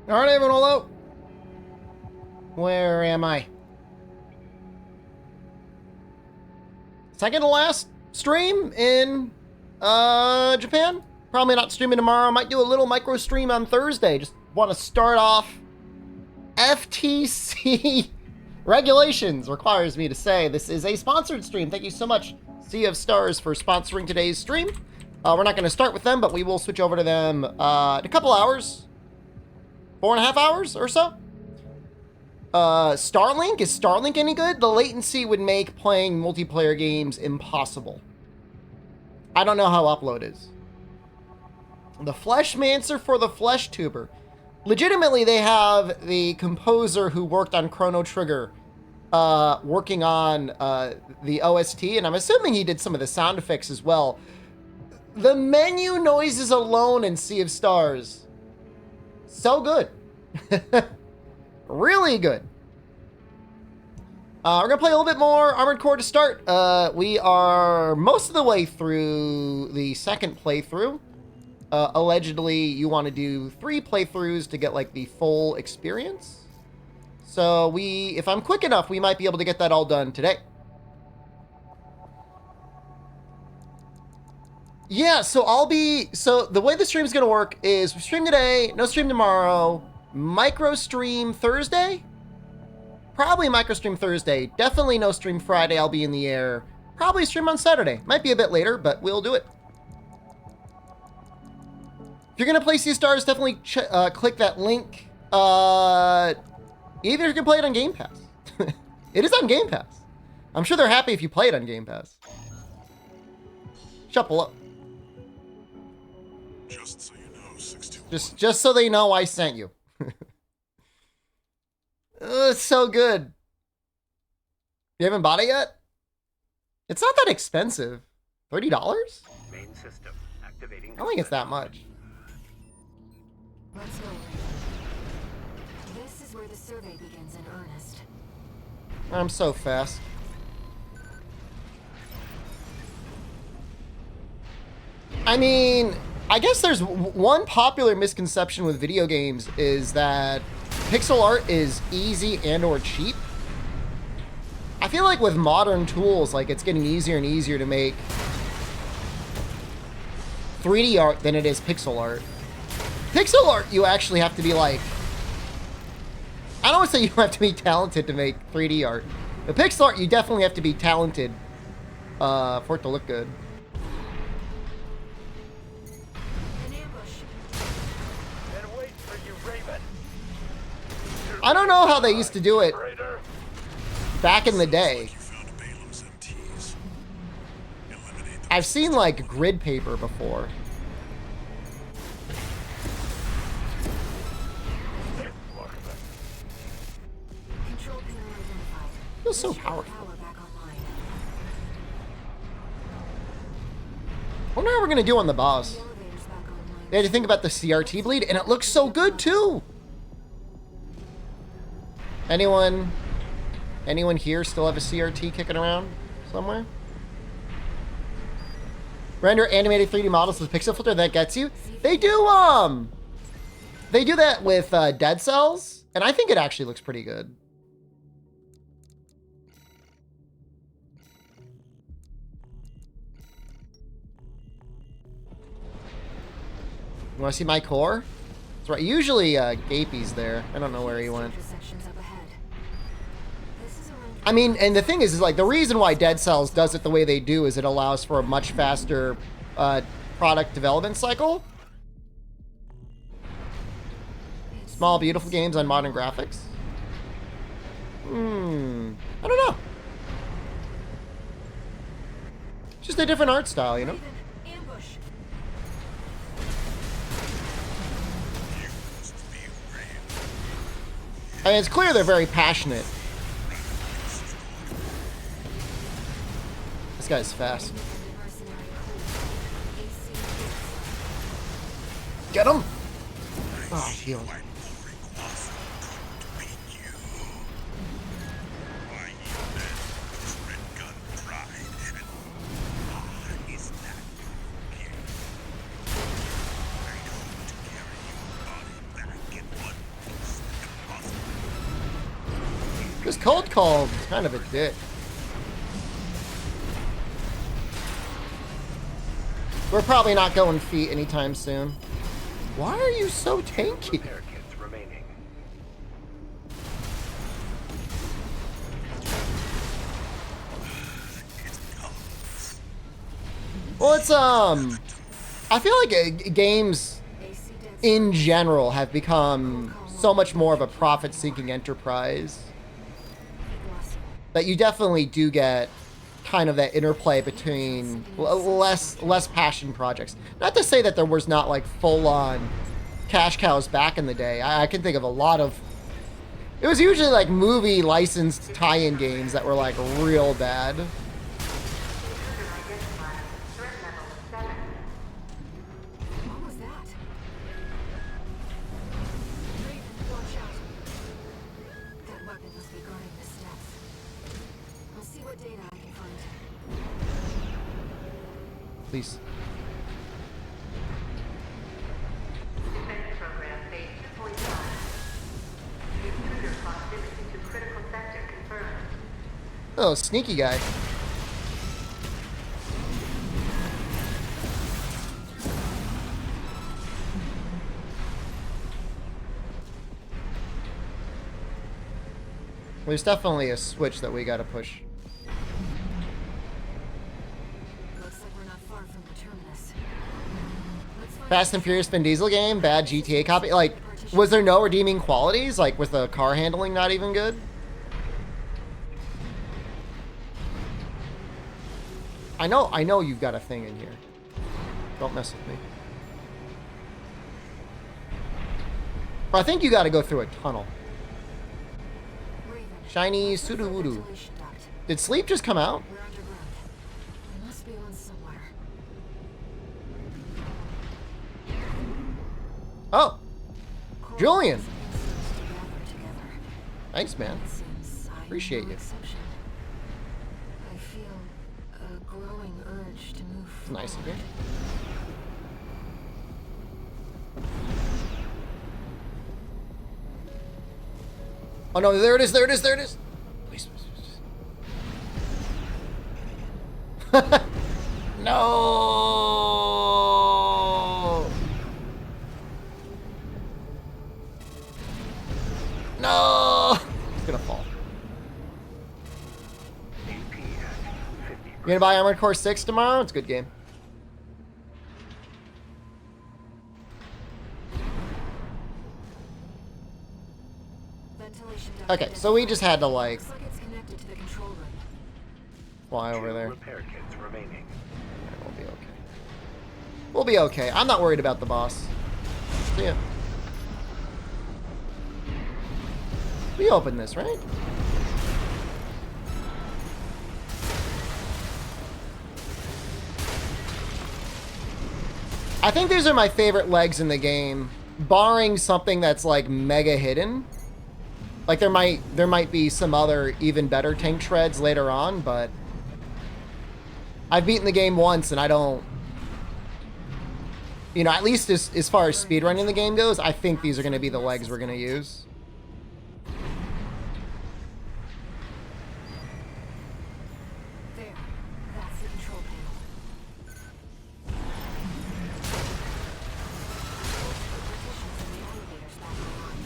Alright, everyone, hello. Where am I? Second to last stream in Japan. Probably not streaming tomorrow. Might do a little micro stream on Thursday. Just want to start off. FTC regulations requires me to say this is a sponsored stream. Thank you so much, Sea of Stars, for sponsoring today's stream. We're not going to start with them, but we will switch over to them in a couple hours. 4.5 hours or so. Starlink? Is Starlink any good? The latency would make playing multiplayer games impossible. I don't know how upload is. The Fleshmancer for the Flesh Tuber. Legitimately, they have the composer who worked on Chrono Trigger working on the OST, and I'm assuming he did some of the sound effects as well. The menu noises alone in Sea of Stars. So good. Really good. We're going to play a little bit more Armored Core to start. We are most of the way through the second playthrough. Allegedly, you want to do 3 playthroughs to get like the full experience. So if I'm quick enough, we might be able to get that all done today. Yeah, so the way the stream is going to work is we stream today, no stream tomorrow, micro stream Thursday, probably micro stream Thursday, definitely no stream Friday, I'll be in the air, probably stream on Saturday, might be a bit later, but we'll do it. If you're going to play Sea Stars, definitely click that link, either you can play it on Game Pass. It is on Game Pass. I'm sure they're happy if you play it on Game Pass. Shuffle up. Just so you know, 61. Just so they know I sent you. Oh, it's so good. You haven't bought it yet? It's not that expensive. $30? Main system activating. I don't think it's that much. Let's go. This is where the survey begins in earnest. I'm so fast. I mean, I guess there's one popular misconception with video games is that pixel art is easy and or cheap. I feel like with modern tools, like it's getting easier and easier to make 3D art than it is pixel art. Pixel art, you actually have to be like, I don't want to say you have to be talented to make 3D art. But pixel art, you definitely have to be talented for it to look good. I don't know how they used to do it back in the day. I've seen like grid paper before. Feels so powerful. I wonder how we're gonna do on the boss. They had to think about the CRT bleed, and it looks so good too. Anyone here still have a CRT kicking around somewhere? Render animated 3D models with pixel filter, that gets you. They do that with Dead Cells, and I think it actually looks pretty good. You want to see my core? That's right. Usually Gapey's there. I don't know where he went. I mean, and the thing is like the reason why Dead Cells does it the way they do is it allows for a much faster product development cycle. Small, beautiful games on modern graphics. I don't know. Just a different art style, you know? I mean, it's clear they're very passionate. This guy's fast. Get him! Oh, healing. This cold call is kind of a dick. We're probably not going feet anytime soon. Why are you so tanky? Repair kits remaining. Well, it's I feel like games in general have become so much more of a profit-seeking enterprise that you definitely do get kind of that interplay between less passion projects. Not to say that there was not like full-on cash cows back in the day. I can think of a lot of. It was usually like movie licensed tie-in games that were like real bad. What was that? Raven, watch out. That weapon must be guarding the steps. I'll see what data I can find. Please. Defense program phase 2.5. Intruder proximity to critical sector confirmed. Oh, sneaky guy. There's definitely a switch that we gotta push. Looks like we're not far from the terminus. Let's find Fast and Furious Vin Diesel game, bad GTA copy. Like, was there no redeeming qualities? Like, was the car handling not even good? I know you've got a thing in here. Don't mess with me. But I think you gotta go through a tunnel. Raven. Shiny Let's look for a Sudowoodoo. ventilation duct. Did Sleep just come out? We're underground. There must be one somewhere. Oh, Coral Julian. seems to gather together. Thanks, man. It seems I'm Appreciate no you. exception. I feel a growing urge to move It's nice of you. forward. Oh no, there it is, there it is, there it is. Please, please, please. No. No. It's gonna fall. AP at 50%. You gonna buy Armored Core 6 tomorrow? It's a good game. Ventilation duct Okay, so we just had to like Looks like it's connected to the control room. fly over Two there. repair kits remaining. We'll be okay. We'll be okay. I'm not worried about the boss. See ya. We opened this, right? I think these are my favorite legs in the game, barring something that's like mega hidden. Like there might be some other even better tank shreds later on, but I've beaten the game once and I don't, you know, at least as far as speedrunning the game goes, I think these are going to be the legs we're going to use. There. That's the control panel. Partitions in the elevators back on.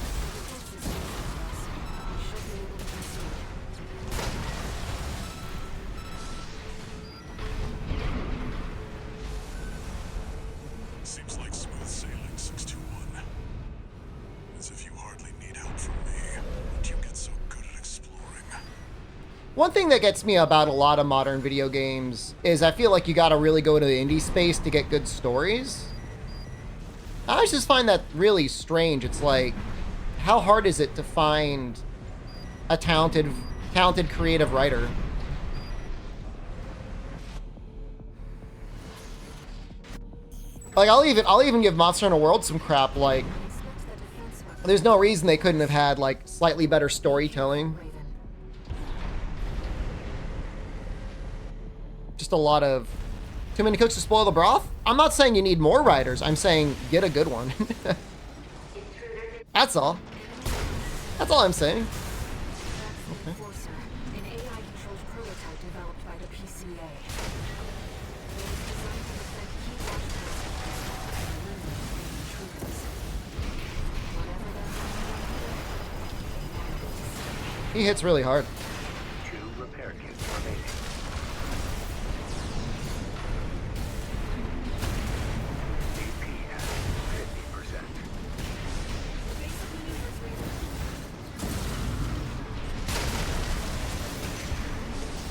Defense system us. We should be able to proceed. Seems like smooth sailing, 621. As if you hardly need help from me, but you get so good at exploring. One thing that gets me about a lot of modern video games is I feel like you gotta really go to the indie space to get good stories. I just find that really strange. It's like, how hard is it to find a talented creative writer? Like, I'll even give Monster Hunter World some crap. Like, Inspect the defense weapon. there's no reason they couldn't have had like slightly better storytelling. Raven. Just a lot of too many cooks to spoil the broth. I'm not saying you need more writers. I'm saying get a good one. That's all. That's all I'm saying. Enforcer, an AI-controlled prototype developed by the PCA. It was designed to defend key watch posts and eliminate hidden intruders. Whatever that He hits really hard. 2 repair kits remaining. AP at 50%.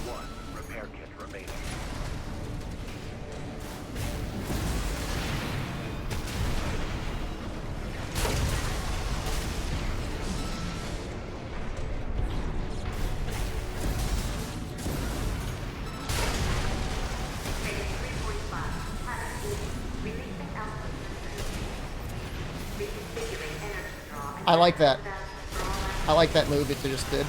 One repair kit remaining. I like that. I like that move it just did.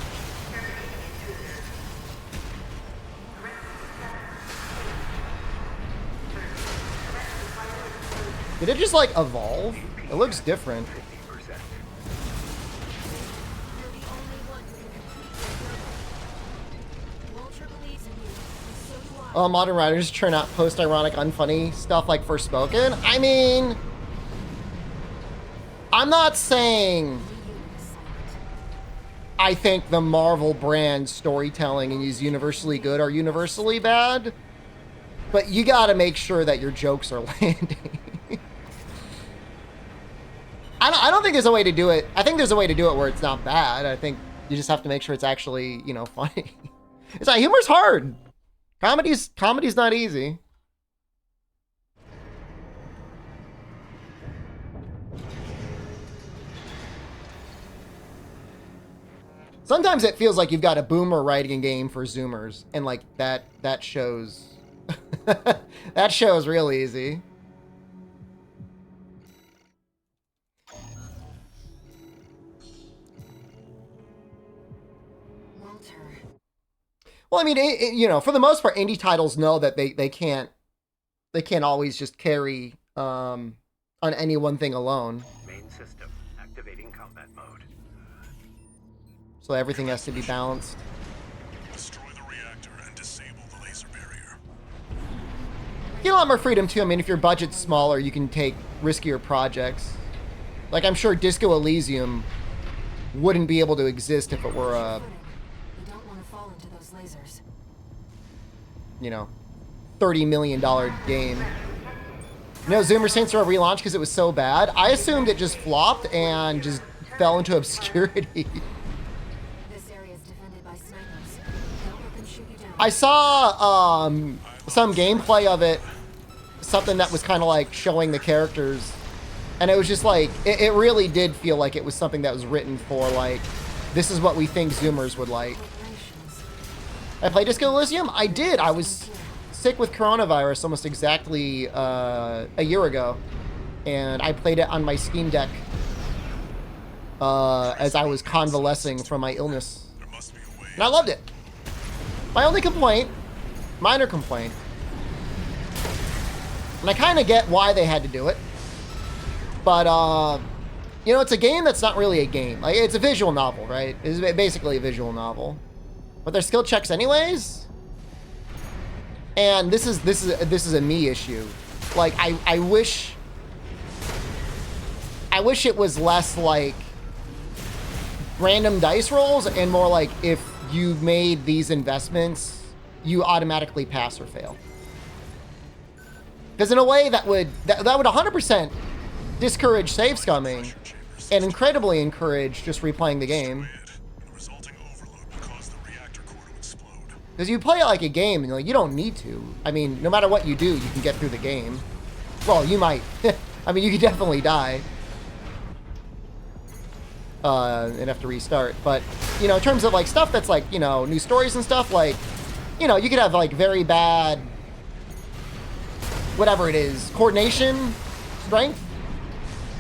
Did it just like evolve? It looks different. 50%. You're the only one who can complete your Walter believes in you, and so do I. Oh, modern writers churn out post-ironic, unfunny stuff like Forspoken. I mean, I'm not saying I think the Marvel brand storytelling is universally good or universally bad, but you gotta make sure that your jokes are landing. I don't think there's a way to do it. I think there's a way to do it where it's not bad. I think you just have to make sure it's actually, you know, funny. It's like, humor's hard. Comedy's not easy. Sometimes it feels like you've got a boomer writing a game for Zoomers, and like that shows. That shows real easy. Walter. Well, I mean, you know, for the most part, indie titles know that they can't always just carry on any one thing alone. Main system activating combat mode. So everything has to be balanced. Destroy the reactor and disable the laser barrier. You get a lot more freedom too. I mean, if your budget's smaller, you can take riskier projects. Like, I'm sure Disco Elysium wouldn't be able to exist if it were a, You don't want to fall into those lasers. you know, $30 million game. You know, Zoomer Saints Row relaunched because it was so bad. I assumed it just flopped and just fell into obscurity. This area is defended by snipers. Don't let them shoot you down. I saw some gameplay of it, something that was kind of like showing the characters, and it was just like, it really did feel like it was something that was written for, like, this is what we think Zoomers would like. Corporations. I played Disco Elysium? I did. I was sick with coronavirus almost exactly a year ago, and I played it on my Steam Deck as I was convalescing from my illness, There must be a way. and I loved it. My only complaint, minor complaint, and I kind of get why they had to do it, but you know, it's a game that's not really a game. Like, it's a visual novel, right? It's basically a visual novel, but there's skill checks anyways. And this is a me issue. Like, I wish it was less like random dice rolls and more like, if you made these investments, you automatically pass or fail. Because in a way that would 100% discourage save scumming and incredibly encourage just replaying the game. The resulting overload will cause the reactor core to explode. Because you play it like a game, and like, you don't need to. I mean, no matter what you do, you can get through the game. Well, you might. I mean, you could definitely die. And have to restart. But, you know, in terms of like stuff that's like, you know, new stories and stuff, like, you know, you could have like very bad, whatever it is, coordination, strength,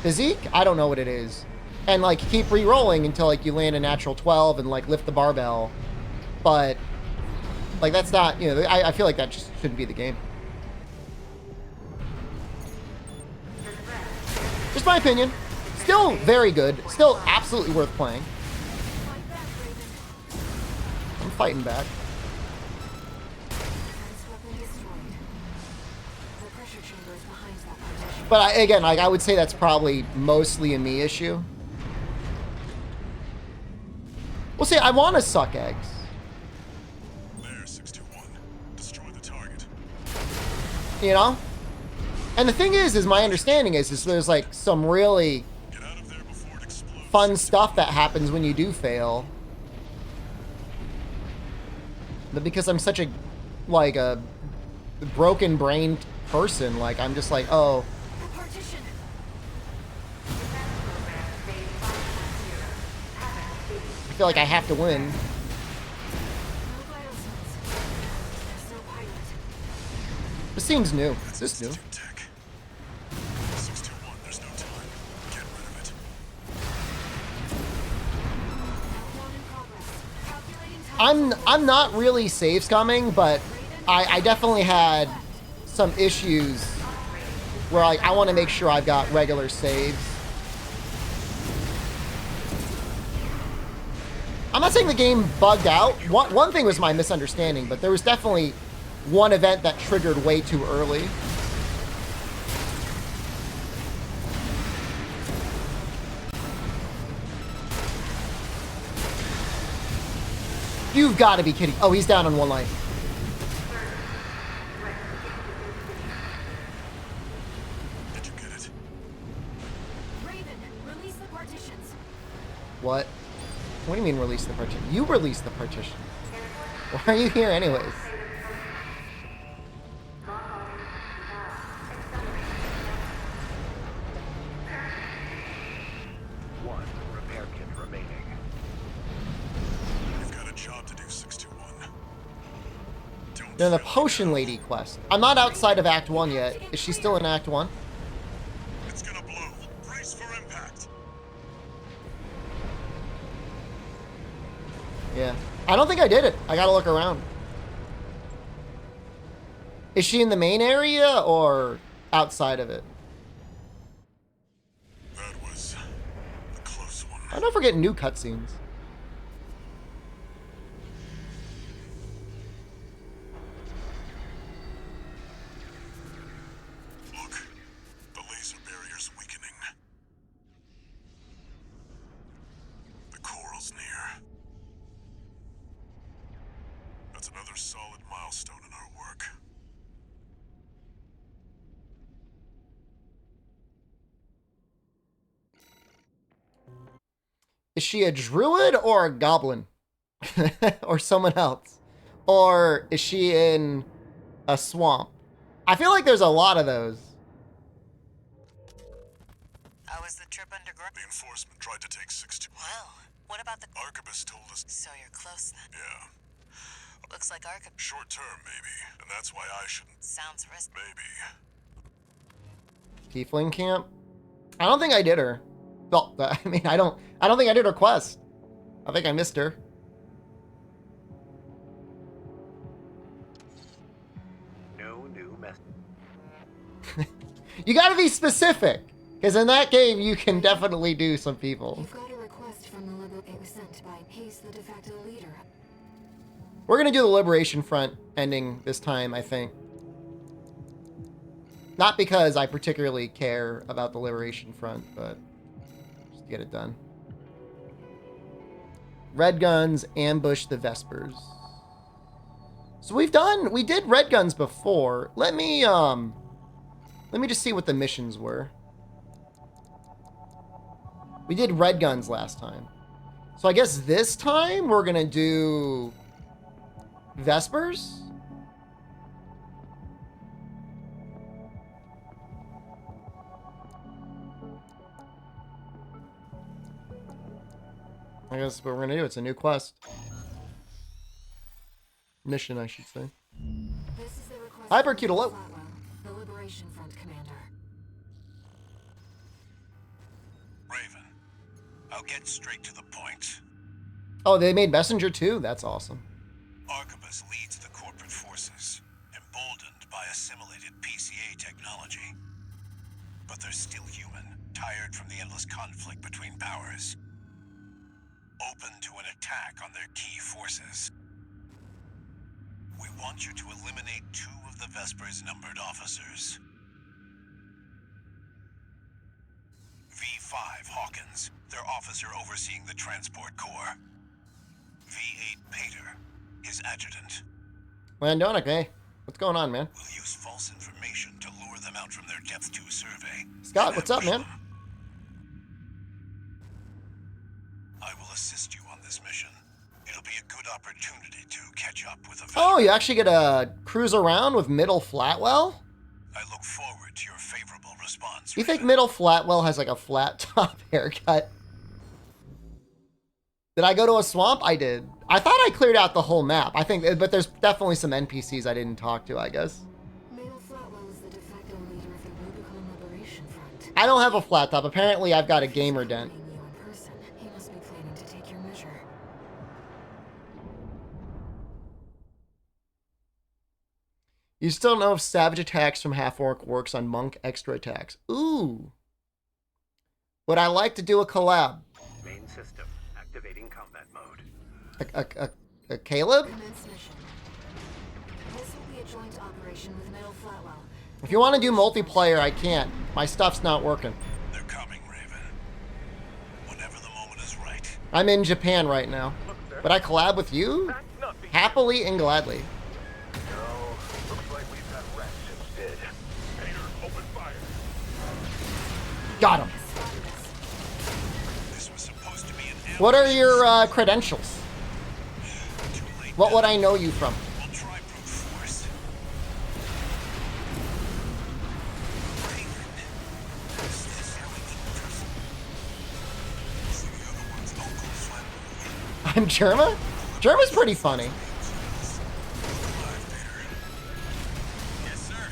physique, I don't know what it is. And like, keep re-rolling until like you land a natural 12 and like lift the barbell. But like, that's not, you know, I feel like that just shouldn't be the game. Just my opinion. Still very good. Still absolutely worth playing. Fight back, Raven. fighting back. Defense weapon destroyed. The pressure chamber is behind that partition. But again, like I would say that's probably mostly a me issue. Well, see, I want to suck eggs. There, 621. Destroy the target. You know? And the thing is my understanding is there's like some really Get out of there before it explodes. fun stuff that happens when you do fail. But because I'm such a, like a broken brained person, like I'm just like, oh, The partition. Defense program phase 5.0. Haven't seen. I feel like I have to win. No biosols. There's no pilot. This seems new. Is this new? Institute tech. 621, there's no time. Get rid of it. Countdown in progress. Calculating time. I'm not really save scumming, but I definitely had some issues where I want to make sure I've got regular saves. I'm not saying the game bugged out. One thing was my misunderstanding, but there was definitely one event that triggered way too early. You've got to be kidding. Oh, he's down on one life. Did you get it? Raven, release the partitions. What? What do you mean release the partition? You release the partition. Why are you here anyways? One repair kit remaining. You've got a job to do, 621. Don't They're the fail. Potion Lady quest. I'm not outside of Act 1 yet. Is she still in Act 1? It's gonna blow. Brace for impact. Yeah. I don't think I did it. I gotta look around. Is she in the main area or outside of it? That was a close one. I don't forget new cutscenes. Look, the laser barrier's weakening. The coral's near. That's another solid milestone in our work. Is she a druid or a goblin? Or someone else? Or is she in a swamp? I feel like there's a lot of those. How was the trip underground? The enforcement tried to take 621. Well, what about the... Arquebus told us. So you're close then. Yeah. Looks like Arca Short term, maybe. And that's why I shouldn't. sounds risky. Maybe. Tiefling camp? I don't think I did her. Well, I mean, I don't think I did her quest. I think I missed her. No new mess. You gotta be specific. Because in that game, you can definitely do some people. You've got a request from the Liberation. It was sent by Pace, the de facto leader. We're gonna do the Liberation Front ending this time, I think. Not because I particularly care about the Liberation Front, but just to get it done. Red Guns ambush the Vespers. So we did Red Guns before. Let me just see what the missions were. We did Red Guns last time. So I guess this time we're gonna do Vespers? I guess that's what we're gonna do. It's a new quest. Mission, I should say. This is the request. Hypercute from alert. Flatwell, the Liberation Front commander. Raven, I'll get straight to the point. Oh, they made Messenger too? That's awesome. Arquebus leads the corporate forces, emboldened by assimilated PCA technology. But they're still human, tired from the endless conflict between powers. Open to an attack on their key forces. We want you to eliminate 2 of the Vesper's numbered officers. V5 Hawkins, their officer overseeing the transport corps. V8 Pater, his adjutant. Landon, okay. What's going on, man? We'll use false information to lure them out from their Depth 2 survey. Scott, and what's up, ambush man? them. I will assist you on this mission. It'll be a good opportunity to catch up with a Oh, veteran. you actually get to cruise around with Middle Flatwell? I look forward to your favorable response. You think Raven. Middle Flatwell has like a flat top haircut? Did I go to a swamp? I did. I thought I cleared out the whole map. I think, but there's definitely some NPCs I didn't talk to, I guess. Mail Flatwell is the de facto leader of the Rubicon Liberation Front. I don't have a flat top. Apparently, I've got a gamer dent. Meeting you in person. He must be planning to take your measure. You still don't know if Savage Attacks from Half Orc works on Monk Extra Attacks. Ooh. Would I like to do a collab? Main system activating combat mode. A Caleb? Commence mission. This will be a joint operation with Mail Flatwell. If you want to do multiplayer, I can't. My stuff's not working. They're coming, Raven. Whenever the moment is right. I'm in Japan right now. Would I collab with you? That's not the Happily and gladly. No, looks like we've got rats instead. Pater, open fire. Got him. This was supposed to be an What are your credentials? Too late. What would I know you from? We'll try brute force. Raven. Is this how we keep trust? See the other one's Uncle Flatwood. I'm Germa? Germa's pretty funny. Alive, Pater. Yes, sir.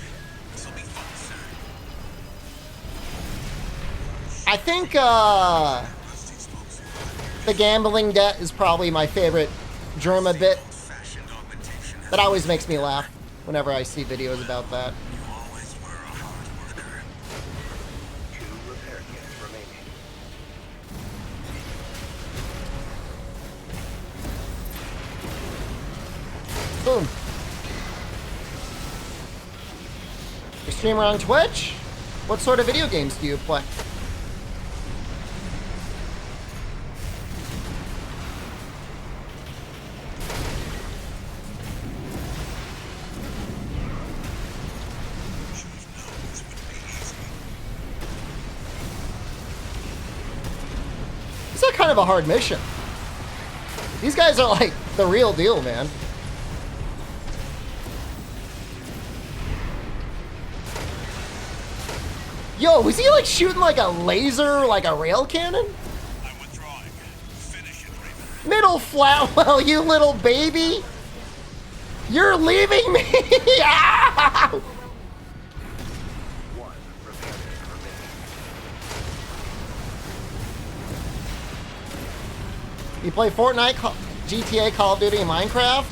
This'll be fun, sir. I think the gambling debt is probably my favorite Germa bit. Fashioned augmentation. That always makes me laugh whenever I see videos about that. You always were a hard worker. 2 repair kits remaining. Boom. You streamer on Twitch? What sort of video games do you play? This is kind of a hard mission. These guys are like the real deal, man. Yo, is he like shooting like a laser, like a rail cannon? I'm withdrawing. Finish it, Raven. Middle Flatwell, you little baby! You're leaving me! Ow! 1 repair kit remaining. You play Fortnite, GTA, Call of Duty, and Minecraft?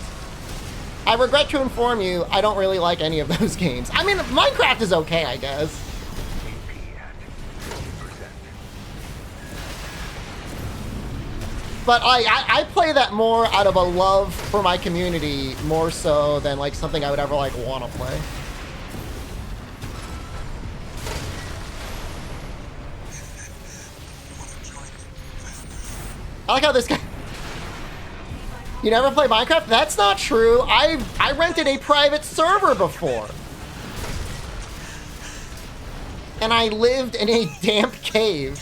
I regret to inform you, I don't really like any of those games. I mean, Minecraft is okay, I guess. AP at 50%. But I play that more out of a love for my community, more so than like something I would ever like want to play. I like how this guy... You never play Minecraft? That's not true. I rented a private server before. And I lived in a damp cave.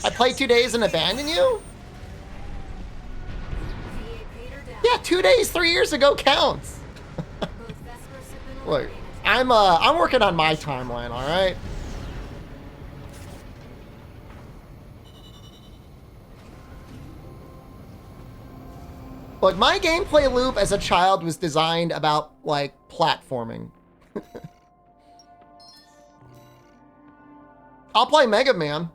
I played 2 days and abandoned you? VA Peter down. Yeah, 2 days, 3 years ago counts. Both Vespers have been Look, eliminated. I'm working on my timeline, all right? Look, my gameplay loop as a child was designed about, like, platforming. I'll play Mega Man.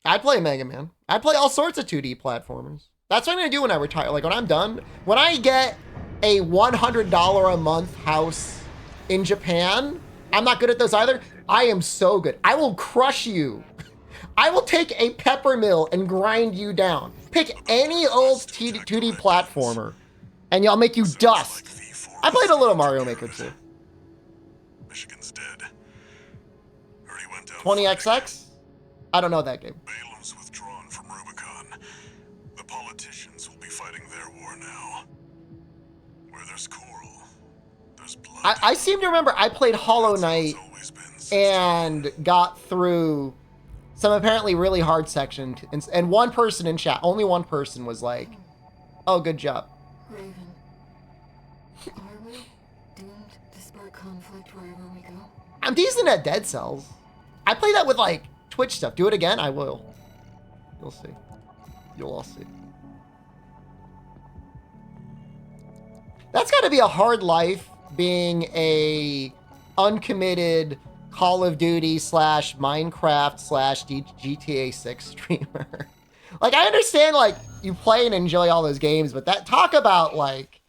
I'd play Mega Man. I'd play all sorts of 2D platformers. That's what I'm gonna do when I retire. Like, when I'm done, when I get a $100 a month house in Japan, I'm not good at those either. I am so good. I will crush you. I will take a pepper mill and grind you down. Pick any old 2D platformer, and I'll make you dust. V4 I played a little Mario Maker too. Michigan's dead. Heard he went down 20XX? I don't know that game. Balam's withdrawn from Rubicon. The politicians will be fighting their war now. Where there's coral, there's blood. I seem to remember I played Hollow Knight It's always been since and got through some apparently really hard section. And one person in chat, only one person was like, oh, good job. Raven, are we doomed to spark conflict wherever we go? I'm decent at Dead Cells. I play that with like Twitch stuff. Do it again? I will. You'll see. You'll all see. That's got to be a hard life being a uncommitted Call of Duty / Minecraft / GTA 6 streamer. Like, I understand, like, you play and enjoy all those games, but that talk about, like,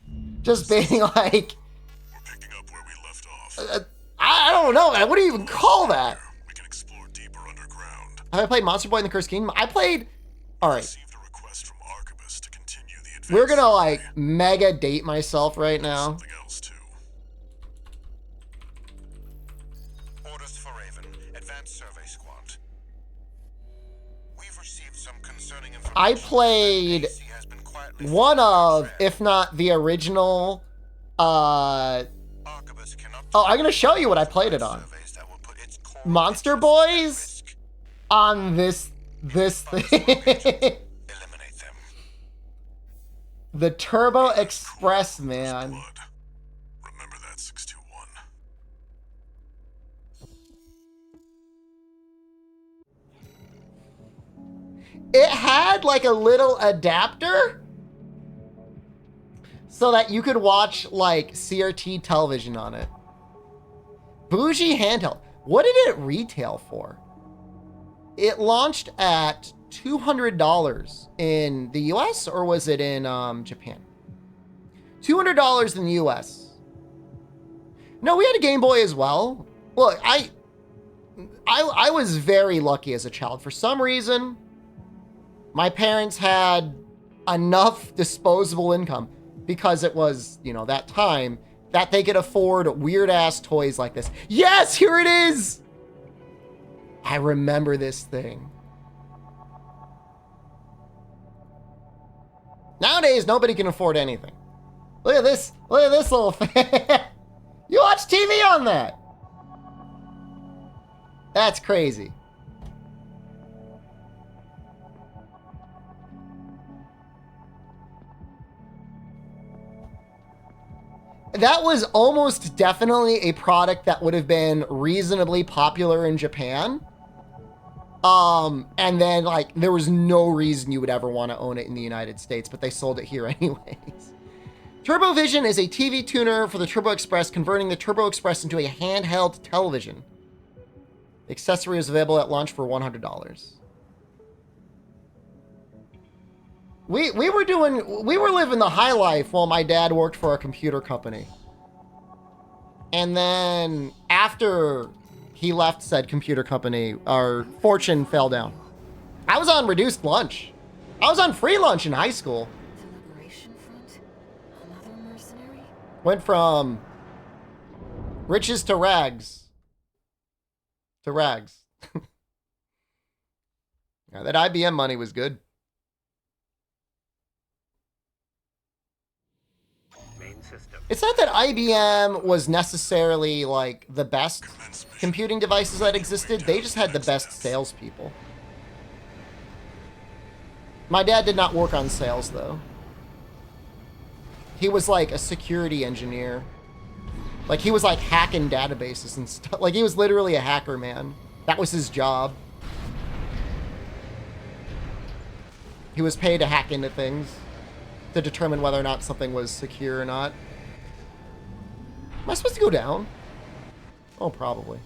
just being like, we're picking up where we left off. I don't know, man. What do you even call that? We can explore deeper underground. Have I played Monster Boy and the Cursed Kingdom? I played. All right. Received a request from Archibus to continue the advance. We're gonna like mega date myself right now. Something else too. Orders for Raven. Advanced survey squad. We've received some concerning information. I played AC has been quietly one following of, the if not the original. Archibus cannot Oh, I'm gonna show you what I played it on. surveys that will put its core Monster interests at Boys risk. on this thing. Eliminate them. The Turbo Express, man. Blood. Remember that 621. It had like a little adapter so that you could watch like CRT television on it. Bougie handheld. What did it retail for? It launched at $200 in the US, or was it in Japan? $200 in the US. No, we had a Game Boy as well. Look, I was very lucky as a child. For some reason, my parents had enough disposable income, because it was, you know, that time, that they could afford weird ass toys like this. Yes, here it is. I remember this thing. Nowadays, nobody can afford anything. Look at this little thing. You watch TV on that. That's crazy. That was almost definitely a product that would have been reasonably popular in Japan. And then, like, there was no reason you would ever want to own it in the United States, but they sold it here anyways. TurboVision is a TV tuner for the Turbo Express, converting the Turbo Express into a handheld television. The accessory is available at launch for $100. We were living the high life while my dad worked for a computer company. And then after he left said computer company, our fortune fell down. I was on reduced lunch. I was on free lunch in high school. The Liberation Front? Another mercenary? Went from riches to rags. To rags. Yeah, that IBM money was good. It's not that IBM was necessarily like the best computing devices that existed. They just had the best salespeople. My dad did not work on sales though. He was like a security engineer. Like he was like hacking databases and stuff. Like he was literally a hacker, man. That was his job. He was paid to hack into things to determine whether or not something was secure or not. Am I supposed to go down? Oh, probably.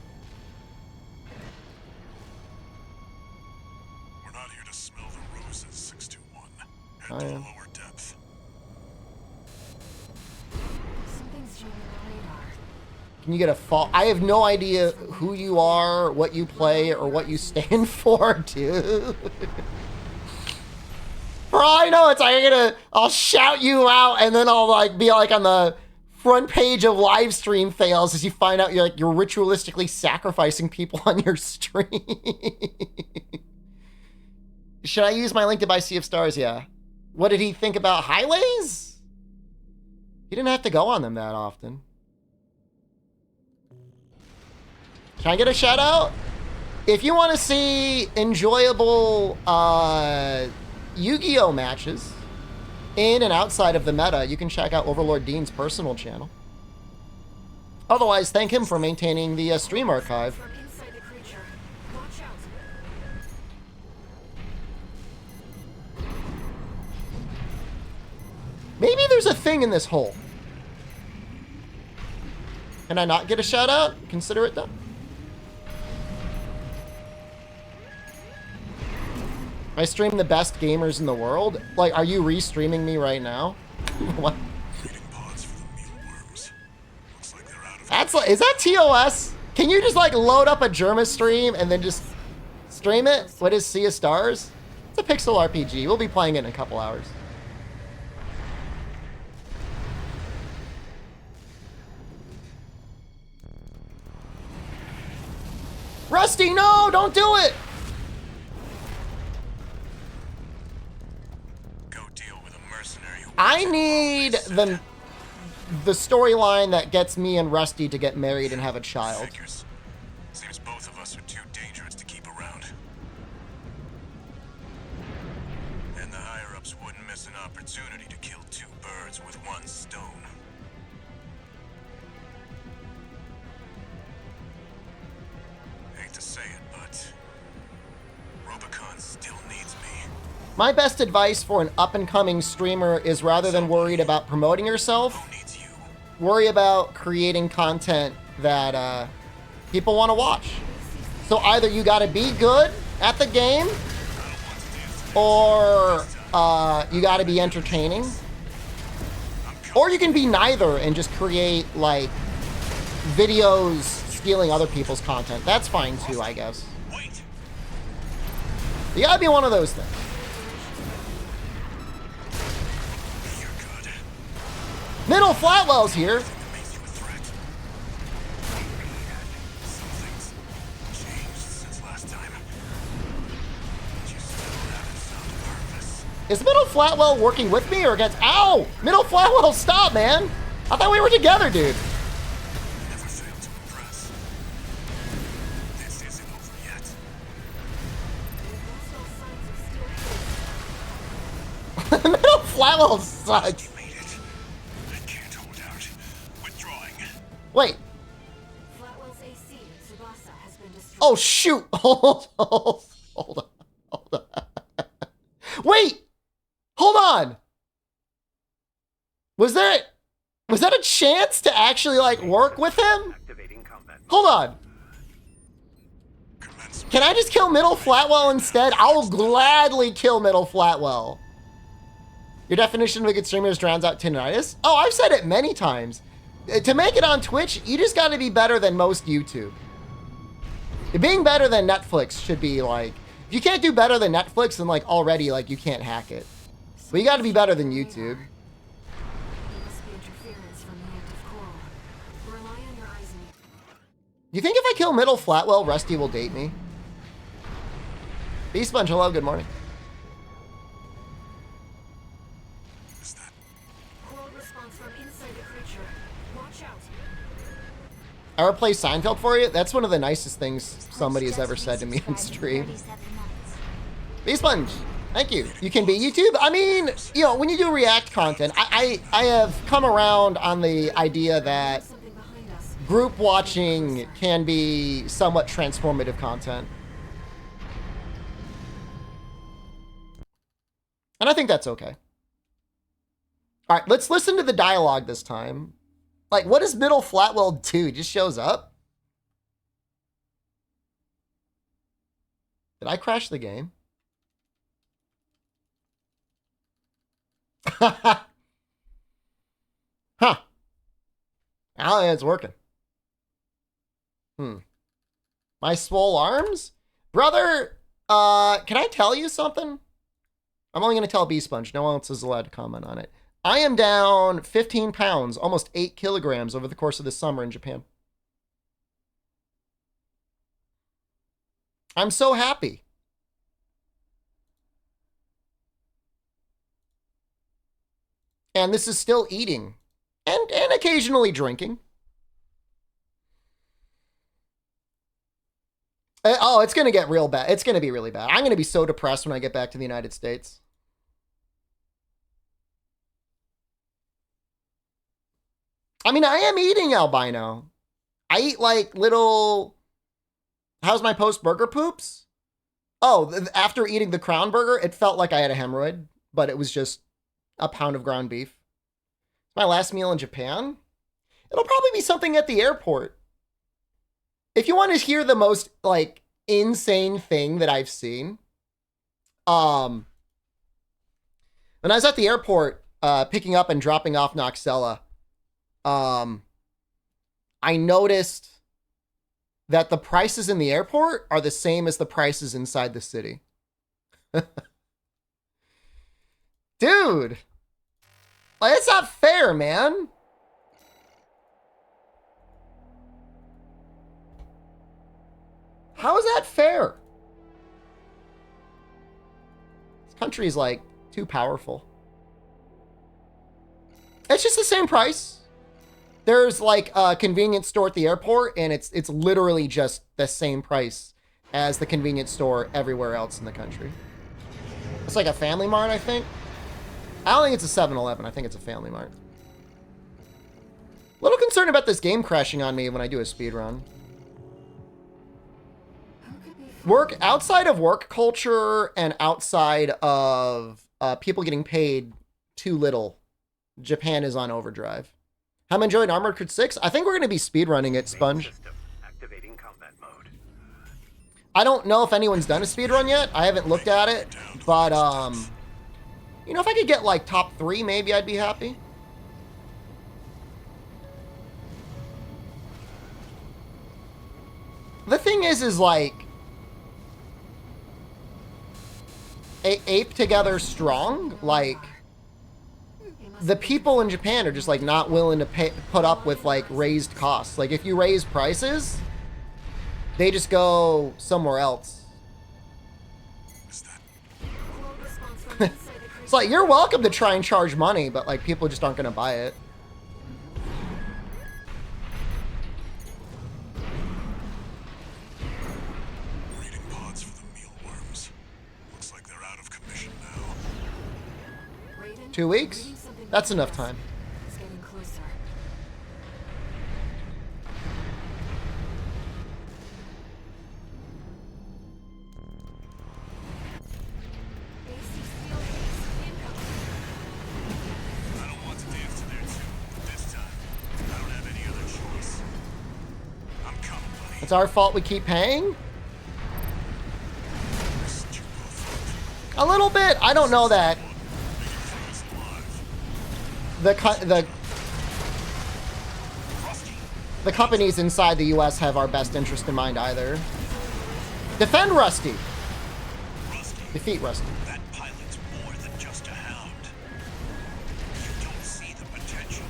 We're not here to smell the roses, 621. Head I to the am. lower depth. Something's jamming the radar. Can you get a fall? I have no idea who you are, what you play, or what you stand for, dude. For all I know, it's like I'll shout you out, and then I'll like be like on the front page of live stream fails as you find out you're ritualistically sacrificing people on your stream. Should I use my link to buy Sea of Stars? Yeah. What did he think about highways? He didn't have to go on them that often. Can I get a shout out? If you want to see enjoyable Yu-Gi-Oh matches in and outside of the meta, you can check out Overlord Dean's personal channel. Otherwise, thank him for maintaining the stream archive. From inside the creature. Watch out. Maybe there's a thing in this hole. Can I not get a shout out? Consider it done. I stream the best gamers in the world? Like, are you re-streaming me right now? What? Feeding pods for the mealworms. Looks like they're out of That's like, is that TOS? Can you just like load up a Germa stream and then just stream it? What is Sea of Stars? It's a pixel RPG. We'll be playing it in a couple hours. Rusty, no, don't do it. Go deal with a mercenary who I need the storyline that gets me and Rusty to get married and have a child. figures. Seems both of us are too dangerous to keep around. And the higher-ups wouldn't miss an opportunity to kill two birds with one stone. Hate to say it, but Rubicon still needs me. My best advice for an up-and-coming streamer is rather than worried about promoting yourself, Who needs you? worry about creating content that people want to watch. So either you got to be good at the game, or you got to be entertaining, or you can be neither and just create like videos stealing other people's content. That's fine too, I guess. Wait! You got to be one of those things. You're good. Middle Flatwell's here. That makes you a threat. Something's changed since last time. But you still haven't found a purpose. Is Middle Flatwell working with me or against? Ow! Middle Flatwell, stop, man! I thought we were together, dude. Never failed to impress. This isn't over yet. Middle Flatwell sucks. You made it. I can't hold out. Withdrawing. Wait. Flatwell's AC in Tsubasa has been destroyed. Oh, shoot. Hold on. Hold on. Wait. Hold on. Was that a chance to actually, like, work with him? Activating combat. Hold on. Commence. Can I just kill Middle Flatwell instead? I will gladly kill Middle Flatwell. Your definition of a good streamer is drowns out tinnitus? Oh, I've said it many times. To make it on Twitch, you just got to be better than most YouTube. Being better than Netflix should be like, if you can't do better than Netflix, then like already like you can't hack it. But you got to be better than YouTube. There must be interference from the active coral. Rely on your eyes and You think if I kill Middle Flatwell, Rusty will date me? Beast Sponge, hello, good morning. Is that coral response from inside the creature. Watch out. I ever play Seinfeld for you? That's one of the nicest things somebody has ever said to me on stream. Beast Sponge, thank you. You can be YouTube? I mean, you know, when you do React content, I have come around on the idea that Something behind us. group watching can be somewhat transformative content. And I think that's okay. All right, let's listen to the dialogue this time. Like, what does Middle Flatwell do? He just shows up? Did I crash the game? Huh. I don't think it's working. My swole arms? Brother, can I tell you something? I'm only going to tell B-Sponge. No one else is allowed to comment on it. I am down 15 pounds, almost 8 kilograms over the course of this summer in Japan. I'm so happy. And this is still eating and occasionally drinking. Oh, it's going to get real bad. It's going to be really bad. I'm going to be so depressed when I get back to the United States. I mean, I am eating albino. I eat like little... How's my post-burger poops? Oh, after eating the Crown Burger, it felt like I had a hemorrhoid, but it was just a pound of ground beef. My last meal in Japan? It'll probably be something at the airport. If you want to hear the most, like, insane thing that I've seen, when I was at the airport, picking up and dropping off Noxella, I noticed that the prices in the airport are the same as the prices inside the city. Dude! Like, it's not fair, man. How is that fair? This country is like too powerful. It's just the same price. There's like a convenience store at the airport, and it's literally just the same price as the convenience store everywhere else in the country. It's like a Family Mart, I think. I don't think it's a 7-Eleven. I think it's a Family Mart. A little concerned about this game crashing on me when I do a speed run. Work outside of work culture and outside of people getting paid too little, Japan is on overdrive. I'm enjoying Armored Core 6. I think we're going to be speedrunning it, Sponge. Activating combat mode. I don't know if anyone's done a speedrun yet. I haven't looked at it, but you know, if I could get like top 3, maybe I'd be happy. The thing is like, ape together strong, like, the people in Japan are just like not willing to put up with like raised costs. Like if you raise prices, they just go somewhere else. It's like, you're welcome to try and charge money, but like people just aren't going to buy it. Breeding pods for the mealworms. Looks like they're out of commission now. 2 weeks? That's enough time. It's getting closer. I don't want to dance to their tune this time. I don't have any other choice. I'm coming, buddy. It's our fault we keep paying? A little bit. I don't know that. The companies inside the U.S. have our best interest in mind either. Defend Rusty. Defeat Rusty. That pilot's more than just a hound. You don't see the potential.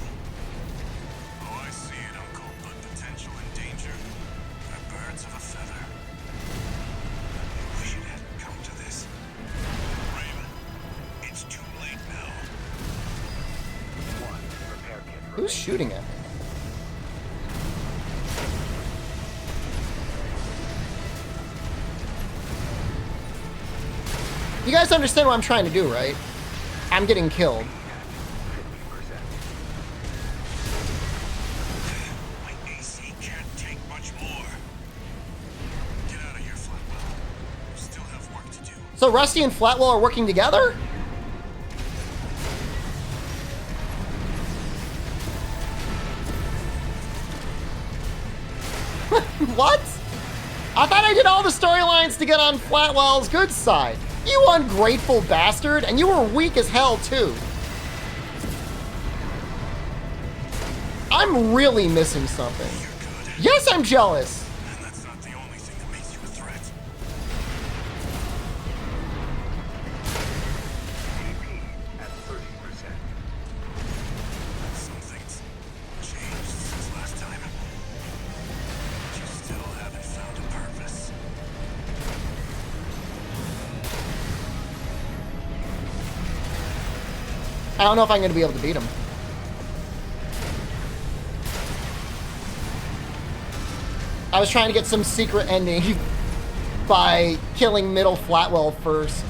Oh, I see it, Uncle. But potential and danger are birds of a feather. I wish it hadn't come to this. Raven, it's too late now. One repair kit. Who's shooting at me? You guys understand what I'm trying to do, right? I'm getting killed. 50%. My AC can't take much more. Get out of here, Flatwell. You still have work to do. So Rusty and Flatwell are working together? What? I thought I did all the storylines to get on Flatwell's good side. You ungrateful bastard, and you were weak as hell too. I'm really missing something. Yes, I'm jealous. And that's not the only thing that makes you a threat. AP at 30%. I don't know if I'm going to be able to beat him. I was trying to get some secret ending by killing Middle Flatwell first.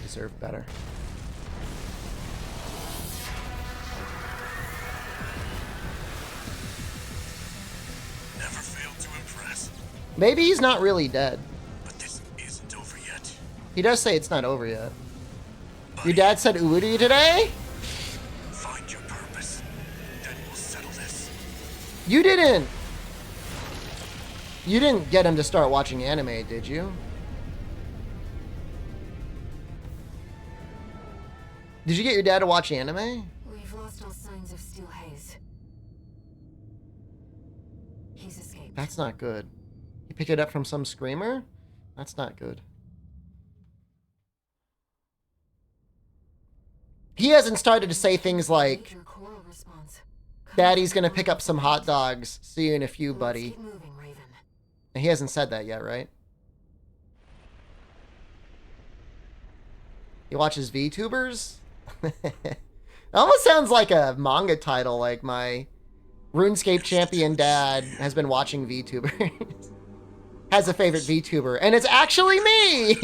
Deserve better. Never failed to impress. Maybe he's not really dead. But this isn't over yet. He does say it's not over yet. Your dad said ooh to you today? Find your purpose. Then we'll settle this. You didn't get him to start watching anime, did you? Did you get your dad to watch anime? We've lost all signs of Steel Haze. He's escaped. That's not good. He picked it up from some screamer? That's not good. He hasn't started to say things like, Major coral response. Daddy's gonna pick up some hot dogs. See you in a few, Let's buddy. keep moving, Raven. And he hasn't said that yet, right? He watches VTubers? It almost sounds like a manga title, like my RuneScape champion dad has been watching VTubers. Has a favorite VTuber, and it's actually me!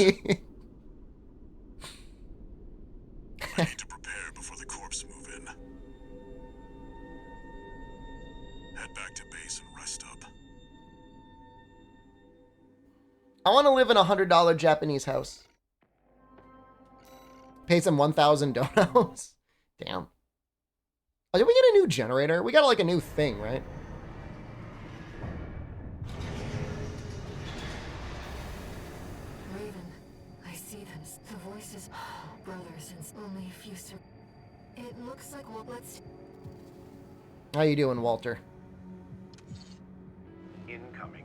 I need to prepare before the corps move in. Head back to base and rest up. I want to live in a $100 Japanese house. Pays him 1,000 donos. Damn. Oh, did we get a new generator? We got like a new thing, right? Raven, I see them. The voices. Brothers and only a few. It looks like what let's. How you doing, Walter? Incoming.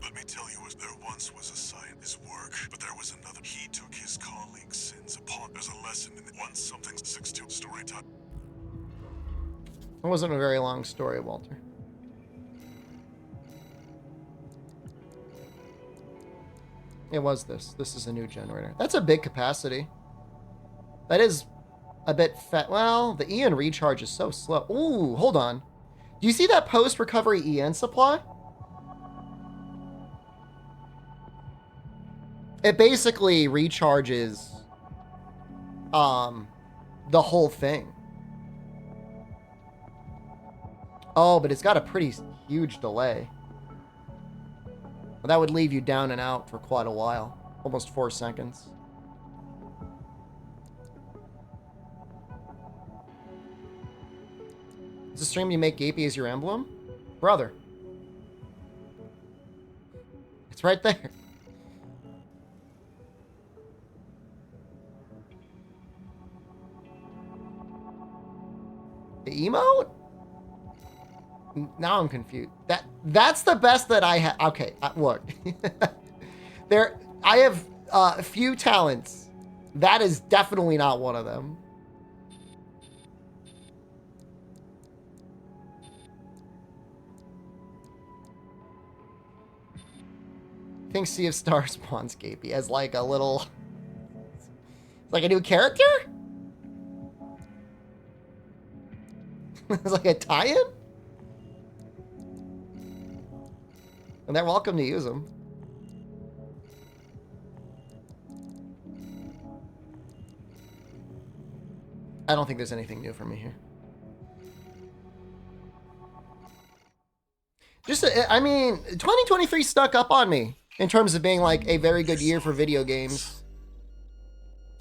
Let me tell you, there once was a scientist work, but there was another. He took his colleagues' sins upon. There's a lesson in it. Once something sticks to story time. It wasn't a very long story, Walter. It was this. This is a new generator. That's a big capacity. That is a bit fat. Well, the EN recharge is so slow. Ooh, hold on. Do you see that post-recovery EN supply? It basically recharges the whole thing. Oh, but it's got a pretty huge delay. Well, that would leave you down and out for quite a while. Almost 4 seconds. Is the stream you make Gapey as your emblem? Brother. It's right there. The emote? Now I'm confused. That's the best that I have. Okay, look. I have a few talents. That is definitely not one of them. I think Sea of Stars spawns Gapey as like a little, like a new character? It's like a tie-in? And they're welcome to use them. I don't think there's anything new for me here. Just, I mean, 2023 stuck up on me in terms of being like a very good year for video games.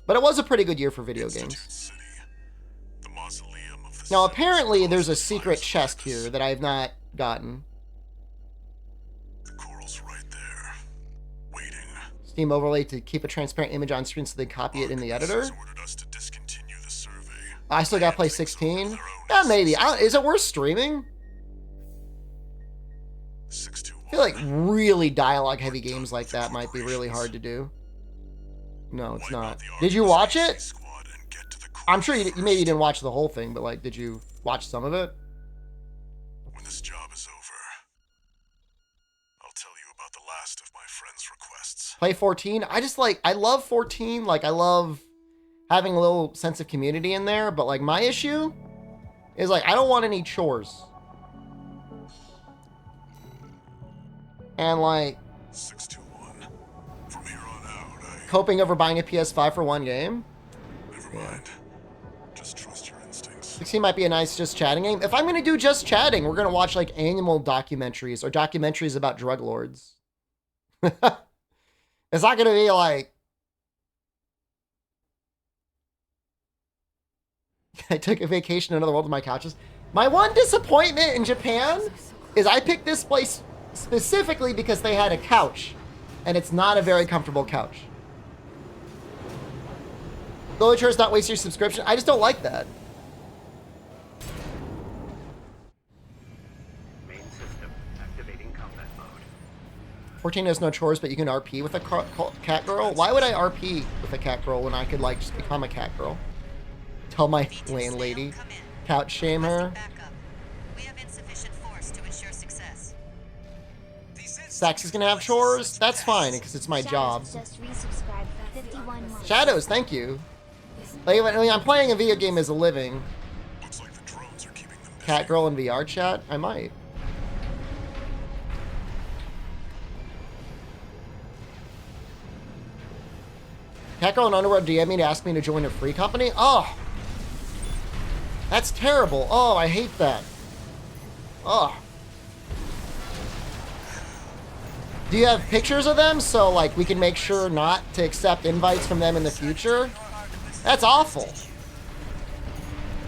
But it was a pretty good year for video games. City, the mausoleum of the Now, seven apparently, there's a scrolls secret of chest Atlantis. here that I've not gotten. The coral's right there, waiting. Steam overlay to keep a transparent image on screen so they copy it in the editor. Has ordered us to discontinue the survey. I still gotta play 16? Yeah, maybe. Is it worth streaming? 621. I feel like really dialogue-heavy games like that might be really hard to do. No, it's Wipe out not. the Did you watch RPC it? squad and get to the I'm sure you coral maybe you first. didn't watch the whole thing, but like, did you watch some of it? Play 14. I just like, I love 14. Like, I love having a little sense of community in there. But like, my issue is like, I don't want any chores. And like, 621. From here on out, coping over buying a PS5 for one game. never mind. Just trust your instincts. 16 might be a nice just chatting game. If I'm going to do just chatting, we're going to watch like animal documentaries or documentaries about drug lords. It's not going to be like, I took a vacation in another world with my couches. My one disappointment in Japan is I picked this place specifically because they had a couch, and it's not a very comfortable couch. Villagers not waste your subscription. I just don't like that. Main system activating combat mode. 14 has no chores, but you can RP with a cat girl. Why would I RP with a cat girl when I could like just become a cat girl? Tell my landlady. Couch shame her. We have insufficient force to ensure success. Sax is gonna have chores? That's fine, because it's my job. Just resubscribed for 51 months. Shadows, thank you. Like, I mean, I'm playing a video game as a living. Looks like the drones are keeping them busy. Cat girl in VR chat? I might. Cat girl in Underworld DM me to ask me to join a free company? Oh! That's terrible. Oh, I hate that. Oh. Do you have pictures of them so like we can make sure not to accept invites from them in the future? That's awful.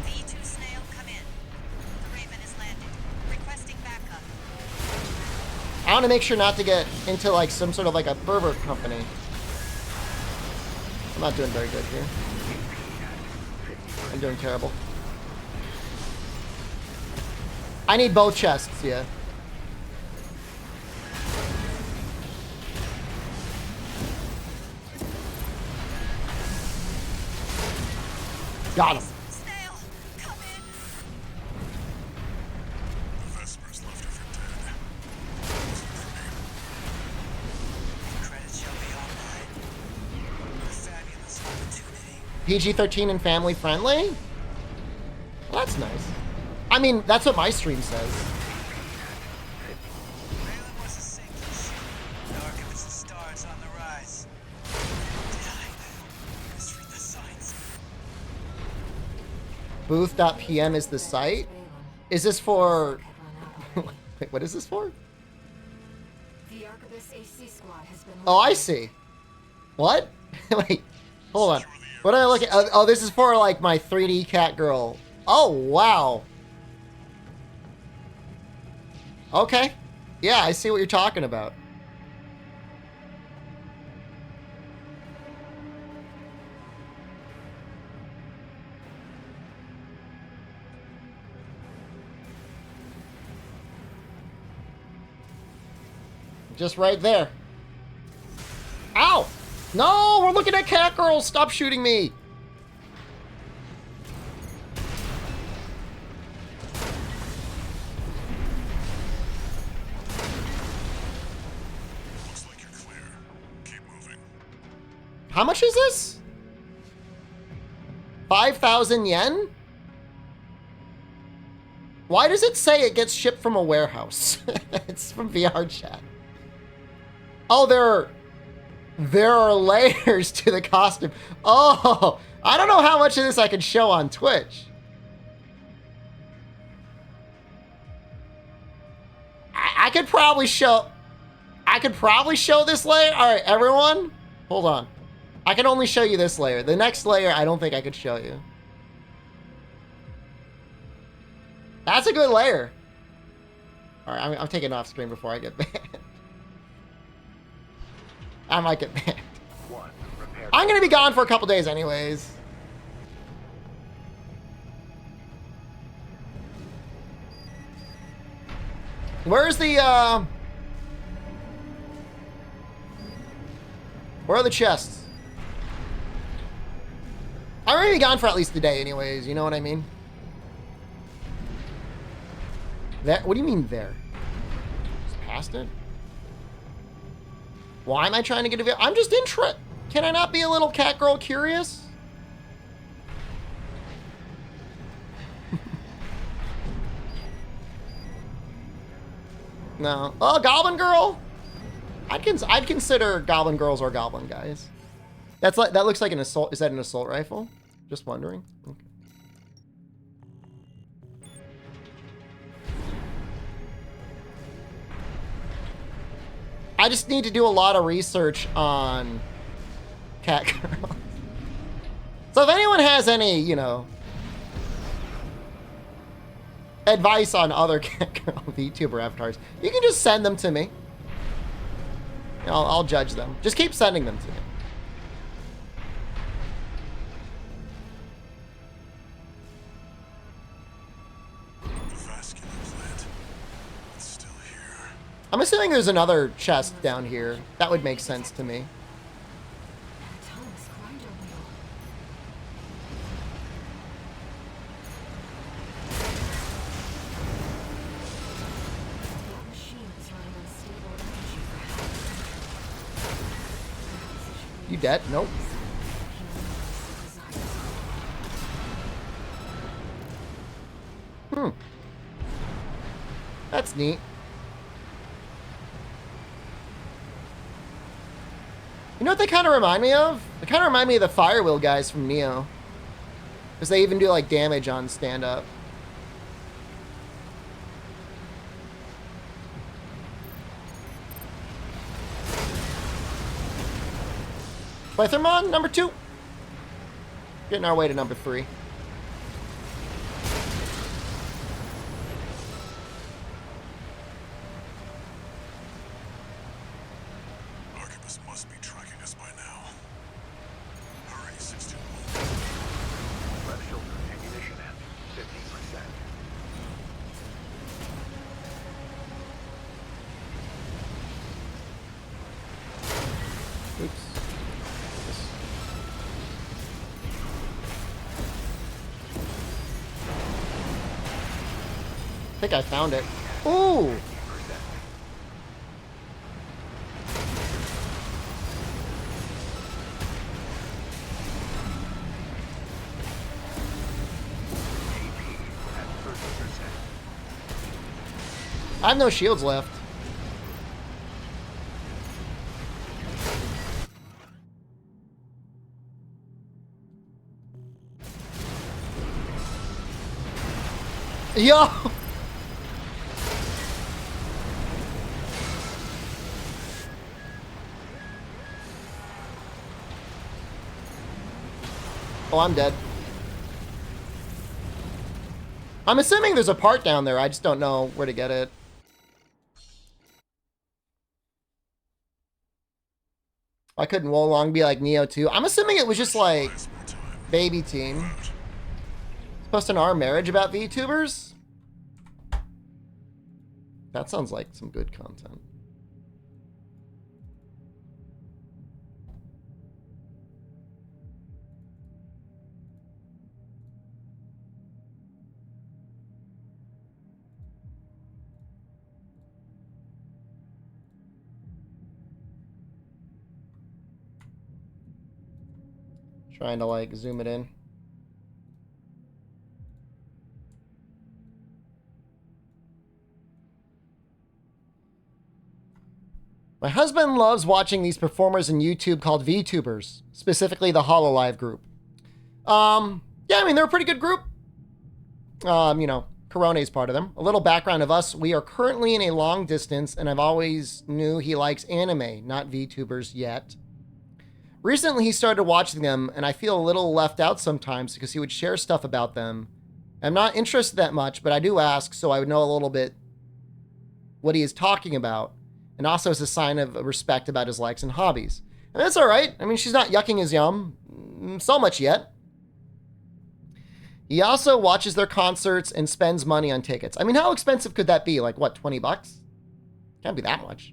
V2 snail, come in. The Raven is landed. Requesting backup. I want to make sure not to get into like some sort of like a pervert company. I'm not doing very good here. I'm doing terrible. I need both chests, yeah. Got him. Snail, come in. The Vespers left her for dead. Credits shall be all mine. A fabulous opportunity. PG-13 and family friendly? Well, that's nice. I mean, that's what my stream says. Raylan was a sinking ship. The Archivist of Stars on the rise. Did I misread the signs? Booth.pm is the site. Is this for... Wait, what is this for? The Archivist AC squad has been. Oh, I see. What? Wait, hold on. What am I looking at? Oh, this is for like my 3D cat girl. Oh, wow. Okay. Yeah, I see what you're talking about. Just right there. Ow! No, we're looking at cat girls. Stop shooting me. Looks like you're clear. Keep moving. How much is this? 5,000 yen? Why does it say it gets shipped from a warehouse? It's from VR chat. Oh, there are layers to the costume. Oh, I don't know how much of this I can show on Twitch. I could probably show this layer. All right, everyone, hold on. I can only show you this layer. The next layer, I don't think I could show you. That's a good layer. All right, I'm taking off screen before I get banned. I might get banned. I'm gonna be gone for a couple days anyways. Where's the, where are the chests? I'm gonna be gone for at least a day anyways, you know what I mean? That, what do you mean there? Just past it? Why am I trying to get a video? I'm just interested. Can I not be a little cat girl curious? No. Oh, Goblin Girl? I'd consider Goblin Girls or Goblin Guys. That looks like an assault. Is that an assault rifle? Just wondering. Okay. I just need to do a lot of research on cat girls. So if anyone has any, you know, advice on other cat girl VTuber avatars, you can just send them to me. I'll judge them. Just keep sending them to me. The vascular plant. It's still here. I'm assuming there's another chest down here. That would make sense to me. Thomas grinder wheel. That machine is running on stable energy for You dead? Nope. Hmm. That's neat. You know what they kind of remind me of? They kind of remind me of the Firewheel guys from Neo. Because they even do like damage on stand-up. Pythermon, number 2. Getting our way to number 3. Arquebus must be tracking us by now. Hurry, 16. Left shoulder ammunition at 50%. Oops. I think I found it. Ooh! I have no shields left. Yo! Oh, I'm dead. I'm assuming there's a part down there. I just don't know where to get it. I couldn't roll along and be like Neo 2. I'm assuming it was just like baby team. Supposed to know our marriage about VTubers? That sounds like some good content. Trying to like zoom it in. My husband loves watching these performers in YouTube called VTubers, specifically the HoloLive group. Yeah, I mean, they're a pretty good group. You know, Corone's part of them. A little background of us. We are currently in a long distance, and I've always knew he likes anime, not VTubers yet. Recently, he started watching them, and I feel a little left out sometimes because he would share stuff about them. I'm not interested that much, but I do ask so I would know a little bit what he is talking about, and also as a sign of respect about his likes and hobbies. And that's all right. I mean, she's not yucking his yum so much yet. He also watches their concerts and spends money on tickets. I mean, how expensive could that be? Like, what, 20 bucks? Can't be that much.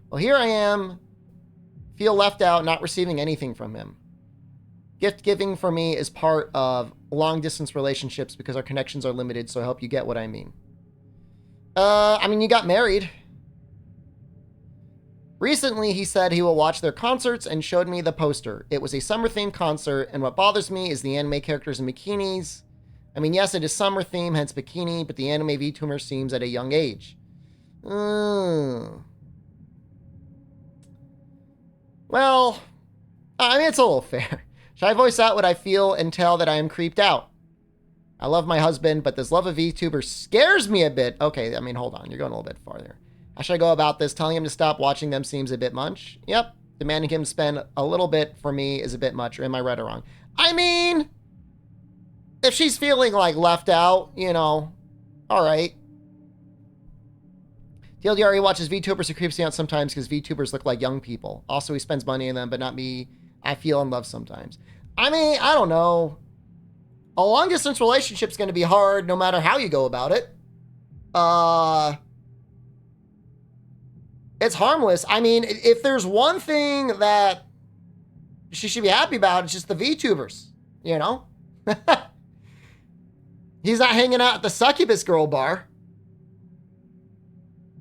Well, here I am. Feel left out, not receiving anything from him. Gift giving for me is part of long distance relationships because our connections are limited, so I hope you get what I mean. I mean, you got married. Recently, he said he will watch their concerts and showed me the poster. It was a summer-themed concert, and what bothers me is the anime characters in bikinis. I mean, yes, it is summer-themed, hence bikini, but the anime VTuber seems at a young age. Well, I mean, it's a little fair. Should I voice out what I feel and tell that I am creeped out? I love my husband, but this love of VTuber scares me a bit. Okay, I mean, hold on. You're going a little bit farther. How should I go about this? Telling him to stop watching them seems a bit much. Yep. Demanding him spend a little bit for me is a bit much. Or am I right or wrong? I mean, if she's feeling like left out, you know, all right. TLDR, he watches VTubers who creeps me out sometimes because VTubers look like young people. Also, he spends money on them, but not me. I feel in love sometimes. I mean, I don't know. A long distance relationship's going to be hard no matter how you go about it. It's harmless. I mean, if there's one thing that she should be happy about, it's just the VTubers, you know? He's not hanging out at the Succubus Girl bar.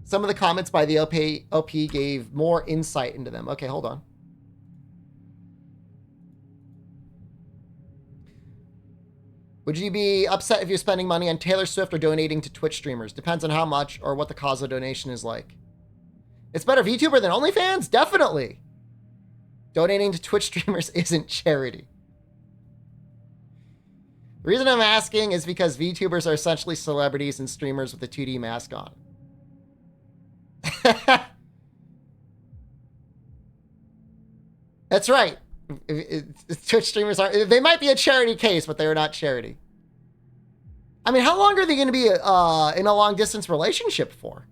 Some of the comments by the OP gave more insight into them. Okay, hold on. Would you be upset if you're spending money on Taylor Swift or donating to Twitch streamers? Depends on how much or what the cause of donation is like. It's better VTuber than OnlyFans? Definitely. Donating to Twitch streamers isn't charity. The reason I'm asking is because VTubers are essentially celebrities and streamers with a 2D mask on. That's right. Twitch streamers are, they might be a charity case, but they're not charity. I mean, how long are they going to be in a long distance relationship for?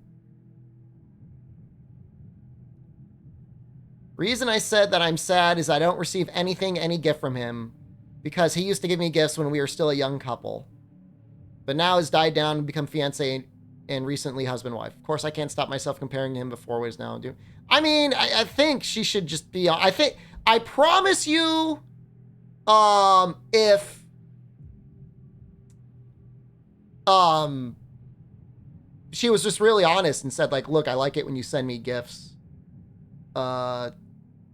Reason I said that I'm sad is I don't receive any gift from him because he used to give me gifts when we were still a young couple, but now has died down and become fiance and recently husband-wife. Of course, I can't stop myself comparing to him before what he's now doing. I mean, I think she should just be, I promise you, if, she was just really honest and said like, look, I like it when you send me gifts,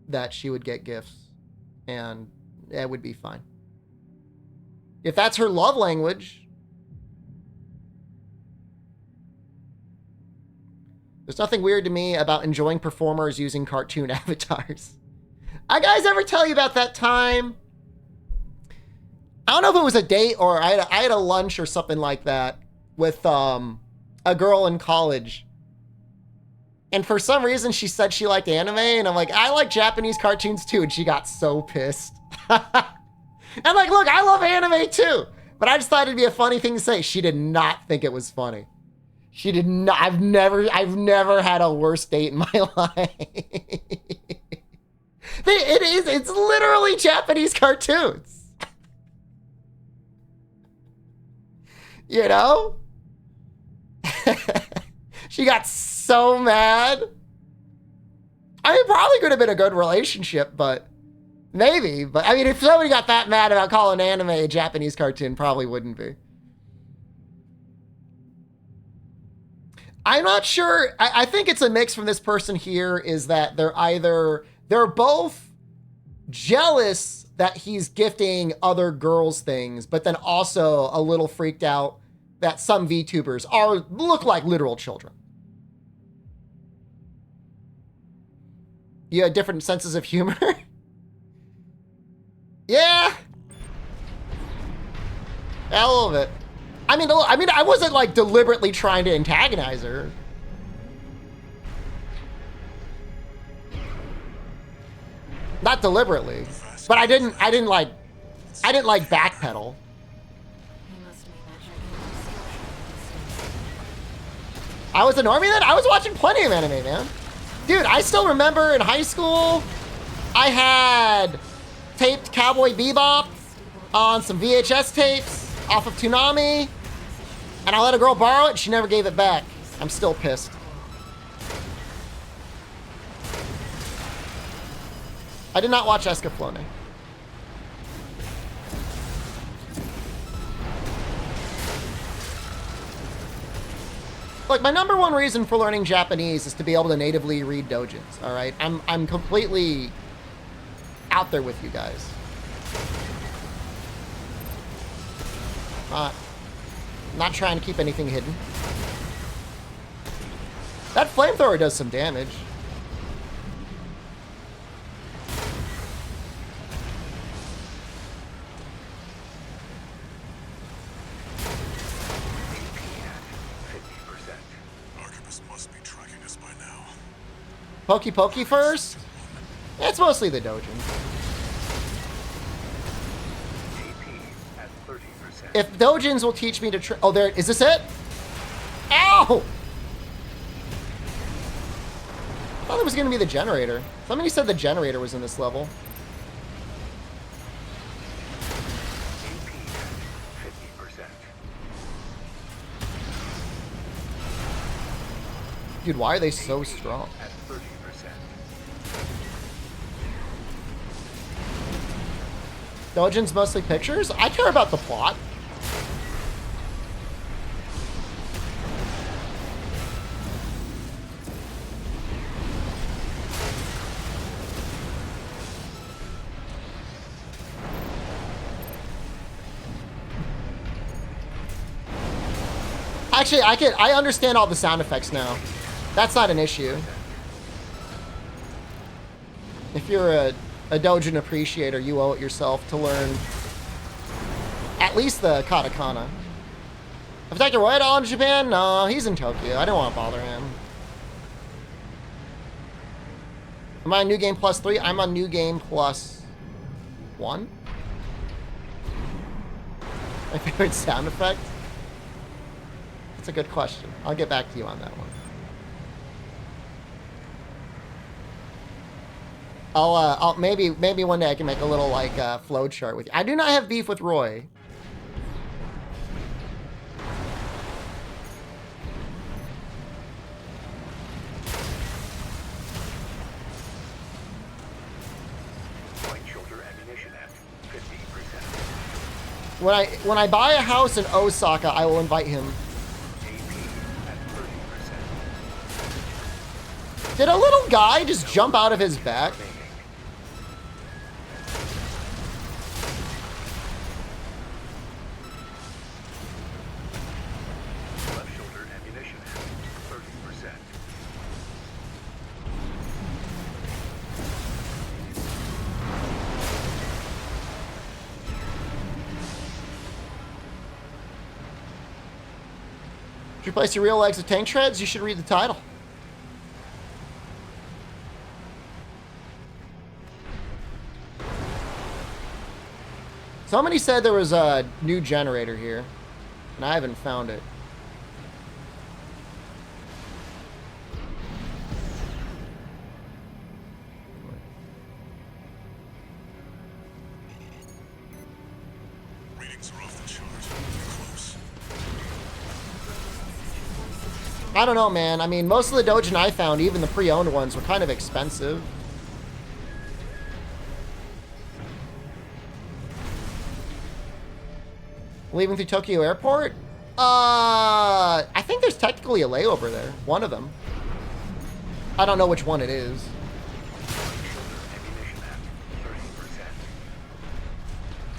that she would get gifts and it would be fine. If that's her love language. There's nothing weird to me about enjoying performers using cartoon avatars. I guys ever tell you about that time? I don't know if it was a date or I had a lunch or something like that with a girl in college. And for some reason she said she liked anime and I'm like, I like Japanese cartoons too. And she got so pissed. I'm like, look, I love anime too. But I just thought it'd be a funny thing to say. She did not think it was funny. She did not. I've never had a worse date in my life. It's literally Japanese cartoons. You know? She got so mad. I mean, probably could have been a good relationship, but maybe. But I mean, if somebody got that mad about calling anime a Japanese cartoon, probably wouldn't be. I'm not sure. I think it's a mix from this person here is that they're both jealous that he's gifting other girls things, but then also a little freaked out that some VTubers look like literal children. You had different senses of humor. Yeah. A little bit. I mean, I wasn't like deliberately trying to antagonize her. Not deliberately, but I didn't like backpedal. I was a normie then? I was watching plenty of anime, man. Dude, I still remember in high school, I had taped Cowboy Bebop on some VHS tapes off of Toonami, and I let a girl borrow it, she never gave it back. I'm still pissed. I did not watch Escaflowne. Like, my number one reason for learning Japanese is to be able to natively read doujins, all right? I'm completely out there with you guys. Not trying to keep anything hidden. That flamethrower does some damage. Archibus must be tracking us by now. Pokey Pokey first? It's mostly the doujin. At 30%. If doujins will teach me to oh, there, is this it? Ow! I thought it was gonna be the generator. Somebody said the generator was in this level. AP at 50%. Dude, why are they so strong? At 30%. Doujins mostly pictures? I care about the plot. Actually, I understand all the sound effects now. That's not an issue. If you're a doujin appreciator, you owe it yourself to learn at least the katakana. If Dr. Roy at all in Japan? No, he's in Tokyo. I don't want to bother him. Am I on New Game Plus 3? I'm on New Game Plus 1. My favorite sound effect? That's a good question. I'll get back to you on that one. I'll maybe one day I can make a little like flow chart with you. I do not have beef with Roy. Light shoulder ammunition at 50%. When I buy a house in Osaka, I will invite him. AP at 30%. Did a little guy just jump out of his back? Remaining. Left shoulder ammunition at 30%. To replace your real legs with tank treads, you should read the title. Somebody said there was a new generator here, and I haven't found it. Readings are off the chart. Close. I don't know, man. I mean, most of the doujin I found, even the pre-owned ones, were kind of expensive. Leaving through Tokyo Airport? I think there's technically a layover there. One of them. I don't know which one it is. Shoulder ammunition at 30%.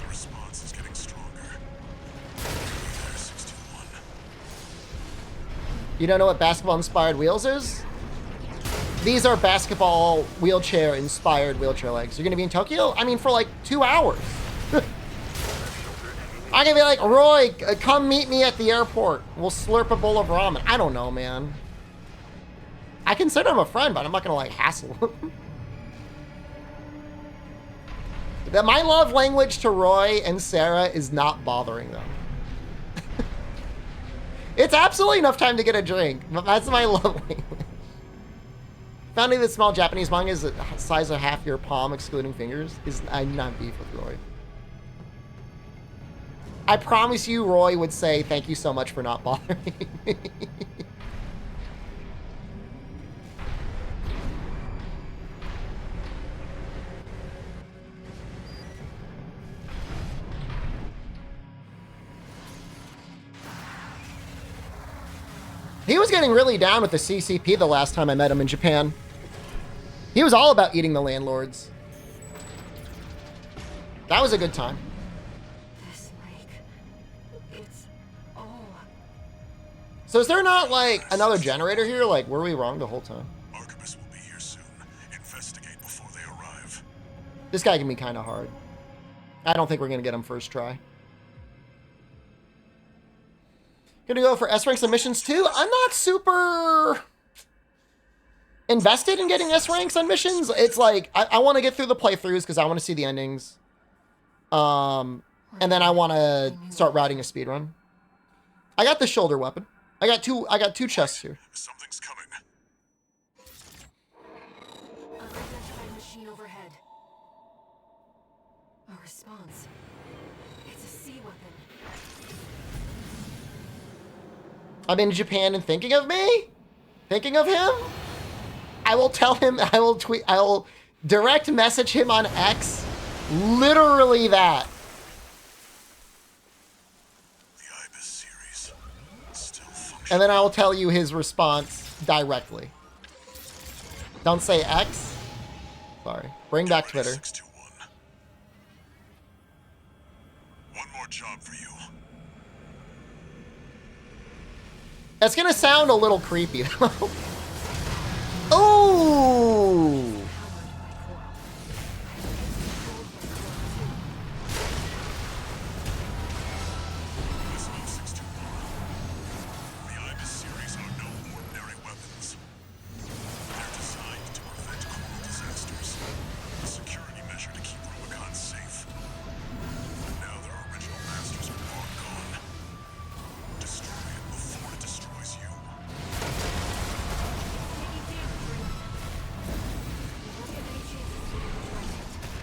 The response is getting stronger. There, 61. You don't know what basketball-inspired wheels is? These are basketball wheelchair-inspired wheelchair legs. You're going to be in Tokyo? I mean, for like 2 hours. I'm going to be like, Roy, come meet me at the airport. We'll slurp a bowl of ramen. I don't know, man. I consider him a friend, but I'm not going to, like, hassle him. My love language to Roy and Sarah is not bothering them. It's absolutely enough time to get a drink, but that's my love language. Founding the small Japanese manga is the size of half your palm, excluding fingers. I'm not beef with Roy. I promise you, Roy would say, thank you so much for not bothering me. He was getting really down with the CCP the last time I met him in Japan. He was all about eating the landlords. That was a good time. This lake. It's all. So is there not, like, another generator here? Like, were we wrong the whole time? Archibus will be here soon. Investigate before they arrive. This guy can be kind of hard. I don't think we're going to get him first try. Gonna go for S-rank submissions too? I'm not super invested in getting S-ranks on missions. It's like, I want to get through the playthroughs because I want to see the endings. And then I want to start routing a speedrun. I got the shoulder weapon. I got two chests here. Something's coming. Unidentified machine overhead. A response. It's a C weapon. I'm in Japan and thinking of me? Thinking of him? I will tell him, I will direct message him on X. Literally that. The Ibis series still functions. And then I will tell you his response directly. Don't say X. Sorry. Bring back Twitter. 621. One more job for you. That's gonna sound a little creepy. Oh! Listen up, 621. The Ibis series are no ordinary weapons. They're designed to prevent coral disasters. A security measure to keep Rubicon safe. But now their original masters are long gone. Destroy it before it destroys you.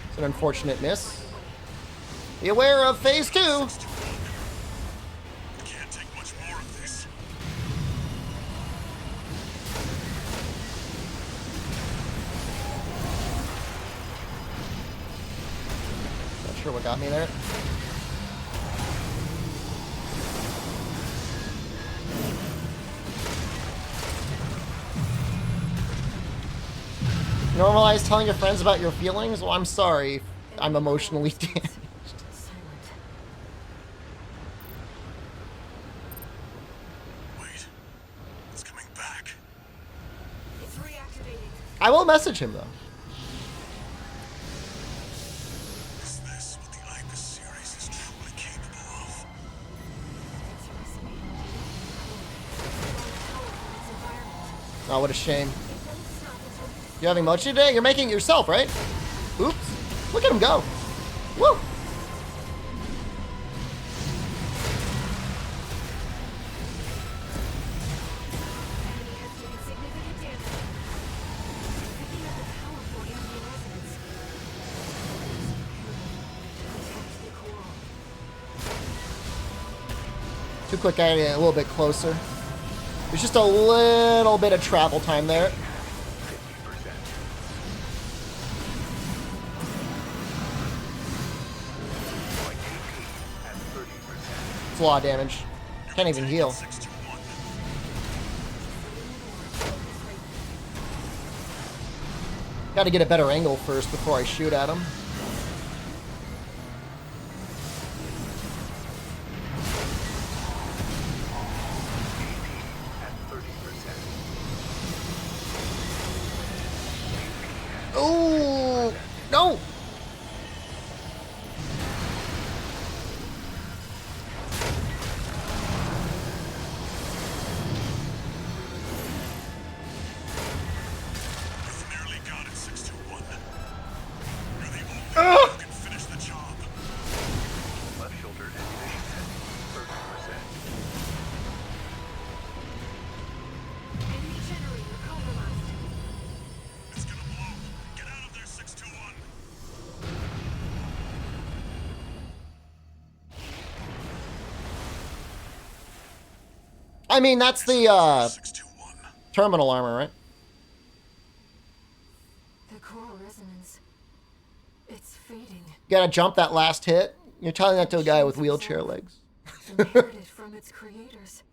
It's an unfortunate miss. Be aware of phase 2. Can't take much more of this. Not sure what got me there. Normalize telling your friends about your feelings? Well, I'm sorry. I'm emotionally damaged. Wait. It's coming back. It's reactivating. I will message him, though. Is this what the Ibis series is truly capable of? It's resonating. Powerful its environment. Oh, what a shame. It won't stop until You having mochi today? You're making it yourself, right? Oops. Look at him go. Woo! enemy has taken significant damage. Picking up a powerful alien resonance. Protect the coral. Too quick, I get a little bit closer. There's just a little bit of travel time there. 50%. Like AP at 30%. It's a lot of damage. Can't even heal. 621. Got to get a better angle first before I shoot at him. At 30%. Oh no! You've nearly got it, 621. You're the only one who can finish the job. Left shoulder ammunition at 30%. Enemy generator compromised. It's gonna blow. Get out of there, 621. I mean, that's the 621. terminal armor, right? The coral resonance. It's fading. You gotta jump that last hit. You're telling that to a guy with wheelchair legs. Inherited from its creators.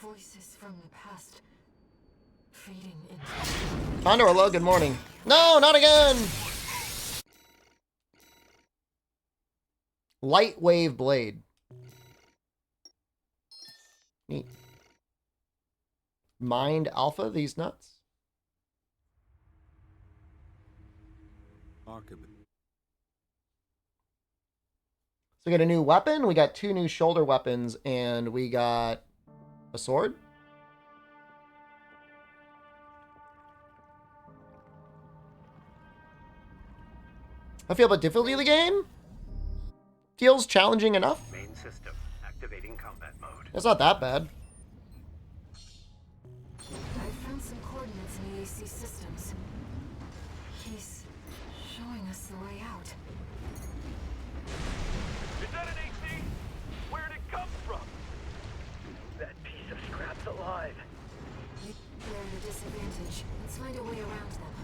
Voices from the past fading into. Condor, hello, good morning. No, not again! Light wave blade. Neat. Mind alpha, these nuts. Archibald. So we got a new weapon, we got 2 new shoulder weapons, and we got a sword. How do you feel about difficulty of the game? Feels challenging enough. Main system activating combat mode. It's not that bad. I found some coordinates in the AC systems. He's showing us the way out. Is that an AC? Where'd it come from? That piece of scrap's alive. They're at a disadvantage. Let's find a way around them.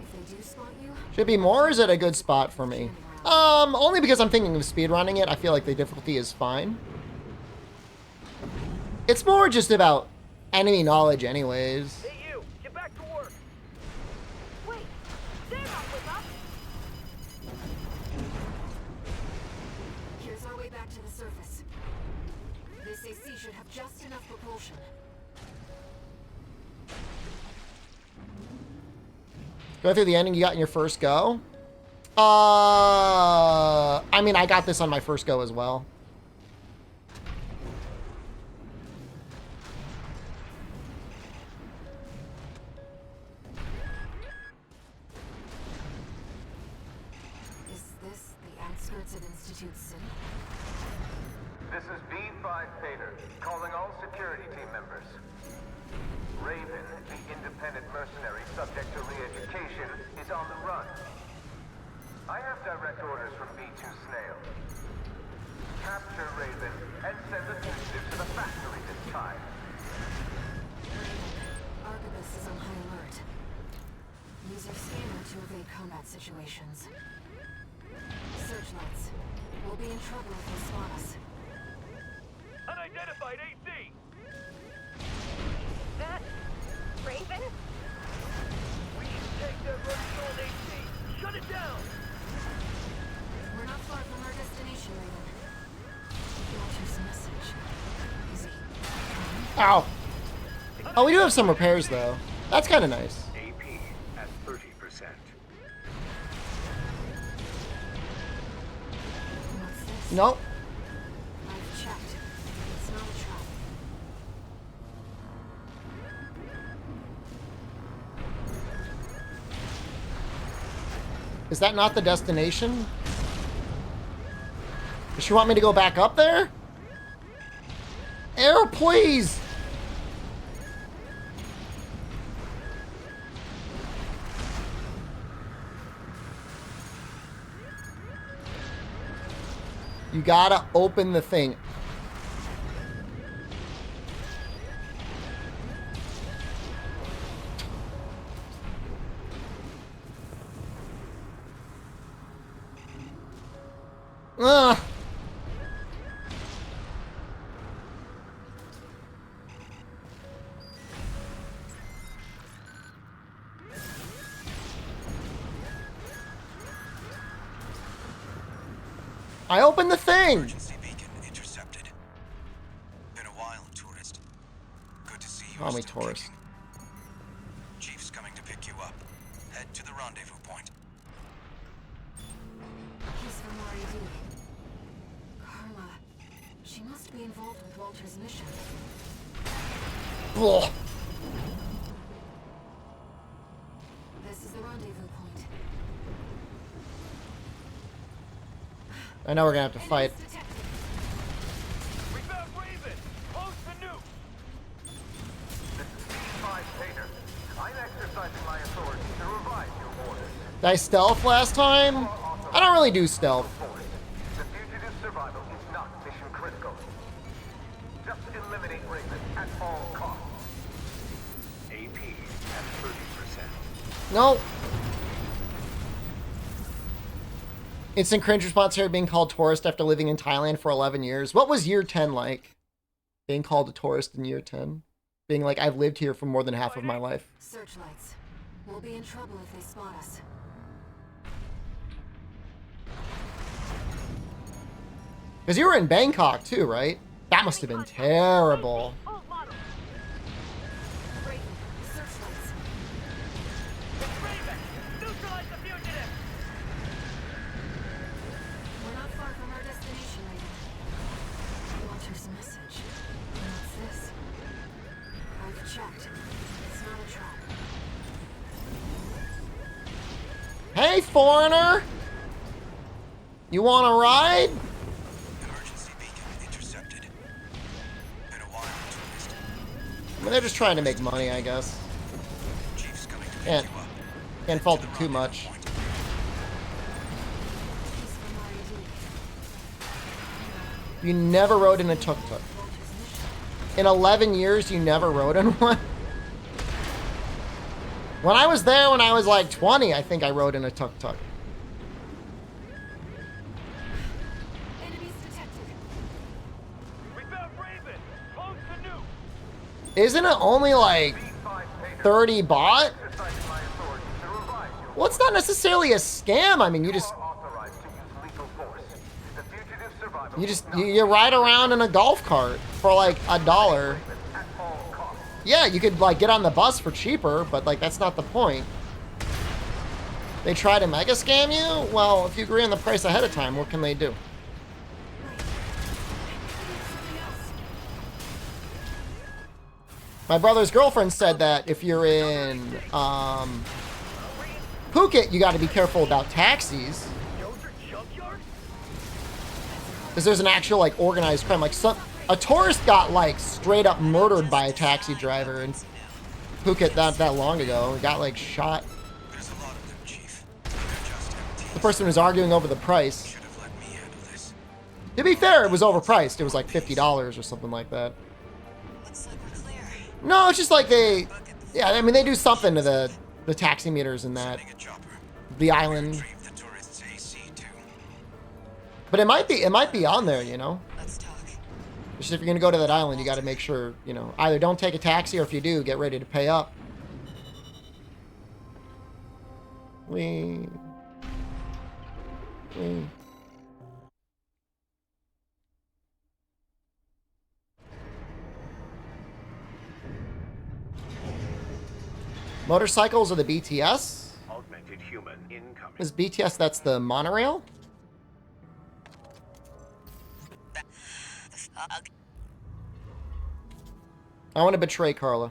If they do spot you, Should be more, or is it a good spot for me? Only because I'm thinking of speedrunning it. I feel like the difficulty is fine. It's more just about enemy knowledge anyways. Hey you, get back to work. Wait, they're not with us. here's our way back to the surface. This AC should have just enough propulsion. Go through the ending you got in your first go. I mean, I got this on my first go as well. Is this the outskirts of Institute City? This is B5 Pater, calling all security team members. Raven, the independent mercenary subject to re-education, is on the run. I have direct orders from B2 Snail. Capture Raven and send the fugitive to the factory this time. Archibald is on high alert. Use your scanner to evade combat situations. Searchlights. We'll be in trouble if they spot us. Unidentified AC! That Raven? We should take that Rubicon AC! Shut it down! We're not far from our destination, Raven. Walter's message. Is he? Ow. Oh, we do have some repairs though. That's kind of nice. AP at 30%. What's this? Nope. I've checked. It's not a trap. Is that not the destination? Does she want me to go back up there? Air, please! You gotta open the thing. Ugh. I opened the thing. Emergency beacon intercepted. Been a while, tourist. Good to see you. Call me tourist. Kicking. Chief's coming to pick you up. Head to the rendezvous point. He's from RAD. Carla. She must be involved with Walter's mission. Ugh. This is the rendezvous point. I know we're gonna have to fight. Enemies detected. We found Raven! Close the nuke! This is B5 Pater. I'm exercising my authority to revise your orders. Did I stealth last time? I don't really do stealth. The fugitive's survival is not mission critical. Just eliminate Raven at all costs. AP at 30%. Nope. Instant cringe response here being called tourist after living in Thailand for 11 years. What was year 10 like? Being called a tourist in year 10. Being like, I've lived here for more than half of my life. Searchlights. We'll be in trouble if they spot us. Because you were in Bangkok too, right? That must have been terrible. Old model. Raven, searchlights. It's Raven. Neutralize the fugitive. We're not far from our destination, Raven. Walter's message. What's this? I've checked. It's not a trap. Hey, foreigner! You want to ride? Emergency beacon intercepted. Been a while, tourist. I mean, they're just trying to make money, I guess. Chief's coming to pick Can't, you up. can't fault it too much. Point. Piece from RAD. You never rode in a tuk-tuk. Walter's mission. In 11 years, you never rode in one? When I was there, when I was like 20, I think I rode in a tuk-tuk. Enemies detected. We found Raven. Close to new. Isn't it only like B5 Pater. 30 baht? Exercising my authority to revive you. Well, it's not necessarily a scam. I mean, you just are authorized to use lethal force. The fugitive survivor you ride around in a golf cart for like $1. at all costs. Yeah, you could like get on the bus for cheaper, but like that's not the point. They try to mega scam you? Well, if you agree on the price ahead of time, what can they do? My brother's girlfriend said that if you're in Phuket, you got to be careful about taxis. Because there's an actual like organized crime. Like a tourist got like straight up murdered by a taxi driver in Phuket not that long ago. He got like shot. There's a lot of them, Chief. They're just empty. The person was arguing over the price. Should have let me handle this. To be fair, it was overpriced. It was like $50 or something like that. Looks like we're clear. No, it's just like yeah, I mean they do something to the taxi meters in that Sending a chopper. the island. Retrieve the tourist's AC too. But it might be on there, you know. Let's talk. Just if you're gonna go to that island, you got to make sure, you know, either don't take a taxi or if you do, get ready to pay up. We. Motorcycles are the BTS. Augmented human incoming. Is BTS that's the monorail? I want to betray Carla.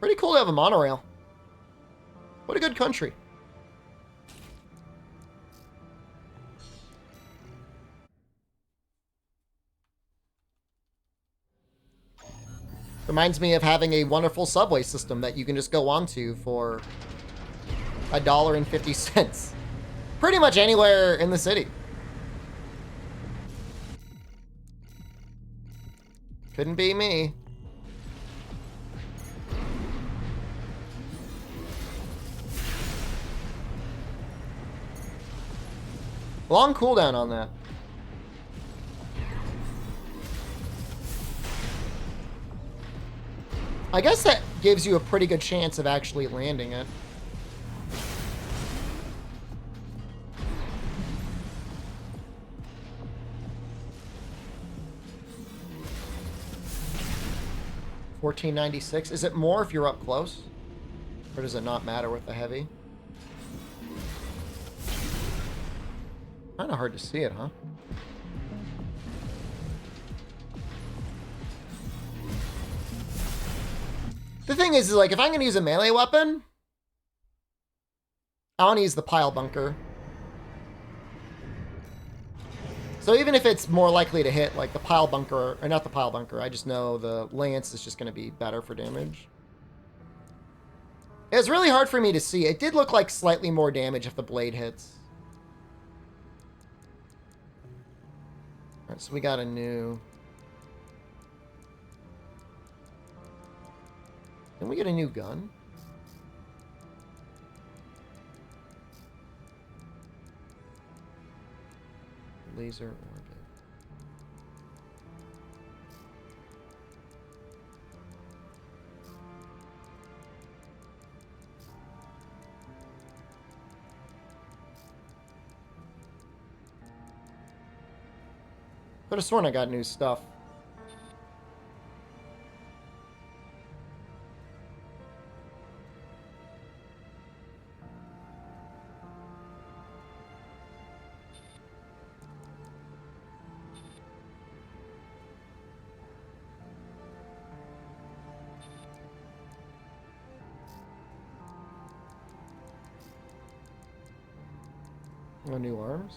Pretty cool to have a monorail. What a good country. Reminds me of having a wonderful subway system that you can just go onto for $1.50. Pretty much anywhere in the city. Couldn't be me. Long cooldown on that. I guess that gives you a pretty good chance of actually landing it. $14.96. Is it more if you're up close? Or does it not matter with the heavy? Kind of hard to see it, huh? The thing is like, if I'm going to use a melee weapon, I want to use the pile bunker. So even if it's more likely to hit, like the pile bunker, or not the pile bunker, I just know the lance is just going to be better for damage. It's really hard for me to see. It did look like slightly more damage if the blade hits. Alright, so we got a new... Can we get a new gun? Laser orbit. Could have sworn I got new stuff. No new arms?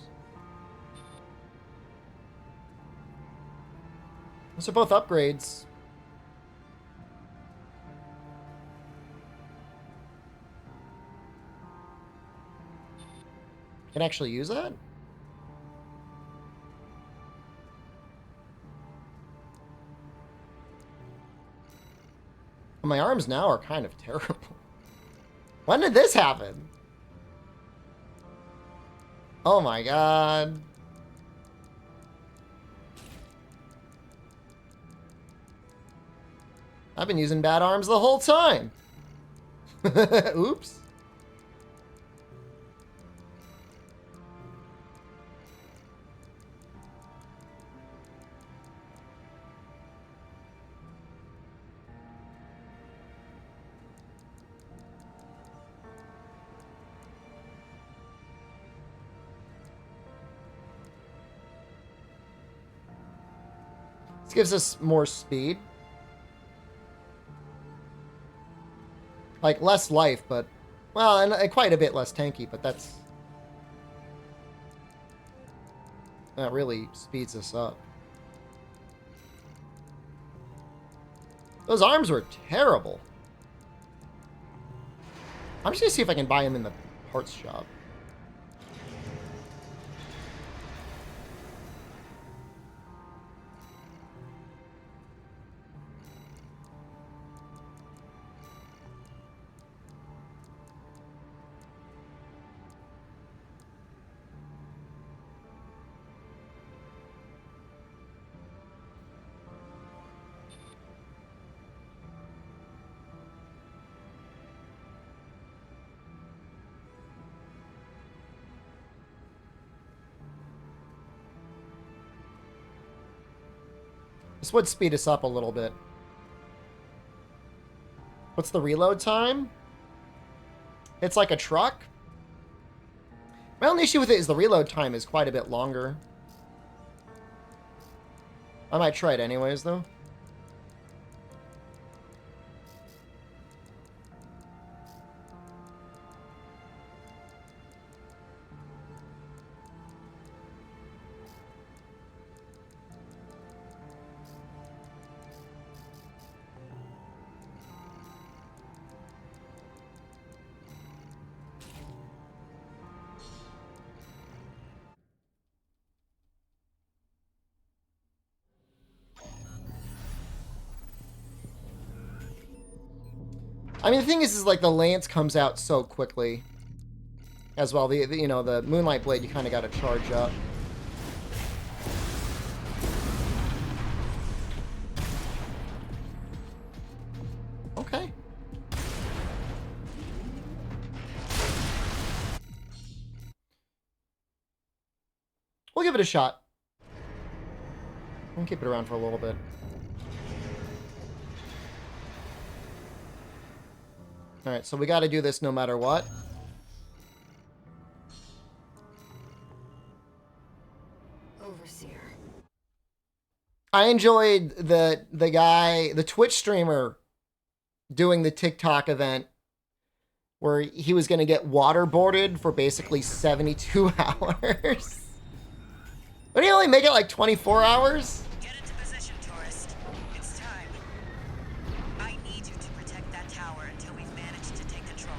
Those are both upgrades. Can I actually use that? My arms now are kind of terrible. When did this happen? Oh my god. I've been using bad arms the whole time. Oops. This gives us more speed. Like, less life, but... Well, and quite a bit less tanky, but that's... That really speeds us up. Those arms were terrible. I'm just gonna see if I can buy them in the parts shop. This would speed us up a little bit. What's the reload time? It's like a truck. My only issue with it is the reload time is quite a bit longer. I might try it anyways, though. I mean, the thing is like the lance comes out so quickly, as well. The you know, the Moonlight Blade, you kind of got to charge up. Okay. We'll give it a shot. We'll keep it around for a little bit. Alright, so we got to do this no matter what. Overseer. I enjoyed the Twitch streamer doing the TikTok event where he was going to get waterboarded for basically 72 hours. But he only make it like 24 hours? Get into position, tourist. It's time. I need you to protect that tower until we've managed to take control.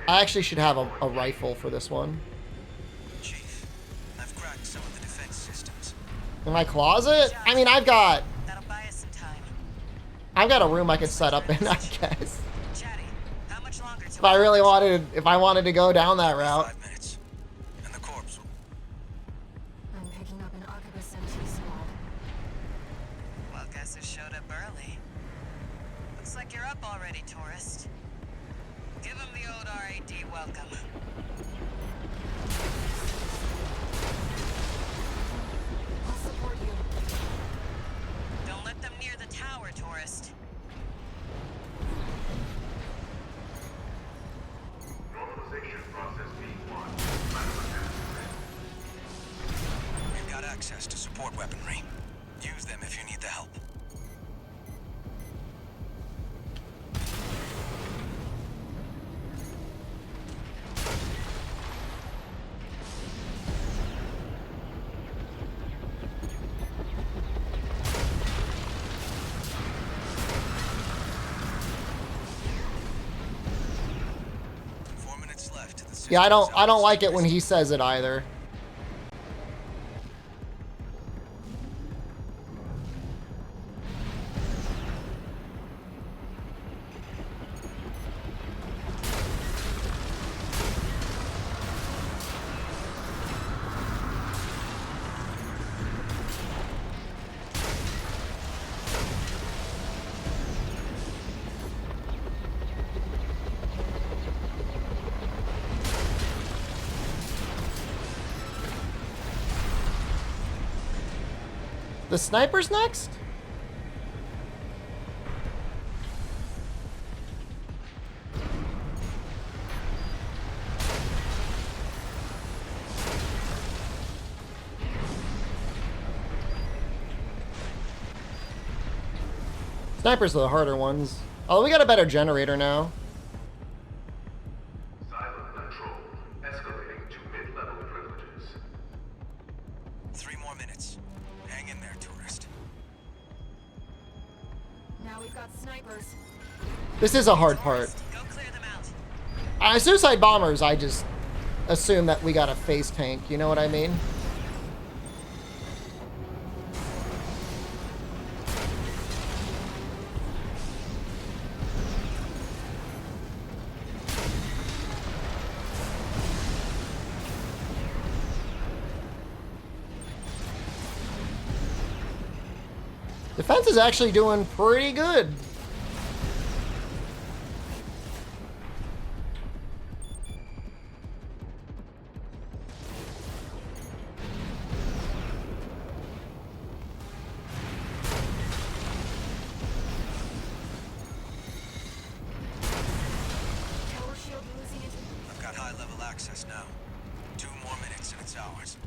I actually should have a rifle for this one. Chief, I've cracked some of the defense systems. In my closet? I mean, I've got That'll buy us some time. a room I could set up in, I guess. Chatty, how much longer till If I wanted to go down that route. 5 minutes. And the corpse will... I'm picking up an Arquebus MT squad. Well, guess who showed up early? Looks like you're up already, tourist. Give him the old RAD welcome. access to support weaponry. Use them if you need the help. Yeah, I don't like it when he says it either. The sniper's next? Snipers are the harder ones. Oh, we got a better generator now. Silent control. Escalating to mid-level privileges. 3 more minutes. Hang in there, tourist. Now we've got snipers. This is a hard part. Go clear them out. Suicide bombers, I just assume that we got a face tank. You know what I mean? Defense is actually doing pretty good. Tower shield losing it. I've got high-level access now. 2 more minutes and it's ours.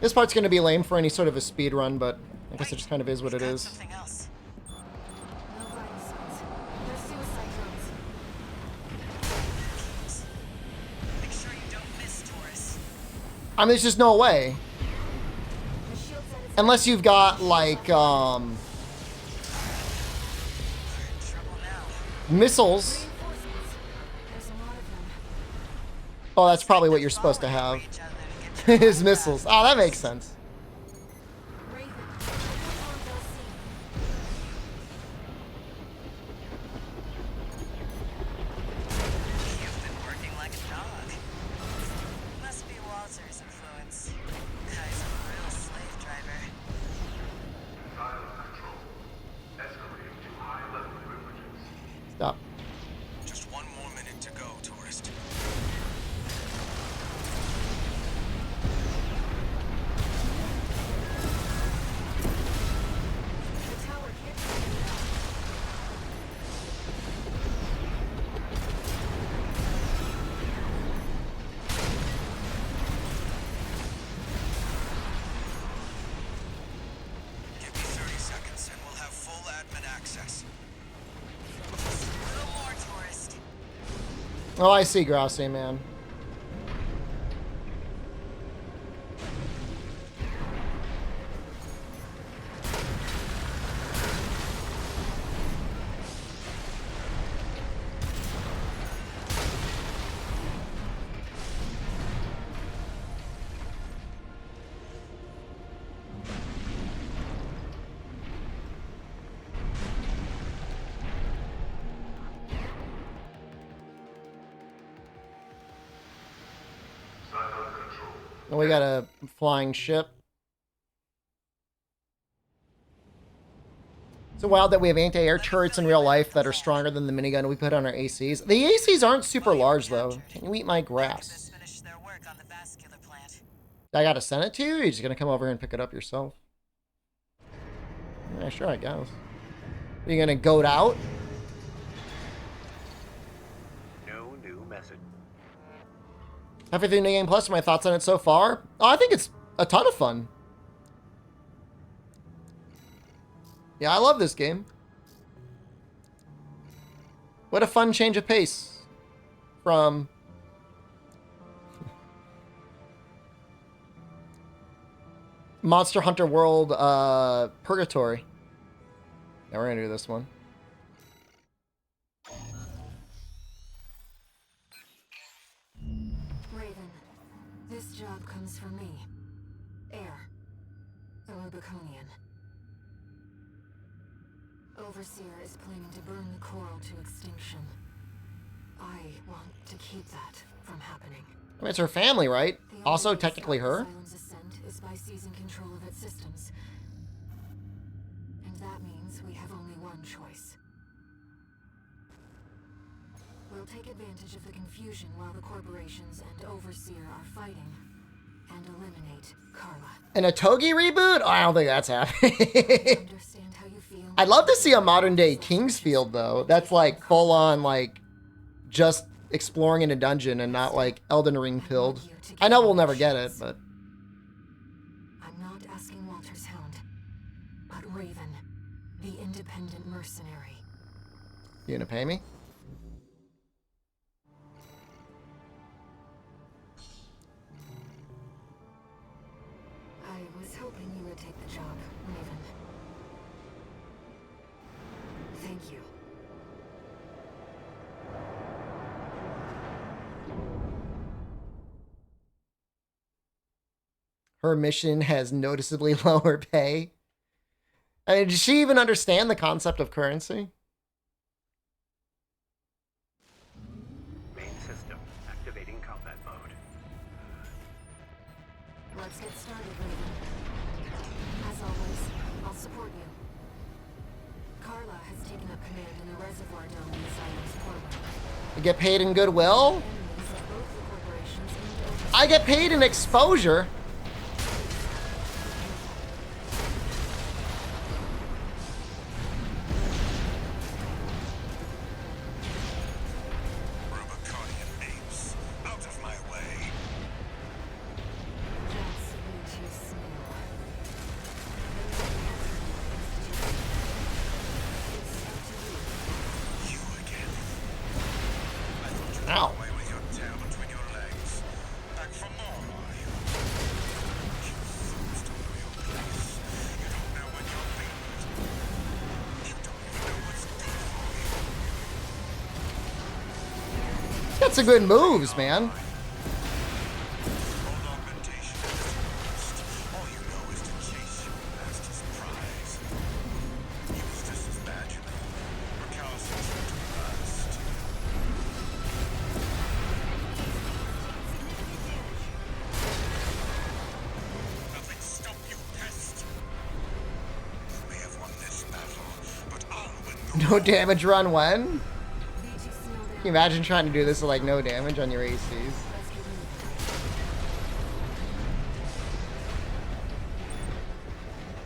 This part's going to be lame for any sort of a speed run, but I guess it just kind of is what it Got is. something else. No vital signs. They're suicide drones. Make sure you don't miss, tourists. I mean, there's just no way. The shield said it's Unless you've got, like, We're in trouble now. missiles. reinforcements. There's a lot of them. Oh, that's probably what you're supposed to have. Each other to get His missiles. Oh, that makes sense. Raven, open arms LC. You've been working like a dog. Must be Walter's influence. Guy's a real slave driver. Silent control. Escalating to high-level privileges. Stop. Just 1 more minute to go, tourist. The tower can't be it out. Give me 30 seconds and we'll have full admin access. Just a little more, tourist. Oh, I see, Grassy, man. Silent control. And we got a flying ship. It's wild that we have anti-air turrets in real life that are stronger than the minigun we put on our ACs. The ACs aren't super large, though. Can you eat my grass? Activists finished their work on the vascular plant. I gotta send it to you? Or you're just gonna come over here and pick it up yourself? Yeah, sure, I guess. Are you gonna goat out? Halfway through New Game Plus, my thoughts on it so far? Oh, I think it's a ton of fun. Yeah, I love this game. What a fun change of pace from Monster Hunter World Purgatory. Now we're gonna do this one. Raven, this job comes from me. Air, the Rubiconian. Overseer is planning to burn the coral to extinction. I want to keep that from happening. I mean, it's her family, right? The only Also, way to technically stop her. Asylum's ascent is by seizing control of its systems. And that means we have only one choice. We'll take advantage of the confusion while the corporations and Overseer are fighting, and eliminate Carla. An Otogi reboot? Oh, I don't think that's happening. Understand how you feel? I'd love to see a modern day Kingsfield though. That's like full on like just exploring in a dungeon and not like Elden Ring pilled. I know we'll never get it, but I'm not asking Walter's Hound, but Raven, the independent mercenary. you gonna pay me? I was hoping you would take the job, Raven. Thank you. Her mission has noticeably lower pay. I mean, does she even understand the concept of currency? Main system activating combat mode. Let's get started, Raven. As always, I'll support you. Carla has taken up command in the reservoir dome in the Asylum's portal. You get paid in goodwill? Enemies of both the corporations and Overseer. I get paid in exposure. Rubiconian apes, out of my way. That's way too slow. You again. I thought you Ow. ran away with your tail between your legs. Back for more, are you? You fools don't know your place. You don't know when you're beaten. You don't even know what's good for you. He's got some good moves, man. Old augmentation is lost. All you know is to chase your master's prize. He was just as bad, you know. Recalcitrant to last. Nothing stop you, pest. You may have won this battle, but I'll win the No damage run when? VT Snow Can you imagine trying to do this with like no damage on your ACs?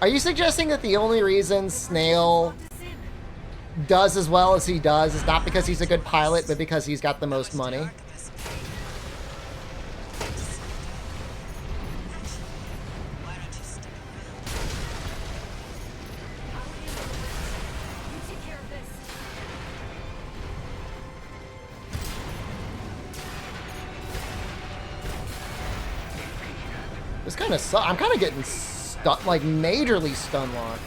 Are you suggesting that the only reason Snail does as well as he does is not because he's a good pilot, but because he's got the most money? Why don't you stick around? You take care of this. This kind of sucks. I'm kind of getting stuck, like majorly stun locked.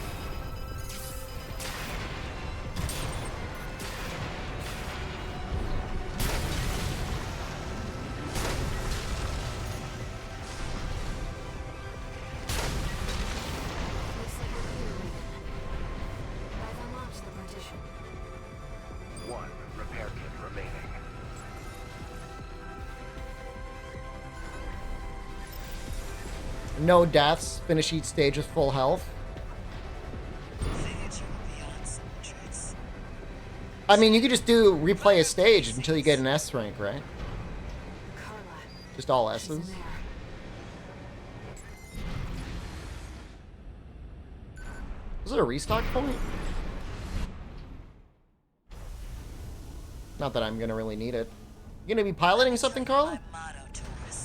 Looks like we're here, Raven. I've unlocked the partition. One repair kit remaining. No deaths. Finish each stage with full health. Figured you would be on some tricks. I mean, you could just do replay a stage until you get an S rank, right? Carla. Just all She's in S's. there. Was it a restock point? Not that I'm gonna really need it. You gonna be piloting something, Carla? My motto, tourist.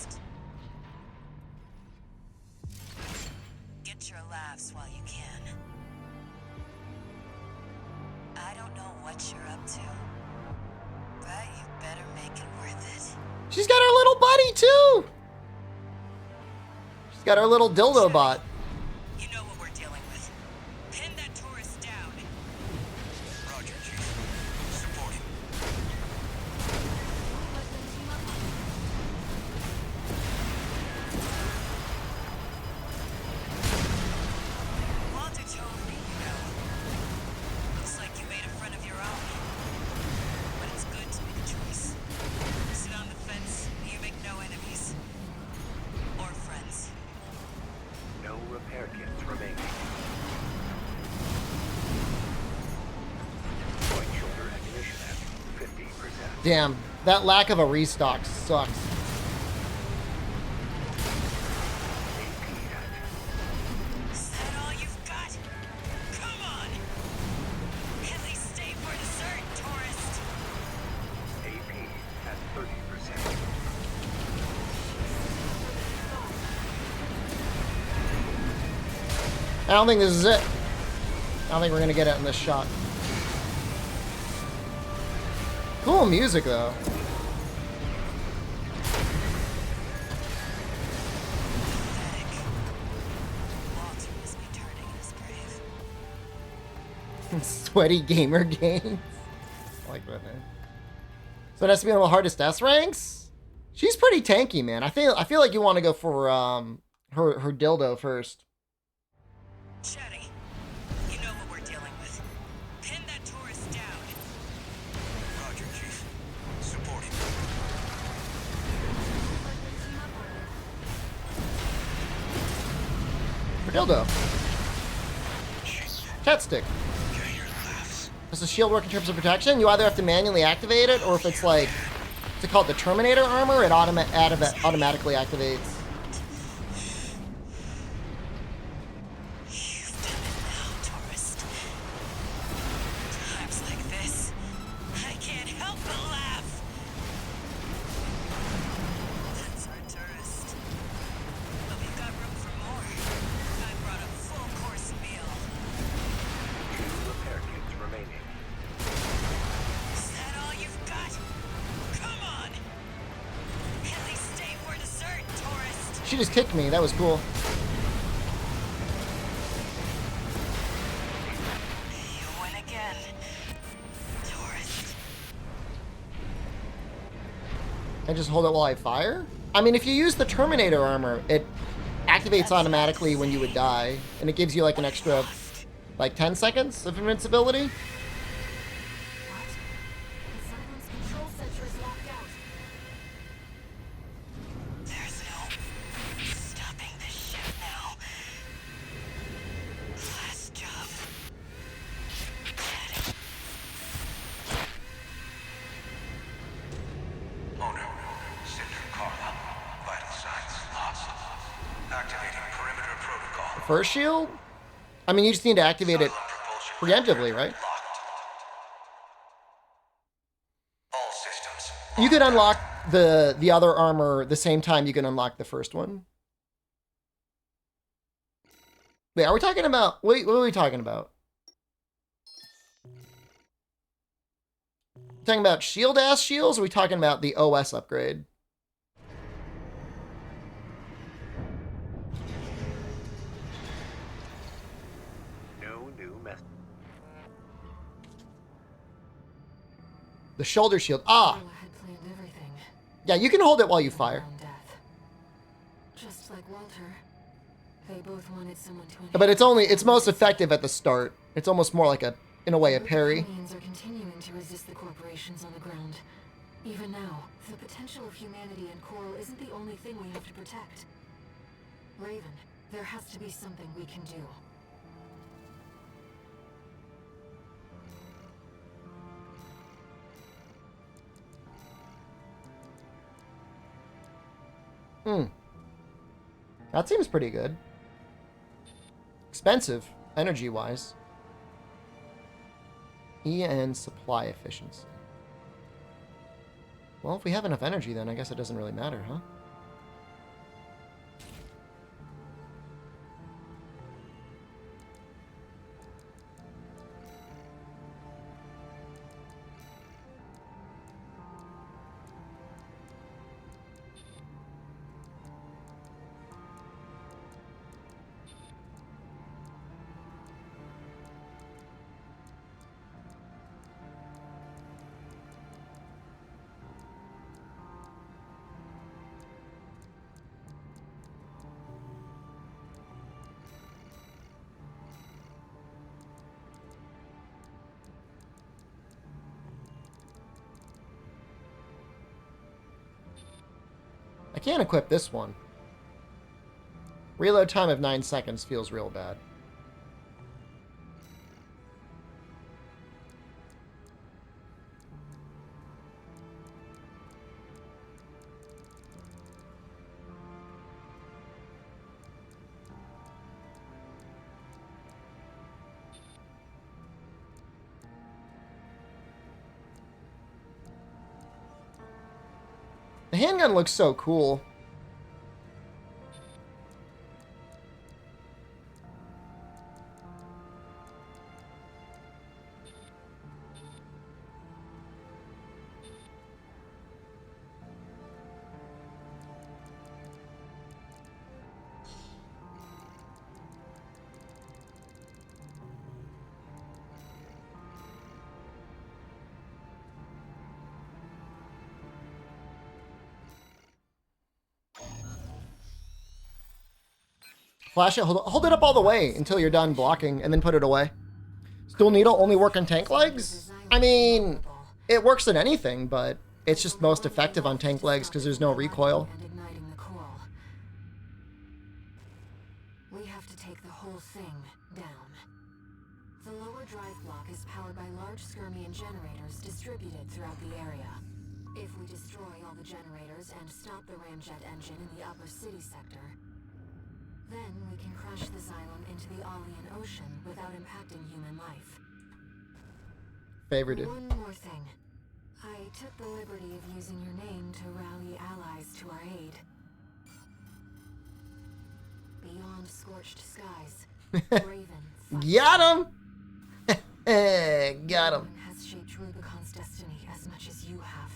what you're up to. But you better make it worth it. She's got her little buddy too. She's got her little dildo bot. You know what we're dealing with. Pin that tourist down. Roger, Chief. Supporting. Walter told me, you know. Looks like you made a friend of your own. But it's good to make a choice. Sit on the fence, and you make no enemies. Or friends. No repair kits remaining. Right shoulder ammunition at 50%. Damn, that lack of a restock sucks. Is that all you've got? Come on! At least stay for dessert, tourist! AP at 30%. I don't think this is it. I don't think we're gonna get it in this shot. Cool music though. Pathetic. Walter must be turning in his grave. Sweaty gamer games. I like that name. So it has to be on the hardest S ranks? She's pretty tanky, man. I feel like you want to go for her dildo first. Chatty, you know what we're dealing with. Pin that tourist down. Roger, Chief. Supporting. Her dildo. Chief. Cat stick. Yeah, your laughs. Does the shield work in terms of protection? You either have to manually activate it, or if it's like, what's it called, the Terminator armor, it automatically activates. You've done it now, tourist. Times like this, I can't help but laugh. That's our tourist. But we've got room for more. I brought a full-course meal. 2 repair kits remaining. Is that all you've got? Come on! At least stay for dessert, tourist! She just kicked me. That was cool. You win again, tourist. I just hold it while I fire? I mean, if you use the Terminator armor, it activates automatically when you would die, and it gives you like an extra, like 10 seconds of invincibility. What? The Cylon's control center is locked out. There's no stopping this ship now. Last job. Chatty. Owner. Cinder Carla. Vital signs lost. Activating perimeter protocol. First shield? I mean, you just need to activate it Propulsion preemptively, right? locked. All systems. You could unlock the other armor the same time you can unlock the first one. Wait, are we talking about... Wait, what are we talking about? Talking about shield-ass shields, or are we talking about the OS upgrade? No new mess. The shoulder shield. Ah! Noah had planned everything. Yeah, you can hold it while you fire. Around death. Just like Walter, they both wanted someone to. But it's most effective at the start. It's almost more like in a way, a parry. Rubiconians are continuing to resist the corporations on the ground. Even now, the potential of humanity and Coral isn't the only thing we have to protect. Raven, there has to be something we can do. That seems pretty good. Expensive, energy-wise. EN supply efficiency. Well, if we have enough energy, then I guess it doesn't really matter, huh? can't equip this one. Reload time of 9 seconds feels real bad. The handgun looks so cool. Flash it, hold it up all the way until you're done blocking, and then put it away. Dual needle only work on tank legs? I mean, it works in anything, but it's just most effective on tank legs because there's no recoil. And igniting the core. We have to take the whole thing down. The lower drive block is powered by large Skirmian generators distributed throughout the area. If we destroy all the generators and stop the ramjet engine in the upper city sector, then we can crash the Xylem into the Alien Ocean without impacting human life. Favorited. One more thing. I took the liberty of using your name to rally allies to our aid. Beyond scorched skies, Raven Got him! Got him. has shaped Rubicon's destiny as much as you have.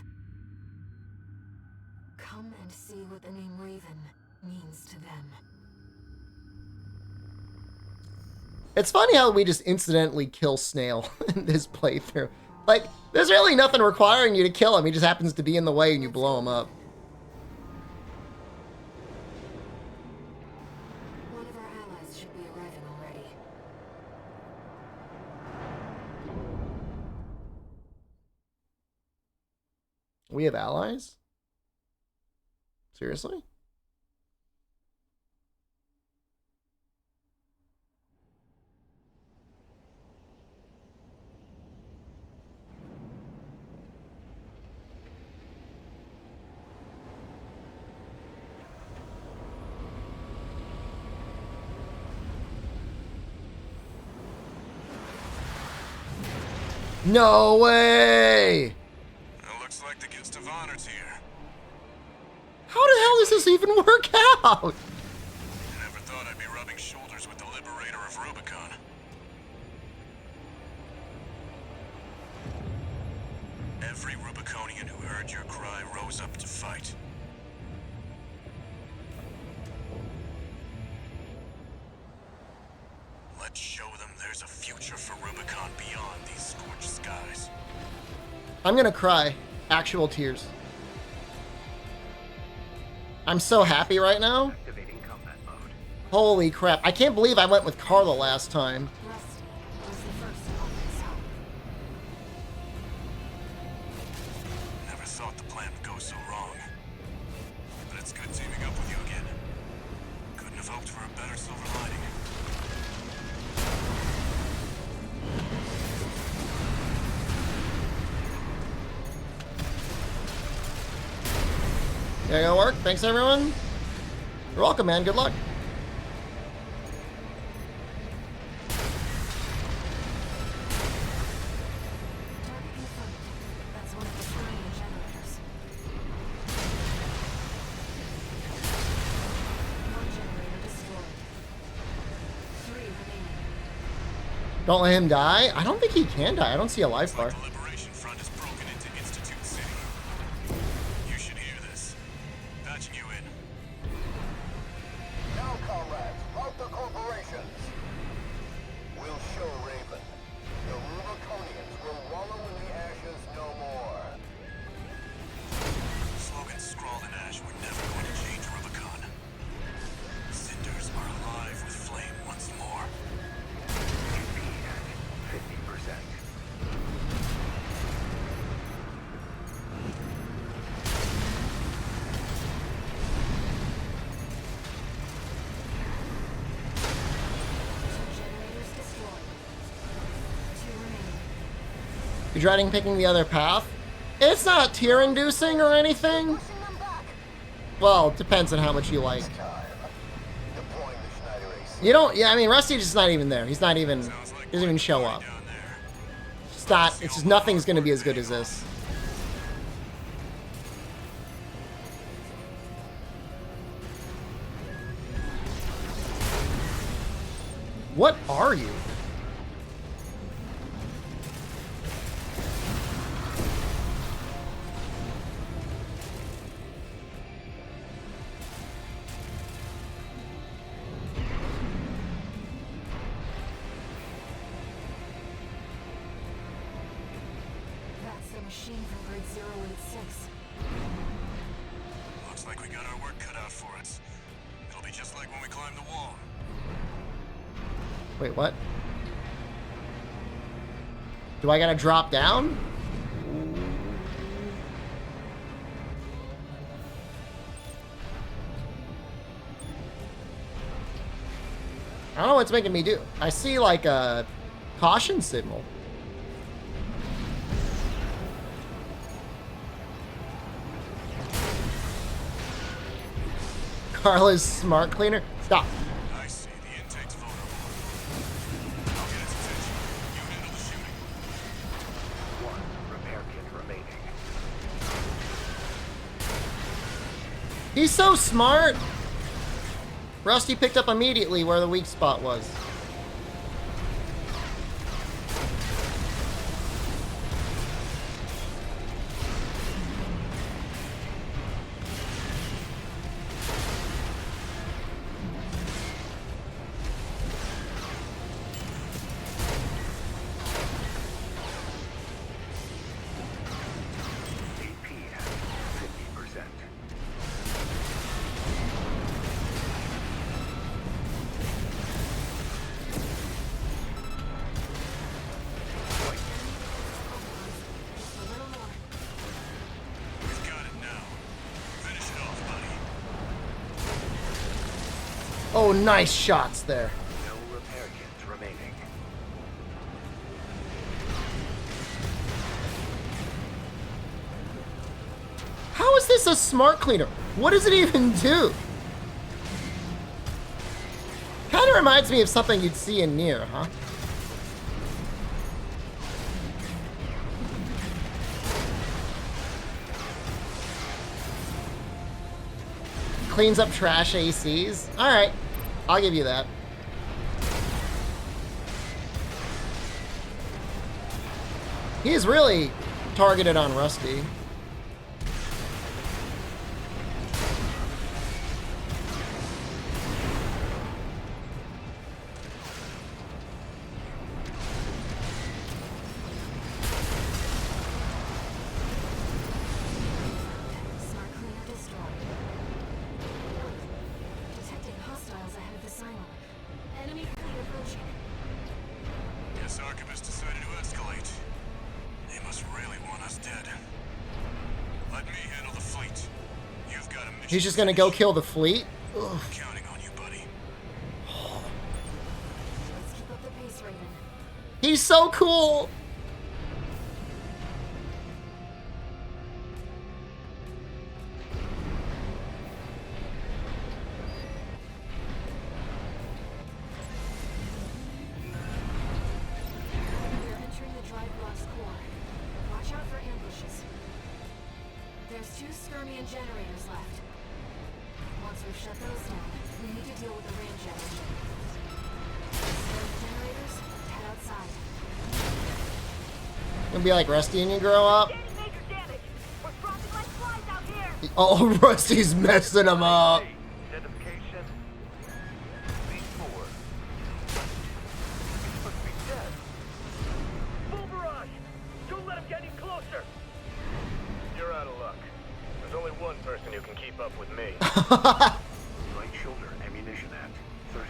Come and see what the name Raven means to them. It's funny how we just incidentally kill Snail in this playthrough. Like, there's really nothing requiring you to kill him. He just happens to be in the way and you blow him up. One of our allies should be arriving already. We have allies? Seriously? No way! It looks like the guest of honor's here. How the hell does this even work out? Never thought I'd be rubbing shoulders with the liberator of Rubicon. Every Rubiconian who heard your cry rose up to fight. Let's show them there's a future for Rubicon beyond these scorched skies. I'm gonna cry. Actual tears. I'm so happy right now. Activating combat mode. Holy crap. I can't believe I went with Carla last time. Rusty was the first on this help. Never thought the plan would go so wrong. But it's good teaming up with you again. Couldn't have hoped for a better silver lining. Yeah, gonna work. Thanks, everyone. You're welcome, man. Good luck. Target confirmed. That's one of the Skirmian generators. One generator destroyed. 3 remaining. Don't let him die. I don't think he can die. I don't see a life bar. The Liberation Front is broken into Institute City. You should hear this. Patching you in. Now, comrades, rout the corporations. We'll show Raven. The Rubiconians will wallow in the ashes no more. Slogans scrawled in ash were never going to change Rubicon. Cinders are alive with flame once more. 50%. You dreading picking the other path? It's not tear-inducing or anything. Well, it depends on how much you like. You don't, yeah, I mean, Rusty's just not even there. He's not even, he doesn't even show up. It's not, it's just nothing's gonna be as good as this. What are you? That's the machine from grid 086. Looks like we got our work cut out for us. It'll be just like when we climbed the wall. Wait, what? Do I gotta drop down? I don't know what's making me do. I see like a caution signal. Carla's smart cleaner. Stop. I see. The intake's vulnerable. I'll get its attention. You handle the shooting. One repair kit remaining. He's so smart. Rusty picked up immediately where the weak spot was. AP at 50%. We've got it now. Finish it off, buddy. Oh, nice shots there. No repair kits remaining. How is this a smart cleaner? What does it even do? Kind of reminds me of something you'd see in Nier, huh? Cleans up trash ACs. Alright, I'll give you that. He's really targeted on Rusty. Smart cleaner destroyed. Detecting hostiles ahead of the silo. Enemy fleet approaching. Guess Archivist decided to escalate. They must really want us dead. Let me handle the fleet. You've got a mission. He's just gonna go kill the fleet? Ugh. I'm counting on you, buddy. Let's keep up the pace, Raven. He's so cool! We're entering the drive block's core. Watch out for ambushes. There's 2 Skirmian generators left. Once we've shut those down, we need to deal with the ramjet engine. Skirmian generators, head outside. Gonna be like Rusty and you grow up. Major damage. We're dropping like flies out here. Oh, Rusty's messing him up. Identification. V4. Must be dead. Full barrage. Don't let him get any closer. You're out of luck. There's only one person who can keep up with me. Right shoulder ammunition at 30%.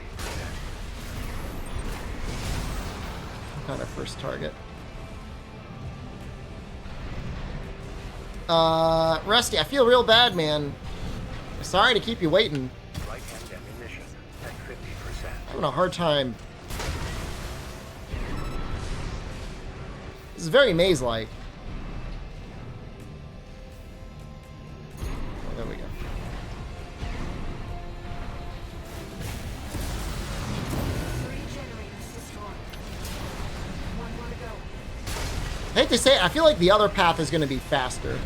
Not our first target. Rusty, I feel real bad, man. Sorry to keep you waiting. Right hand ammunition at 50%. I'm having a hard time. This is very maze-like. Oh, there we go. I hate to say it, I feel like the other path is going to be faster.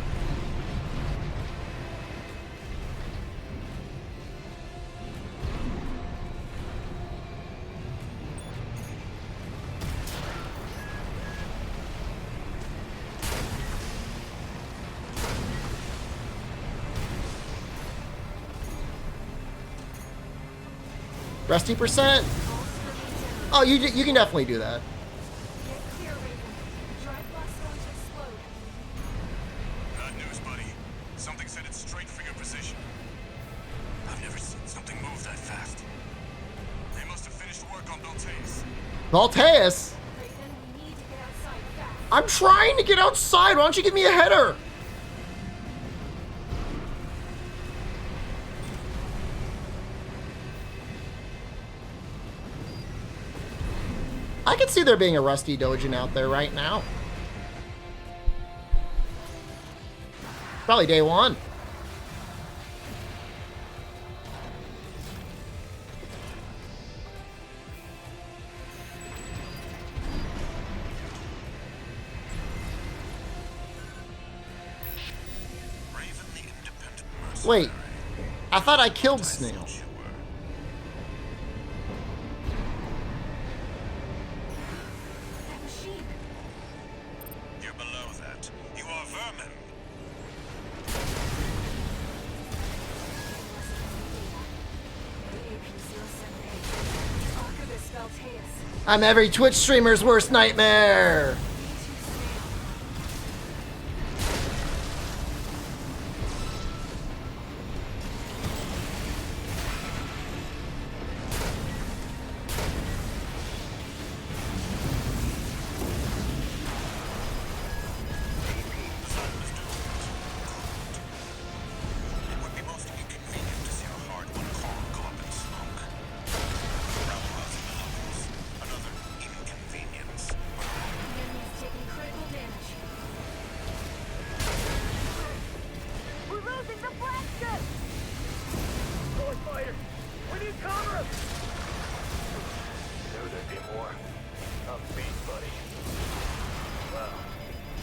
Rusty percent. Oh, you can definitely do that. Bad news, buddy. Something said it's straight for your position. I've never seen something move that fast. They must have finished work on Beltaeus. Balteus. I'm trying to get outside. Why don't you give me a header? I can see there being a Rusty Dojin out there right now. Probably day one. Raven the Independent Mercenary. Wait, I thought I killed Snail. Thought you were. You're below that. You are vermin. I'm every Twitch streamer's worst nightmare. It would be most inconvenient to see a hard one car go up in smoke. Roundhousing the levels. Another inconvenience. We're losing the flagship! Boy fighter! We need cover! Knew there'd be more. I'm beat, buddy. Wow.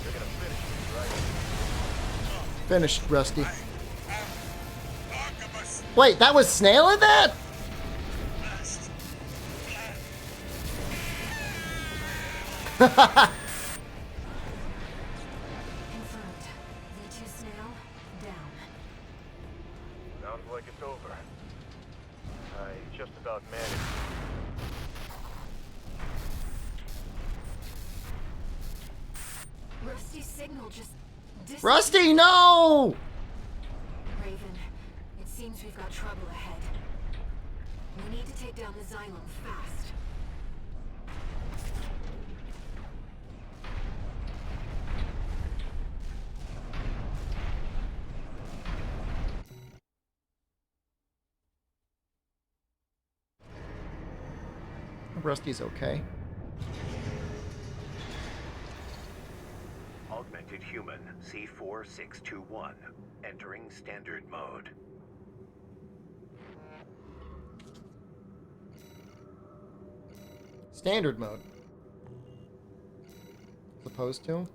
You're gonna finish me, right? Finished, Rusty. Archibus Wait, that was Snail in that? last. Confirmed. V2 Snail, down. Sounds like it's over. I just about managed. Rusty's signal just disappeared. Rusty, no! Raven, it seems we've got trouble ahead. We need to take down the Xylem fast. Rusty's okay. Augmented human C4621 entering standard mode. Standard mode. As opposed to?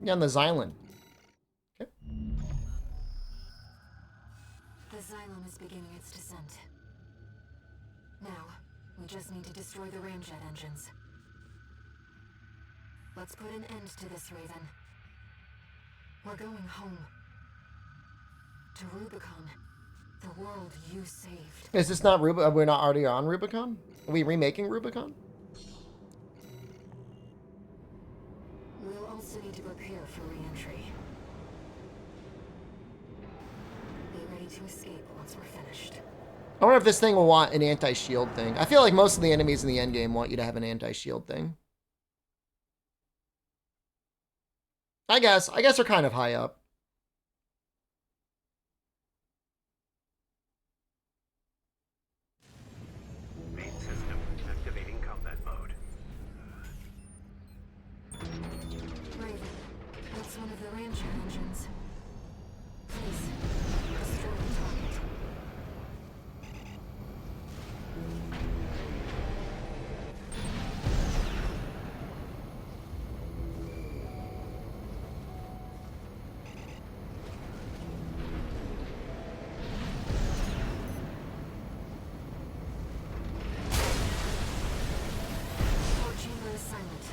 Yeah, on the Xylem. Okay. The Xylem is beginning its descent. Now, we just need to destroy the ramjet engines. Let's put an end to this, Raven. We're going home. To Rubicon. The world you saved. Is this not Rubicon? We're not already on Rubicon? Are we remaking Rubicon? We'll also need to prepare for re-entry. to escape once we're finished. I wonder if this thing will want an anti-shield thing. I feel like most of the enemies in the endgame want you to have an anti-shield thing. I guess they're kind of high up. Main system activating combat mode. Raven, that's one of the rancher engines. Please, destroy the target. Port chamber is silent.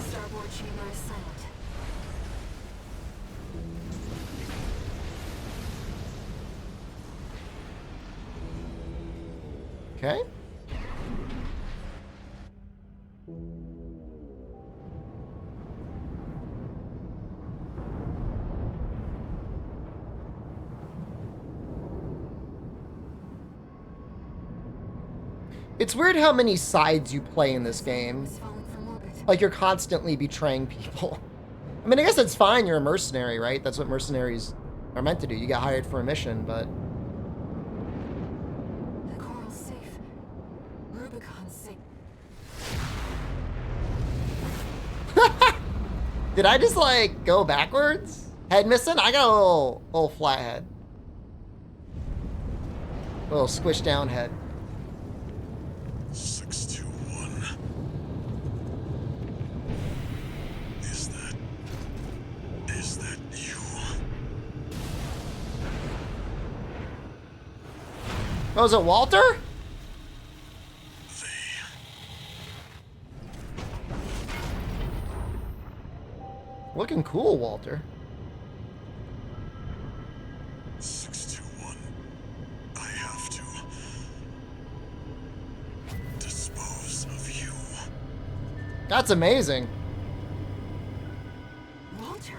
Starboard chamber is silent. Okay. It's weird how many sides you play in this game. It's falling from orbit. Like, you're constantly betraying people. I mean, I guess it's fine, you're a mercenary, right? That's what mercenaries are meant to do. You get hired for a mission, but... The coral's safe. Rubicon's safe. Did I just, like, go backwards? Head missing? I got a little flat head. A little squished down head. 621. Is that you? Oh, is it Walter? Looking cool, Walter. 621. I have to dispose of you. That's amazing. Walter,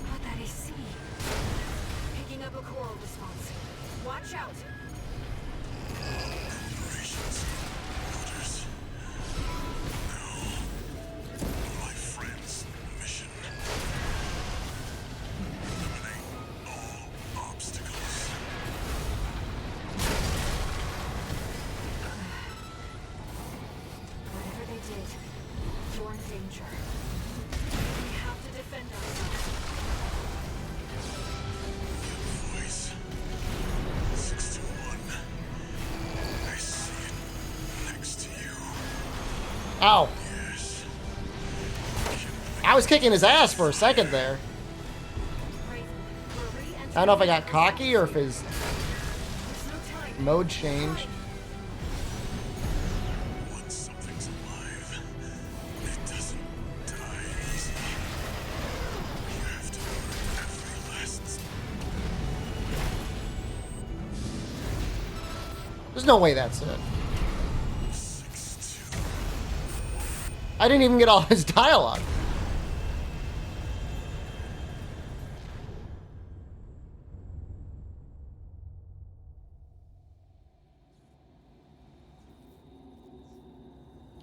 not that AC. Picking up a coral response. Watch out. Operations. Orders. Now, my friend's mission. Eliminate all obstacles. Whatever they did, you're in danger. We have to defend ourselves. Voice. 621. I see it next to you. Ow. Yes. I was kicking his ass for a second there. Raven, we're re-entering. I don't know if I got cocky or if his There's no time. mode changed. Once something's alive, it doesn't die easy. You have to earn every last. There's no way that's it. 621. I didn't even get all his dialogue.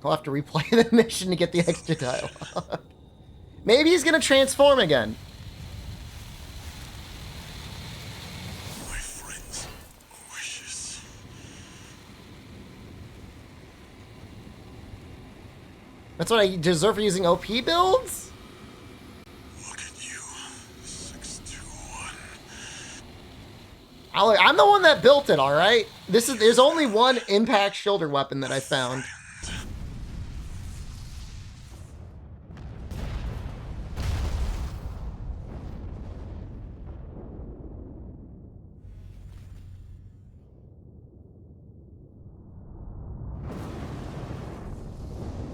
I'll have to replay the mission to get the extra dialogue. Maybe he's gonna transform again. My friend's wishes. That's what I deserve for using OP builds? Look at you. 621. I'm the one that built it, alright? There's only one impact shoulder weapon that I found.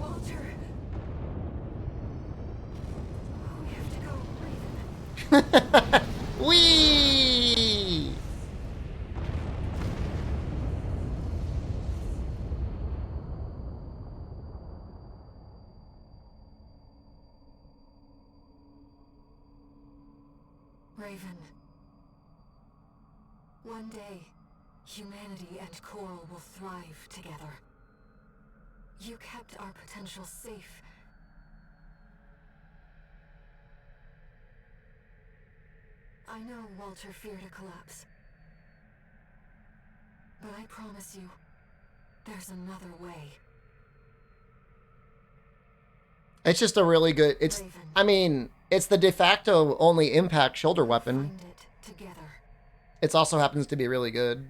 Walter. We have to go, Raven. Whee! Raven. One day, humanity and Coral will thrive together. You kept our potential safe. I know Walter feared a collapse. But I promise you, there's another way. It's just a really good, it's, Raven. I mean, it's the de facto only impact shoulder weapon. Find it together. It also happens to be really good.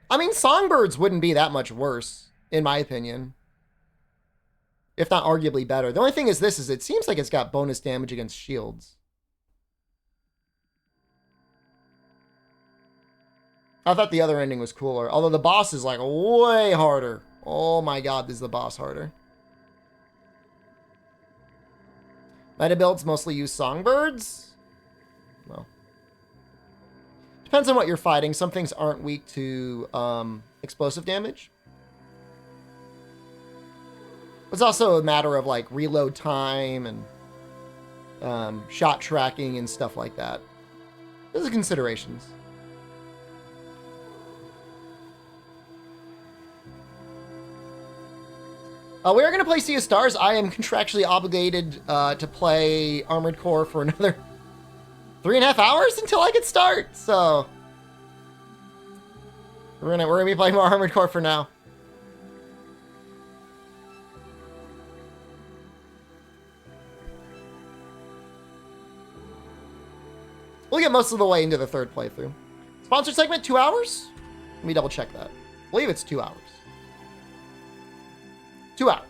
I mean, Songbirds wouldn't be that much worse, in my opinion. If not arguably better. The only thing is this, is it seems like it's got bonus damage against shields. I thought the other ending was cooler. Although the boss is like way harder. Oh my god, is the boss harder. Meta builds mostly use Songbirds. Well. Depends on what you're fighting. Some things aren't weak to explosive damage. It's also a matter of like reload time and shot tracking and stuff like that. Those are considerations. We are going to play Sea of Stars. I am contractually obligated to play Armored Core for another 3.5 hours until I can start. So we're gonna be playing more Armored Core for now. We'll get most of the way into the third playthrough. Sponsored segment, 2 hours? Let me double check that. I believe it's 2 hours. 2 hours.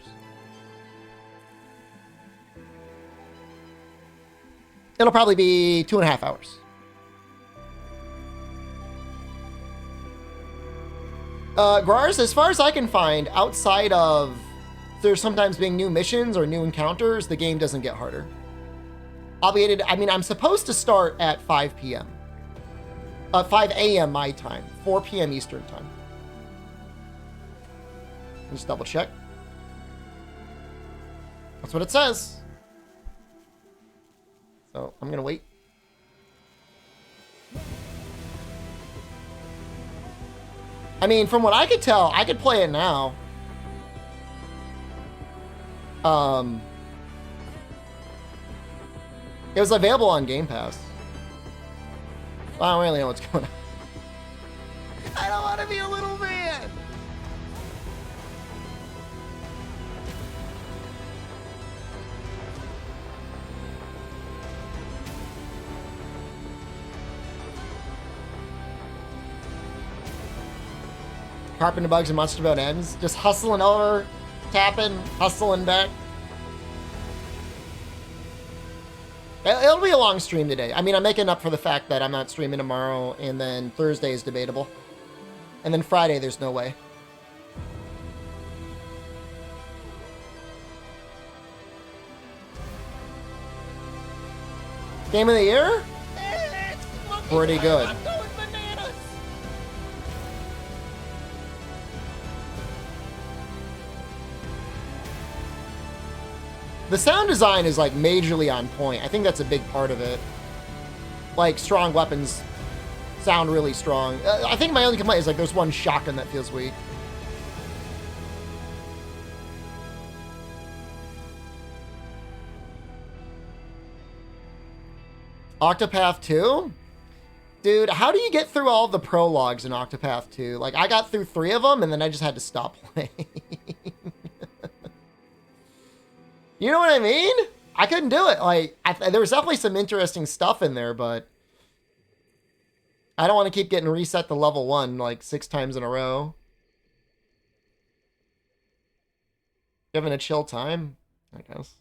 It'll probably be 2.5 hours. Grars, as far as I can find, outside of there's sometimes being new missions or new encounters, the game doesn't get harder. Obligated, I mean, I'm supposed to start at 5 p.m. 5 a.m. my time, 4 p.m. Eastern time. Just double check. That's what it says. So I'm gonna wait. I mean, from what I could tell, I could play it now. It was available on Game Pass. I don't really know what's going on. I don't want to be a little man. Carpenter Bugs and Monster Boat ends. Just hustling over, tapping, hustling back. It'll be a long stream today. I mean, I'm making up for the fact that I'm not streaming tomorrow, and then Thursday is debatable. And then Friday, there's no way. Game of the year? Pretty good. The sound design is like majorly on point. I think that's a big part of it. Like, strong weapons sound really strong. I think my only complaint is like there's one shotgun that feels weak. Octopath 2? Dude, how do you get through all the prologues in Octopath 2? Like, I got through 3 of them and then I just had to stop playing. You know what I mean? I couldn't do it. Like, there was definitely some interesting stuff in there, but I don't want to keep getting reset to level 1 like 6 times in a row. You having a chill time? I guess.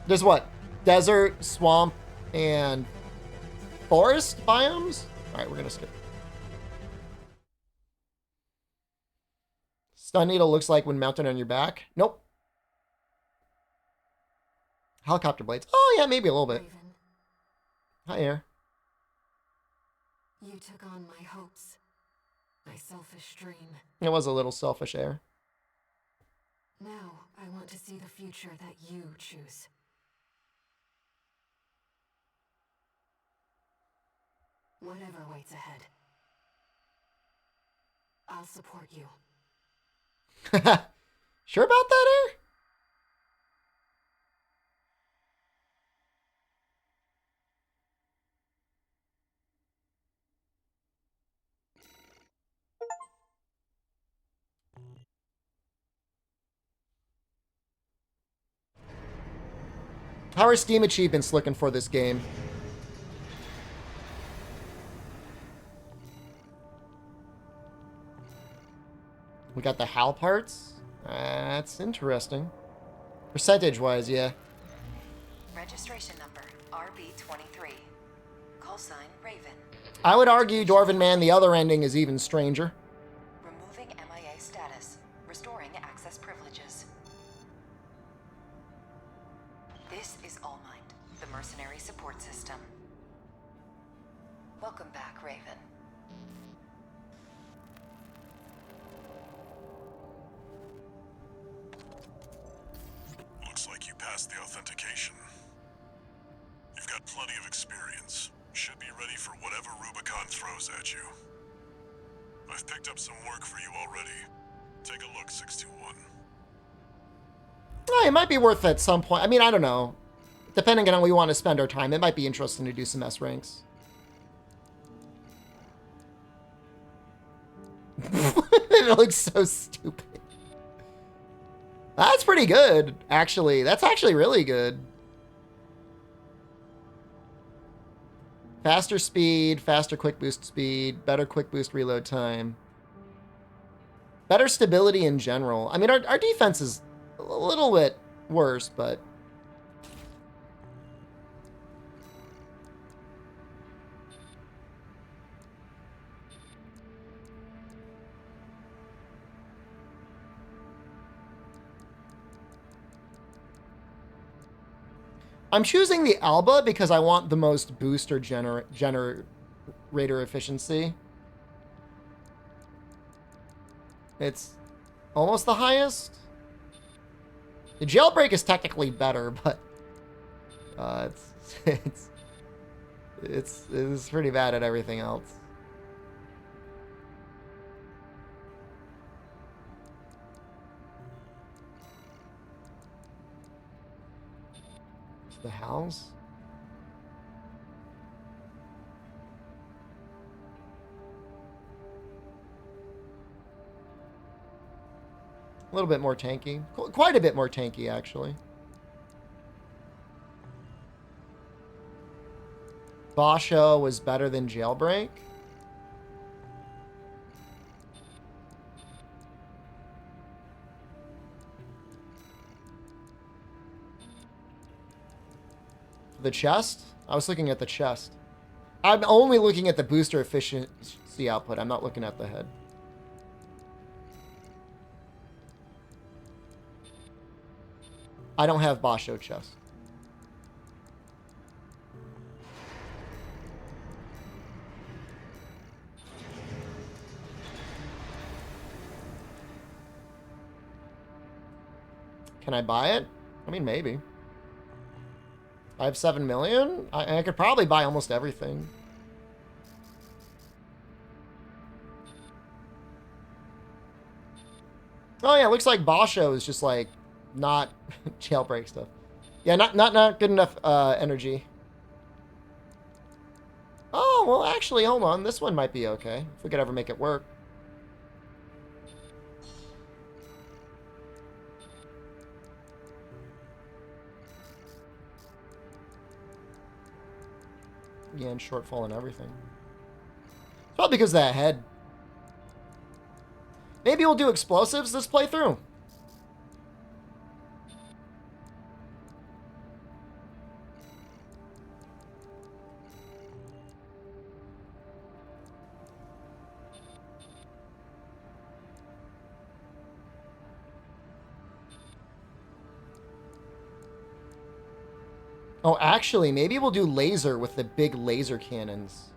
There's what? Desert, swamp, and forest biomes? Alright, we're gonna skip. Stun needle looks like when mounted on your back. Nope. Helicopter blades. Oh yeah, maybe a little bit. Raven, Hi, Air. you took on my hopes. My selfish dream. It was a little selfish there. Now, I want to see the future that you choose. Whatever waits ahead, I'll support you. Sure about that, Air? How are Steam achievements looking for this game? We got the HAL parts. That's interesting. Percentage-wise, yeah. Registration number RB23. Call sign Raven. I would argue, Dwarven Man, the other ending is even stranger. Removing MIA status. Restoring access privileges. This is All Mind, the mercenary support system. Welcome back, Raven. Looks like you passed the authentication. You've got plenty of experience. Should be ready for whatever Rubicon throws at you. I've picked up some work for you already. Take a look, 621. It might be worth at some point. I mean, I don't know. Depending on how we want to spend our time, it might be interesting to do some S ranks. It looks so stupid. That's pretty good, actually. That's actually really good. Faster speed, faster quick boost speed, better quick boost reload time. Better stability in general. I mean, our defense is a little bit worse, but... I'm choosing the Alba because I want the most booster generator efficiency. It's almost the highest. The jailbreak is technically better, but it's pretty bad at everything else. The house? A little bit more tanky. Quite a bit more tanky, actually. Basho was better than Jailbreak. The chest? I was looking at the chest. I'm only looking at the booster efficiency output. I'm not looking at the head. I don't have Basho chest. Can I buy it? I mean, maybe. I have 7 million? I could probably buy almost everything. Oh yeah, it looks like Basho is just like not jailbreak stuff. Yeah, not good enough energy. Oh, well actually, hold on. This one might be okay. If we could ever make it work. Yeah, and shortfall and everything. It's probably because of that head. Maybe we'll do explosives this playthrough. Oh, actually, maybe we'll do laser with the big laser cannons.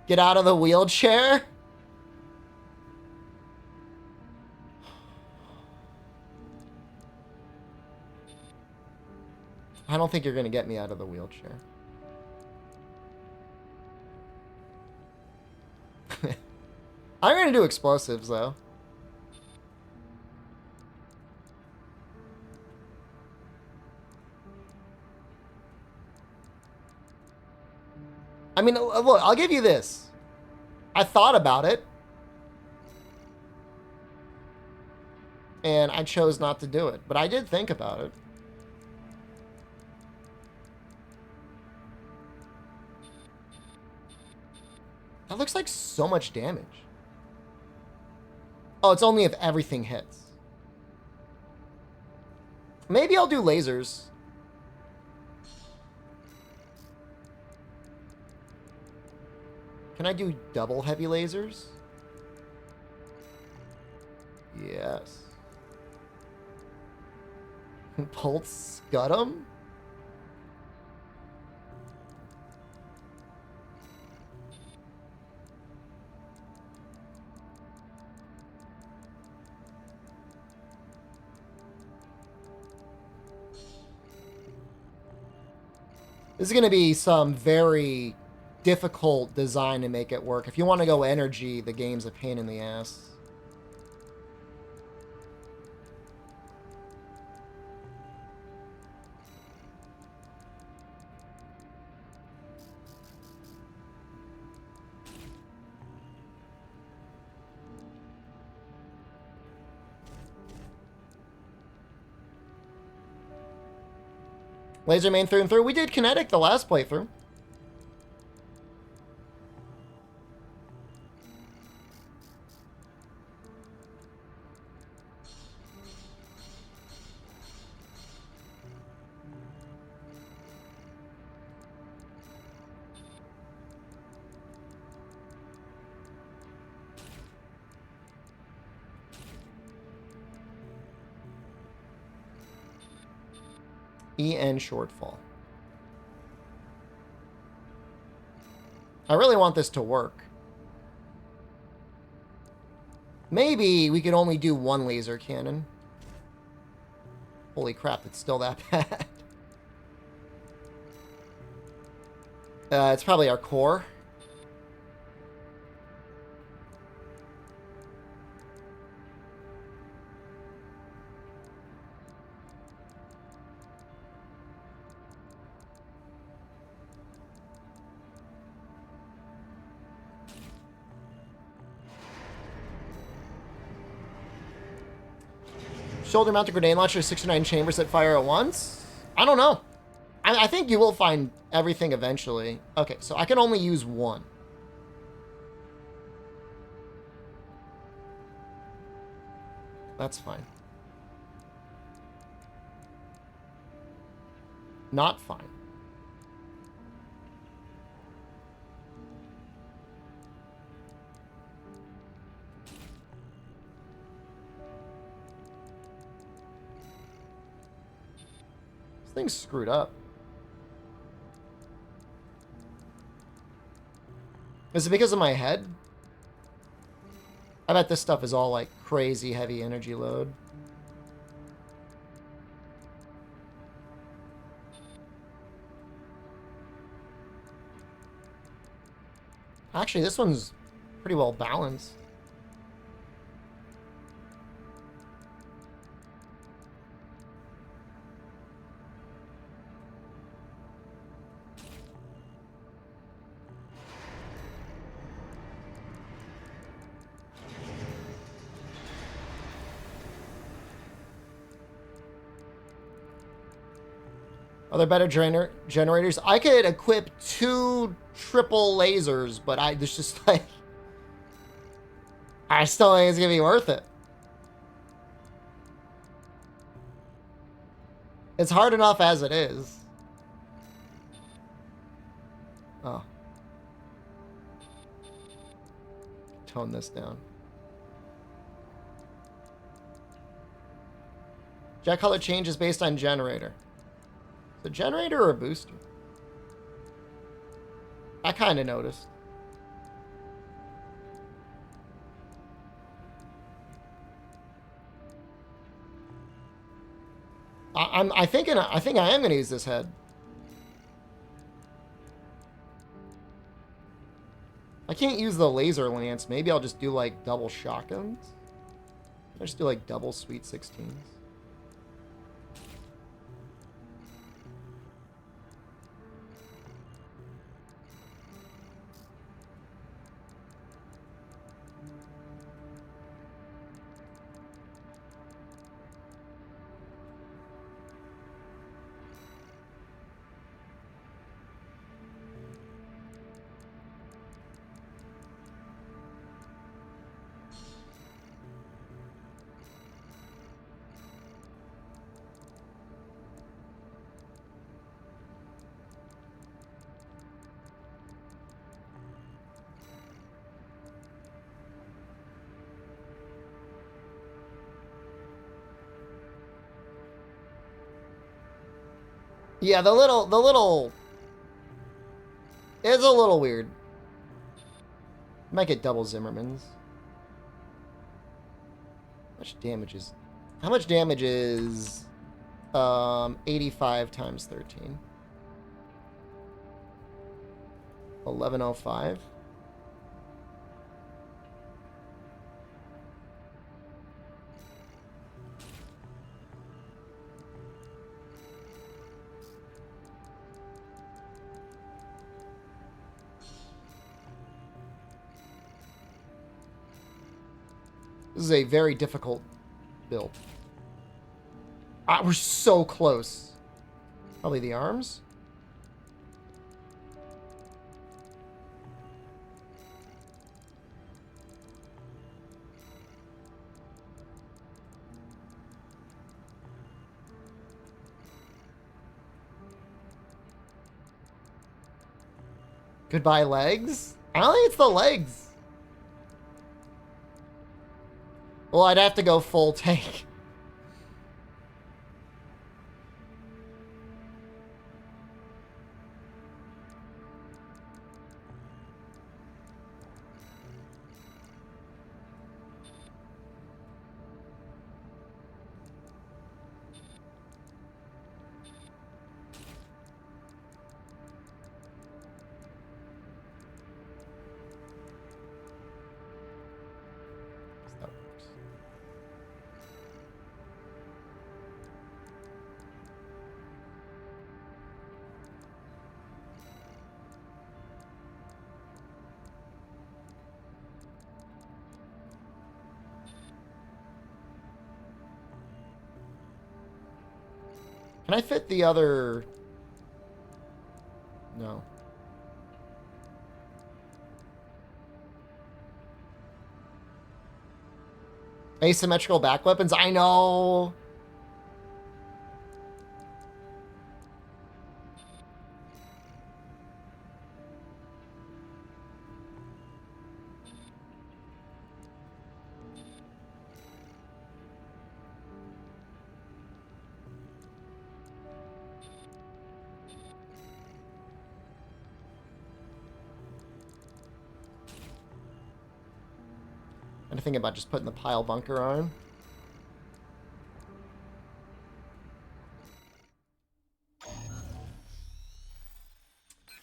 Get out of the wheelchair? I don't think you're going to get me out of the wheelchair. I'm going to do explosives, though. I mean, look, I'll give you this. I thought about it. And I chose not to do it. But I did think about it. That looks like so much damage. Oh, it's only if everything hits. Maybe I'll do lasers. Can I do double heavy lasers? Yes. Pulse Scutum? This is going to be some very difficult design to make it work. If you want to go energy, the game's a pain in the ass. Laser main through and through. We did kinetic the last playthrough. EN shortfall. I really want this to work. Maybe we could only do one laser cannon. Holy crap, it's still that bad. It's probably our core. Shoulder-mounted grenade launcher, 69 chambers that fire at once? I don't know. I think you will find everything eventually. Okay, so I can only use one. That's fine. Not fine. This thing's screwed up. Is it because of my head? I bet this stuff is all like crazy heavy energy load. Actually, this one's pretty well balanced. Are there better generators? I could equip 2 triple lasers, but there's just like... I still think it's going to be worth it. It's hard enough as it is. Oh. Tone this down. Jet color changes based on generator. The generator or a booster? I kind of noticed. I think I am gonna use this head. I can't use the laser lance. Maybe I'll just do like double shotguns. I'll just do like double sweet 16s. Yeah, the little is a little weird. Might get double Zimmermans. How much damage is 85 times 13? 1105. This is a very difficult build. Ah, we're so close. Probably the arms. Goodbye, legs? I don't think it's the legs. Well, I'd have to go full tank. Can I fit the other? No. Asymmetrical back weapons? I know. I'm thinking about just putting the pile bunker on.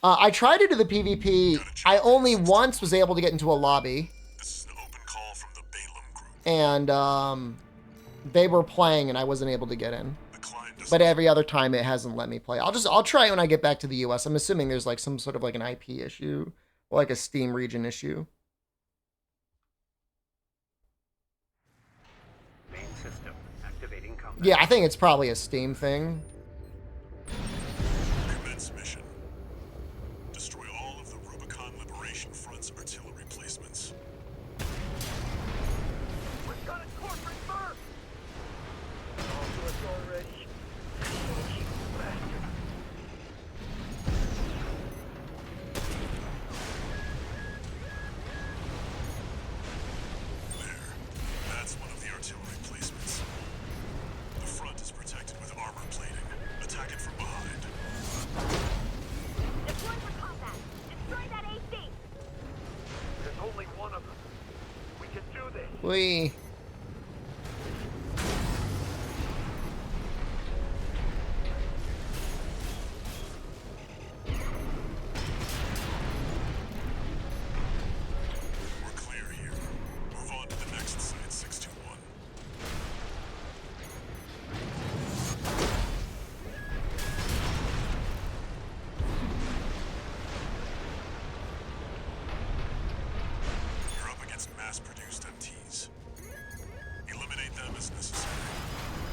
I tried to do the PvP. I only once was able to get into a lobby. This is an open call from the Balaam group. And they were playing and I wasn't able to get in. But every other time it hasn't let me play. I'll try it when I get back to the US. I'm assuming there's like some sort of like an IP issue or like a Steam region issue. Main system activating combat. Yeah, I think it's probably a Steam thing. Commence mission. Destroy all of the Rubicon Liberation Front's artillery placements. We've got a corporate first! All to us already. You bastard. There. That's one of the artillery placements. The front is protected with armor plating. Attack it from behind. Deploy for combat. Destroy that AC. There's only one of them. We can do this. We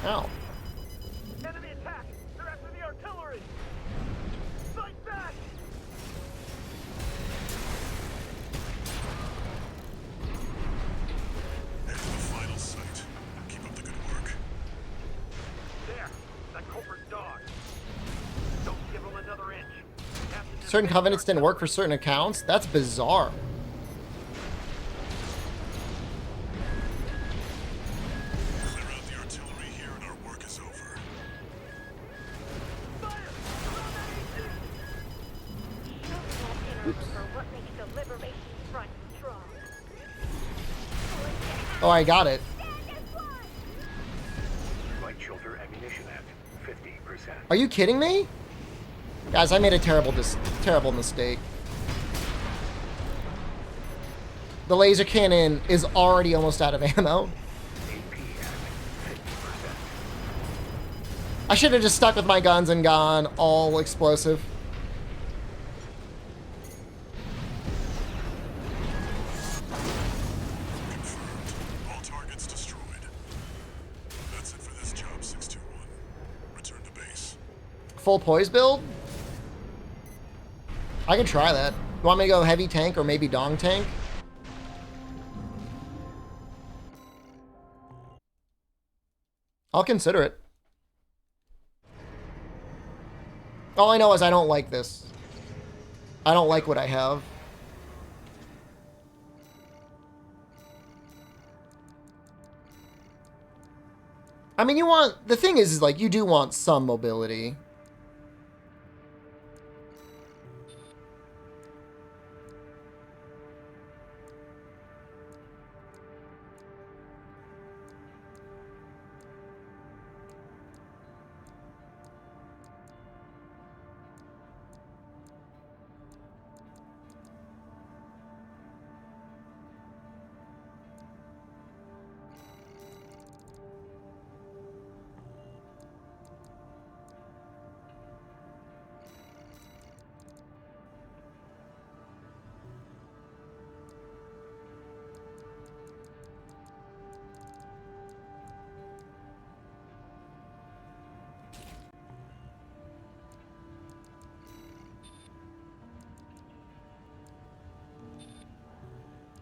Ow. Enemy attack! They're after the artillery! Fight back! Head to the final site. Keep up the good work. There! That culprit dog! Don't give him another inch. Captain Certain covenants didn't work for certain accounts? That's bizarre. Clear out the artillery here and our work is over. Fire! Around that AC! For what makes the Liberation Front strong. Oh, I got it. Light shoulder ammunition at 50%. Are you kidding me? Guys, I made a terrible mistake. The laser cannon is already almost out of ammo. AP at 50%. I should have just stuck with my guns and gone all explosive. Confirmed. All targets destroyed. That's it for this job, 621. Return to base. Full poise build? I can try that. You want me to go heavy tank or maybe dong tank? I'll consider it. All I know is I don't like this. I don't like what I have. I mean, the thing is like, you do want some mobility.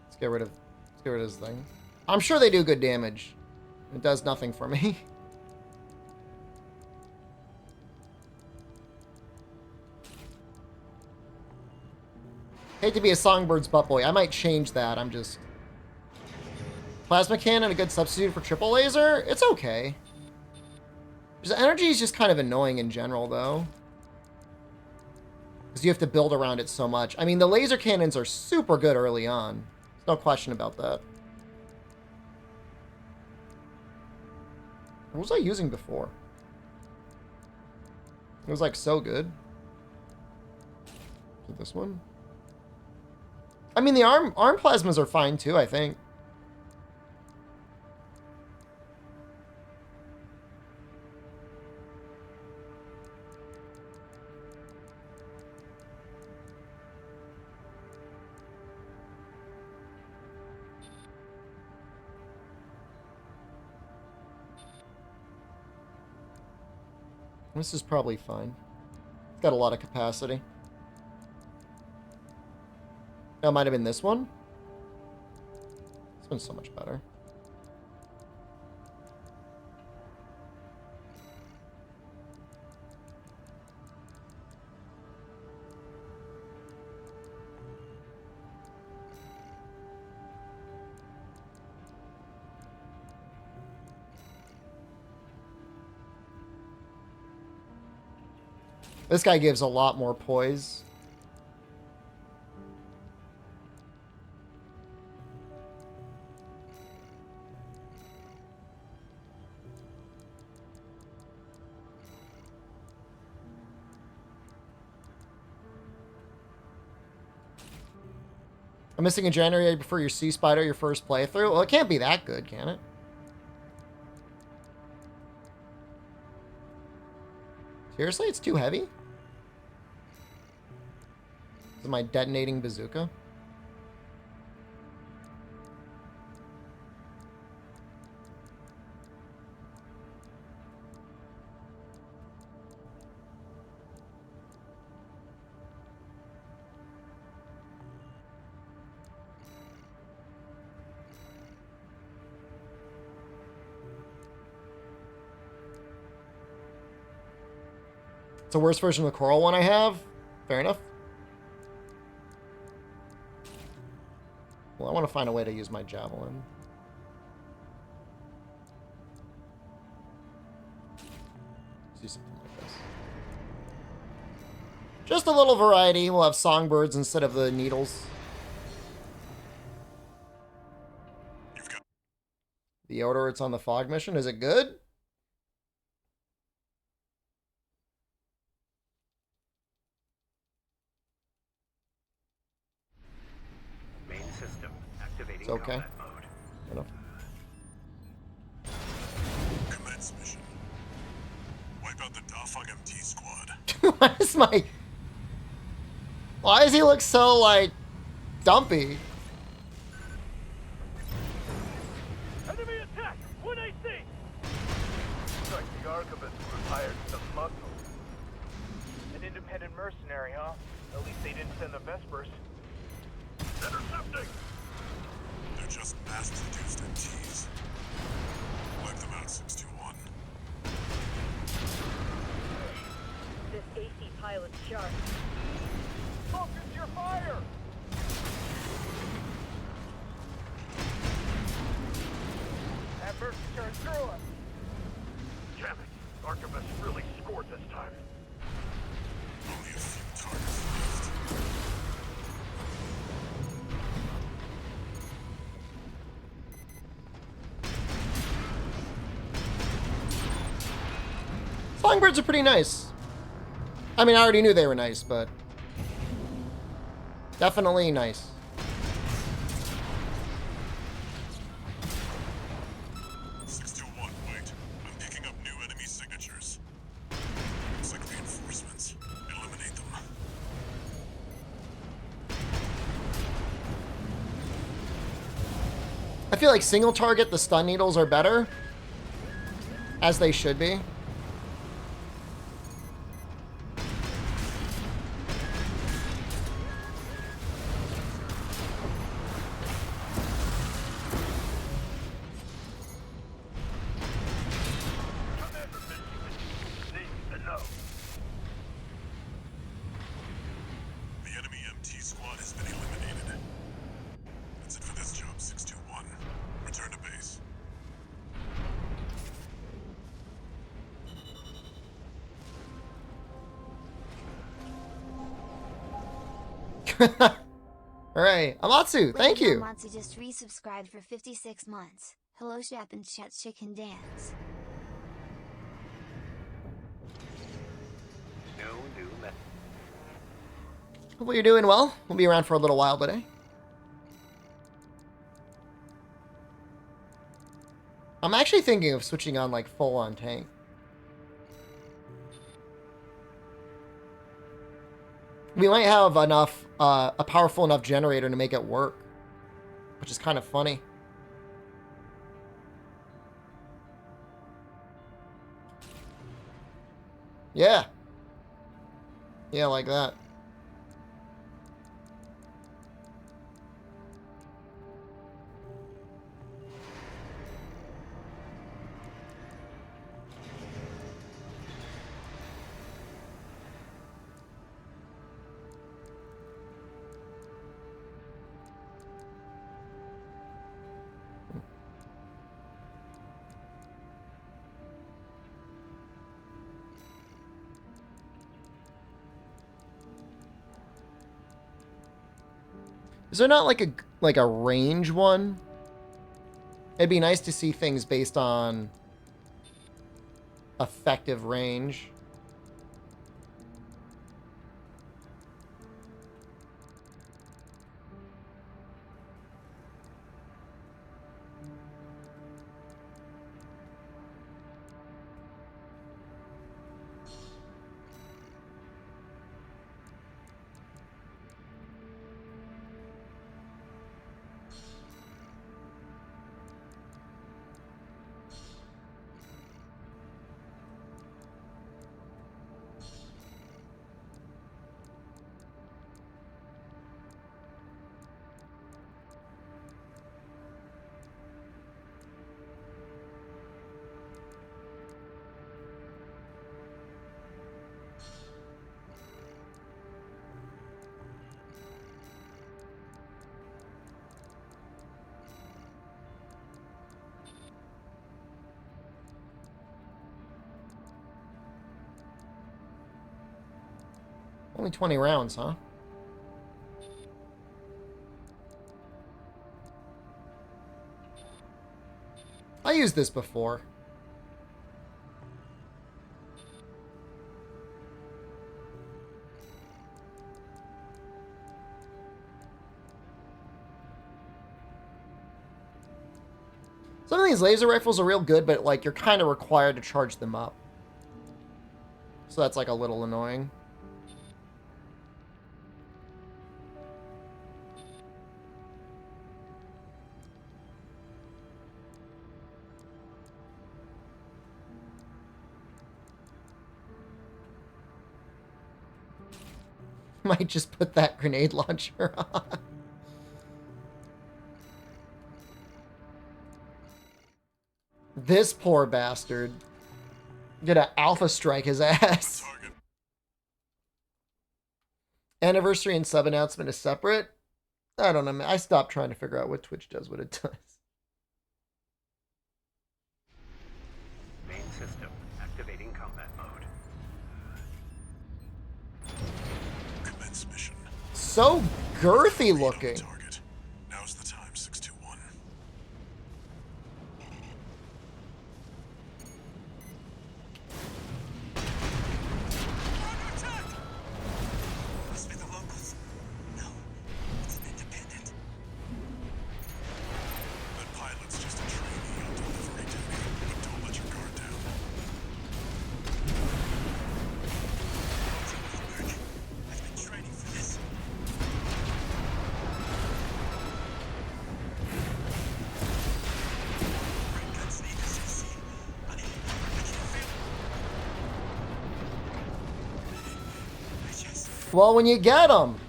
Let's get rid of this thing. I'm sure they do good damage. It does nothing for me. Hate to be a Songbird's butt boy. I might change that. I'm just... Plasma cannon, a good substitute for triple laser? It's okay. Just energy is just kind of annoying in general, though. Because you have to build around it so much. I mean, the laser cannons are super good early on. There's no question about that. What was I using before? It was like so good. Is it this one? I mean, the arm plasmas are fine too, I think. This is probably fine. It's got a lot of capacity. That might have been this one. This one's so much better. This guy gives a lot more poise. I'm missing in January. I prefer your Sea Spider your first playthrough. Well, it can't be that good, can it? Seriously, it's too heavy? Is it my detonating bazooka? It's a worse version of the coral one I have. Fair enough. Well, I want to find a way to use my javelin. Let's do something like this. Just a little variety. We'll have songbirds instead of the needles. The odor, it's on the fog mission. Is it good? Main system activating It's okay. combat mode. Enough. Commence mission. Wipe out the Dafang MT squad. Why is my... Why does he look so, like, dumpy? Enemy attack! 1AC! Looks like the Archivist retired some muscle. An independent mercenary, huh? At least they didn't send the Vespers. Intercepting! They're just mass-produced MTs. Wipe them out, 621. This AC pilot's sharp. Focus your fire! That mercy turned through us. Damn it! Archivist really scored this time. Only a few targets left. Songbirds are pretty nice. I mean, I already knew they were nice, but... definitely nice. Wait. I'm picking up new enemy signatures. Looks like reinforcements. Eliminate them. I feel like single target, the stun needles are better. As they should be. The enemy MT squad has been eliminated. That's it for this job, 621. Return to base. Alright, Amatsu, thank you. Amatsu just resubscribed for 56 months. Hello, Shap and Chat Chicken Dance. No new method. Hopefully you're doing well. We'll be around for a little while today. I'm actually thinking of switching on like full-on tank. We might have enough, a powerful enough generator to make it work, which is kind of funny. Yeah. Yeah, like that. Is there not like a range one? It'd be nice to see things based on effective range. Only 20 rounds, huh? I used this before. Some of these laser rifles are real good, but like you're kind of required to charge them up. So that's like a little annoying. Might just put that grenade launcher on. This poor bastard. Gonna alpha strike his ass. Anniversary and sub announcement is separate. I don't know, man. I stopped trying to figure out what Twitch does, what it does. Main system activating combat mode. Commence mission. So girthy looking. Target. Now's the time, 621. Under attack! Must be the locals. No, it's an independent. That pilot's just a trainee on delivery duty, but don't let your guard down. Teamwork. I've been training for this. Red guns need to succeed. Honey, I can't feel it. I just Well, when you get them,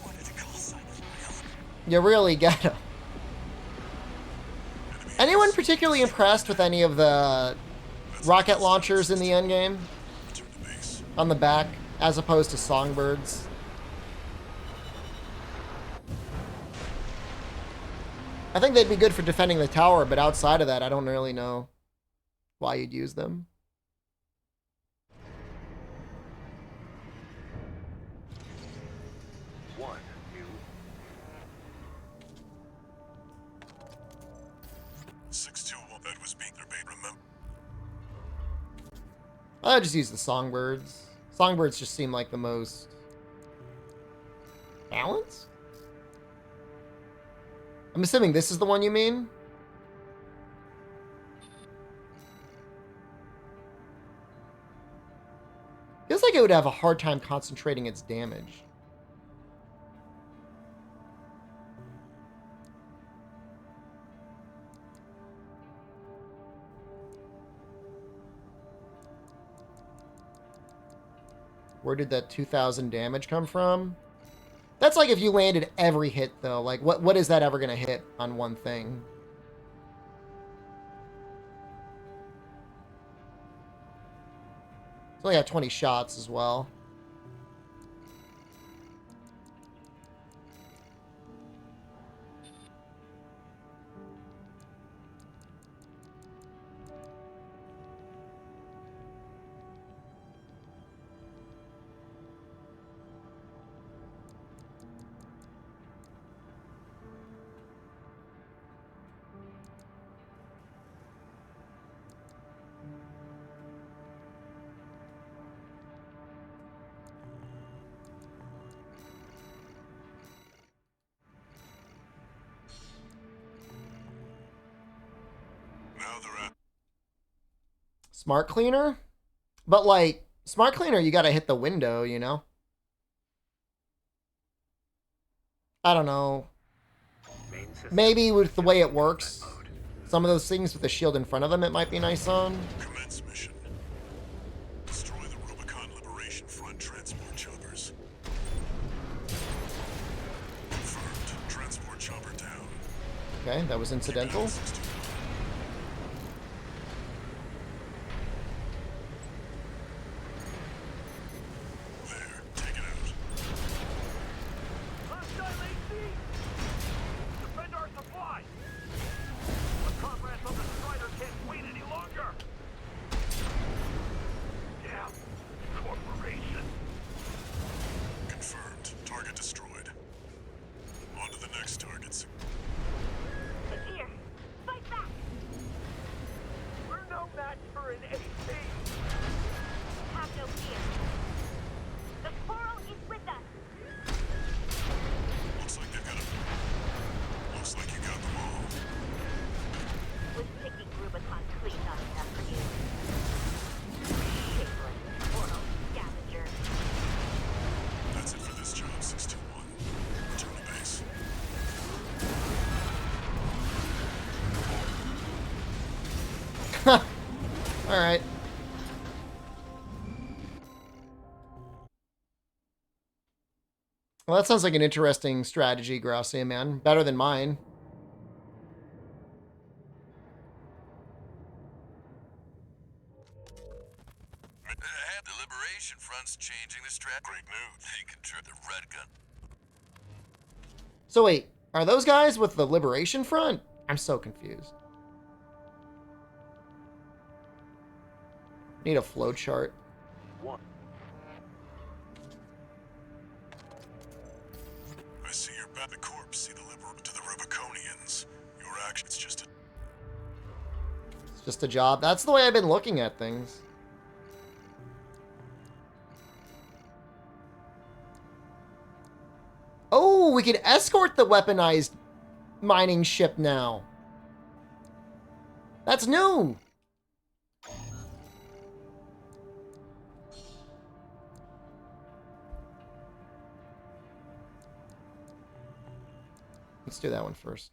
wanted to call sign of my own. you really get them. Anyone particularly impressed with any of the rocket launchers in the endgame? Return to base. On the back, as opposed to songbirds? I think they'd be good for defending the tower, but outside of that, I don't really know why you'd use them. One new 621. That was being debate. Remember. I just use the songbirds. Songbirds just seem like the most balanced. I'm assuming this is the one you mean? Feels like it would have a hard time concentrating its damage. Where did that 2,000 damage come from? That's like if you landed every hit, though. Like, what is that ever going to hit on one thing? It's only got 20 shots as well. Now they're at. Smart cleaner? But, like, smart cleaner, you got to hit the window, you know? I don't know. main system Maybe with the way it works, mode. some of those things with the shield in front of them, it might be nice on. Commence mission. Destroy the Rubicon Liberation Front transport choppers. Confirmed. Transport chopper down. Okay, that was incidental. 621. There. Take it out. Hostile AC! Defend our supply! The comrades of the Strider can't wait any longer! Damn! Corporation! Alright. Well, that sounds like an interesting strategy, Gracia, man. Better than mine. The Liberation Front's changing the strat. Great news. They can trip the red gun. So wait, are those guys with the Liberation Front? I'm so confused. Need a flow chart. One. I see you're back. The corpse. See the to the Rubiconians. Your actions just. It's just a job. That's the way I've been looking at things. Oh, we can escort the weaponized mining ship now. That's new. Let's do that one first.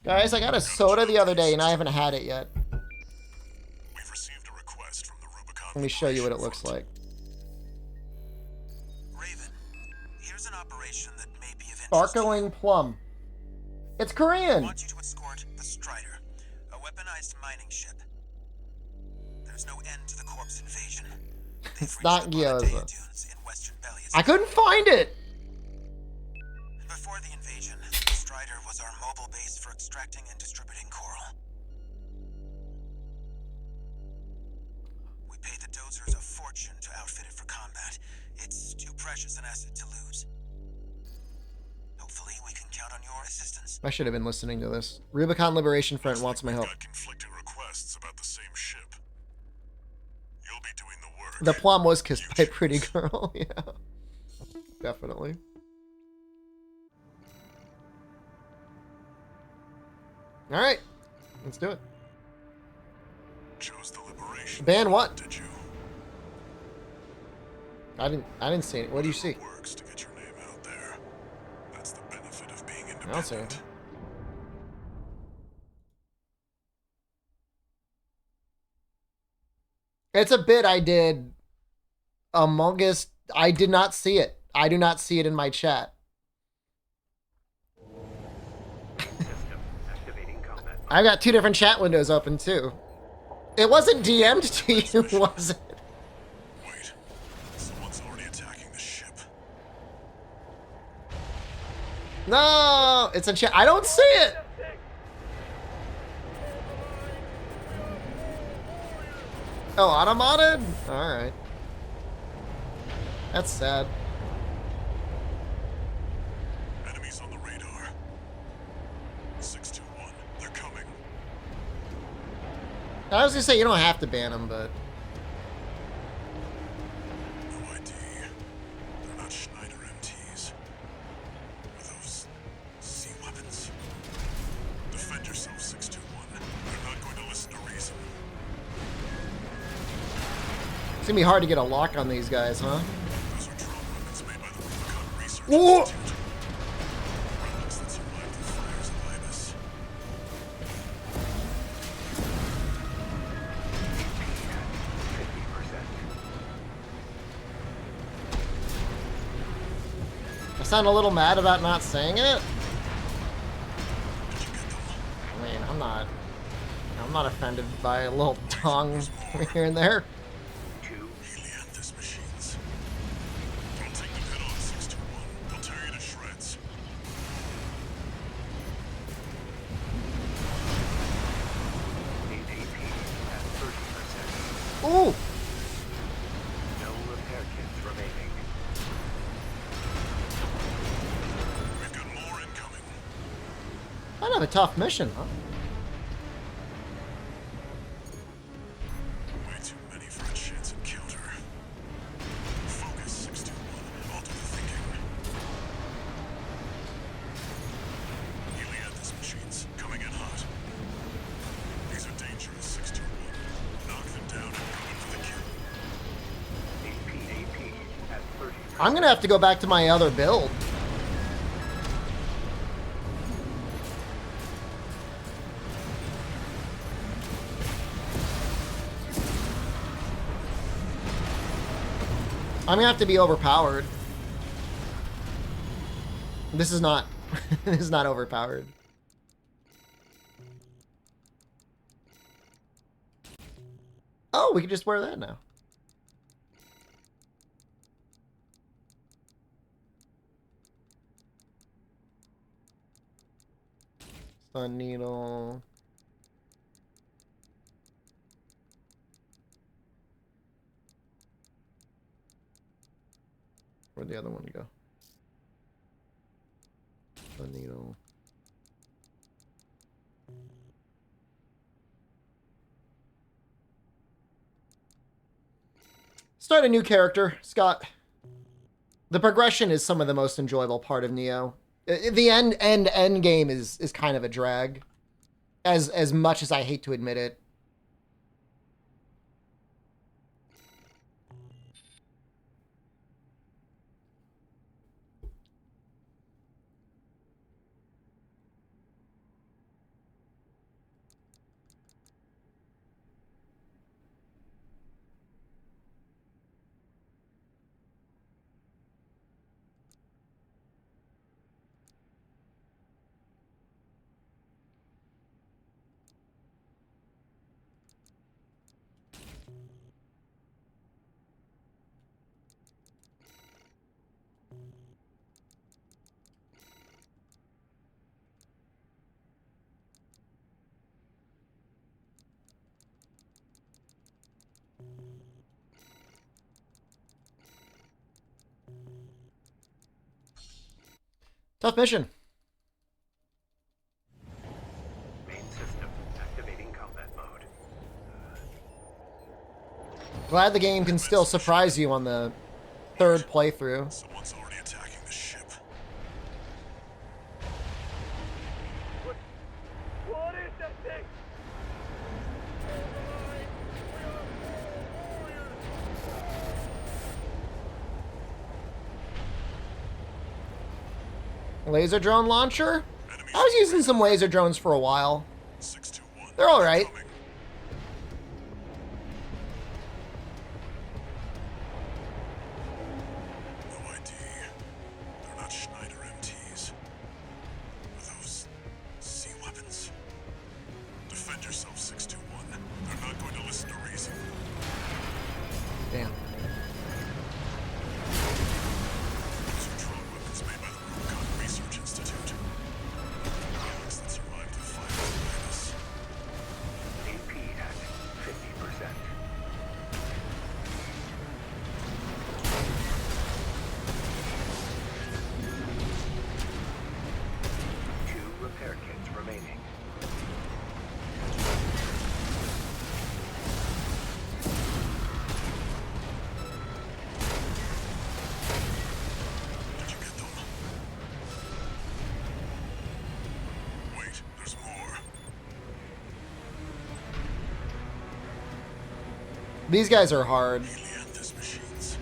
Guys, I got a soda the other day and I haven't had it yet. We've received a request from the Rubicon. Let me show you what it looks like. Raven, here's an operation that may be of interest. Sparkling plum. It's I Korean. want you to escort the Strider, a weaponized mining ship. There's no end to the corpse invasion. It's not Gyoza. In Western Bellius. I couldn't find it. Before the invasion, the Strider was our mobile base for extracting and distributing coral. We paid the dozers a fortune to outfit it for combat. It's too precious an asset to lose. Hopefully, we can count on your assistance. I should have been listening to this. Rubicon Liberation Front wants my help. Got conflicting requests about the same ship. You'll be doing the work. The plum was kissed by a pretty girl. Yeah. Definitely. All right. Let's do it. Chose the Liberation. Ban what? Did you? I didn't see it. What do you see? Works to get your name out there. That's the benefit of being I don't see independent. it. It's a bit I did. Among Us. I did not see it. I do not see it in my chat. System activating combat. I've got two different chat windows open too. It wasn't DM'd to you, was it? Wait, someone's already attacking the ship. No, it's a chat. I don't see it. Oh, automated? All right. That's sad. Enemies on the radar. 621. They're coming. I was gonna say you don't have to ban them, but No ID. They're not Schneider MTs. Are those C weapons? Defend yourself, 621. They're not going to listen to reason. it's gonna be hard to get a lock on these guys, huh? Those are drone weapons made by the Rubicon Research Whoa! Institute. Relics that survived the fires of Ibis. I sound a little mad about not saying it. Did you get them? I mean, I'm not offended by a little tongue here and there. Helianthus machines. Don't take them head on, 621. They'll tear you to shreds. AAP at 30%. Ooh, No repair kits remaining. We've got more incoming. kind of a tough mission, huh? Way too many for a chance encounter. Focus, 621. Alter the thinking. Helianthus machines coming in hot. These are dangerous, 621. Knock them down and go in for the kill. APAP at 30%. I'm gonna have to go back to my other build. I'm gonna have to be overpowered. This is not. This is not overpowered. Oh, we can just wear that now. Sun needle. Where'd the other one go? Sun needle. Start a new character, Scott. The progression is some of the most enjoyable part of Neo. The end game is kind of a drag. As much as I hate to admit it. Tough mission. Main system activating combat mode. Glad the game can still surprise you on the third playthrough. Someone's already attacking the ship. What is that thing? Laser drone launcher? I was using some laser drones for a while. 621. They're alright. Coming. No ID. They're not Schneider MTs. Are those sea weapons? Defend yourself, 621. They're not going to listen to reason. Damn. These are drone weapons made by the Rubicon Research Institute. Relics that survived the fire behind us. AP at 50%. Two repair kits remaining. Did you get them? Wait, there's more. These guys are hard. Helianthus machines.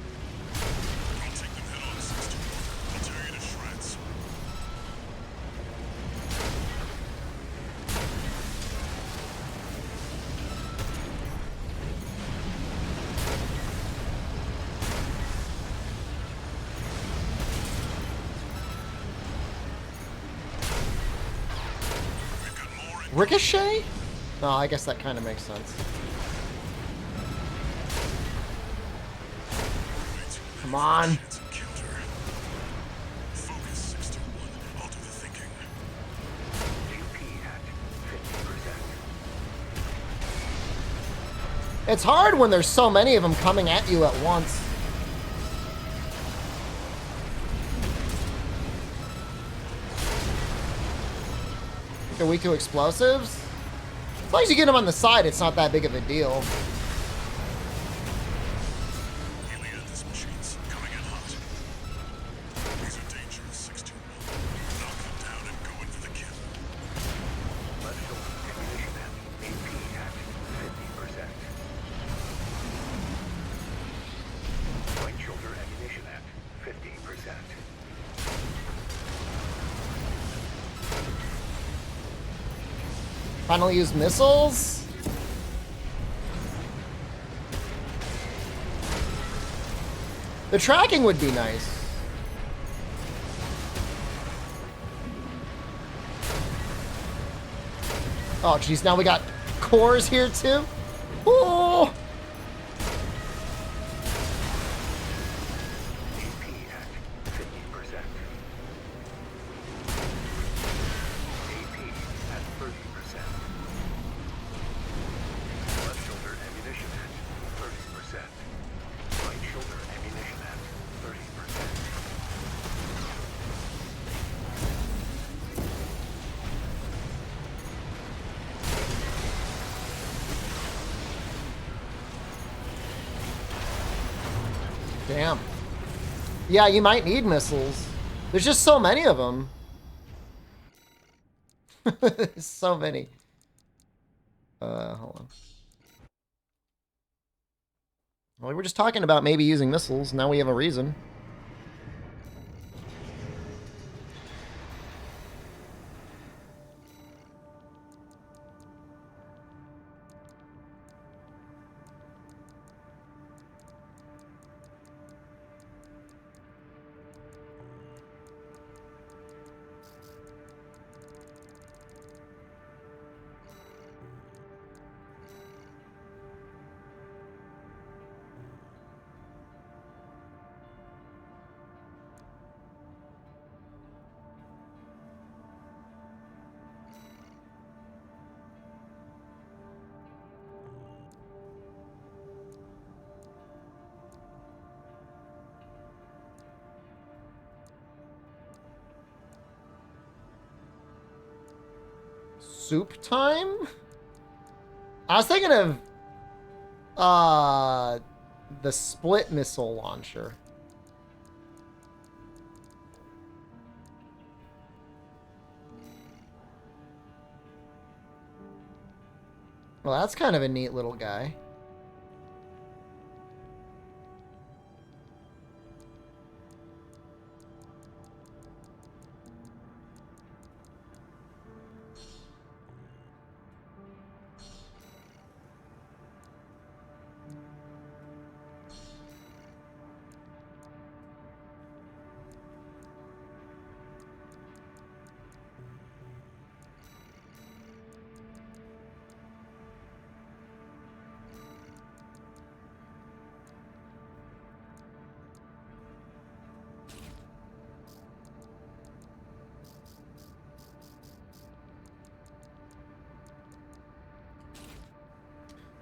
Don't take them head on, 621. I'll tear you to shreds. We've got more in Ricochet? No, I guess that kind of makes sense. Come on. chance encounter. Focus, 621. I'll do the thinking. AP at 50%. It's hard when there's so many of them coming at you at once. They're weak to explosives? As long as you get them on the side, it's not that big of a deal. Helianthus machines coming in hot. These are dangerous, 621. Knock them down and go in for the kill. Left shoulder ammunition at AP at 50%. Right shoulder ammunition at 50%. Finally use missiles? The tracking would be nice. Oh, geez, now we got cores here, too? Oh! AP at 50%. AP at 30%. Left shoulder ammunition at 30%. Right shoulder ammunition at 30%. Damn. Yeah, you might need missiles. There's just so many of them. So many. Hold on. Well, we were just talking about maybe using missiles. Now we have a reason. Soup time? I was thinking of the split missile launcher. Well, that's kind of a neat little guy.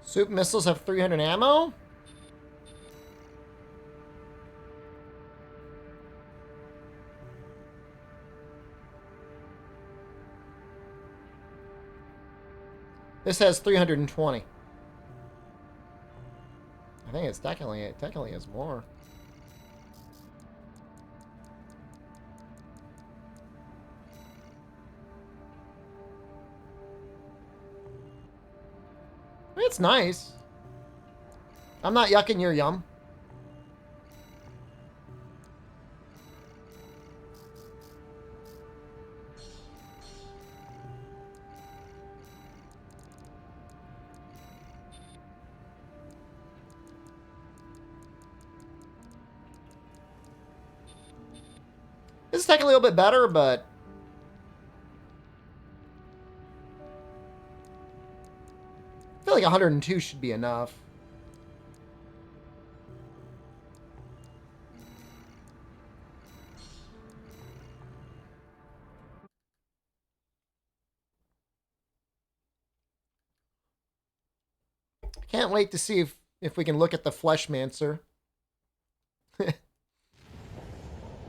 Soup missiles have 300 ammo? This has 320. I think it technically has more. It's nice. I'm not yucking your yum. This is technically a little bit better, but I feel like 102 should be enough. Can't wait to see if we can look at the Fleshmancer. Main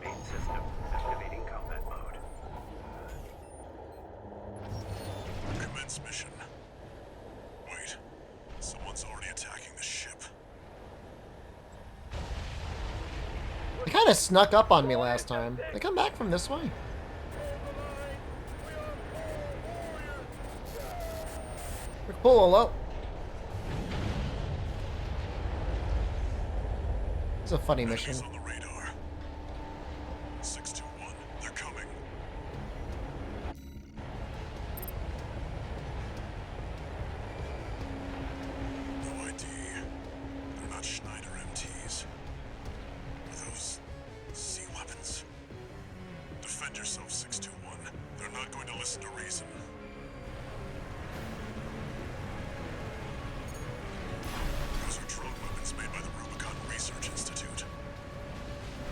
system activating combat mode. Commence mission. Wait, someone's already attacking the ship. They kind of snuck up on me last time. They come back from this way. Hello. It's a funny mission. Enemies on the radar. 621, they're coming. No ID. They're not Schneider MTs. Are listen to reason. Those are drone weapons made by the Rubicon Research Institute.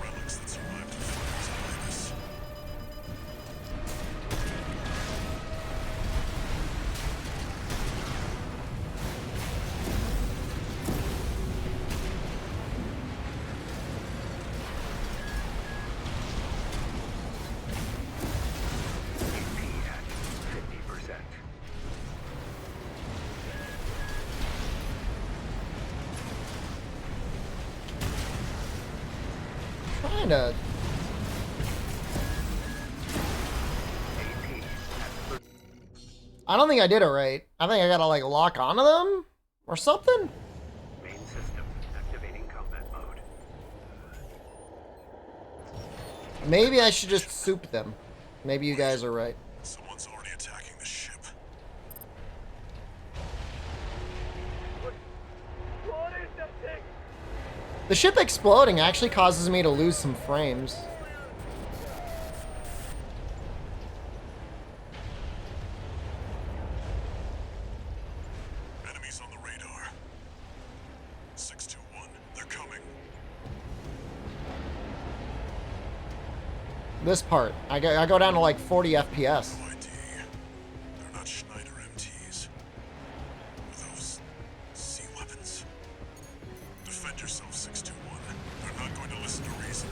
Relics that survived the fires of Ibis. AP at 50%. Kinda. AP at 30. I don't think I did it right. I think I gotta like lock onto them or something. Main system activating combat mode. Maybe I should just soup them. Maybe you guys are right. Someone's already attacking the ship. What is that thing? The ship exploding actually causes me to lose some frames. Enemies on the radar. 621. They're coming. This part, I go down to like 40 FPS. No ID. They're not Schneider MTs. Are those sea weapons? Defend yourself, 621. They're not going to listen to reason.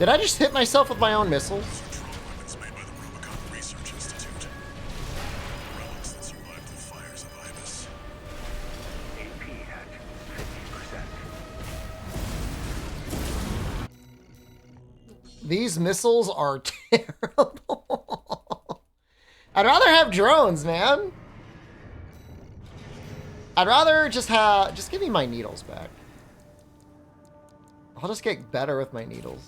Did I just hit myself with my own missiles? Those are drone weapons made by the Rubicon Research Institute. Relics that survived the fires of Ibis. AP at 50%. These missiles are terrible. I'd rather have drones, man. I'd rather just give me my needles back. I'll just get better with my needles.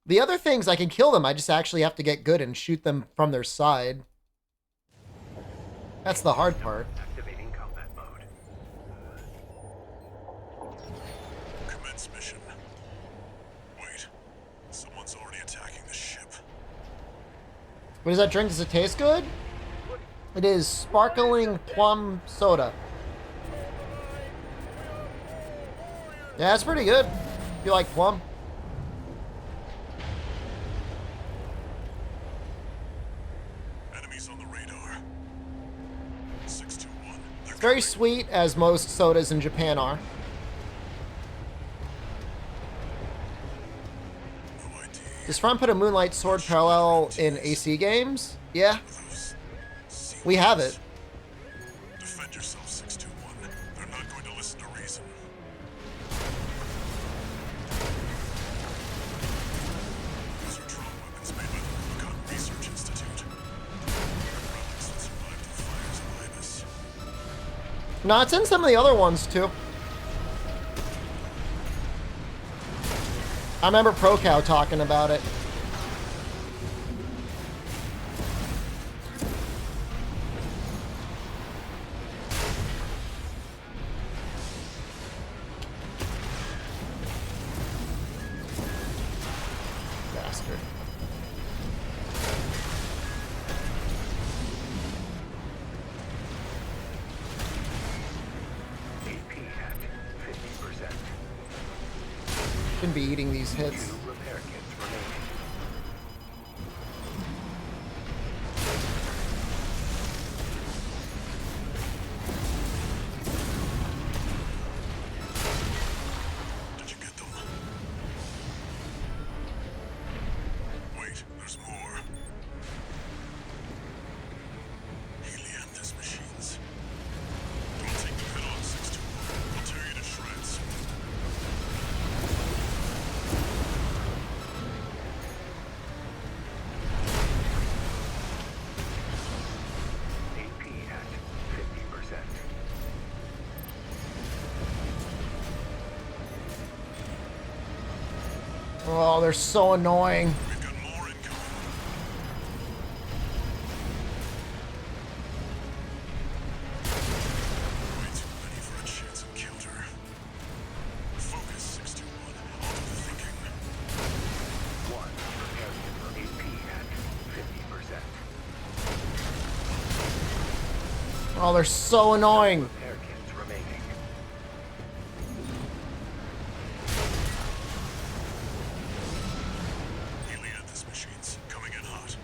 The other things, I can kill them. I just actually have to get good and shoot them from their side. That's the hard part. Activating combat mode. Commence mission. Wait. Someone's already attacking the ship. What is that drink? Does it taste good? It is sparkling plum soda. Yeah, it's pretty good. If you like plum. Enemies on the radar. 621. They're It's very sweet, as most sodas in Japan are. no ID. Does Front put a Moonlight Sword parallel in AC games? Yeah, Those sea we have weapons. it. Defend yourself, 621. They're not going to listen to reason. Those are drone weapons made by the Rubicon Research Institute. Relics that survived the fires of Ibis. No, it's in some of the other ones too. I remember ProCow talking about it. Bastard. AP at 50%. Shouldn't be eating these hits. 2 repair kits remaining. Did you get them? Wait, there's more. Helianthus machines. Don't take them head on, 621. They'll tear you to shreds. Oh, they're so annoying. We've got more incoming. Way too many for a chance encounter. Focus 621. I'll do the thinking. One, prepare for AP at 50%. Oh, they're so annoying. Repair kits remaining. Helianthus machines coming in hot.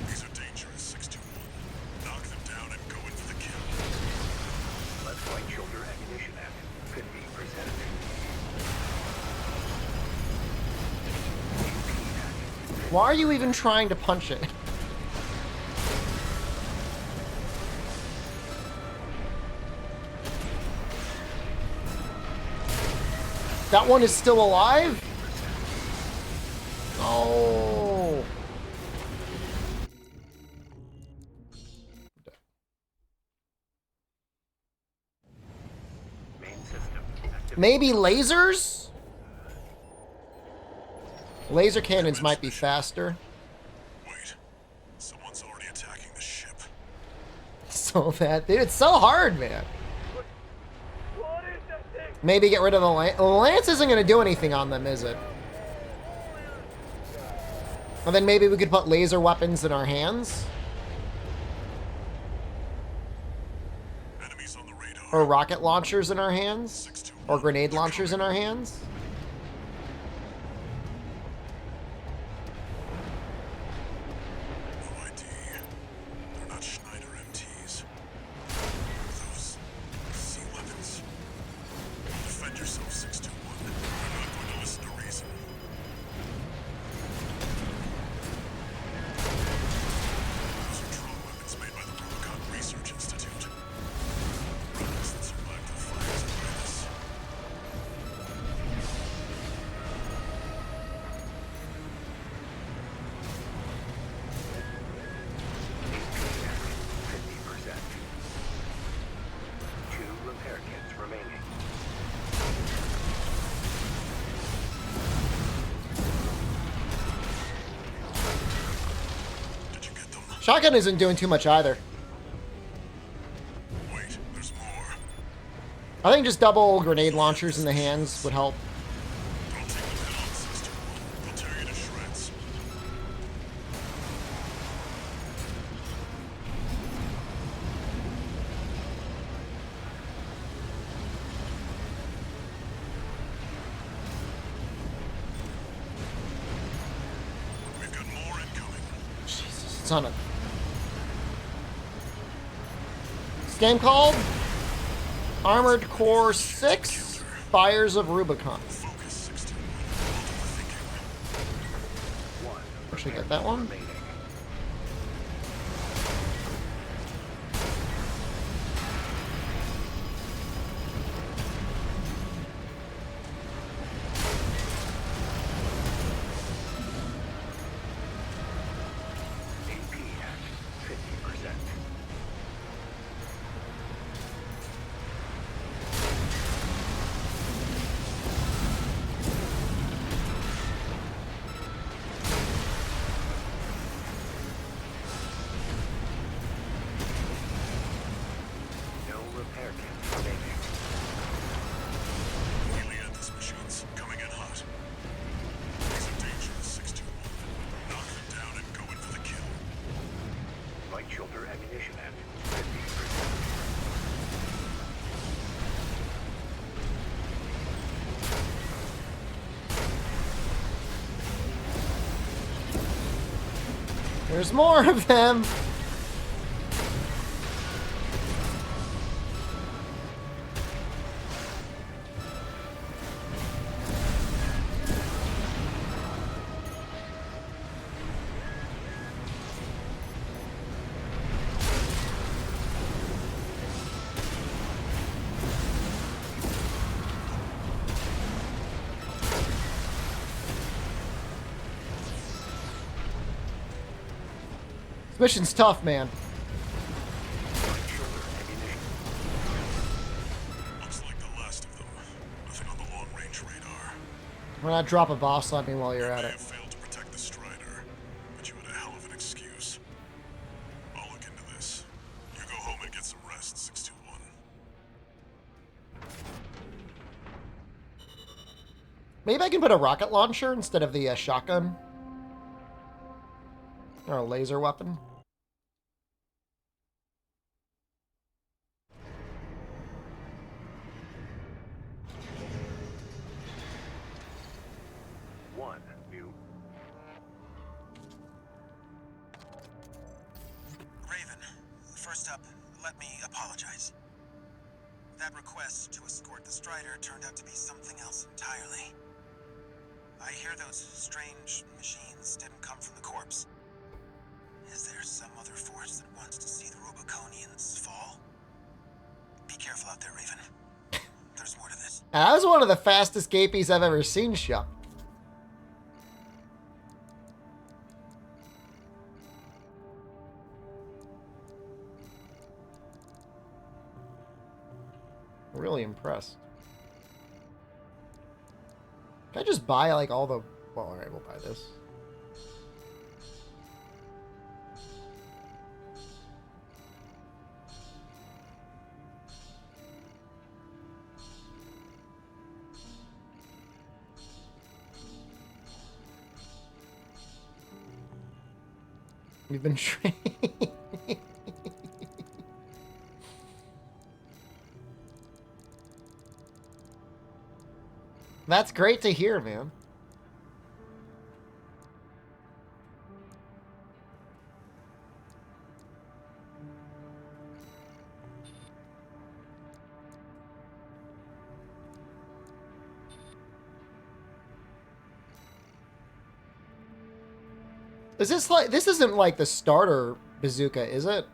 These are dangerous, 621. Knock them down and go in for the kill. Left right shoulder ammunition at 50%. Why are you even trying to punch it? That one is still alive? Oh. Main system active. Maybe lasers? Laser cannons might be faster. Wait. Someone's already attacking the ship. So that, dude, it's so hard, man. What is that thing? Maybe get rid of the lance. The lance isn't going to do anything on them, is it? And then maybe we could put laser weapons in our hands? Enemies on the radar. Or rocket launchers in our hands? 621. Or grenade launchers in our hands? No ID. They're not Schneider MTs. Those C-11s. Defend yourself, 621. They're not going to listen to reason. Those are drone weapons made by the Rubicon Research Institute. Rockets that survived the fires of Venus. AP at 50%. 2 repair kits remaining. Did you get them? Shotgun isn't doing too much either. Wait, there's more. I think just double grenade launchers in the hands would help. Don't take them head on, 621. They'll tear you to shreds. We've got more incoming. Jesus, it's on a... This game called Armored Core 6 Fires of Rubicon. Focus 621. I'll do the thinking. 1 Actually repair get that kit one. remaining. AP at 50%. No repair kits remaining. Helianthus machines coming in hot. These are dangerous, 621. Knock them down and go in for the kill. Right shoulder ammunition at 50%. There's more of them. This mission's tough, man. Right shoulder ammunition. Looks like the last of them. Nothing on the long-range radar. Why not drop a boss on me while you're at may it? have failed to protect the Strider, but you had a hell of an excuse. I'll look into this. You go home and get some rest, 621. Maybe I can put a rocket launcher instead of the shotgun? Or a laser weapon? One, mute. Raven, first up, let me apologize. That request to escort the Strider turned out to be something else entirely. I hear those strange machines didn't come from the corpse. Is there some other force that wants to see the Rubiconians fall? Be careful out there, Raven. There's more to this. That was one of the fastest gapies I've ever seen, Shep. Really impressed. Can I just buy like all the... Well, alright, we'll buy this. You've been trained. That's great to hear, man. Is this like, this isn't like the starter bazooka, is it?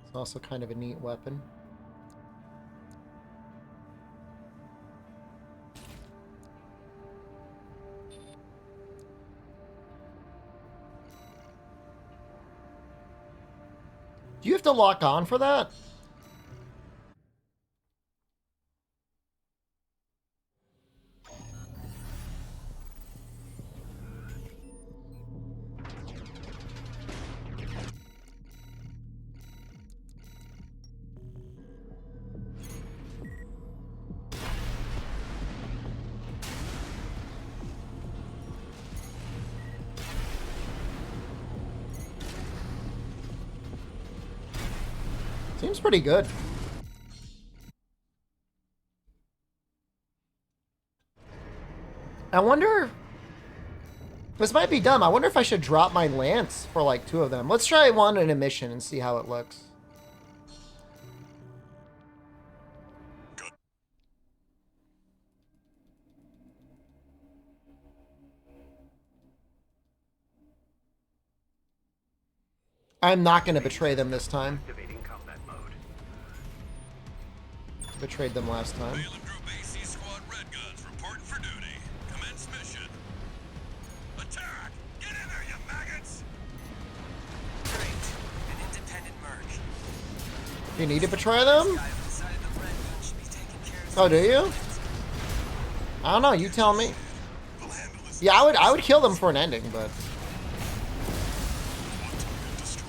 It's also kind of a neat weapon. Do you have to lock on for that? Seems pretty good. I wonder... This might be dumb. I wonder if I should drop my lance for like 2 of them. Let's try one in a mission and see how it looks. I'm not going to betray them this time. Activating combat mode. Betrayed them last time. Bailiff Group AC Squad Red Guns reporting for duty. Commence mission. Attack! Get in there, you maggots! Great. An independent merge. Do you need to betray them? Guy on the side of the Red Gun should be taking care of Oh, do you? some- I don't know. You tell me. We'll handle this. Yeah, I would kill them for an ending, but Destroyed.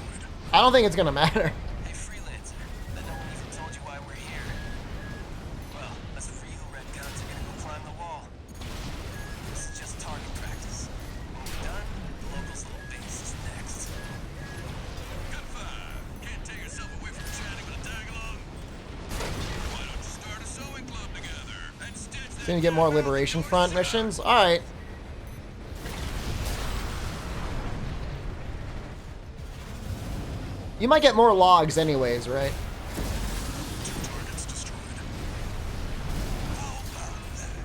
I don't think it's gonna matter. Hey, freelancer. That no one even told you why we're here. Well, that's for you, Red Guns are gonna go climb the wall. This is just target practice. When we're done, the locals' little base is next. Good five. Can't take yourself away from chatting with a tag-along? Why don't you start a sewing club together and stitch that Gonna get more Liberation Front missions? Alright. You might get more logs anyways, right? 2 targets destroyed. How about that?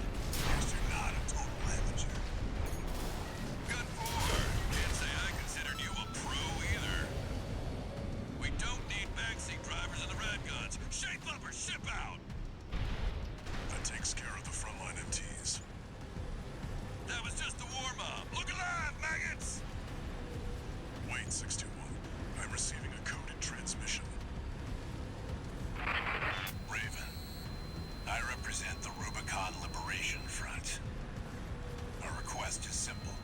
takes care of the frontline MTs. That was just the warm-up. Look alive, maggots! Wait, 621. I'm receiving a coded transmission. Raven, I represent the Rubicon Liberation Front. Our request is simple.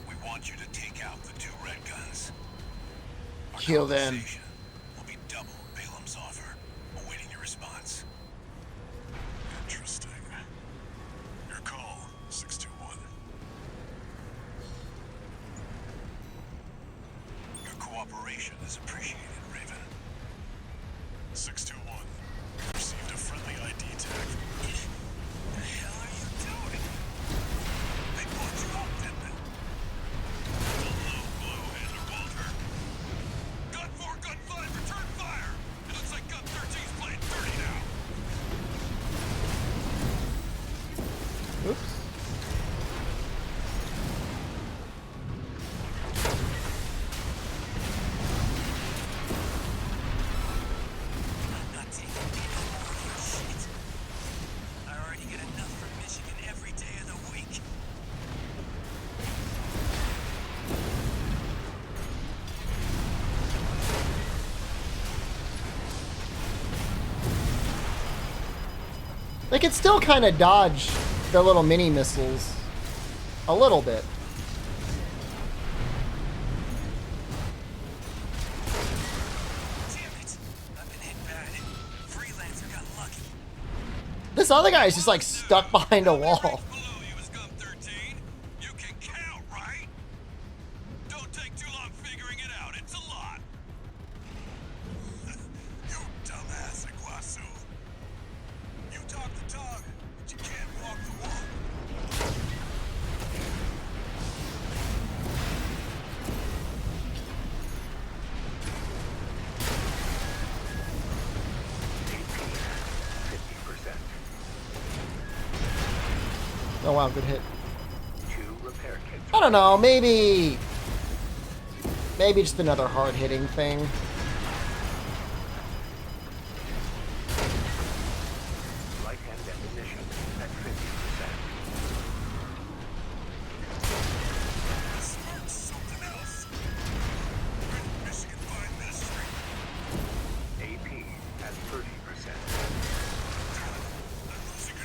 We want you to take out the 2 red guns. Our Kill them. compensation will be double Balaam's offer. Awaiting your response. Interesting. Your call, 621. Your cooperation is appreciated, Raven. 621. We've received a friendly ID tag. The hell are you doing? They pulled you up, didn't they? The low blow, Handler Walter. Gun 4, Gun 5, return fire! It looks like Gun 13's playing dirty now. Oops. I'm not taking any more of your shit. I already get enough from Michigan every day of the week. They can still kind of dodge their little mini missiles. A little bit. Damn it! I've been hit bad. Freelancer got lucky. This other guy is just like stuck behind a wall. Below you is Gun 13. You can count, right? Don't take too long figuring it out. It's a lot. You dumbass, Iguazu. You talk the talk, but you can't walk the walk. Oh wow, good hit. 2 repair kits. I don't know, maybe just another hard-hitting thing. Light-hand ammunition at 50%. Spark something else. Michigan Fine Ministry. AP at 30%.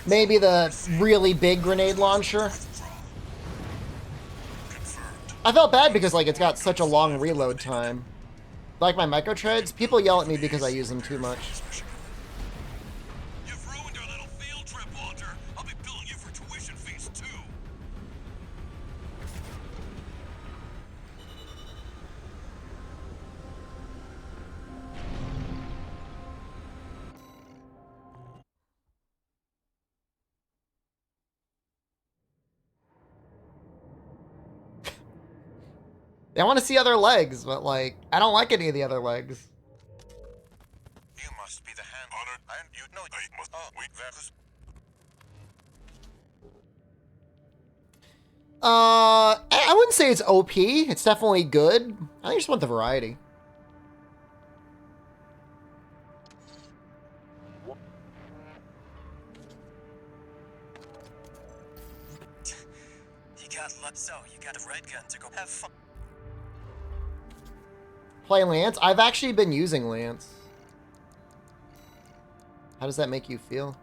Maybe the really big grenade launcher. I felt bad because like it's got such a long reload time. Like my microtreads, people yell at me because I use them too much. You've ruined our little field trip, Walter. I'll be billing you for tuition fees too. I want to see other legs, but like I don't like any of the other legs. You must be the hand. Honored. And you know I must. Wait, that. I wouldn't say it's OP. It's definitely good. I just want the variety. You got luck, so you got a red gun to go have fun. Play Lance? I've actually been using Lance. How does that make you feel?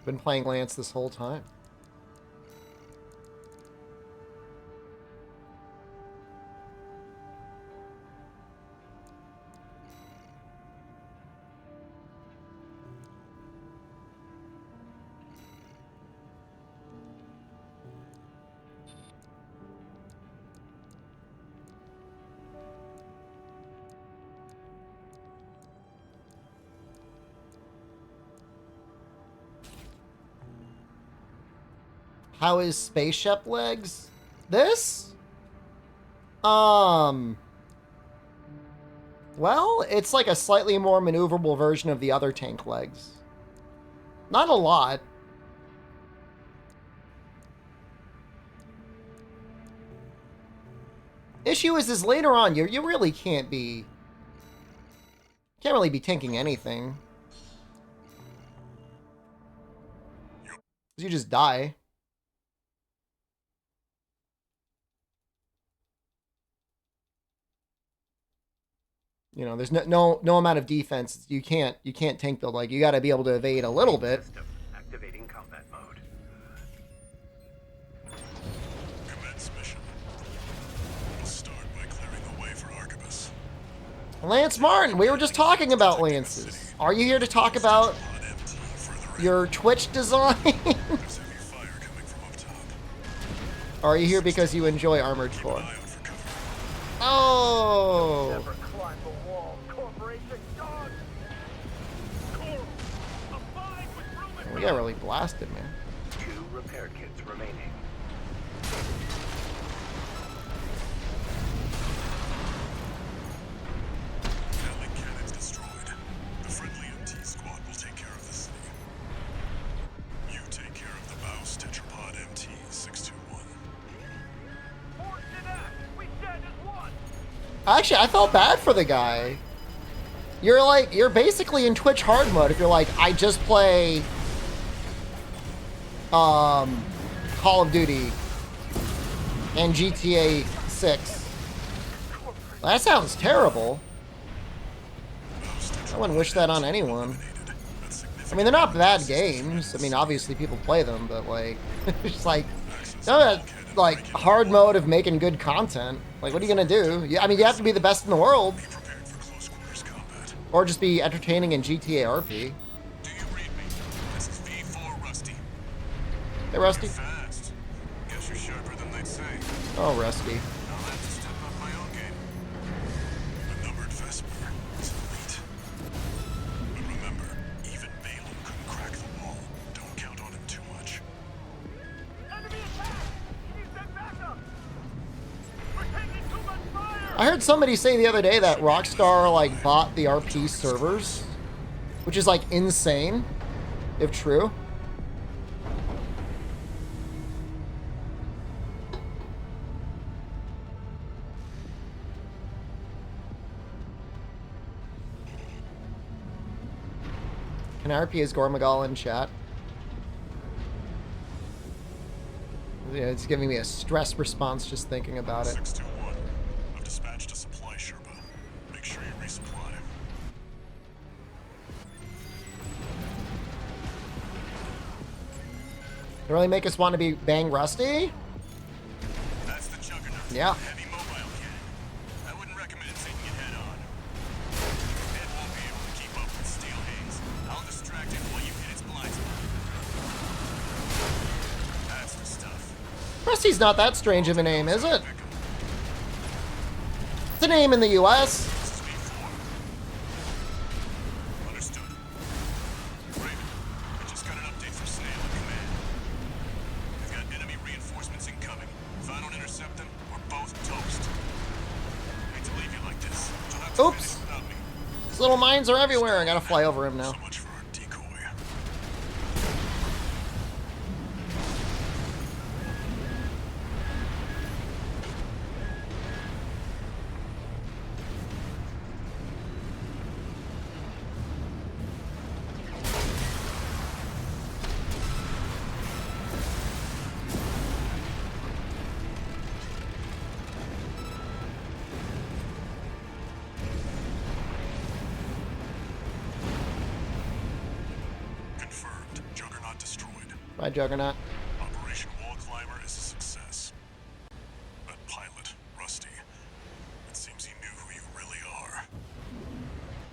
Been playing Lance this whole time. How is SDShepard legs? This? Well, it's like a slightly more maneuverable version of the other tank legs. Not a lot. Issue is later on, you really can't really be tanking anything. You just die. You know, there's no amount of defense. You can't tank build. Like, you got to be able to evade a little bit. Activating combat mode. Commence mission. We'll start by clearing the way for Arquebus. Lance Martin, we were just talking about lances. Are you here to talk about your Twitch design? There's heavy fire coming from up top. Or are you here because you enjoy Armored Core? Eye out for cover. Oh, Never climb the wall, corporation dog! Coral, abide with Rubicon! we got really blasted, man. 2 repair kits remaining. Gatling cannons destroyed. The friendly MT squad will take care of the city. You take care of the Baus Tetrapod MT 621. Force it out! We stand as one! Actually, I felt bad for the guy. You're basically in Twitch hard mode if you're like, I just play Call of Duty and GTA 6. That sounds terrible. I wouldn't wish that on anyone. I mean, they're not bad games. I mean, obviously people play them, but like, it's like, no, that, like, hard mode of making good content. Like, what are you gonna do? I mean, you have to be the best in the world, Be prepared for close quarters combat. or just be entertaining in GTA RP. Do you read me? This is V4 Rusty. Hey, Rusty. Fast. Guess you're sharper than they'd say. Oh, Rusty. I'll have to step up my own game. A numbered Vesper is elite. But remember, even Balaam couldn't crack the wall. Don't count on him too much. Enemy attack! Need that backup! We're taking too much fire! I heard somebody say the other day that Rockstar, like, bought the RP servers, which is, like, insane, if true. Can RP is Gormagal in chat? Yeah, it's giving me a stress response just thinking about it. 621. I've dispatched a supply Sherpa. Make sure you resupply. They really make us want to be bang Rusty? That's the Juggernaut. Yeah. Heavy mobile cannon. I wouldn't recommend taking it head on. Ed won't be able to keep up with Steel Haze. I'll distract it while you hit its blind spot. That's the stuff. Rusty's not that strange of a name, is it? It's a name in the US. This is V4. Understood. Raven, I just got an update from Snail in command. We've got enemy reinforcements incoming. If I don't intercept them, we're both toast. Hate to leave you like this. You'll have to Oops. finish without me. These little mines are everywhere. I gotta fly over him now. So much for our decoy. Confirmed. Juggernaut destroyed. Bye, Juggernaut. Operation Wall Climber is a success. That pilot, Rusty, it seems he knew who you really are.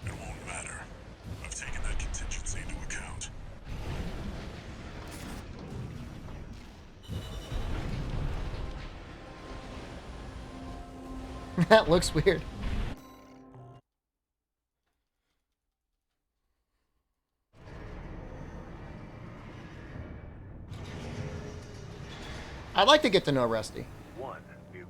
It won't matter. I've taken that contingency into account. That looks weird. I'd like to get to know Rusty. 1 view.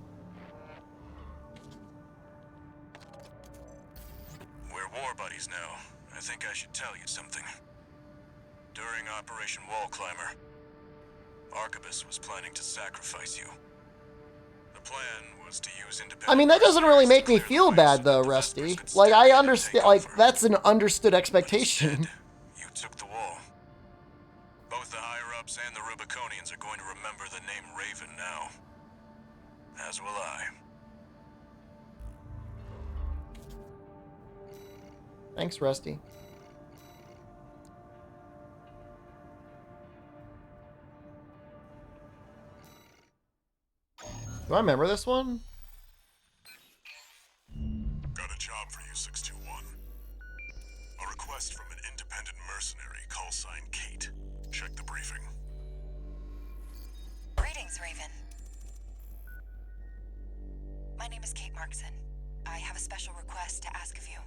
We're war buddies now. I think I should tell you something. During Operation Wall Climber, Arquebus was planning to sacrifice you. The plan was to use independent... I mean, that doesn't really make me mercenaries to feel clear the way bad so though, that the Rusty. Vespers could Like, step I in and understand, take like, over. that's an understood But expectation. instead, you took the wall. Both the higher-ups and the Rubiconians are going to remember the name Raven now. As will I. Thanks, Rusty. Do I remember this one? Got a job for you, 621. A request from an independent mercenary, call sign Kate. Check the briefing. Greetings, Raven. My name is Kate Markson. I have a special request to ask of you.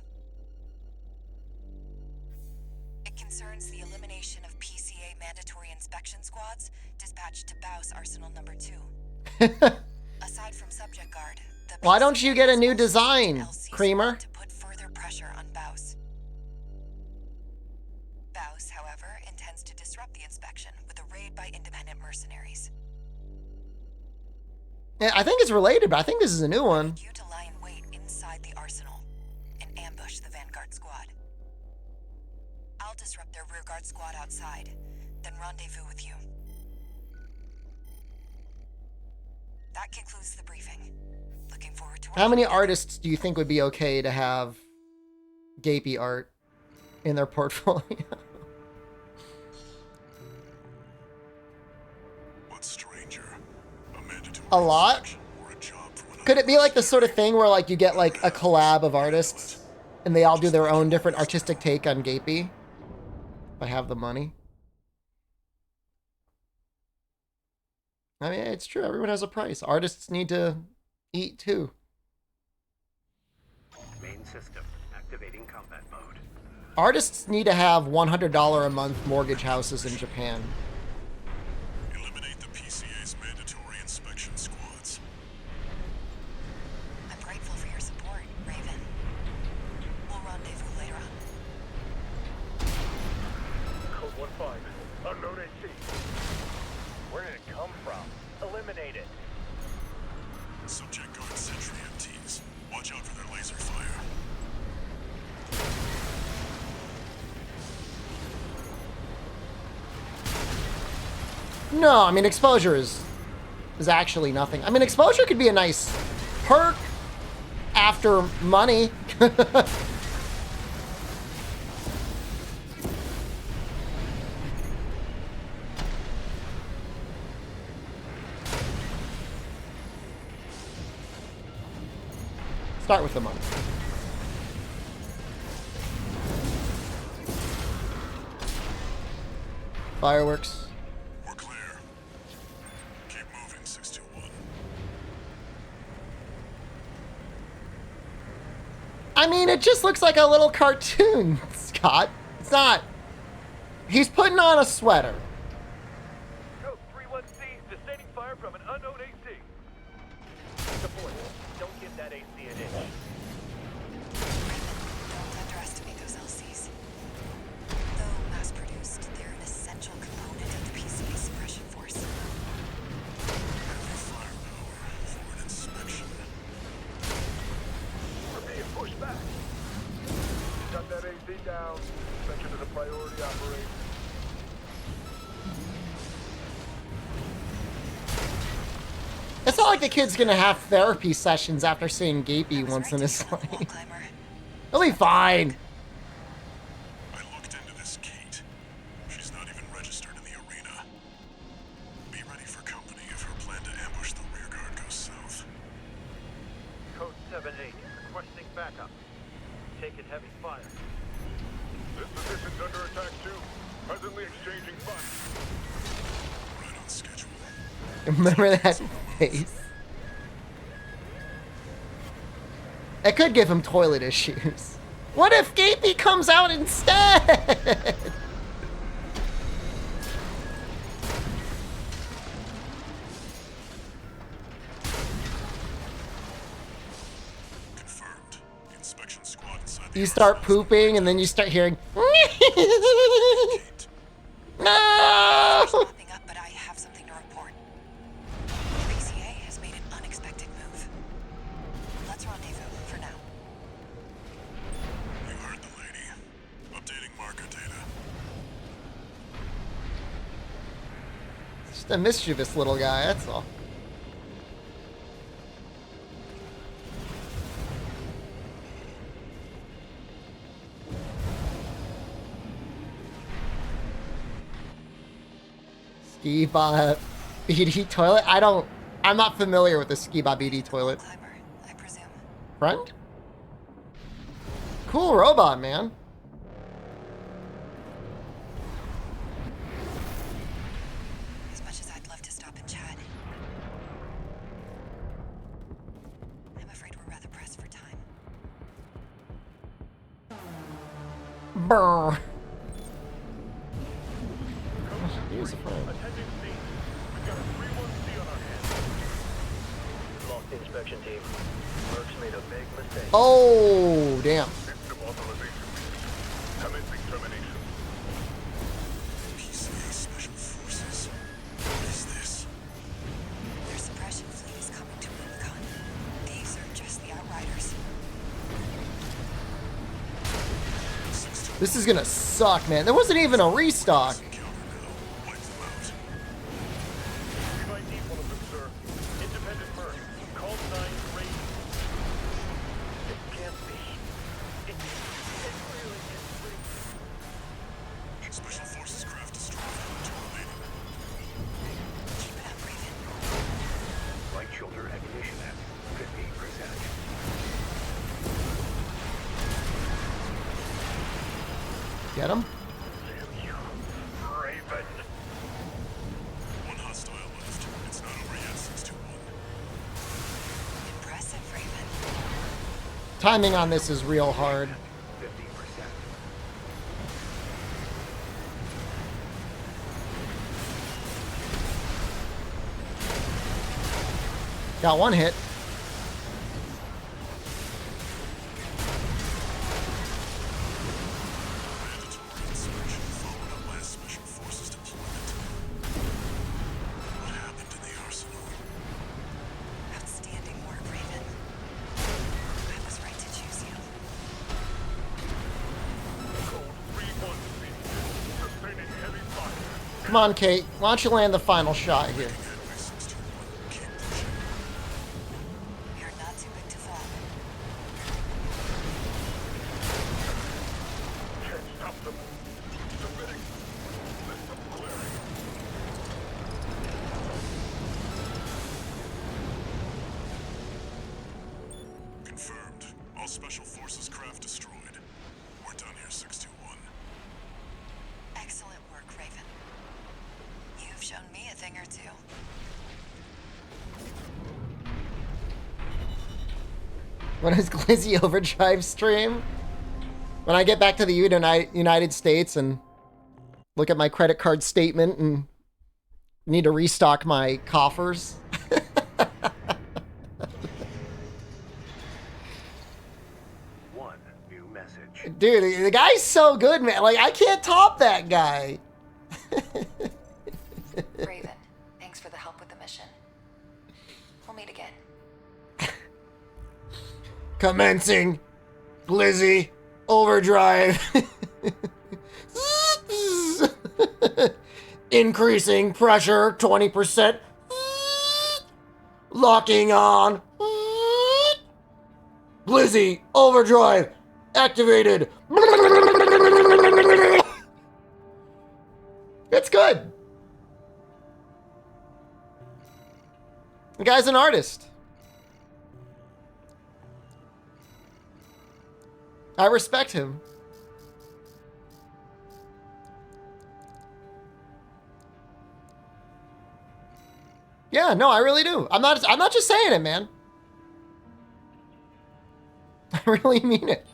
It concerns the elimination of PCA mandatory inspection squads dispatched to Baus Arsenal Number 2. Aside from Subject Guard, the Why don't you get a new PCA design, LC Creamer? squad to put further pressure on Baus. Baus, however, intends to disrupt the inspection with a raid by independent mercenaries. Yeah, I think it's related, but I think this is a new one. You to lie in wait inside the arsenal and ambush the Vanguard squad. I'll disrupt their rearguard squad outside, then rendezvous with you. That concludes the briefing. Looking forward to How many artists do you think would be okay to have gapey art in their portfolio? What's stranger? A mandatory A lot? inspection or a job from another Could it be like the sort of mercenary? thing where like you get like a collab of artists and they all do their own different artistic take on gapey? If I have the money. I mean, it's true. Everyone has a price. Artists need to eat too. Main system activating combat mode. Artists need to have $100 a month mortgage houses in Japan. Eliminate the PCA's mandatory inspection squads. I'm grateful for your support, Raven. We'll rendezvous later on. Code 1-5. Unknown AC. Where did it come from? Eliminate it. Subject Guard sentry MTs. Watch out for their laser fire. No, I mean, exposure is actually nothing. I mean, exposure could be a nice perk after money. Start with the money. Fireworks. We're clear. Keep moving, 621. I mean, it just looks like a little cartoon, Scott. It's not. He's putting on a sweater. Code 31C. Sustaining fire from an unknown AC. Support. Don't give that AC an inch. Don't underestimate those LCs. Though mass-produced, they're an essential component of the PCA suppression force. Heavy firepower for an inspection. We're being pushed back. Shut that AC down. Inspection is a priority operation. It's not like the kid's gonna have therapy sessions after seeing Gapey I was once in right his to be on the wall life. climber. He'll be fine. I looked into this Kate. She's not even registered in the arena. Be ready for company if her plan to ambush the rearguard goes south. Code 7-8. Requesting backup. Taking heavy fire. This position's under attack too. Presently exchanging fire. Right on schedule. Remember that face? It could give him toilet issues. What if Gapey comes out instead? Confirmed. Inspection squad inside the You start arsenal. pooping and then you start hearing. Kate. Just a mischievous little guy, that's all. Ski-Ba BD toilet? I'm not familiar with the Ski-Ba BD toilet. Climber, I presume. Friend? Cool robot, man. As much as I'd love to stop and chat, I'm afraid we're rather pressed for time. Brr. Attending scene. We've got a 3-1C on our hands. Lost the inspection team. Mercs made a big mistake. Oh, damn. System authorization. Commencing termination. PCA Special Forces. What is this? Their suppression fleet is coming to Rubicon. These are just the Outriders. This is gonna suck, man. There wasn't even a restock. We might need one of them, sir. Independent Merc. Call 9 Rain. It can't be. It really can't be. Special Forces craft destroyed. Two remaining. Keep it up, Raven. Right shoulder ammunition at 50%. Get him? Raven. One hostile left. It's not over yet, 621. Impressive, Raven. Timing on this is real hard. 50%. Got one hit. Mandatory inspection followed up by a Special Forces deployment. What happened in the arsenal? Outstanding work, Raven. I was right to choose you. Code 3-1C. Sustaining heavy fire. Come on, Kate. Why don't you land the final shot here? Headway 621. Keep pushing. You're not too big to fall. Can't stop them. Submitting. System clearing. Confirmed. All Special Forces craft destroyed. We're done here, 621. Excellent work, Raven. You've shown me a thing or two. When is Glizzy Overdrive stream? When I get back to the United States and look at my credit card statement and need to restock my coffers. One new message. Dude, the guy's so good, man. Like, I can't top that guy. Raven, thanks for the help with the mission. We'll meet again. Commencing Glizzy Overdrive. Increasing pressure 20%. Locking on. Glizzy Overdrive activated. It's good. The guy's an artist. I respect him. Yeah, no, I really do. I'm not just saying it, man. I really mean it.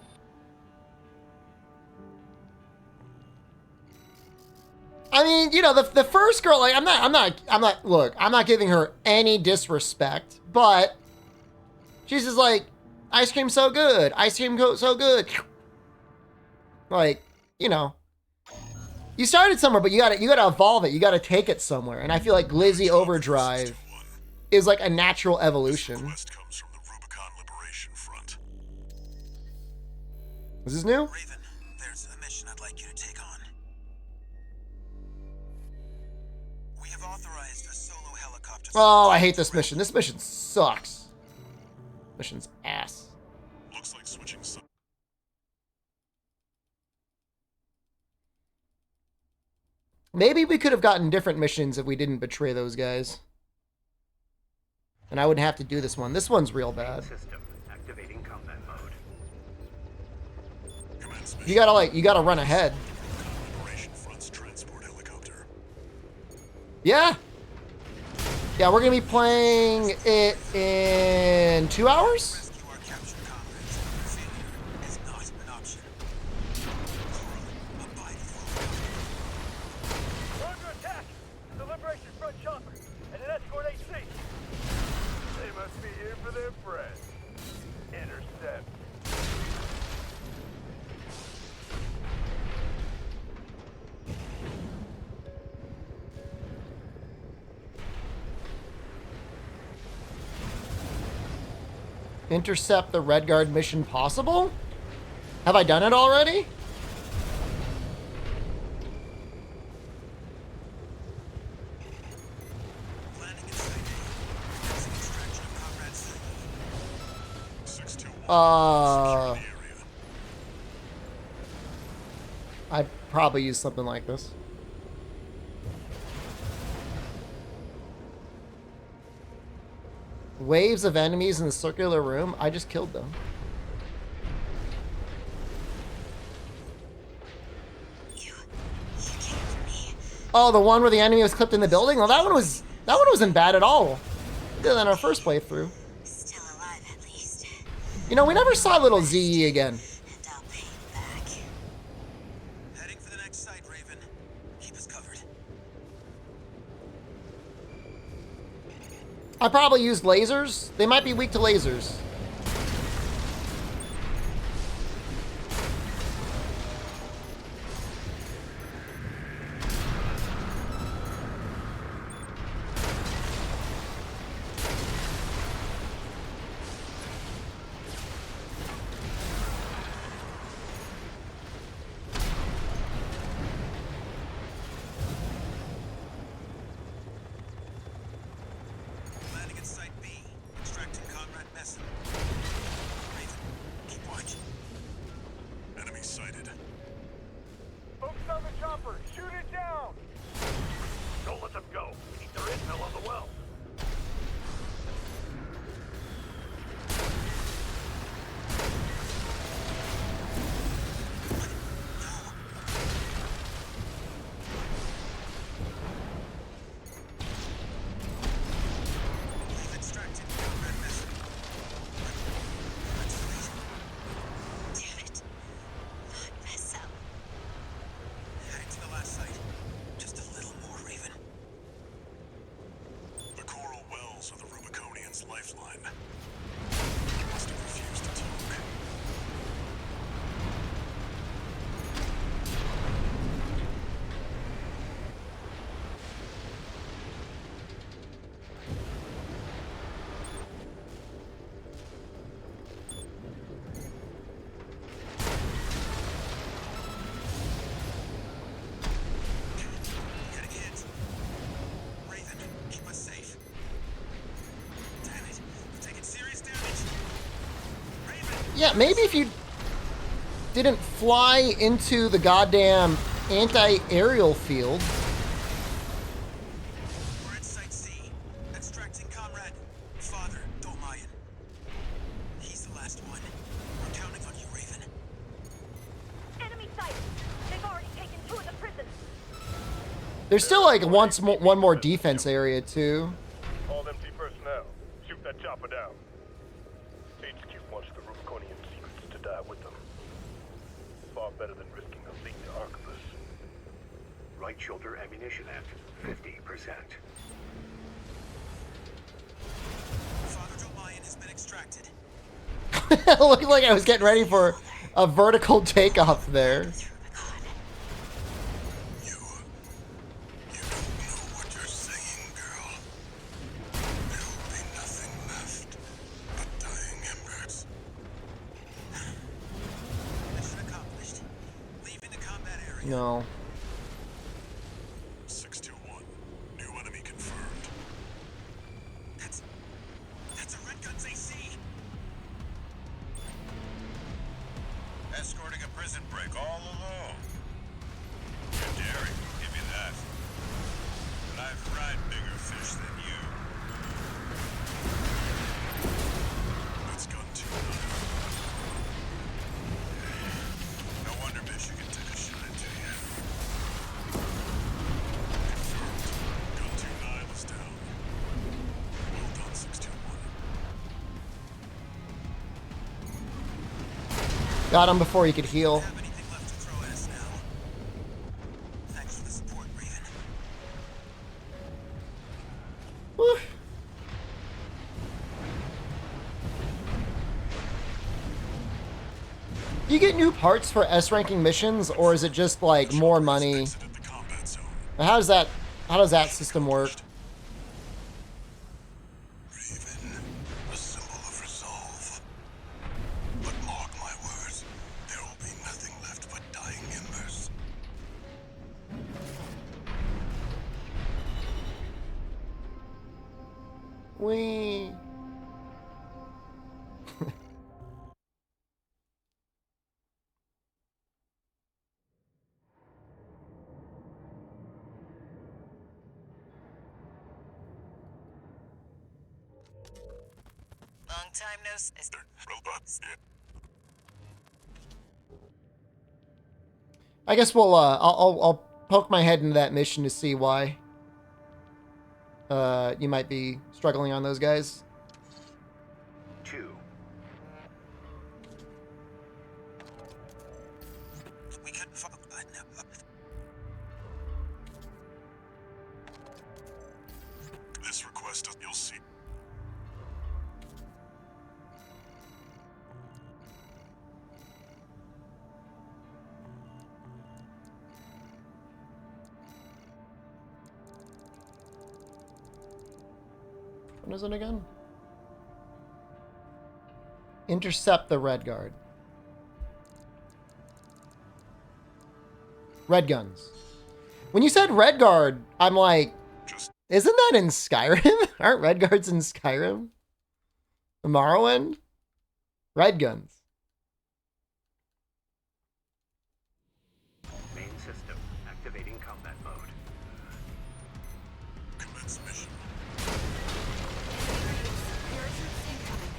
I mean, you know, the first girl, like, I'm not, look, I'm not giving her any disrespect, but she's just like, ice cream so good, ice cream so good. Like, you know, you started somewhere, but you gotta evolve it. You gotta take it somewhere. And I feel like Glizzy Overdrive is like a natural evolution. Request comes from the Rubicon Liberation Front. Is this new? Raven, there's a mission I'd like you to take on. We have authorized a solo helicopter. Oh, I hate this mission. This mission sucks. Mission's ass. Looks like switching some. Maybe we could have gotten different missions if we didn't betray those guys. And I wouldn't have to do this one. This one's real bad. System activating combat mode. Commence You gotta run ahead. Operation Front's transport helicopter. Yeah. Yeah, we're gonna be playing it in 2 hours? Rescue our captured comrades. Failure is not an option. Coral, abide for We're under attack! The Liberation Front chopper and an escort AC. They must be here for their friends. Intercept. Intercept the Red Guard mission possible? Have I done it already? landing in sight. Commencing extraction of comrades. 621. Secure the area. I'd probably use something like this. Waves of enemies in the circular room. I just killed them. Oh, the one where the enemy was clipped in the building? Well, that one wasn't bad at all. We did that in our first playthrough. Still alive, at least. You know, we never saw little ZE again. And I'll pay you back. Heading for the next site, Raven. Keep us covered. I probably used lasers. They might be weak to lasers. Landing in Site B. Extracting Conrad Messon. Raven, keep watch. Enemy sighted. Focus on the chopper. Shoot it down. Don't let them go. Keep their intel on the well. We've extracted Conrad Messon. Let's wait. Damn it. Not mess up. Heading to the last site. Just a little more, Raven. The coral wells are the Rubiconians' lifeline. They must have refused to talk. Getting hit. Raven, keep us safe. Damn it. We're taking serious damage. Raven! Yeah, maybe if you didn't fly into the goddamn anti-aerial field. We're at Site C. Extracting Comrade. Father, Dolmayan. He's the last one. We're counting on you, Raven. Enemy sight! They've already taken 2 of the prisons. There's still like one more defense area too. All empty personnel. Shoot that chopper down. HQ wants the Rubiconian secrets to die with them. Far better than risking a leak to Arquebus. Right shoulder ammunition at 50%. Father Dolmayan has been extracted. Looked like I was getting ready for a vertical takeoff there. With Rubicon. You don't know what you're saying, girl. There'll be nothing left but dying embers. Mission accomplished. Leaving the combat area. No. 621. New enemy Got him before he could heal. Have anything left to throw at us now? Thanks for the support, Raven. Whew. Do you get new parts for S ranking missions, or is it just like more money? Exited the combat zone. How does that system work? Raven, a symbol of resolve. But mark my words, there will be nothing left but dying embers. We. Long time no see. Robots. I guess we'll I'll poke my head into that mission to see why you might be struggling on those guys. 2. We couldn't find the button. This request, you'll see. What is it again? Intercept the Red Guard. Red guns. When you said Red Guard, I'm like, isn't that in Skyrim? Aren't Red Guards in Skyrim? Morrowind? Red guns. Main system activating combat mode. Commence mission. Parachutes incoming.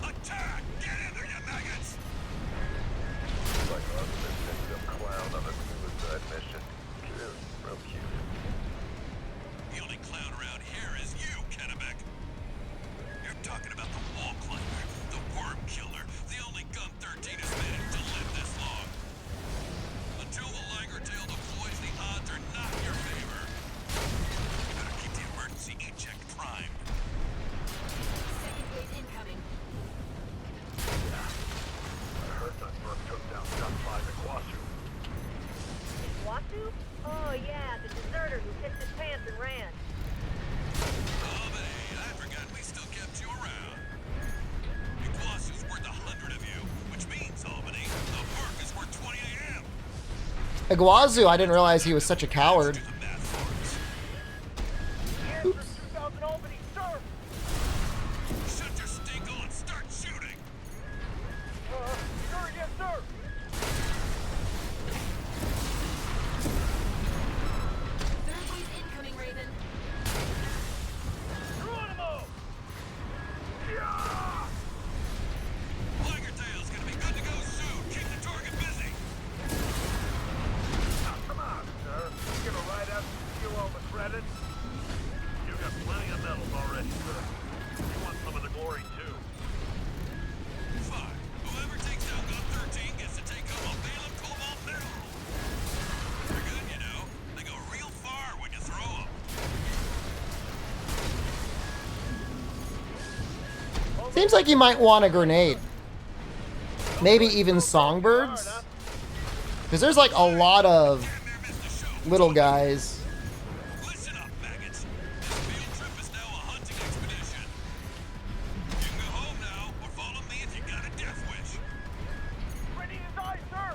Attack! Get in there, you maggots! Like Artemis and some clown on a suicide mission. Cute. Real cute. The only clown around here is you, Kennebec. You're talking about the wall climber, the worm killer, the only gun 13 has managed to live this long. Until the Liger tail deploys, the odds are not in your favor. You better keep the emergency eject primed. Second wave incoming. I heard that Burke took down Gun 5 at Quasu. Wasu? Oh yeah, the deserter who pissed his pants and ran. Oh, but hey, I forgot we still kept you around. Iguazu's worth 100 of you, which means, Albany, the Burke is worth 20 AM. Iguazu, I didn't realize he was such a coward. Do the math for us. Here's for 2000 Albany, sir! Shut your stinkle and start shooting. Sir, yes, sir! Third wave incoming, Raven. Geronimo! Liger tail's gonna be good to go soon. Keep the target busy. Come on, sir. You gonna ride out and steal all the credit? You got plenty of medals already, sir. You want some of the glory, too. Fine. Whoever takes down gun 13 gets to take home a Balaam Cobalt medal. They're good, you know. They go real far when you throw them. Seems like you might want a grenade. Maybe even songbirds. Because there's like a lot of little guys. Listen up, maggots. This field trip is now a hunting expedition. You can go home now, or follow me if you got a death wish. Ready to die, sir!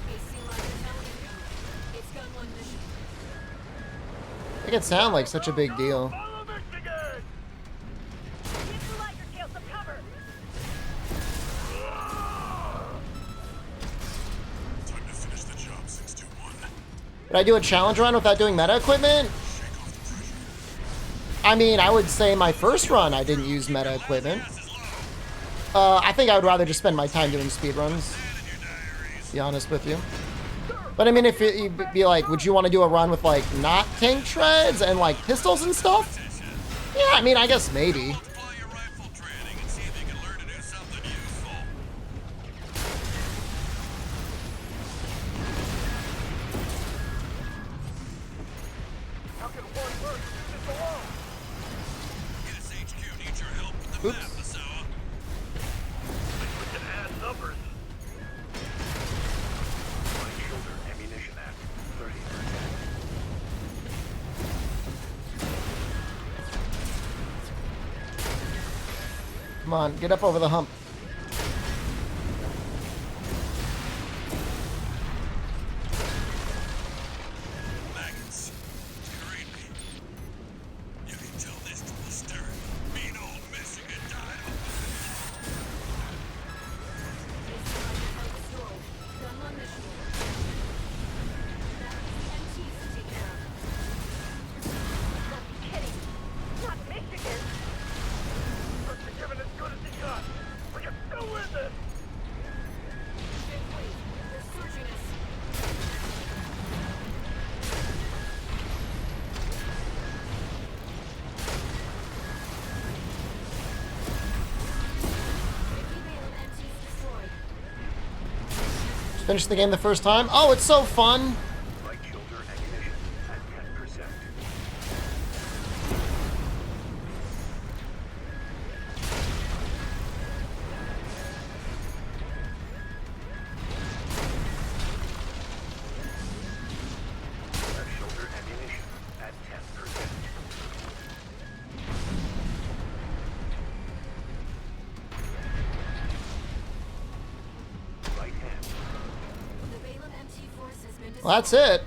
AC Liger tail incoming. It's gun 1 mission. Make it sound like such a big deal. Follow Michigan! Give the Liger tail some cover. Time to finish the job, 621. Would I do a challenge run without doing meta equipment? Shake off the pressure. I mean, I would say my first run I didn't use meta equipment. Gas is low. I think I would rather just spend my time doing speed runs, And in your diaries. to be honest with you. But I mean, if you'd be like, would you want to do a run with like not tank treads and like pistols and stuff? Yeah, I mean, I guess maybe. Multiply your rifle training and see if you can learn to do something on, get up over the hump. Maggots. Read me. You can tell this to the stern. Mean old missing and dial. Not Michigan! Must have given as good as he got. We can still win this! Just finished the game the first time. Oh, it's so fun. Right shoulder ammunition at 10%. Left shoulder ammunition at 10%. Right hand. Well, that's it.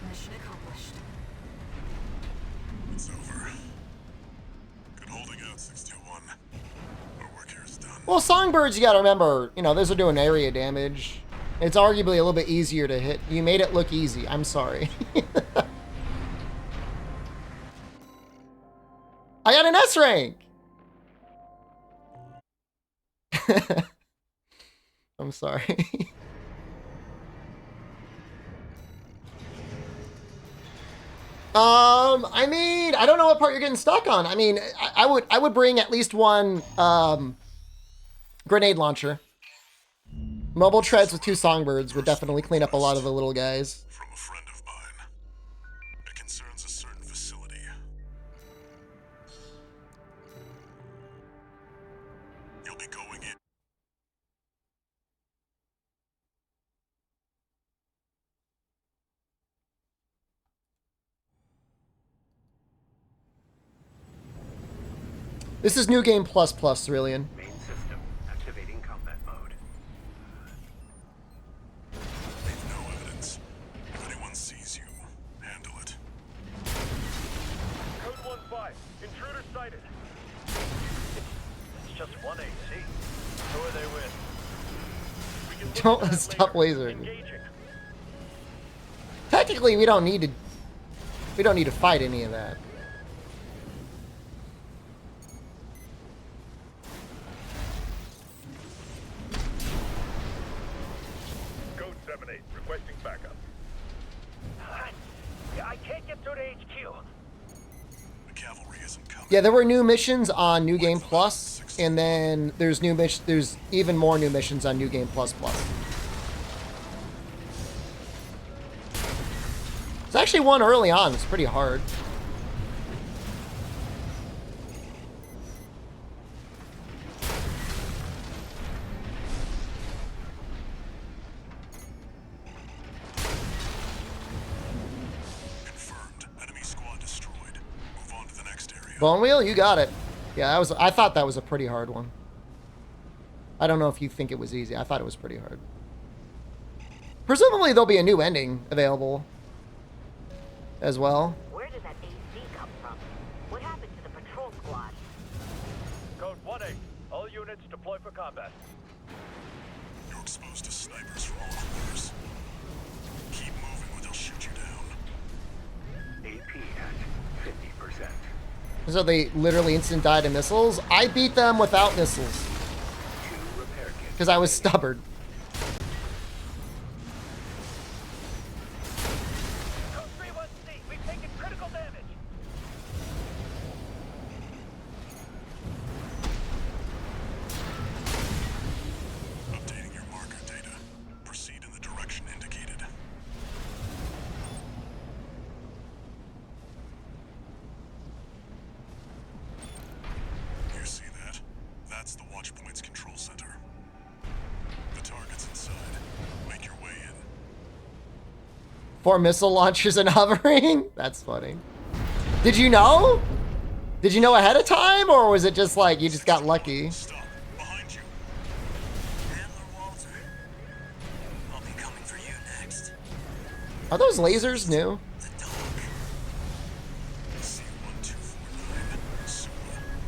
Mission accomplished. It's over. Good holding out, 621. Our work here is done. Well, songbirds, you gotta remember, you know, those are doing area damage. It's arguably a little bit easier to hit. You made it look easy. I'm sorry. I got an S rank. I'm sorry. I mean, I don't know what part you're getting stuck on. I mean, I would bring at least one grenade launcher. Mobile treads with 2 songbirds would definitely clean up a lot of the little guys. From a friend of mine. It concerns a certain facility. You'll be going in. This is New Game Plus Plus, Cerulean. Main system activating combat mode. Leave no evidence. If anyone sees you, handle it. Code 1-5. Intruder sighted. It's just 1 AC. Who are they with? We can look Don't at that stop later. lasering. Engaging. Technically, we don't need to fight any of that. Code 7-8. Requesting backup. I can't get through to HQ. The cavalry isn't coming. Yeah, there were new missions on New Game Plus, and then there's there's even more new missions on New Game Plus Plus. It's actually one early on. It's pretty hard. Confirmed. Enemy squad destroyed. Move on to the next area. Bone Wheel, you got it. Yeah, I thought that was a pretty hard one. I don't know if you think it was easy. I thought it was pretty hard. Presumably there'll be a new ending available as well. Where did that AC come from? What happened to the patrol squad? Code 1-8. All units deploy for combat. You're exposed to snipers from all corners. Keep moving or they'll shoot you down. AP at 50%. So they literally instant died to missiles. I beat them without missiles 2 repair kits. because I was stubborn. Code 3-1C. We've taken critical damage. Updating your marker data. Proceed in the direction indicated. You see that? That's the Watchpoint's control center. The target's inside. Make your way in. 4 missile launchers and hovering? That's funny. Did you know? Did you know ahead of time, or was it just like you just got lucky? Stop. Behind you. Handler Walter. I'll be coming for you next. Are those lasers new? The dog. C-1249. Sula.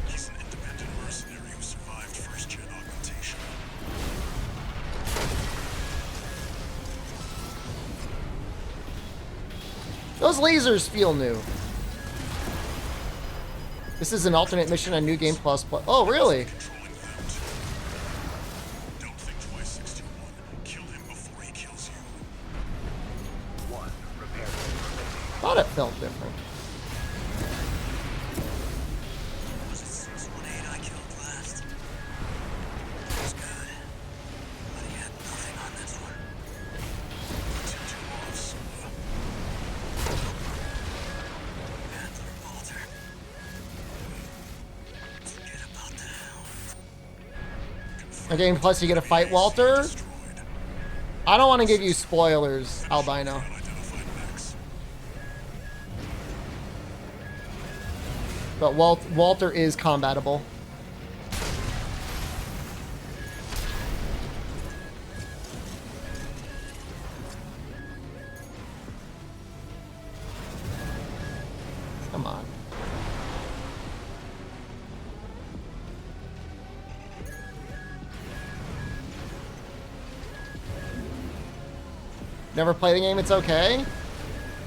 He's an independent mercenary who survived first-gen augmentation. Those lasers feel new. This is an alternate mission on New Game Plus. Oh, really? Controlling them. Don't think twice, 61. Kill him before he kills you. One repair remaining. Thought it felt different. Was it 618 I killed last? It was good. But he had nothing on this one. Tipped you off, Sula. Handler Walter. Forget about the helm. Okay, and plus you get to fight Walter. Destroyed. I don't want to give you spoilers, Albino. Unidentified mechs. But Walter is combatable. Come on. Never play the game, it's okay.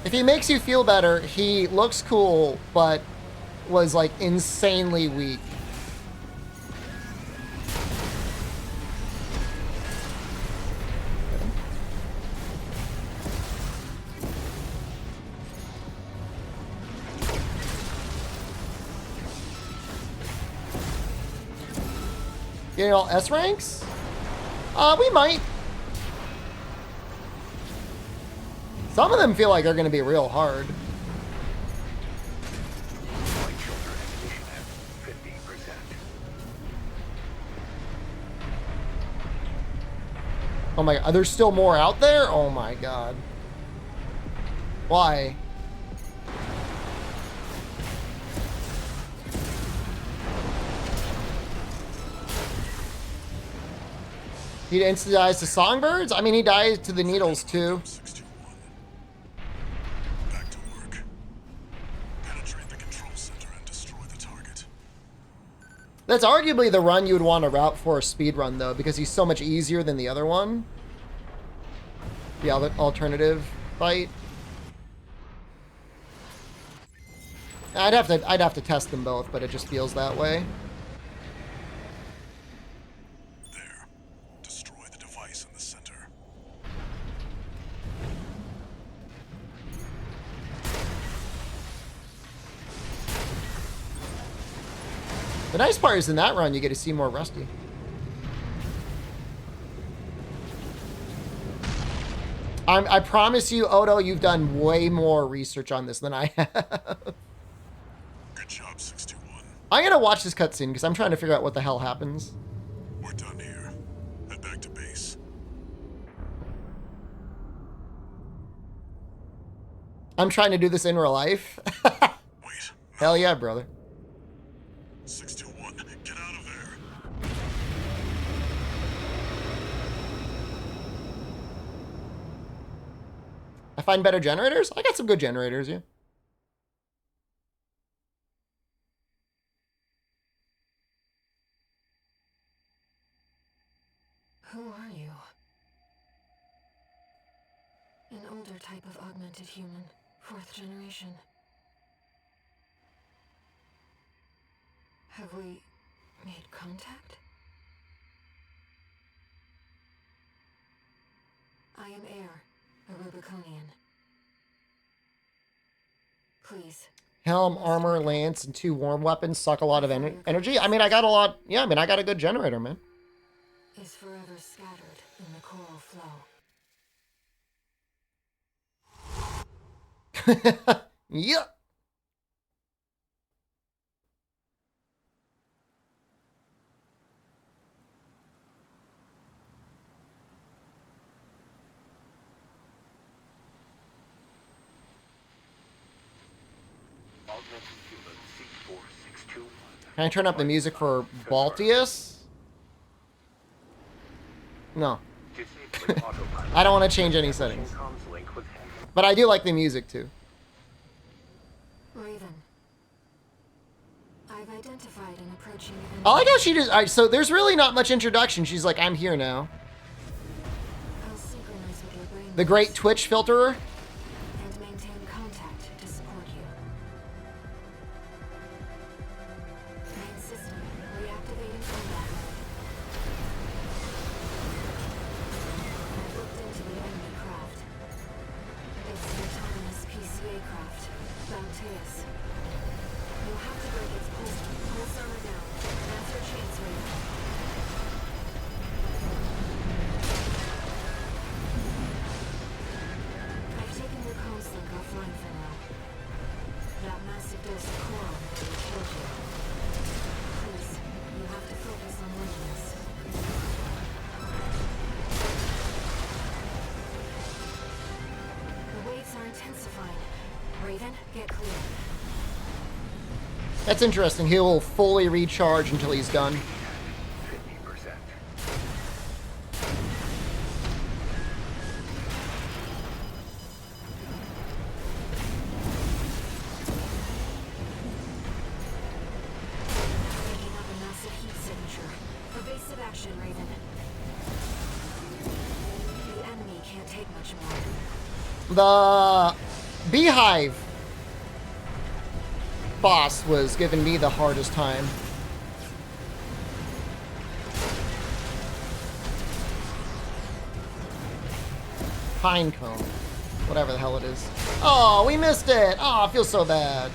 If he makes you feel better, he looks cool, but was like insanely weak. Getting all S ranks? We might. Some of them feel like they're going to be real hard. Right shoulder ammunition at 50%. Oh my god, there's still more out there? Oh my god. Why? He instantly dies to songbirds? I mean, he dies to the needles too. 61. Back to work. Penetrate the control center and destroy the target. That's arguably the run you would want to route for a speed run, though, because he's so much easier than the other one. The other alternative fight. I'd have to test them both, but it just feels that way. There. Destroy the device in the center. The nice part is in that run, you get to see more Rusty. I promise you, Odo, you've done way more research on this than I have. Good job, 61. I'm gonna watch this cutscene because I'm trying to figure out what the hell happens. We're done here. Head back to base. I'm trying to do this in real life. Wait. Hell yeah, brother. 61. Get out of there. I find better generators? I got some good generators, yeah. Who are you? An older type of augmented human, 4th generation. Have we made contact? I am Air, a Rubiconian. Please. Helm, armor, lance, and 2 warm weapons suck a lot of energy. I mean, I got a lot. Yeah, I mean, I got a good generator, man. Is forever scattered in the coral flow. Yeah. Augmented human C416. 621. Can I turn up the music for Baltius? No. Disabling autopilot. I don't want to change any settings. Comms link with head. But I do like the music too. Raven. I've identified an approaching enemy. I like how she just. Alright, so there's really not much introduction. She's like, I'm here now. I'll synchronize with your brain The great Twitch filterer. and maintain contact to support you. Main system reactivating combat mode. I've looked into the enemy craft. It's an autonomous PCA craft, Bounteus. You'll have to break its pulse armor down. That's your chance, Raven. I've taken your comms link offline for now. That massive dose of coral nearly killed you. Please, you have to focus on winning this. The waves are intensifying. Raven, get clear. That's interesting. He will fully recharge until he's done. 50%. Picking up a massive heat signature. Evasive action, Raven. The enemy can't take much more. The Beehive boss was giving me the hardest time. Pinecone. Whatever the hell it is. Oh, we missed it! Oh, I feel so bad.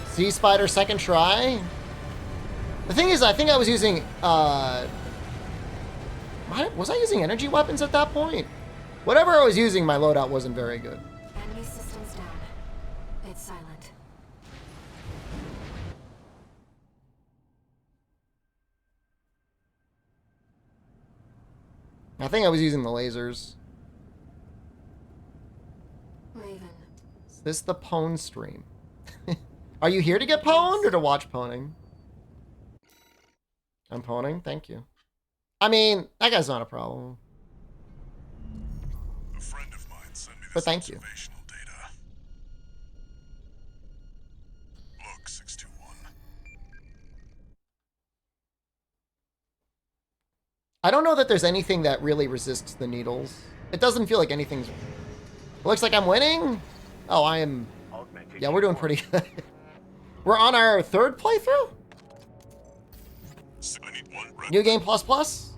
Sea Spider second try? The thing is, I think I was using, was I using energy weapons at that point? Whatever I was using, my loadout wasn't very good. Enemy systems down. It's silent. I think I was using the lasers. Raven. Is this the pwn stream? Are you here to get pwned or to watch pwning? I'm pwning? Thank you. I mean, that guy's not a problem. A friend of mine sent me But this thank you. observational data. Look, 621. I don't know that there's anything that really resists the needles. It doesn't feel like anything's... It looks like I'm winning? Oh, I am... Augmented Yeah, we're doing pretty good. We're on our third playthrough? I need one red. New game plus plus?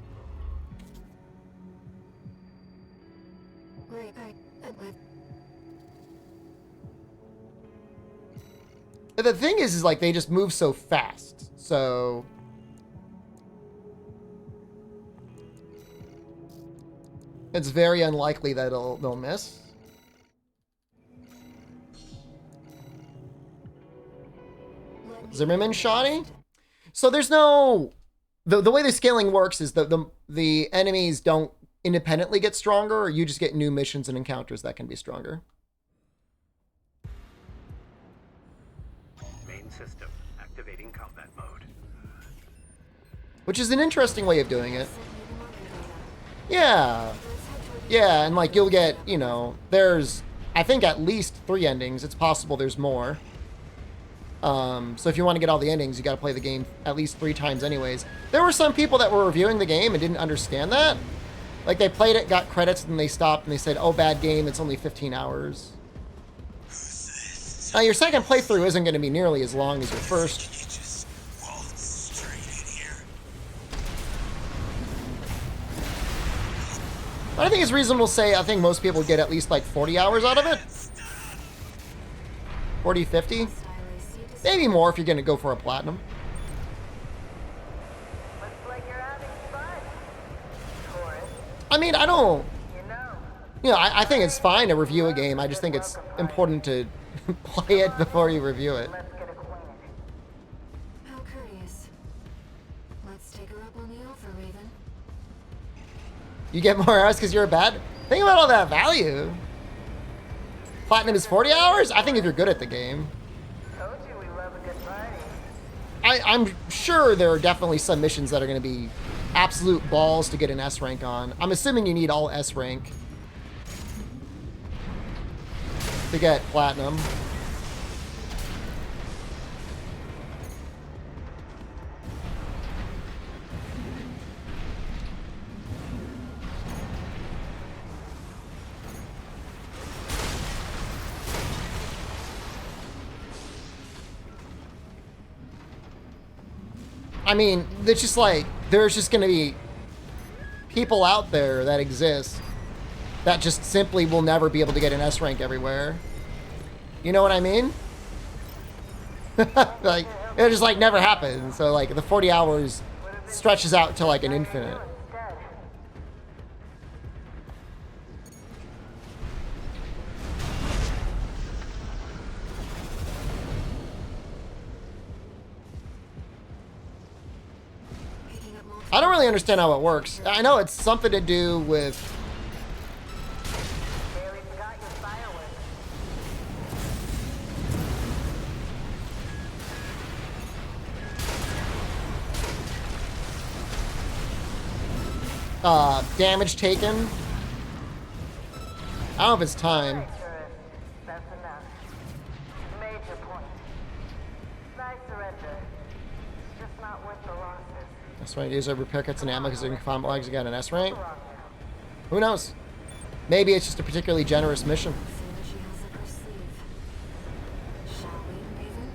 Wait, The thing is like they just move so fast. So it's very unlikely that they'll miss. Zimmerman shoddy? So there's no... The way the scaling works is the enemies don't independently get stronger, you just get new missions and encounters that can be stronger. Main system activating combat mode. Which is an interesting way of doing it. Yeah. Yeah, and like you'll get, you know, there's, I think at least 3 endings. It's possible there's more. So if you want to get all the endings, you got to play the game at least 3 times anyways. There were some people that were reviewing the game and didn't understand that. Like they played it, got credits, and they stopped and they said, oh, bad game, it's only 15 hours. Now your second playthrough isn't going to be nearly as long as your first. You just waltz straight in here. But I think it's reasonable to say I think most people get at least like 40 hours out of it. 40, 50? Maybe more if you're going to go for a platinum. Looks like you're having fun. Taurus, I mean, I don't... you know. You know, I think it's fine to review a game. I just think it's important to play it before you review it. Let's get acquainted. How courteous. Let's take her up on the offer, Raven. You get more hours because you're a bad... Think about all that value. Platinum is 40 hours? I think if you're good at the game. Told you we love a good party. I'm sure there are definitely some missions that are going to be absolute balls to get an S rank on. I'm assuming you need all S rank to get platinum. I mean, it's just like, there's just going to be people out there that exist that just simply will never be able to get an S rank everywhere. You know what I mean? Like, it just like never happens. So like the 40 hours stretches out to like an infinite. I don't really understand how it works. I know it's something to do with... Barely forgot your fireworks. damage taken. I don't know if it's time. Tourist, that's enough. Made your point. Nice surrender. Just not worth the losses. That's right, use repair kits and ammo because you can combat lags again an S rank. Who knows? Maybe it's just a particularly generous mission. Synergy has up her sleeve. Shall we, Raven?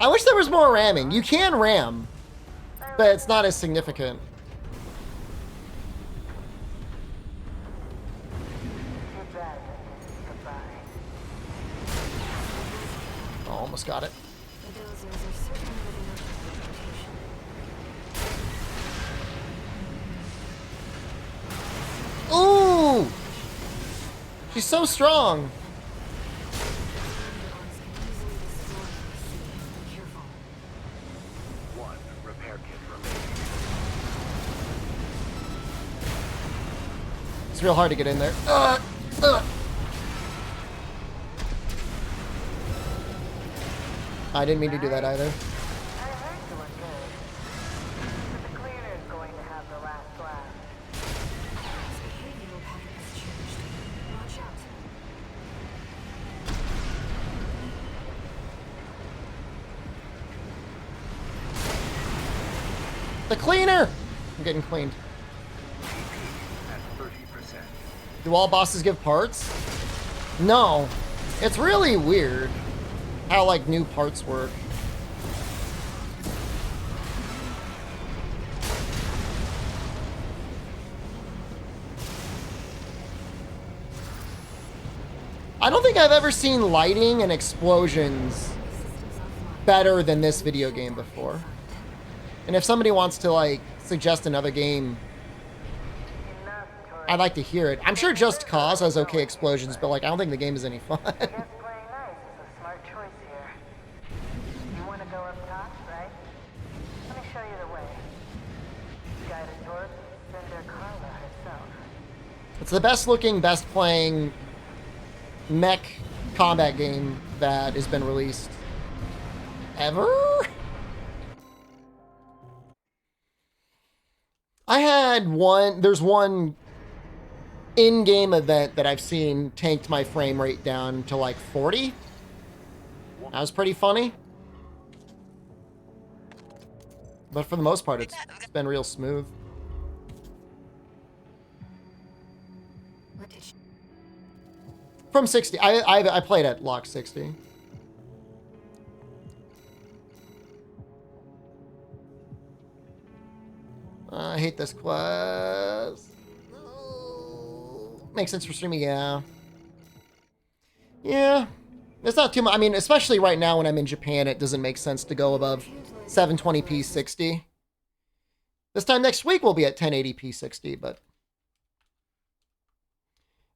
I wish there was more ramming. You can ram, but it's not as significant. Too bad. Goodbye. Oh, almost got it. The dozers are certainly living up to their reputation. Ooh! She's so strong. Rubicons can easily destroy the PC. Be careful. One repair kit remaining. It's real hard to get in there. I didn't mean to do that either. I heard you were good. But the cleaner is going to have the last laugh. His behavioral pattern has changed. Watch out. The cleaner! I'm getting cleaned. At 30%. Do all bosses give parts? No. It's really weird how like new parts work. I don't think I've ever seen lighting and explosions Systems offline. better than this video game before. And if somebody wants to like suggest another game, Enough, tourist. I'd like to hear it. I'm sure Just Cause has okay explosions, but like I don't think the game is any fun. Guess playing nice is a smart choice here. You want to go up top, right? Let me show you the way. Guided tour, Cinder Carla herself. It's the best looking, best playing mech combat game that has been released ever. I had there's one in-game event that I've seen tanked my frame rate down to like 40. That was pretty funny. But for the most part, it's been real smooth. What did you... From 60, I played at lock 60. I hate this quest. No. Makes sense for streaming, yeah. Yeah. It's not too much. I mean, especially right now when I'm in Japan, it doesn't make sense to go above 720p 60. This time next week we'll be at 1080p 60, but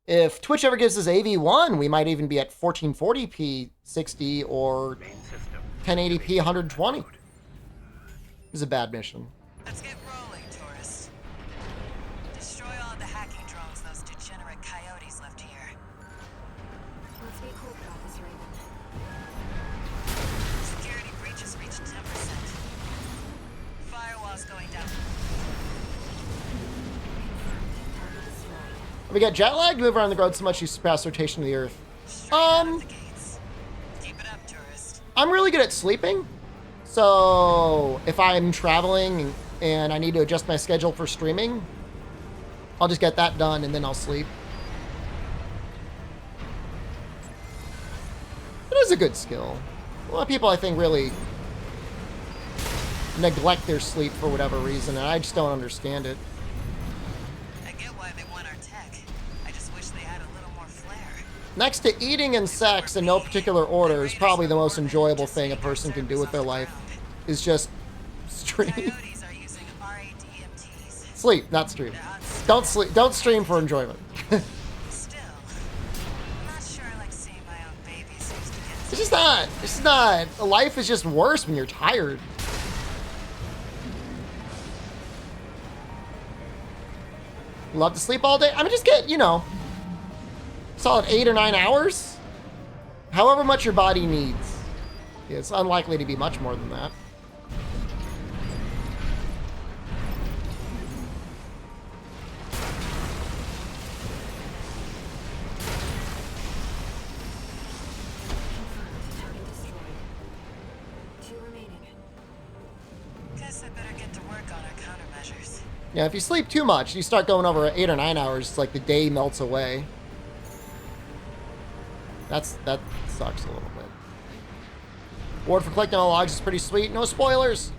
If Twitch ever gives us AV1, we might even be at 1440p 60 or 1080p 120. This is a bad mission. Let's get rolling, tourist. Destroy all the hacking drones those degenerate coyotes left here. Let's be quick about this, Raven. Security breaches reached 10%. Firewall's going down. Target destroyed. We got jet lag, move around the road so much you surpass rotation of the Earth. Straight out of the gates. Keep it up, tourist. I'm really good at sleeping. So if I'm traveling and I need to adjust my schedule for streaming, I'll just get that done and then I'll sleep. It is a good skill. A lot of people, I think, really neglect their sleep for whatever reason, and I just don't understand it. I get why they want our tech. I just wish they had a little more flair. Next to eating and sex in no particular order is probably the most enjoyable thing a person can do with their life, is just stream. Coyotes are using RADMTs. Sleep, not stream. Don't sleep. Don't stream for enjoyment. Still, I'm not sure I like seeing my own babies used to get It's just not. It's just not. Life is just worse when you're tired. Love to sleep all day. I mean, just get, you know, solid 8 or 9 hours. However much your body needs. It's unlikely to be much more than that. Target destroyed. 2 remaining. Guess I better get to work on our countermeasures. Yeah, if you sleep too much, you start going over 8 or 9 hours, it's like the day melts away. That sucks a little bit. Reward for collecting all logs is pretty sweet. No spoilers.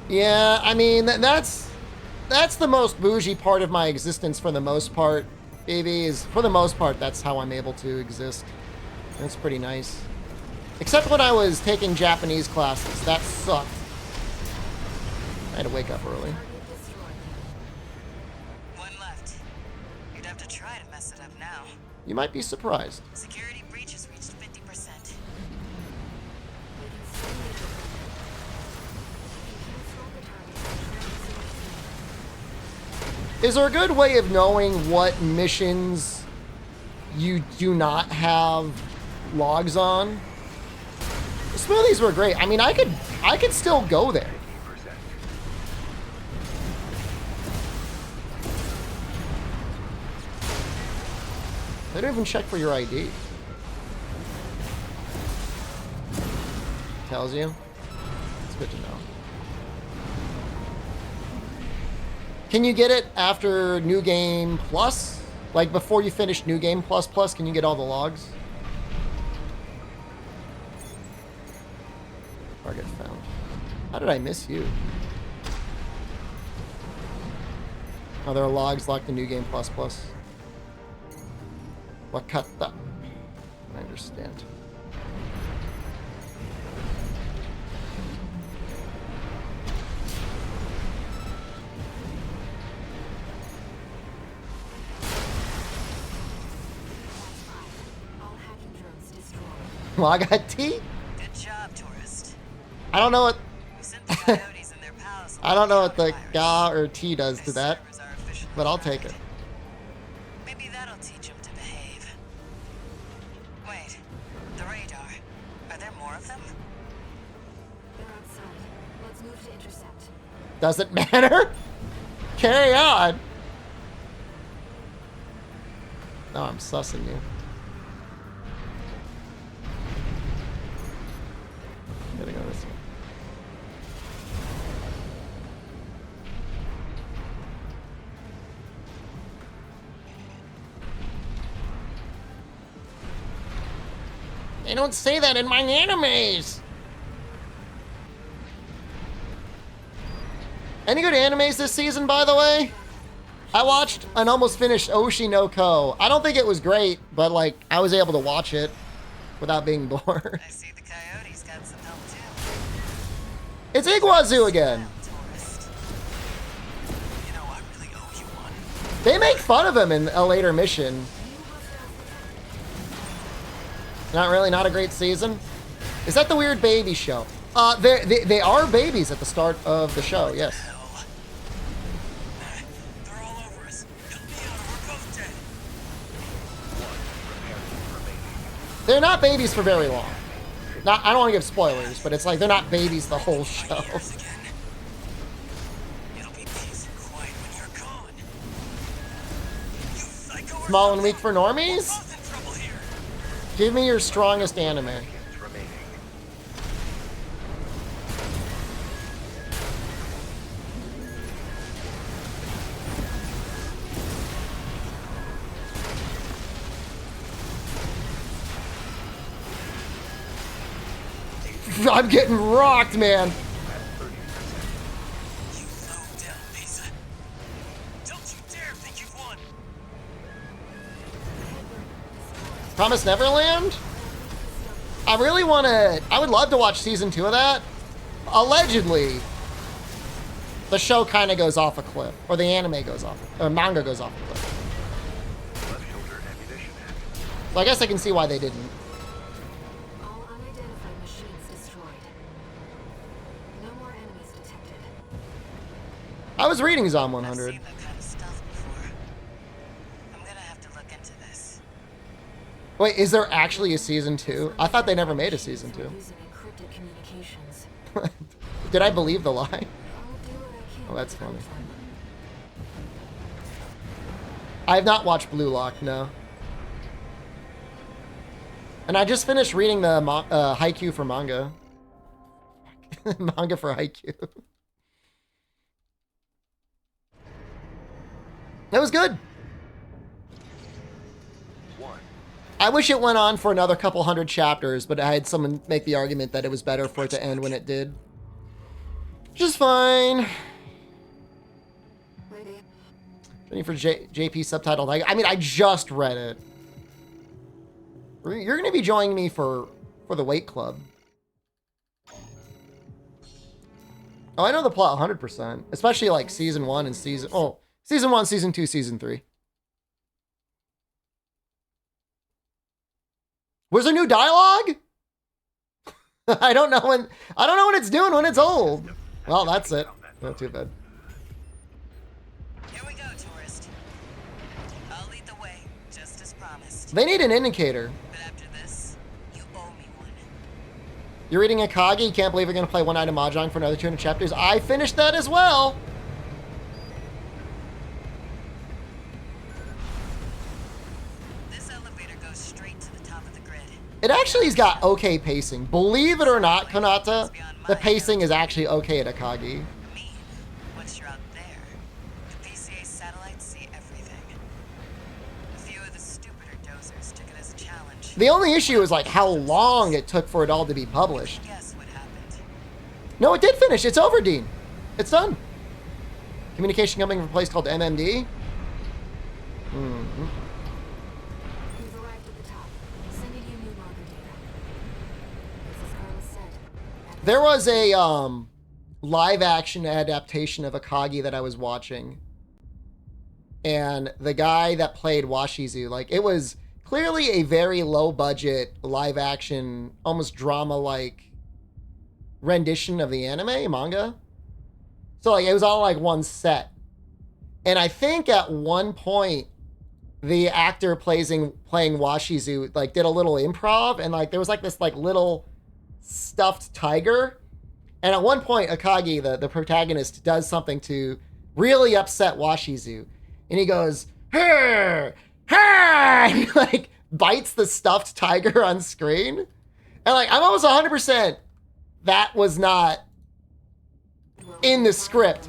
Yeah, I mean, that's the most bougie part of my existence for the most part. Baby, is for the most part, that's how I'm able to exist. That's pretty nice. Except when I was taking Japanese classes. That sucked. I had to wake up early. Target destroyed. One left. You'd have to try to mess it up now. You might be surprised. Security breaches reached 50%. We can still make it. We can cancel the target. Is there a good way of knowing what missions you do not have logs on? The smoothies were great. I mean, I could still go there. They don't even check for your ID. Tells you. It's good to know. Can you get it after New Game Plus? Like before you finish New Game Plus Plus, can you get all the logs? Target found. How did I miss you? Oh, there are logs locked in New Game Plus Plus. Wakata. I understand. All hacking drones destroyed. Well, I got T. Good job, tourist. I don't know what. We sent the coyotes and their pals. I don't know what the countervirus. Ga or T does to These that, servers are officially but I'll take it. cracked. Maybe that'll teach them to behave. Wait, the radar. Are there more of them? They're outside. Let's move to intercept. Doesn't matter. Carry on. No, I'm sussing you. Gotta go this way. They don't say that in my animes. Any good animes this season, by the way? I watched and almost finished Oshi no Ko. I don't think it was great, but like I was able to watch it without being bored. I see the coyotes got some help too. It's Iguazu again. Tourist. You know, I really owe They make fun of him in a later mission. Not really, not a great season. Is that the weird baby show? They are babies at the start of the show, yes. They're all over us. Help me out, or we're both dead. They're not babies for very long. Not, I don't want to give spoilers, but it's like they're not babies the whole show. Years again. It'll be peace and quiet when you're gone. You psycho. Small and weak for normies? Both in trouble here. Give me your strongest anime. Remaining. I'm getting rocked, man. You low down piece of... Don't you dare think you've won. Promise Neverland? I really want to... I would love to watch season 2 of that. Allegedly, the show kind of goes off a cliff. Or the anime goes off... Or manga goes off a cliff. Left shoulder ammunition hat. So I guess I can see why they didn't. All unidentified machines destroyed. No more enemies detected. I was reading Zom I've 100. seen that kind of stuff before. I'm gonna have to look into this. Wait, is there actually a season 2? I thought they never made a season 2. Using encrypted communications. Did I believe the lie? I'll do what I can Oh, that's to help funny. them. I have not watched Blue Lock, no. And I just finished reading the Haikyuu for manga. Manga for Haikyuu. That was good. I wish it went on for another couple hundred chapters, but I had someone make the argument that it was better for it to end when it did. Which is fine. Waiting for JP subtitled. I mean, I just read it. You're going to be joining me for the Wait Club. Oh, I know the plot 100%. Especially like season 1 and season 1, season 2, season 3. Was there new dialogue? I don't know when it's doing when it's old. Well, that's it. Not too bad. Here we go, tourist. I'll lead the way, just as promised. They need an indicator. But after this, you owe me one. You're reading Akagi. You can't believe you're going to play One Night of Mahjong for another 200 chapters. I finished that as well. This elevator goes straight to the top of the grid. It actually has got okay pacing. Believe it or not, Konata, the pacing is actually okay at Akagi. Me, once you're out there, the PCA satellites see everything. A few of the stupider dozers took it as a challenge. The only issue is like how long it took for it all to be published. Guess what happened? No, it did finish. It's over, Dean. It's done. Communication coming from a place called MMD. Mm-hmm. We've arrived at the top. Sending you new manga data. As Carla said. There was a live action adaptation of Akagi that I was watching. And the guy that played Washizu, like it was clearly a very low budget live action, almost drama like rendition of the anime manga. So like it was all like one set. And I think at one point the actor playing Washizu like did a little improv, and like there was like this like little stuffed tiger. And at one point Akagi, the protagonist, does something to really upset Washizu. And he goes, "Her! Her!" And he like bites the stuffed tiger on screen. And like I'm almost 100% that was not in the script.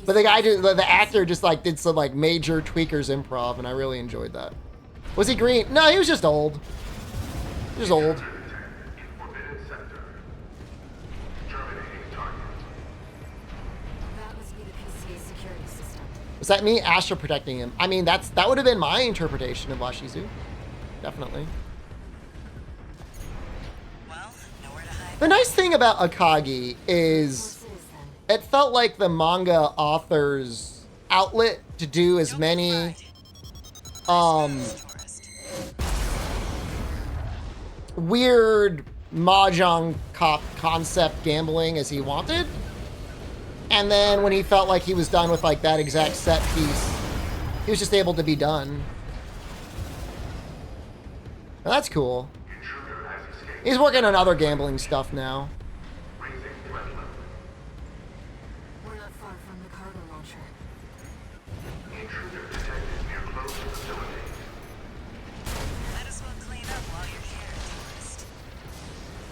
But the guy did, the actor just like did some like major tweakers improv, and I really enjoyed that. Was he green? No, he was just old. He was old. That must be the PCA security system. Was that me astral protecting him? I mean, that would have been my interpretation of Washizu. Definitely. Well, nowhere to hide. The nice thing about Akagi is it felt like the manga authors outlet to do as many Tourist. weird mahjong concept gambling as he wanted. And then when he felt like he was done with like that exact set piece, he was just able to be done. Well, that's cool. He's working on other gambling stuff now. We're not far from the cargo launcher. Might as well clean up while you're here, tourist.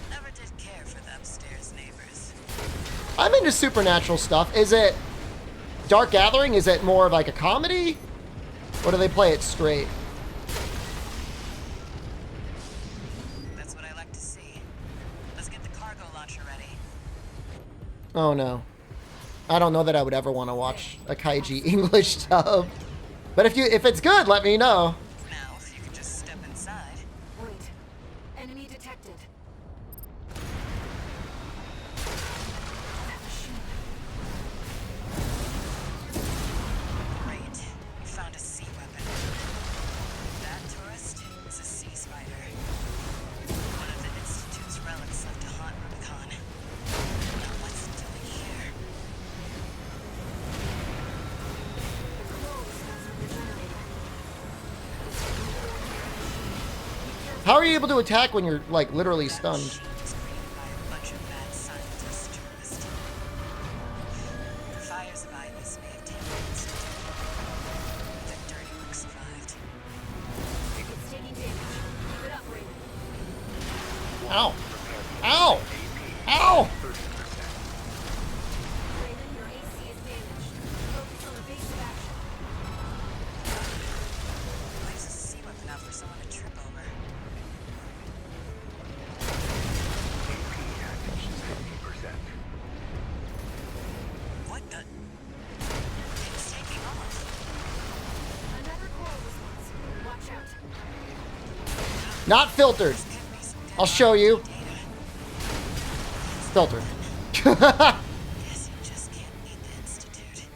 Never did care for the upstairs neighbors. I'm into supernatural stuff. Is it Dark Gathering? Is it more of like a comedy? Or do they play it straight? That's what I like to see. Let's get the cargo launcher ready. Oh no. I don't know that I would ever want to watch a Kaiji English dub. But if it's good, let me know. Now, if you could just step inside. Wait. Enemy detected. That machine. Great. You found a sea weapon. That tourist is a sea spider. One of the Institute's relics left to haunt Rubicon. Now what's it doing here? The clothes has a regenerator. How are you able to attack when you're like literally That stunned? machine was created by a bunch of mad scientists, tourist. The fires of Ibis may have taken the Institute, but their dirty work survived. It's taking damage. Keep it up, Raven. Ow. Ow. Ow. Raven, your AC is damaged. Focus on evasive action. Leaves a sea weapon out for someone to trip over. What the? It's taking off. Another coral response. Watch out. Not filtered. Could be some good I'll show you. data. Filtered. Guess you just can't beat the Institute.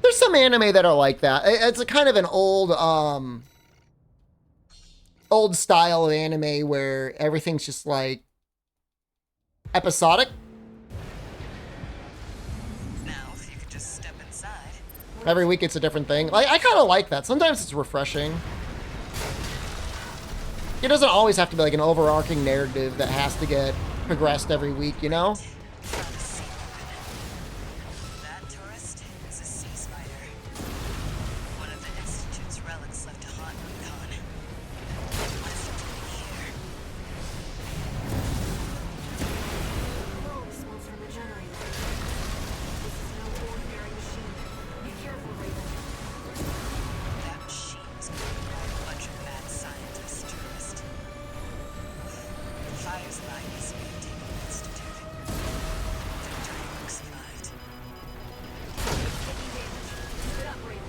There's some anime that are like that. It's a kind of an old style of anime where everything's just like episodic. Now, if you could just step inside. Every week it's a different thing. Like I kind of like that. Sometimes it's refreshing. It doesn't always have to be like an overarching narrative that has to get progressed every week, you know? Found a sea weapon. That tourist is a sea spider. One of the Institute's relics left to haunt Rubicon. What's it doing here? Coral response from the generator. This is no ordinary machine. Be careful, Raven. That machine was created by a bunch of mad scientists, tourist. The fires of Ibis may have taken the Institute. Their dirty work survived. It's taking damage. Keep it up, Raven.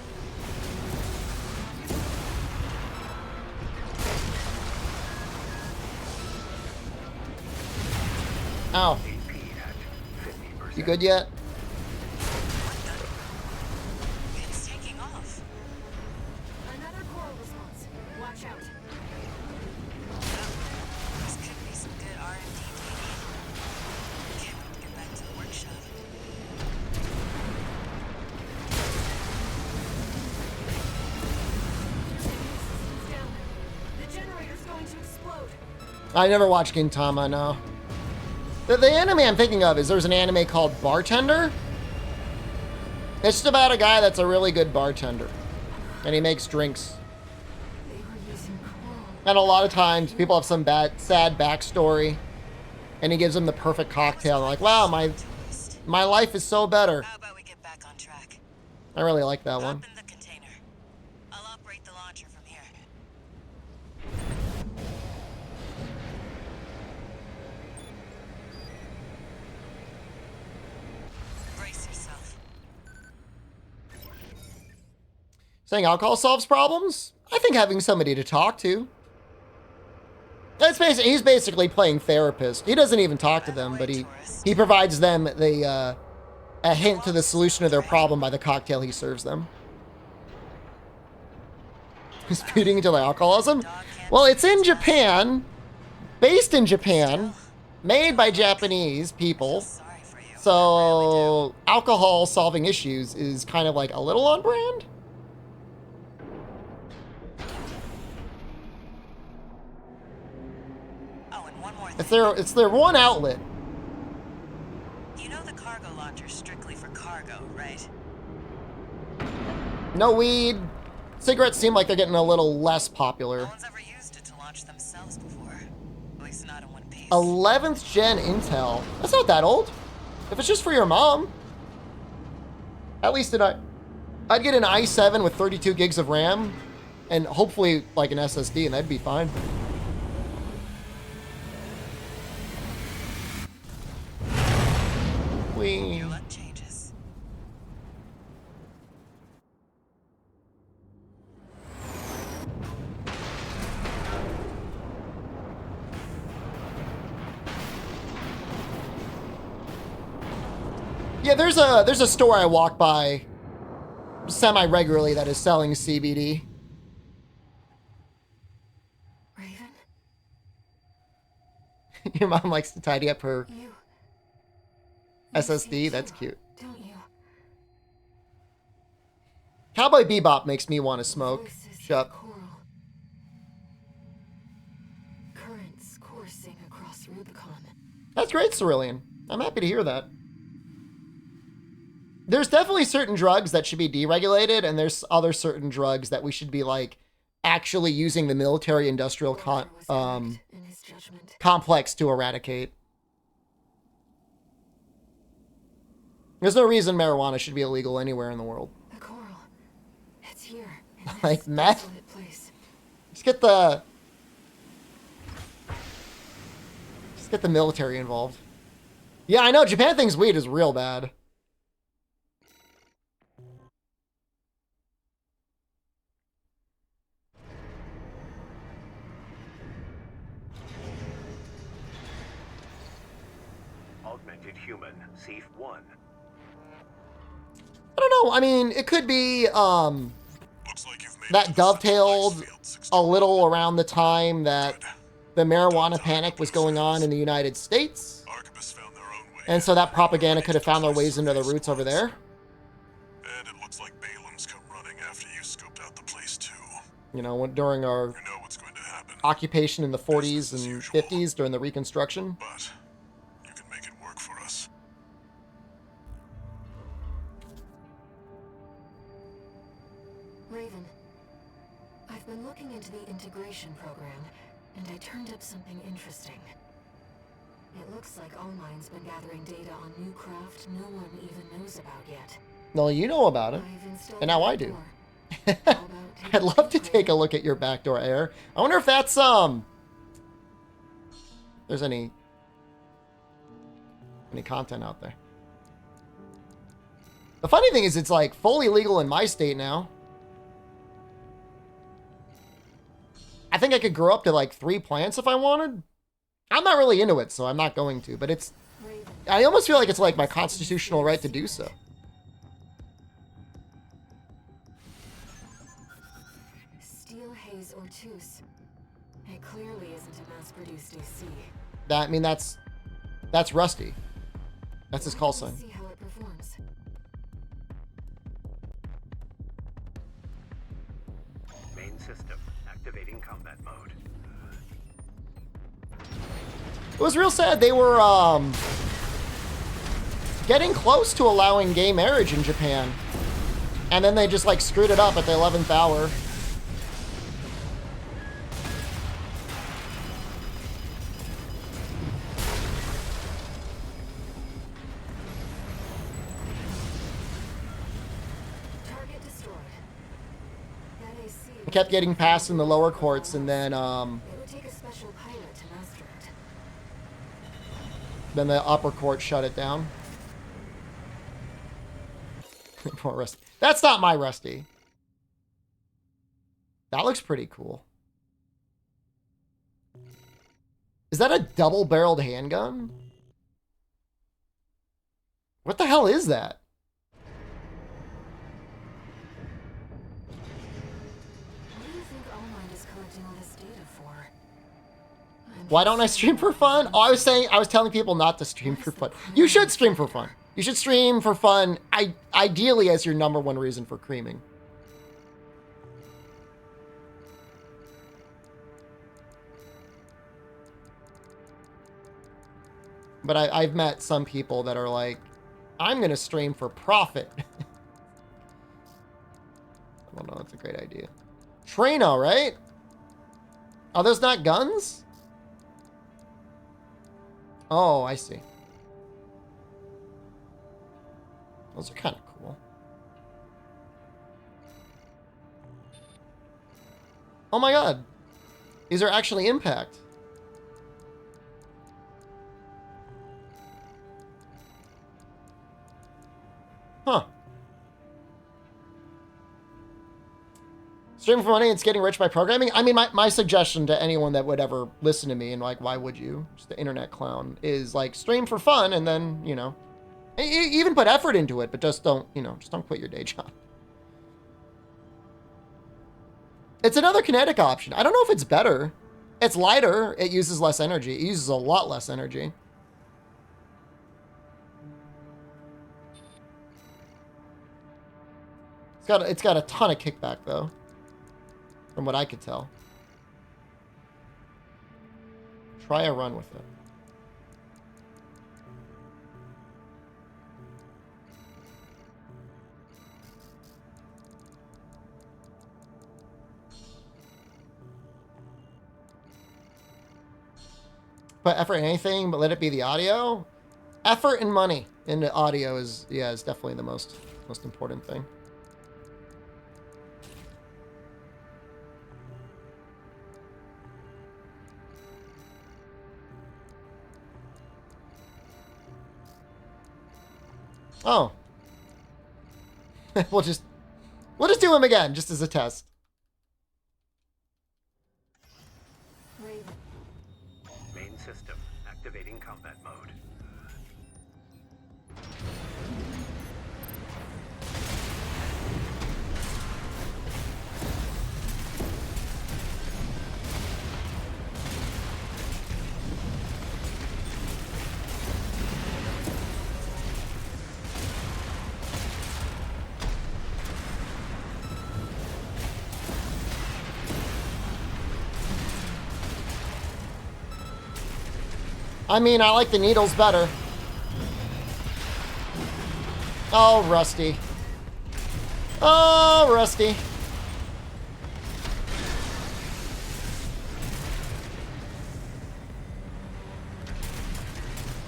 Ow. You good yet? It's taking off. Another coral response. Watch out. This could be some good R&D data. Can't wait to get back to the workshop. Systems down. The generator's going to explode. I never watched Gintama, no. The anime I'm thinking of is there's an anime called Bartender. It's just about a guy that's a really good bartender. And he makes drinks. They were using coral. And a lot of times people have some sad backstory. And he gives them the perfect cocktail. And they're like, wow, my life is so better. How about we get back on track? I really like that one. Hop in the container. I'll operate the launcher from here. Brace yourself. Saying alcohol solves problems? I think having somebody to talk to. That's basically, he's basically playing therapist. He doesn't even talk to them, but he provides them the a hint to the solution to their problem by the cocktail he serves them. He's feeding into their alcoholism? Well, it's in Japan, based in Japan, made by Japanese people. So alcohol solving issues is kind of like a little on brand. Oh, and one more It's their one outlet. You know the cargo launcher's strictly for cargo, right? No weed. Cigarettes seem like they're getting a little less No popular. one's ever used it to launch themselves before. At least not in one piece. 11th gen Intel. That's not that old. If it's just for your mom. At least I'd get an i7 with 32 gigs of RAM and hopefully like an SSD, and that'd be fine. Your luck changes. Yeah, there's a store I walk by semi-regularly that is selling CBD. Raven, Your mom likes to tidy up her you SSD. That's cute. don't you? Cowboy Bebop makes me want to smoke. Voices Shut up. choral. Currents coursing across Rubicon. That's great, Cerulean. I'm happy to hear that. There's definitely certain drugs that should be deregulated, and there's other certain drugs that we should be like actually using the military-industrial Walter was correct in his judgment. complex to eradicate. There's no reason marijuana should be illegal anywhere in the world. The coral. It's here. In Like this meth? desolate place. Just get the military involved. Yeah, I know. Japan thinks weed is real bad. Augmented human, Thief 1. I don't know. I mean, it could be Looks like you've made it that to the dovetailed central ice field, a little around the time that the marijuana panic was going on in the United States. Arquebus found their own way. And so that propaganda could have found their ways into the roots over there. And it looks like Balam's come running after you scoped out the place too. You know, during our You know what's going to happen, occupation in the 40s and 50s during the Reconstruction. but you can make it work for us. Raven, I've been looking into the integration program, and I turned up something interesting. It looks like Allmine's been gathering data on new craft no one even knows about yet. No, you know about it. I've installed And now a I do. backdoor. How about I'd taking love to a take a look at your backdoor air. I wonder if that's there's any content out there. The funny thing is it's like fully legal in my state now. I think I could grow up to like 3 plants if I wanted. I'm not really into it, so I'm not going to, but it's Raven, I almost feel like it's like my constitutional right to do so. steel haze Ortus. It clearly isn't a mass-produced AC. That I mean that's Rusty. That's his call sign. Let's see how it performs. Main system, activating combat mode. It was real sad. They were getting close to allowing gay marriage in Japan. And then they just like screwed it up at the 11th hour. Target destroyed. That AC Kept getting passed in the lower courts, and then It would take a special pilot to master it. then the upper court shut it down. Poor Rusty. That's not my Rusty. That looks pretty cool. Is that a double-barreled handgun? What the hell is that? What do you think Allmind is collecting all this data for? Why don't I stream for fun? Oh, I was telling people not to stream for fun. You should stream for fun. You should stream for fun, ideally as your #1 reason for creaming. But I've met some people that are like, I'm going to stream for profit. I don't know. That's a great idea. Trino, right? Are those not guns? Oh, I see. Those are kind of cool. Oh my god. These are actually impact. Huh. Streaming for money and it's getting rich by programming? I mean, my suggestion to anyone that would ever listen to me, and like, why would you? Just the internet clown, is like, stream for fun and then, you know, even put effort into it, but just don't, you know, just don't quit your day job. It's another kinetic option. I don't know if it's better. It's lighter. It uses less energy. It uses a lot less energy. It's got a ton of kickback though, from what I could tell. Try a run with it. Put effort in anything, but let it be the audio. Effort and money into audio is definitely the most important thing. Oh. we'll just do him again, just as a test. Main system activating combat mode. I mean, I like the needles better. Oh, Rusty. Oh, Rusty.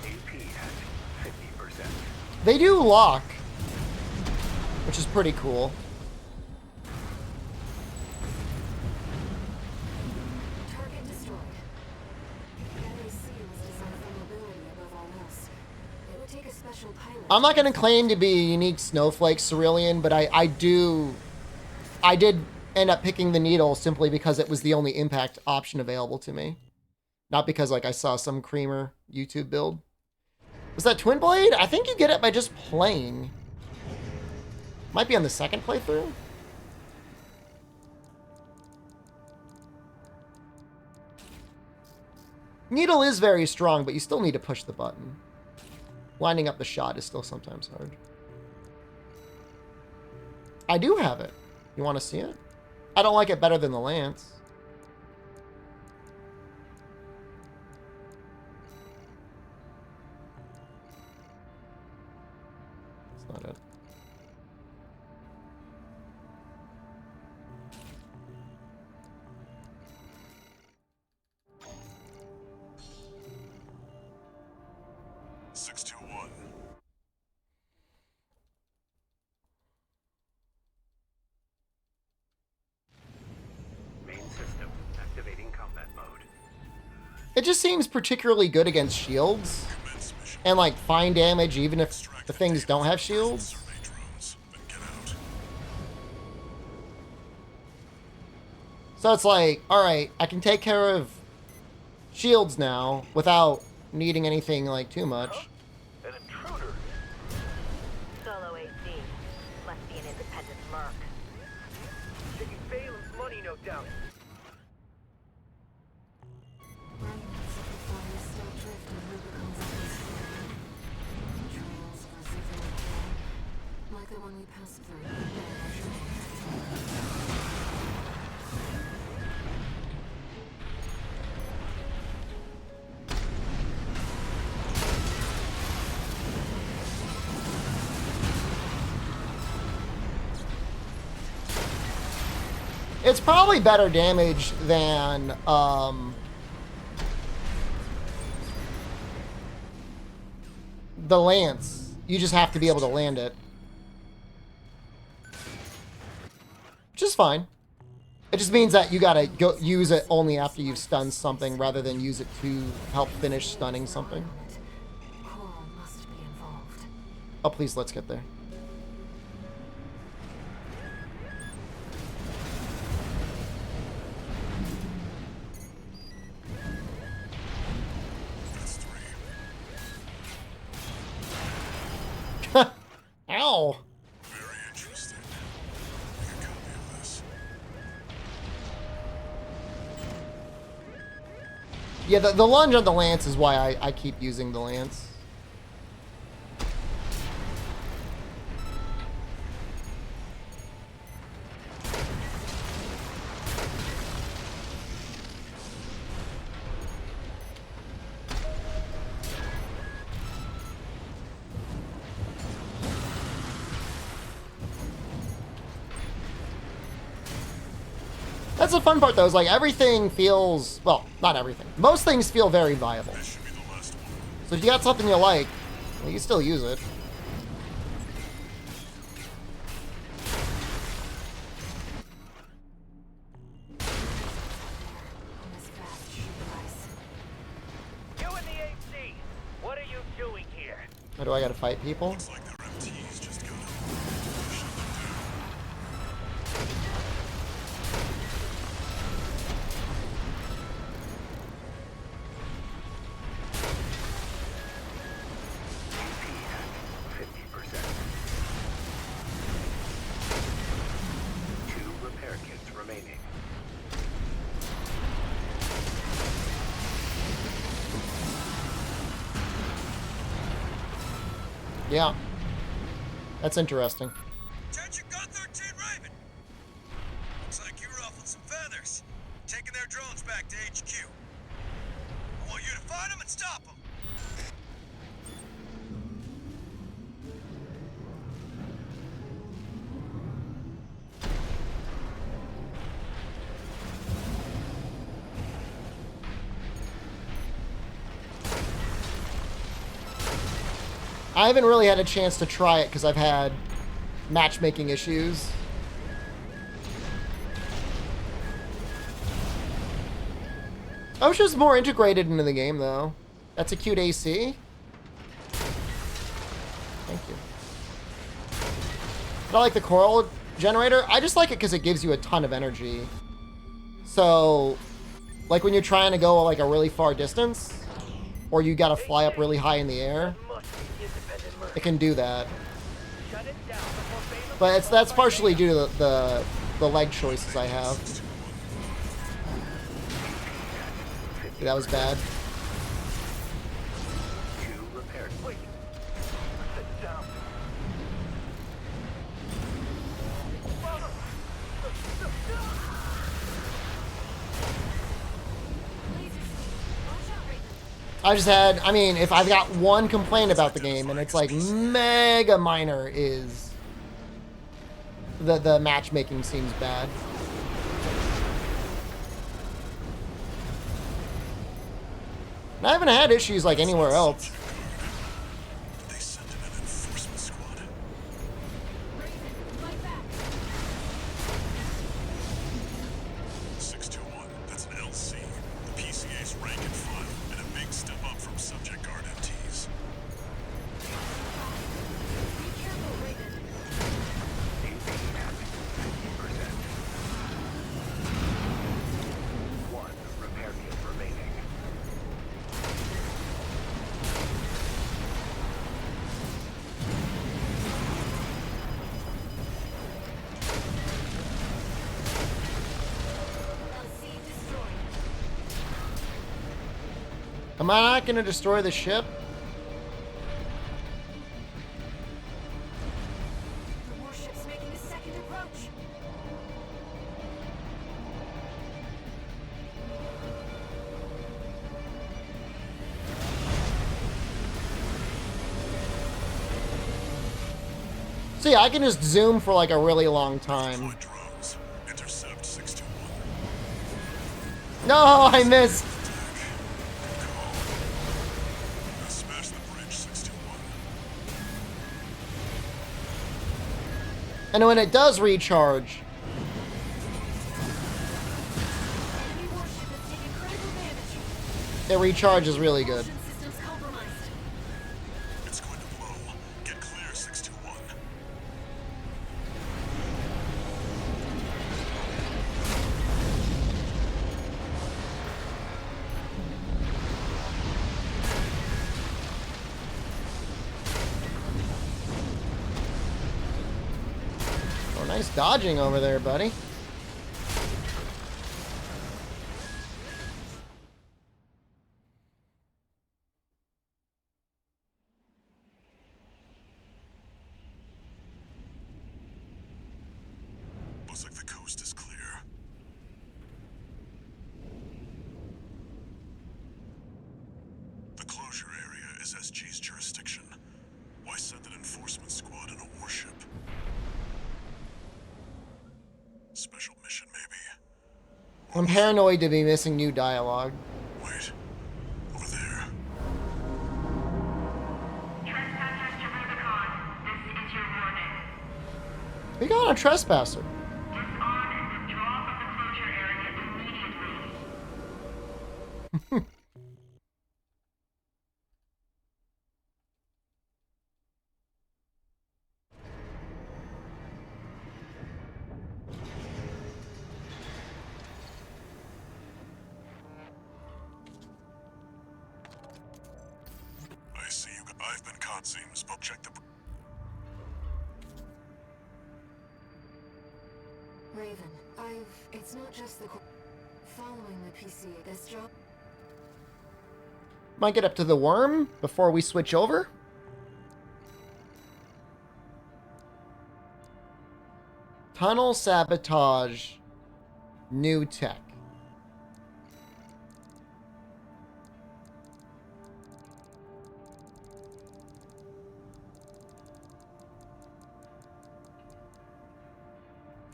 AP at 50%. They do lock, which is pretty cool. Target destroyed. NAC was designed for mobility above all else. It would take a special pilot. I'm not going to claim to be a unique snowflake Cerulean, but I did end up picking the needle simply because it was the only impact option available to me. Not because like I saw some creamer YouTube build. Was that Twin Blade? I think you get it by just playing. Might be on the second playthrough. Needle is very strong, but you still need to push the button. Lining up the shot is still sometimes hard. I do have it. You want to see it? I don't like it better than the Lance. That's not it. It just seems particularly good against shields. And like fine damage even if the things don't have shields. So it's like, alright, I can take care of shields now without needing anything like too much. An intruder. Solo AC. Must be an independent merc. Taking Phelan's money, no doubt. Remnants of the fire still drift in Rubicon's atmosphere. Trails of residual flame, like the one we passed through. It's probably better damage than the lance. You just have to be able to land it, which is fine. It just means that you gotta go use it only after you've stunned something, rather than use it to help finish stunning something. Coral must be involved. Oh, please, let's get there. Ow! Very interesting. Make a copy of this. Yeah, the lunge on the lance is why I keep using the lance. That's the fun part, though, is like everything feels, well, not everything. Most things feel very viable. This should be the last one. So if you got something you like, well, you still use it. On this vast sheet of ice. You in the AC. What are you doing here? Or do I gotta fight people? Looks like their MTs just got up. Shut them down. AP at 50%. 2 repair kits remaining. Yeah. That's interesting. Attention Gun 13 Raven! Looks like you ruffled some feathers, taking their drones back to HQ. I want you to find them and stop them. I haven't really had a chance to try it because I've had matchmaking issues. OSHA's more integrated into the game, though. That's a cute AC. Thank you. But I like the coral generator. I just like it because it gives you a ton of energy. So, like when you're trying to go like a really far distance, or you gotta fly up really high in the air, Must be the independent merc. it can do that. Shut it down before Phelan. But that's partially due to the leg choices I have. See, that was bad. 2 repair kits. Wait. Sit down. I just had, I mean, if I've got one complaint about the game, and it's like mega minor, is the matchmaking seems bad. And I haven't had issues like anywhere else. They sent in an enforcement squad. Fight back. 621, that's an LC. The PCA's rank and file, and a big step up from subject guard MTs. Be careful, Raven. AP at 50%. 1 repair kit remaining. Am I not going to destroy the ship? The warship's making a second approach. See, I can just zoom for like a really long time. Deploy drones. Intercept 621. No, I missed. Smash the bridge 621. And when it does recharge, Enemy warship is taking critical damage. it recharges really good. Propulsion systems compromised. It's going to blow. Get clear 621. Oh, nice dodging over there, buddy. Looks like the coast is clear. The closure area is SG's jurisdiction. Why send an enforcement squad in a warship? Special mission, maybe. I'm paranoid to be missing new dialogue. Wait. Over there. Trespassers to Rubicon. This is your warning. We got a trespasser. Disarm and withdraw from the closure area immediately. I see you. I've been caught, seems. But check the. Raven, it's not just the following the PCA. This job. Might get up to the worm before we switch over. Tunnel sabotage. New tech.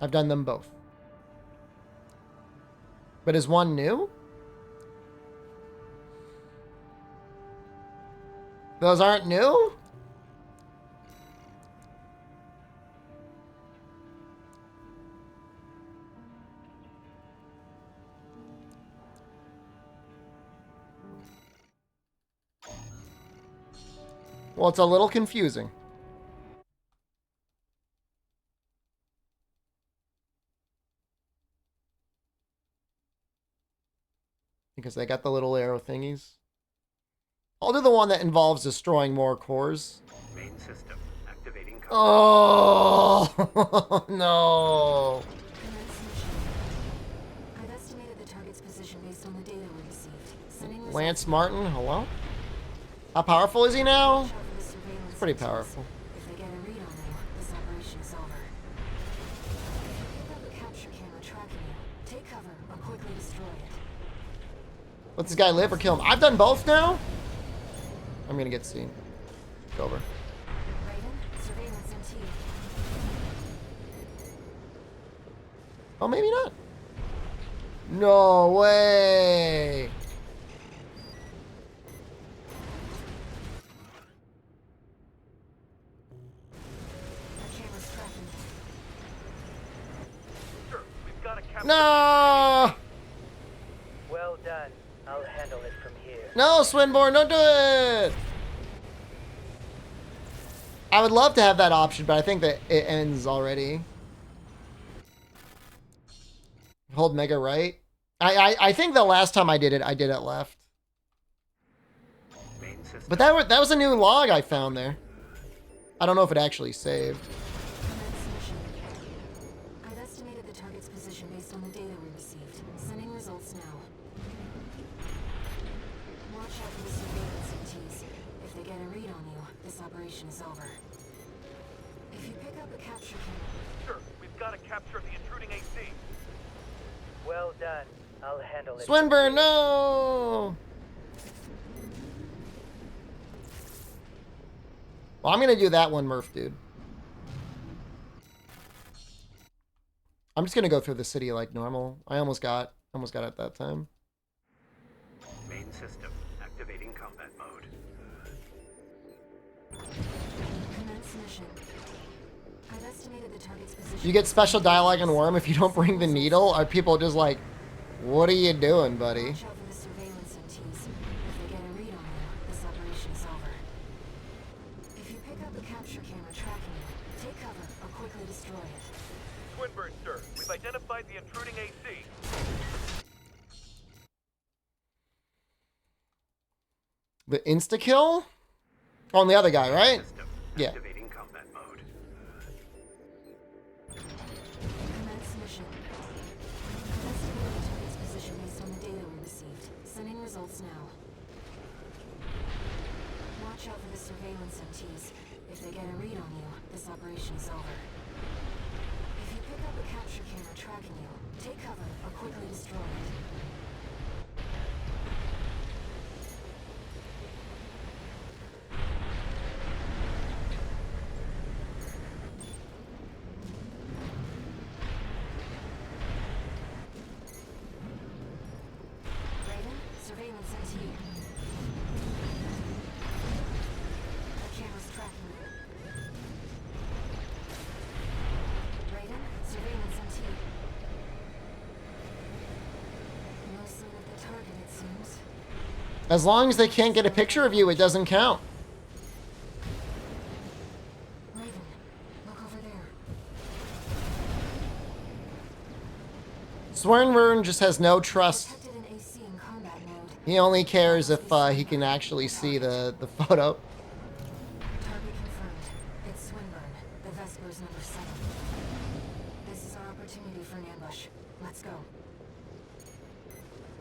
I've done them both. But is one new? Those aren't new? Well, it's a little confusing. Because they got the little arrow thingies. I'll do the one that involves destroying more cores. Main system activating. Oh, no. Commence mission. I've estimated the target's position based on the data we received. Sending results. Lance Martin, hello? How powerful is he now? Watch out for the surveillance Pretty systems. powerful. If they get a read on you, this operation is over. If you have a capture camera tracking you, take cover or quickly destroy it. Let this guy live or kill him. I've done both now? I'm gonna get seen. It's over. Raven, surveillance MT. Oh, maybe not. No way. Our camera's tracking you. Sir, we've got a capture. No. Well done. I'll handle it from here. No, Swinburne, don't do it. I would love to have that option, but I think that it ends already. Hold Mega right. I think the last time I did it left. Main system. But that was a new log I found there. I don't know if it actually saved. Commence mission. I've estimated the target's position based on the data we received. Sending results now. Watch out for operation is over. If you pick up a capture camera... Sure, we've got to capture the intruding AC. Well done. I'll handle it. Swinburne, no! Well, I'm gonna do that one, Murph, dude. I'm just gonna go through the city like normal. I almost got it that time. Main system activating combat mode. Commence mission. I've estimated the target's position... You get special dialogue in Worm if you don't bring the needle? Are people just like, what are you doing, buddy? Watch out for the surveillance MTs. If they get a read on you, this operation is over. If you pick up a capture camera tracking you, take cover or quickly destroy it. Swinburne, sir. We've identified the intruding AC. The insta-kill? On the other guy, right? System Yeah. activating combat mode. Commence mission. I've estimated the target's position based on the data we received. Sending results now. Watch out for the surveillance MTs. If they get a read on you, this operation is over. If you pick up a capture camera tracking you, take cover or quickly destroy it. Raven, surveillance MT. The camera's tracking you. Raven, surveillance MT. No sign of the target, it seems. As long as they can't get a picture of you, it doesn't count. Raven, look over there. Swinburne just has no trust. Detected an AC in combat mode. He only cares if he can actually see the photo. Target confirmed. It's Swinburne, the Vespers number 7. This is our opportunity for an ambush. Let's go.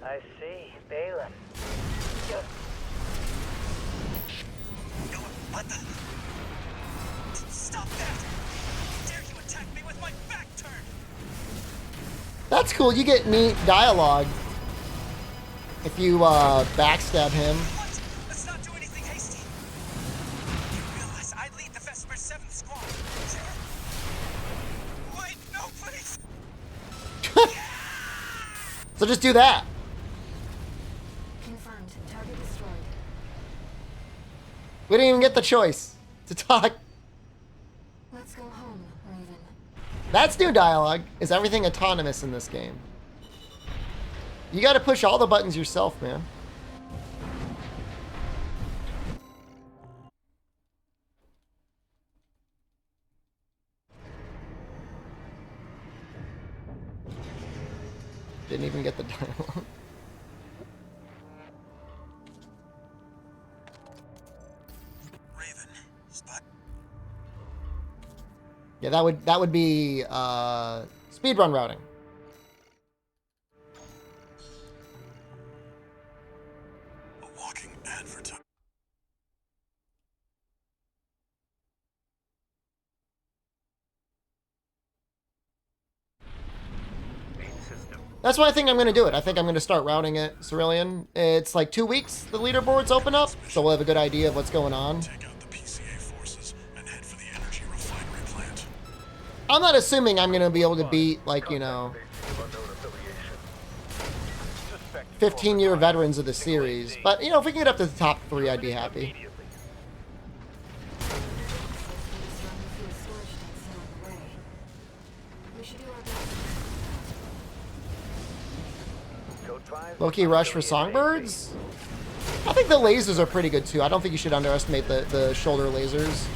I see. Balin. What the? Stop that! Dare you attack me with my back turned? That's cool. You get neat dialogue if you backstab him. What? Let's not do anything hasty. You realize I lead the Vesper 7th squad. Wait, no, please! So just do that. Confirmed. Target destroyed. We didn't even get the choice to talk. Let's go home, Raven. That's new dialogue. Is everything autonomous in this game? You got to push all the buttons yourself, man. Didn't even get the dialogue. Raven, spot. Yeah, that would be speedrun routing. A walking advertisement. Main system. That's why I think I'm going to do it. I think I'm going to start routing it, Cerulean. It's like 2 weeks the leaderboards open up, so we'll have a good idea of what's going on. Take out the PCA forces and head for the energy refinery plant. I'm not assuming I'm going to be able to beat, like, you know, 15-year veterans of the series. But, you know, if we can get up to the top 3, I'd be happy. We should do our best. Low-key rush for songbirds? I think the lasers are pretty good too. I don't think you should underestimate the shoulder lasers.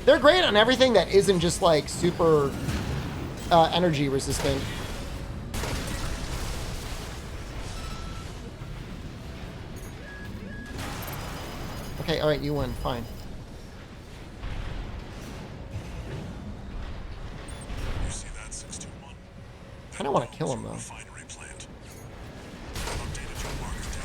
They're great on everything that isn't just like super energy resistant. Okay, alright, you win. Fine. You see that, 621? I don't want to kill him though. Refinery plant. I've updated your marker data.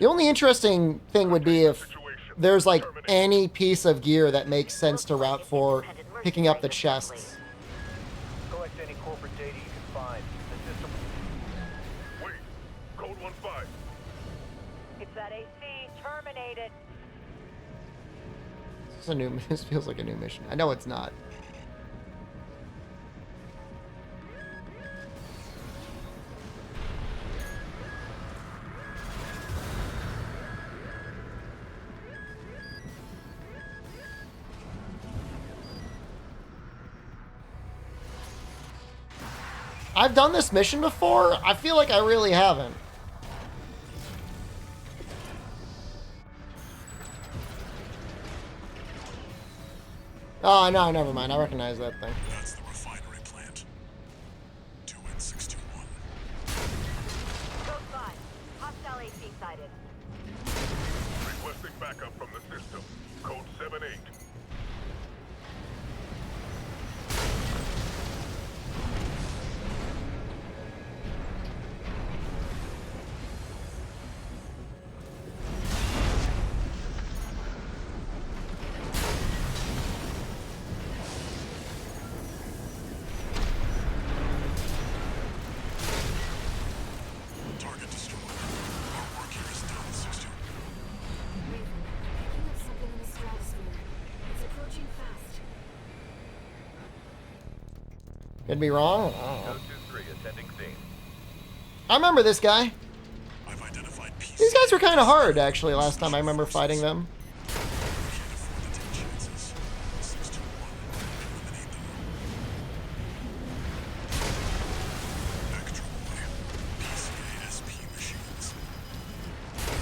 The only interesting thing would be if there's like any piece of gear that makes sense to route for picking up the chests. Collect any corporate data you can find. The system. Wait, code 1-5. It's that AC. Terminated. This is a new. This feels like a new mission. I know it's not. I've done this mission before. I feel like I really haven't. Oh, no, never mind. I recognize that thing. That's the refinery plant. 2N621. Code 5. Hostile AC sighted. Requesting backup from the system. Code 78. Target destroyed. Our work here is done, 62. Raven, picking up something in the stratosphere. It's approaching fast. Could be wrong. I don't know. 023 attending scene. I remember this guy. I've identified pieces. These guys were kind of hard, actually, last time I remember fighting them. Can't afford to take chances. 621. Eliminate them. Vectroid. PCA-SP machines.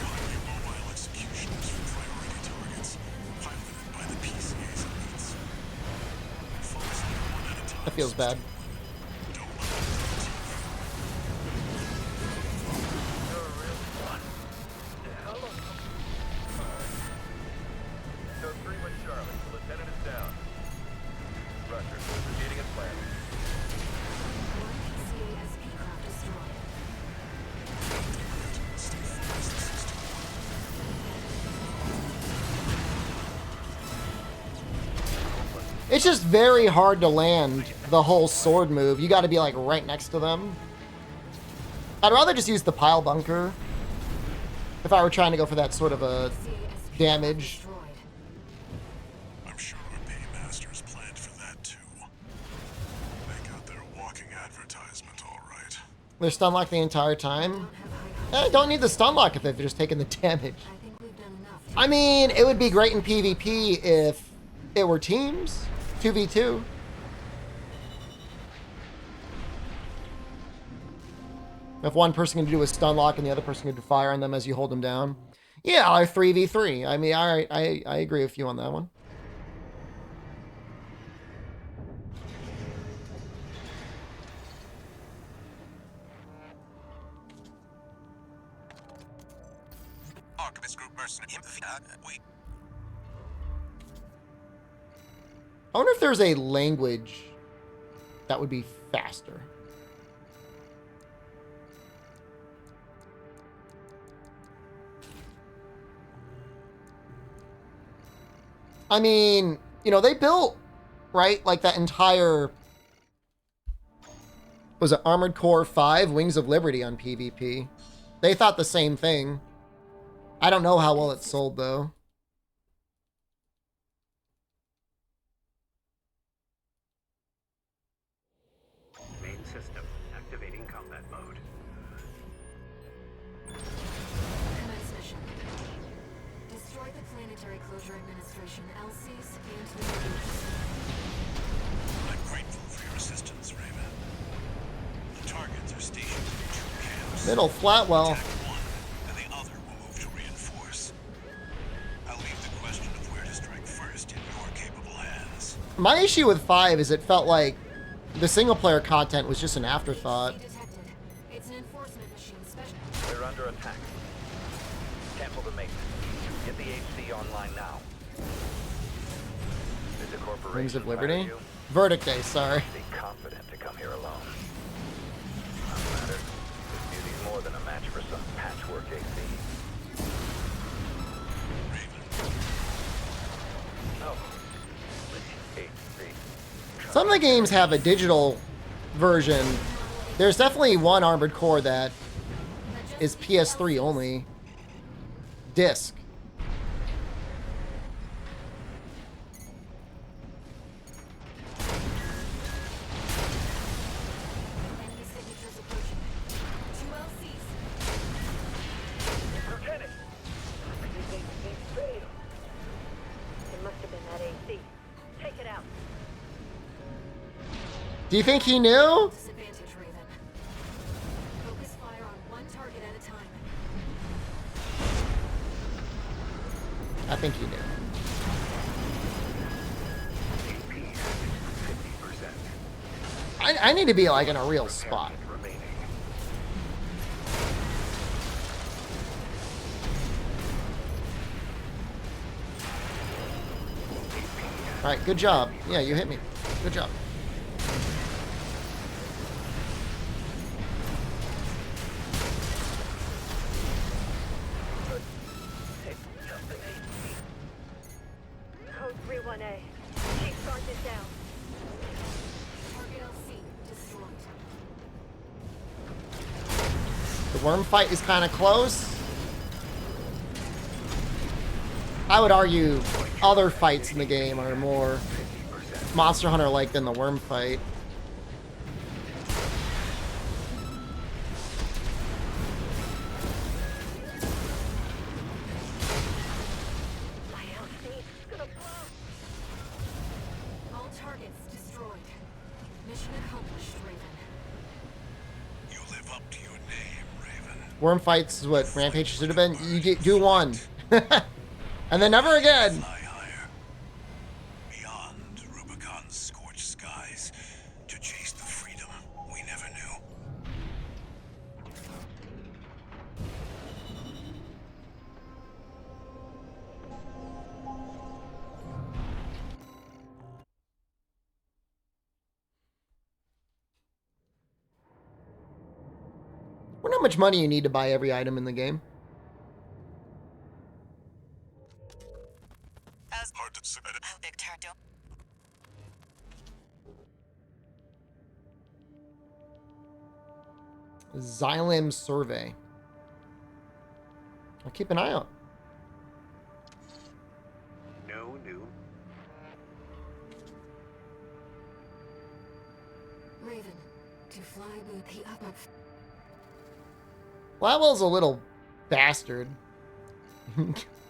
Highly mobile executioners for priority targets. Piloted by the PCA's elites. Focus on one at a time. That feels bad. Don't let them continue. You're a real one. Hello. 03 with Charlie. The lieutenant is down. Roger. Proceeding as planned. One PCA SP craft destroyed. Stay focused, 621. It's just very hard to land the whole sword move. You got to be like right next to them. I'd rather just use the pile bunker if I were trying to go for that sort of a PCA SP damage. destroyed. I'm sure our paymasters planned for that too. They got their walking advertisement all right. They're stun locked the entire time. Don't have high hopes. Don't need the stun lock if they've just taken the damage. I think we've done enough. I mean, it would be great in PvP if it were teams. 2v2. If one person can do a stun lock and the other person can do fire on them as you hold them down. Yeah, or 3v3. I mean, I agree with you on that one. Archivist group mercenary. We I wonder if there's a language that would be faster. I mean, you know, they built, right, like that entire, was it Armored Core 5, Wings of Liberty on PvP? They thought the same thing. I don't know how well it sold, though. Main system activating combat mode. Commence mission. Destroy the Planetary Closure Administration, LCs, and the Navy. I'm grateful for your assistance, Raven. The targets are stationed in 2 camps. Middle Flatwell. Attack one, and the other will move to reinforce. I'll leave the question of where to strike first in your capable hands. My issue with 5 is it felt like the single player content was just an afterthought. Detected. It's an enforcement machine special. They're under attack. Cancel the maintenance. Get the HC online now. Is the corporation Wings of proud Liberty? you? Verdict Day, sorry. Be confident to come here alone. No matter. This beauty's more than a match for some patchwork AC. Some of the games have a digital version. There's definitely one Armored Core that is PS3 only. Disc. Enemy signatures approaching. 2 LCs. Lieutenant! Everything failed. It must have been that AC. Take it out. Do you think he knew? Disadvantage, Raven. Focus fire on one target at a time. I think he knew. I need to be like in a real spot. All right, good job. Yeah, you hit me. Good job. Code 31A. Chief Sergeant down. Target LC destroyed. The worm fight is kind of close. I would argue other fights in the game are more Monster Hunter-like than the worm fight. My LC's gonna blow. All targets destroyed. Mission accomplished, Raven. You live up to your name, Raven. Worm fights is what Rampage should have been. You do one. And then never again. Fly higher. Beyond Rubicon's scorched skies to chase the freedom we never knew. I wonder how much money you need to buy every item in the game. Hard to say. Victor, don't. Xylem survey. I'll keep an eye out. No new. Raven, to fly with the up. Blackwell's a little bastard.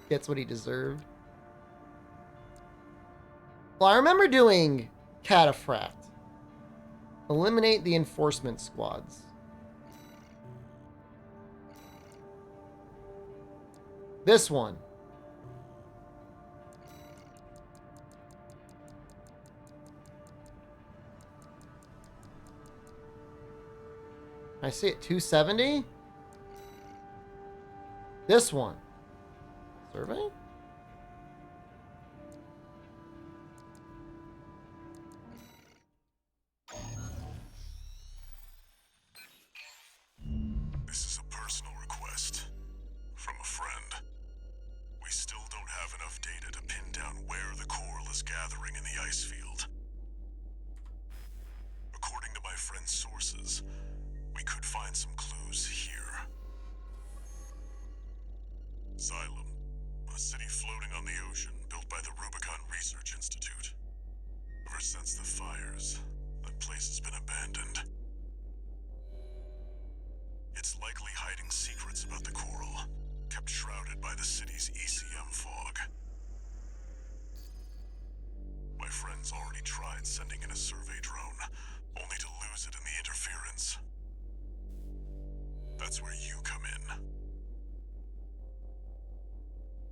Gets what he deserved. Well, I remember doing Cataphract. Eliminate the enforcement squads. This one. I see it 270. This one. Survey? This is a personal request from a friend. We still don't have enough data to pin down where the coral is gathering in the ice field. According to my friend's sources, we could find some clues here. Xylem, a city floating on the ocean built by the Rubicon Research Institute. Ever since the fires, that place has been abandoned. It's likely hiding secrets about the coral, kept shrouded by the city's ECM fog. My friend's already tried sending in a survey drone, only to lose it in the interference. That's where you come in.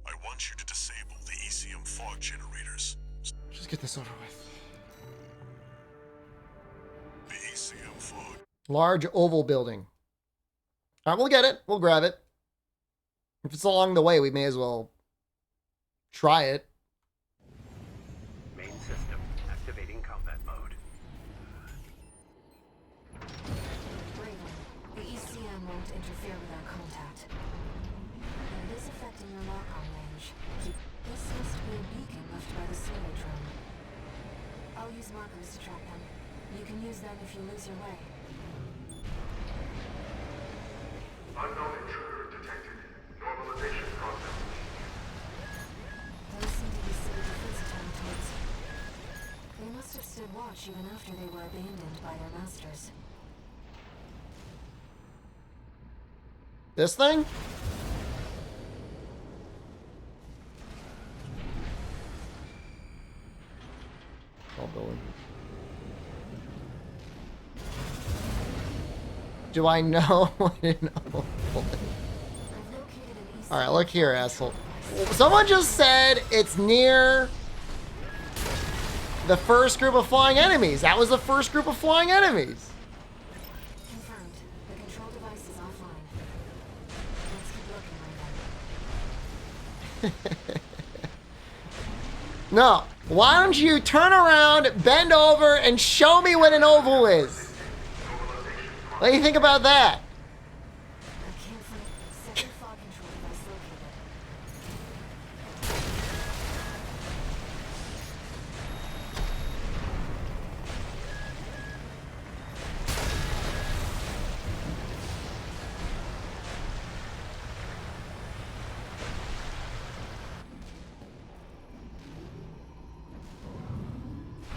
I want you to disable the ECM fog generators. Just get this over with. The ECM fog. Large oval building. All right, we'll get it. We'll grab it. If it's along the way, we may as well try it. Main system activating combat mode. Raven, the ECM won't interfere with our contact. But it is affecting your lock-on range. This must be a beacon left by the city. I'll use markers to track them. You can use them if you lose your way. Unknown intruder detected. Normalization process. Those seem to be city defense automatons. They must have stood watch even after they were abandoned by their masters. This thing? All building. Do I know what an oval is? Alright, look here, asshole. Someone just said it's near the first group of flying enemies. That was the first group of flying enemies. Confirmed. The control device is offline. Let's keep looking, Raven. No. Why don't you turn around, bend over, and show me what an oval is? What do you think about that? I can't find second fog control device located.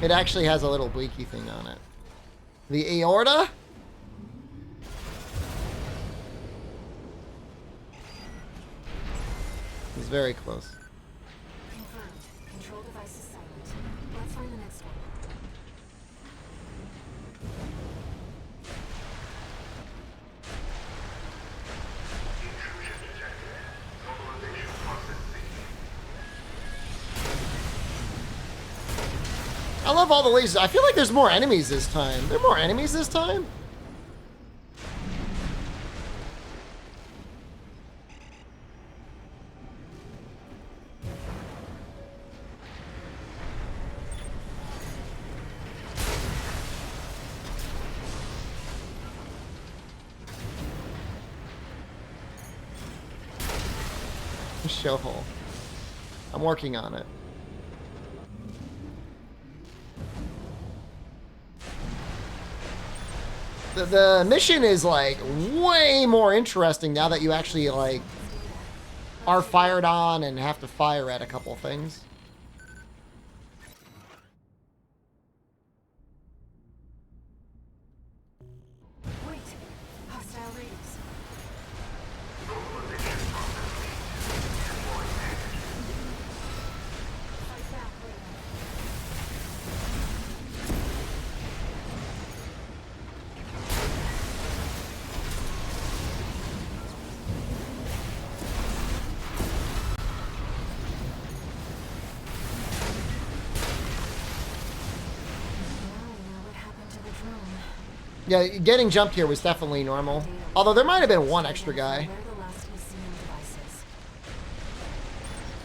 It actually has a little bleaky thing on it. The aorta? It's very close. Confirmed. Control device is silent. Let's find the next one. Intrusion detected. Normalization process ceased. I love all the lasers. I feel like there's more enemies this time. There are more enemies this time? Show hole. I'm working on it. The mission is like way more interesting now that you actually like are fired on and have to fire at a couple things. Wait! Hostile raiders. Fight back, Raven. Yeah, getting jumped here was definitely normal. Although there might have been one extra guy. Where the last ECM device is.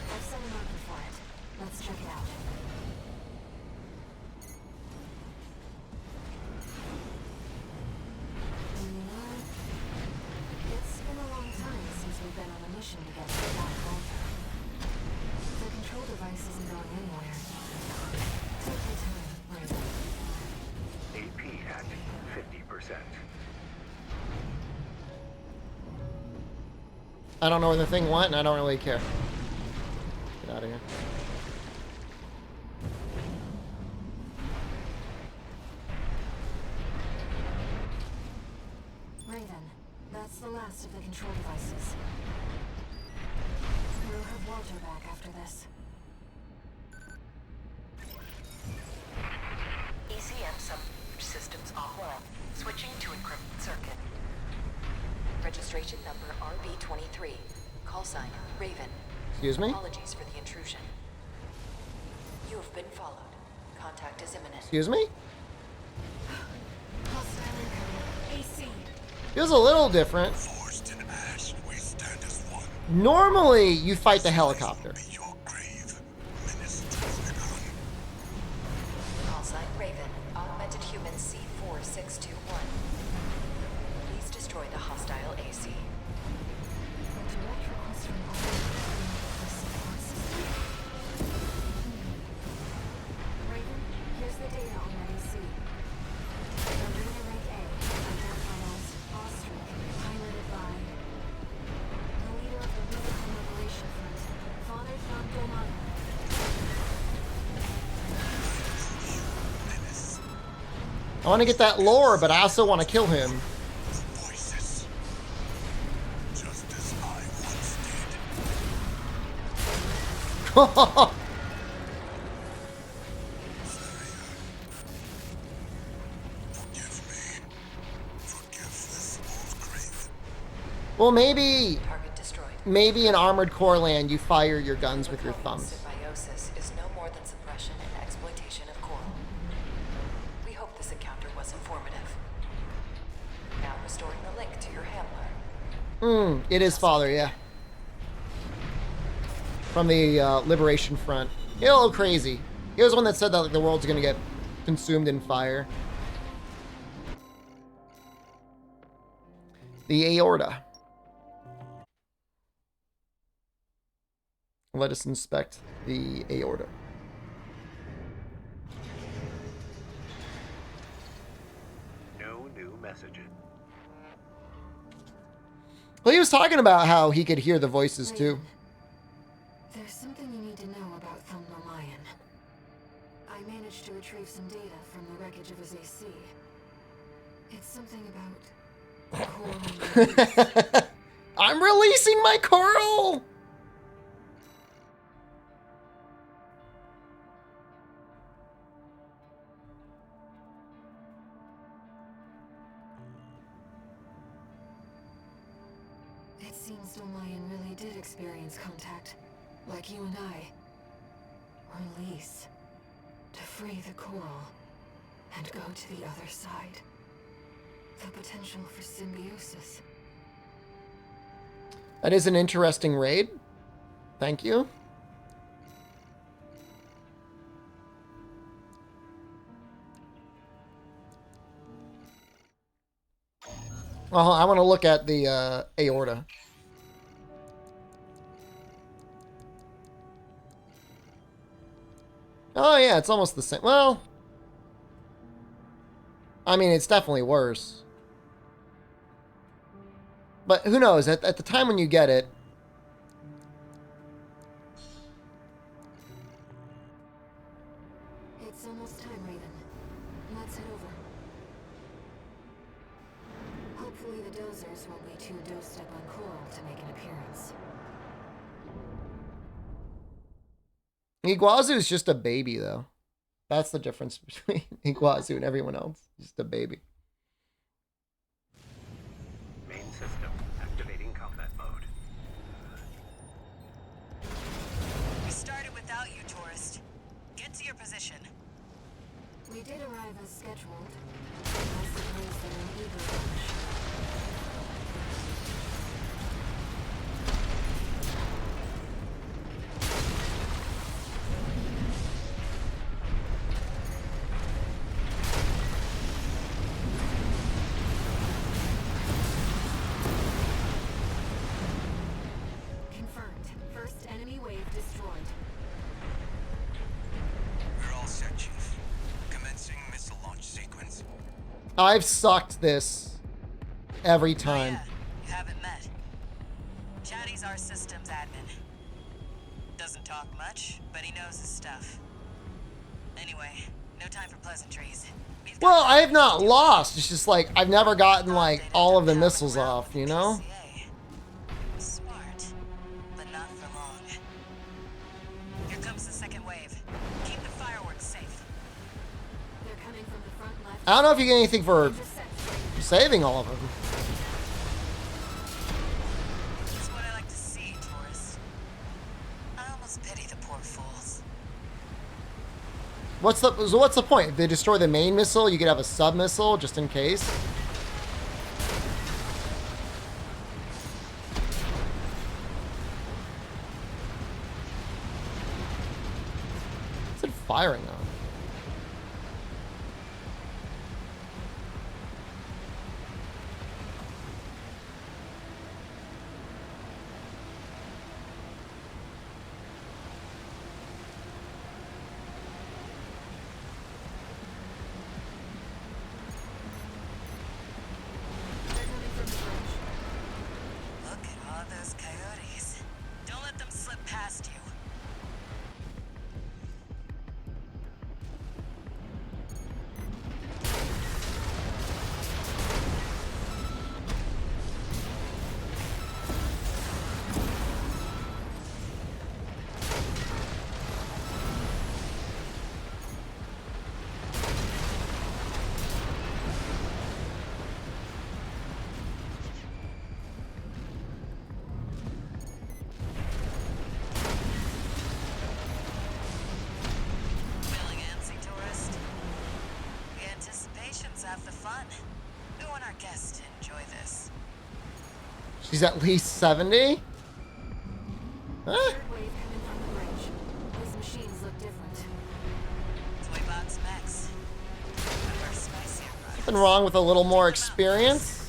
I've set a marker for it. Let's check it out. It's been a long time since we've been on a mission together without Walter. The control device isn't going anywhere. Take your time, Raven. AP at 50%. I don't know where the thing went, and I don't really care. Get out of here. Raven, that's the last of the control devices. We'll have Walter back after this. ECM subsystems offline. Switching to encrypted circuit. Registration number RB23. Call sign Raven. Excuse me? Apologies for the intrusion. You have been followed. Contact is imminent. Excuse me? Hostile incoming. AC. Feels a little different. Forged in ash, we stand as one. Normally, you fight the helicopter. Be your grave, menace to Rubicon. Call sign Raven. Augmented human C4621. Please destroy the hostile AC. A direct request from all of the support system. Raven, here's the data I want to get that lore, but I also want to kill him. Voices. Just as I once did. Forgive me. Forgive this old grave. Well, maybe Target destroyed. maybe in Armored Core Land you fire your guns with your thumbs. Symbiosis is no more than suppression and exploitation of coral. We hope this encounter was informative. Now restoring the link to your handler. It is Father, yeah. From the Liberation Front. He's a little crazy. He was the one that said that like, the world's gonna get consumed in fire. The aorta. Let us inspect the aorta. No new messages. Well, he was talking about how he could hear the voices too. There's something you need to know about Thumbnail Lion. I managed to retrieve some data from the wreckage of his AC. It's something about coral. I'm releasing my coral! It seems Lion really did experience contact, like you and I. Release. To free the coral. And go to the other side. The potential for symbiosis. That is an interesting raid. Thank you. Well, I want to look at the aorta. Oh yeah, it's almost the same. Well, I mean, it's definitely worse. But who knows? At the time when you get it, it's almost time, Raven. Let's head over. Hopefully the dozers won't be too dosed up on coral to make an appearance. Iguazu's just a baby, though. That's the difference between Iguazu and everyone else. Just a baby. Main system activating combat mode. We started without you, tourist. Get to your position. We did arrive as scheduled. I suppose they're an eager bunch. Confirmed. First enemy wave destroyed. We're all set, Chief. Commencing missile launch sequence. I've sucked this every Oh, time. yeah, you haven't met. Chatty's our systems admin. Doesn't talk much, but he knows his stuff. Anyway, no time for pleasantries. We've got Well, I have not lost. It's just like I've never gotten like all of the missiles around off, with you the know? PCA. Smart, but not for long. Here comes the second wave. Keep the fireworks safe. They're coming from the front left. I don't know if you get anything for Intercept. saving all of them. This is what I like to see, tourists. I almost pity the poor fools. What's the point? If they destroy the main missile, you could have a sub missile just in case. What's it firing on? They're coming from the bridge. Look at all those coyotes. Don't let them slip past you. the fun. We want our guests to enjoy this. She's at least 70? Huh? Third wave coming from the bridge. These machines look different. Toy Box Max. Remember spicier products. Nothing wrong with a little more experience.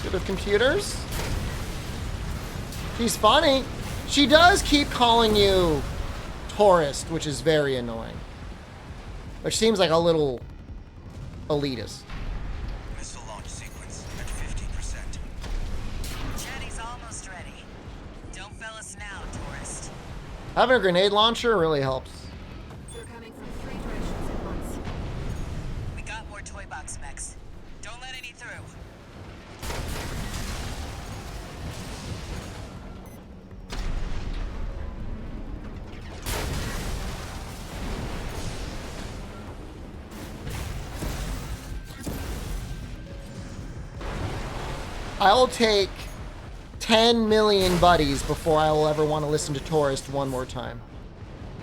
Good with computers. She's funny. She does keep calling you tourist, which is very annoying. Which seems like a little elitist. Missile launch sequence at 50%. Jetty's almost ready. Don't fail us now, tourist. Having a grenade launcher really helps. They're coming from 3 directions at once. We got more Toy Box Mechs. Don't let any through. I'll take 10 million buddies before I will ever want to listen to Tourist one more time.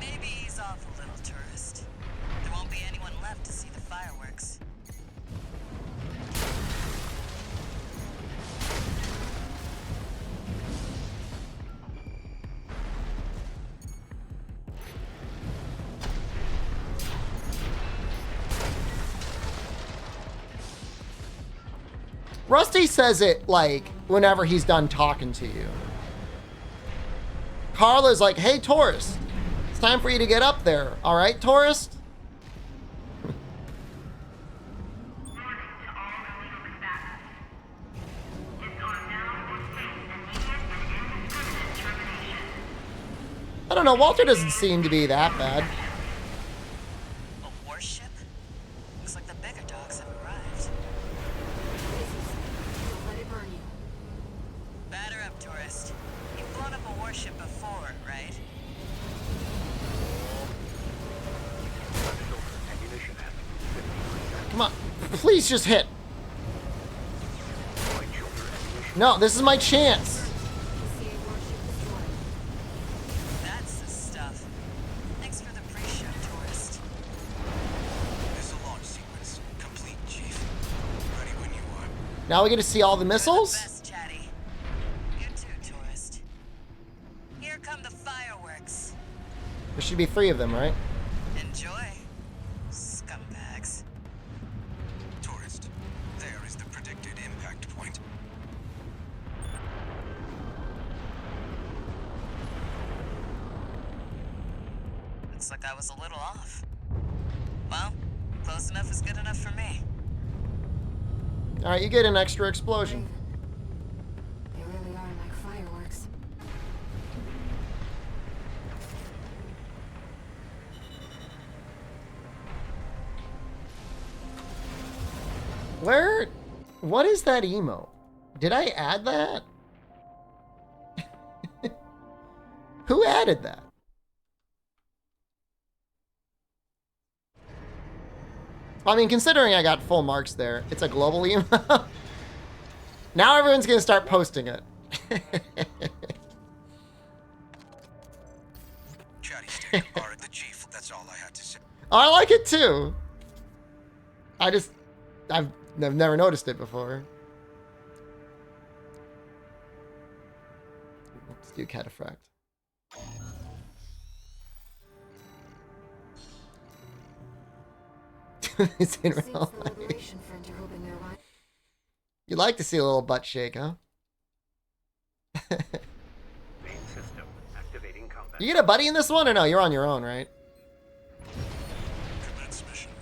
Maybe ease off a little, tourist. There won't be anyone left to see the fireworks. Rusty says it like whenever he's done talking to you. Carla's like, hey, Tourist, it's time for you to get up there. All right, Tourist? I don't know, Walter doesn't seem to be that bad. A warship? Looks like the bigger dogs have arrived. Don't let it burn you. Batter up, tourist. You've blown up a warship before, right? Ammunition at 50%. Come on, please just hit. Light shoulder ammunition. No, this is my chance. PCA warship destroyed. That's the stuff. Thanks for the pre-show, tourist. Missile launch sequence complete, Chief. Ready when you are. Now we get to see all the You're missiles? the best, Chatty. You too, tourist. Here come the fireworks. There should be 3 of them, right? Enjoy, scumbags. Tourist, there is the predicted impact point. Looks like I was a little off. Well, close enough is good enough for me. All right, you get an extra explosion. They really are like fireworks. Where? What is that emo? Did I add that? Who added that? I mean, considering I got full marks there, it's a global emo. Now everyone's gonna start posting it. Chatty stick are the Chief. That's all I had to say. I like it too. I've never noticed it before. Let's do cataphract. It's in Seems real the life. Liberation Front are hoping they're right. You like to see a little butt shake, huh? Main system activating combat. You get a buddy in this one or no? You're on your own, right? Commence mission.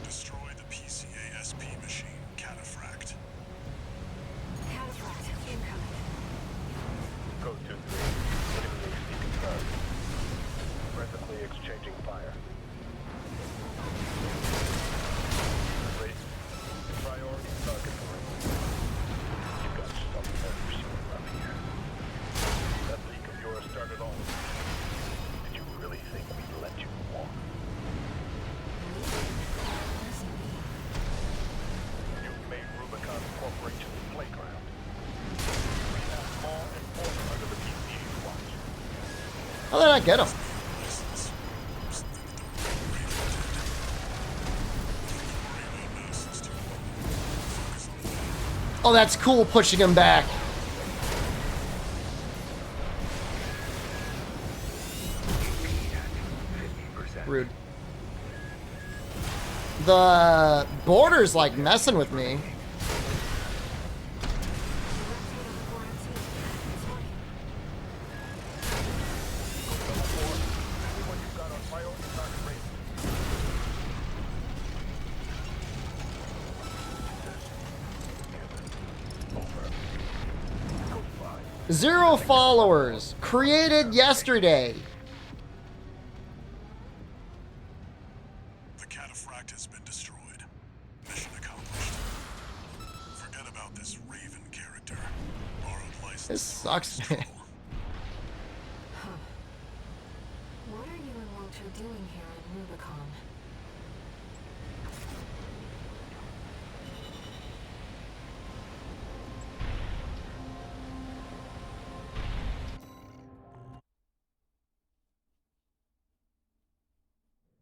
Destroy the PCA SP machine, Cataphract. Cataphract incoming. Code 2-3. Eliminate confirmed. Presently exchanging fire. Ready. Priority target for you got some orders around here. That leak of yours started all. Did you really think not get him? Oh, that's cool, pushing him back. Rude. The border's like messing with me. Zero followers. Created yesterday. The cataphract has been destroyed. Mission accomplished. Forget about this Raven character. Borrowed license. This sucks, man. What are you and Walter doing here in Rubicon?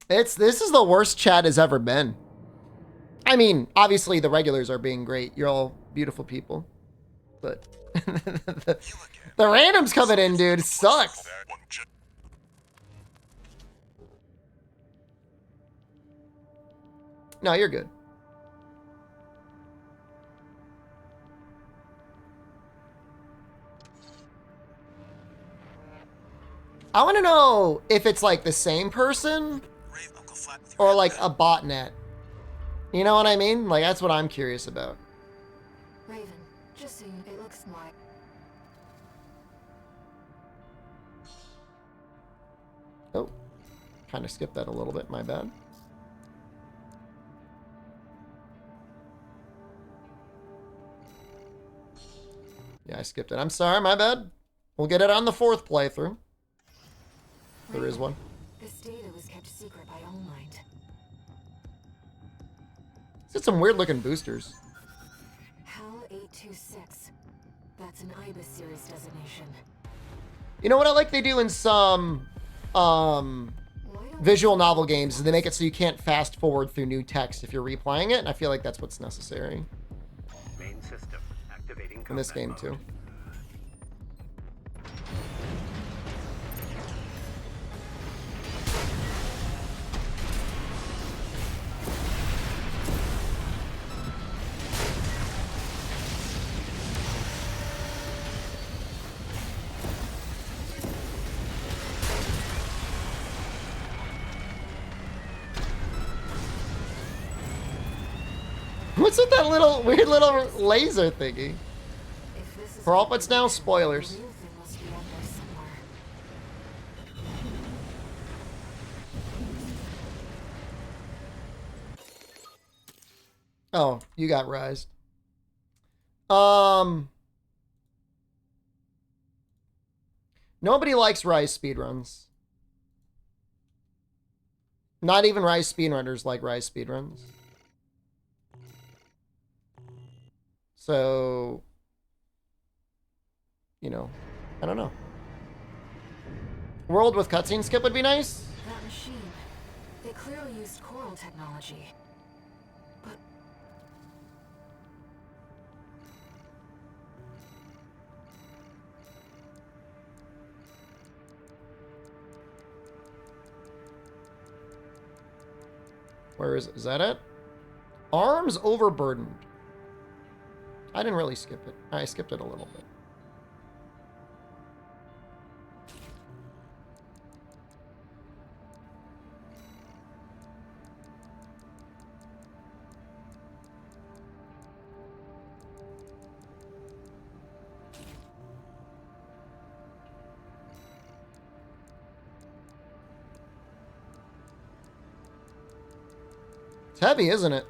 This is the worst chat has ever been. I mean, obviously the regulars are being great. You're all beautiful people. But the randoms coming in, dude, sucks. No, you're good. I want to know if it's like the same person or like a botnet. You know what I mean? Like, that's what I'm curious about. Raven, just so you, it looks like. Oh, kind of skipped that a little bit, my bad. Yeah, I skipped it. I'm sorry, my bad. We'll get it on the 4th playthrough. There is one. This data was kept secret by All Might. It's some weird looking boosters. HAL 826. That's an IBIS series designation. You know what I like they do in some visual novel games is they make it so you can't fast forward through new text if you're replaying it, and I feel like that's what's necessary. Main system activating In this game too. What's with that little weird little laser thingy? For all but now, spoilers. Oh, you got rised. Nobody likes Rise speedruns. Not even Rise speedrunners like Rise speedruns. So, you know, I don't know. World with cutscene skip would be nice. That machine, they clearly used coral technology. But where is it? Is that it? Arms overburdened. I didn't really skip it. I skipped it a little bit. It's heavy, isn't it?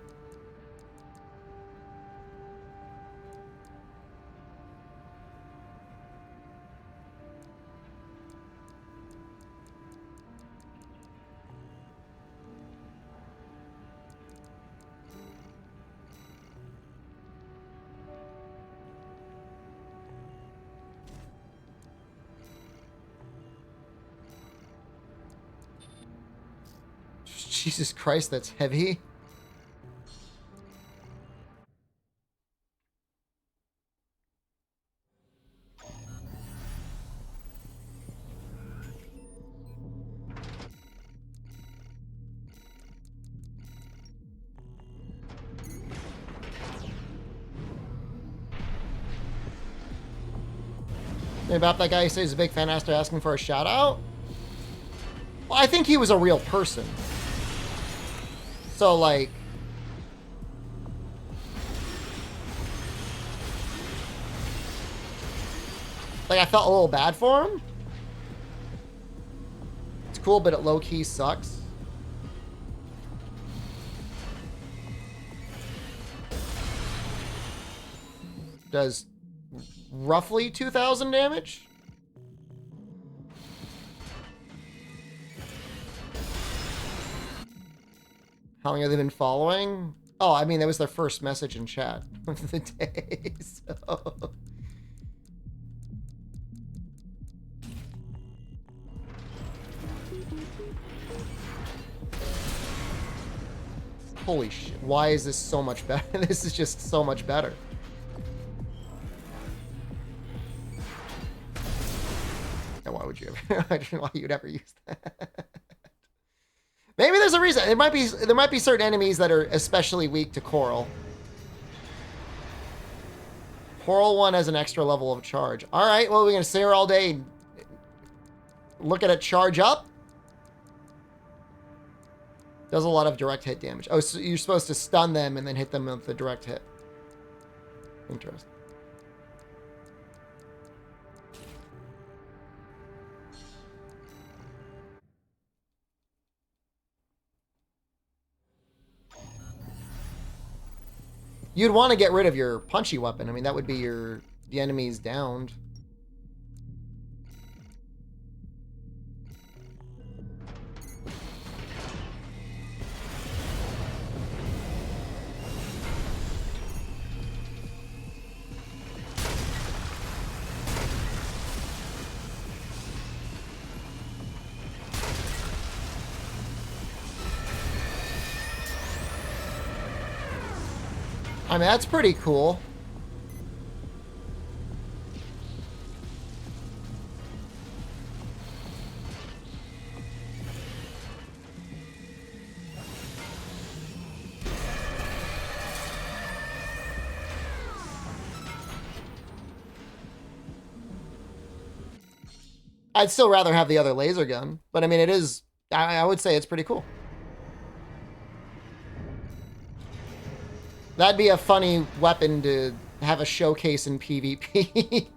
Jesus Christ, that's heavy. About that guy who says he's a big fan after asking for a shout out. Well, I think he was a real person. So, like, I felt a little bad for him. It's cool, but it low-key sucks. Does roughly 2,000 damage. How long have they been following? Oh, I mean, that was their first message in chat of the day, so... Holy shit, why is this so much better? This is just so much better. Yeah, why would you ever? I don't know why you'd ever use that. Maybe there's a reason. There might be certain enemies that are especially weak to Coral. Coral 1 has an extra level of charge. All right, well, we're gonna sit here all day, look at it charge up. Does a lot of direct hit damage. Oh, so you're supposed to stun them and then hit them with the direct hit. Interesting. You'd want to get rid of your punchy weapon. I mean, that would be the enemies downed. I mean, that's pretty cool. I'd still rather have the other laser gun, but I mean, it is, I would say it's pretty cool. That'd be a funny weapon to have a showcase in PvP.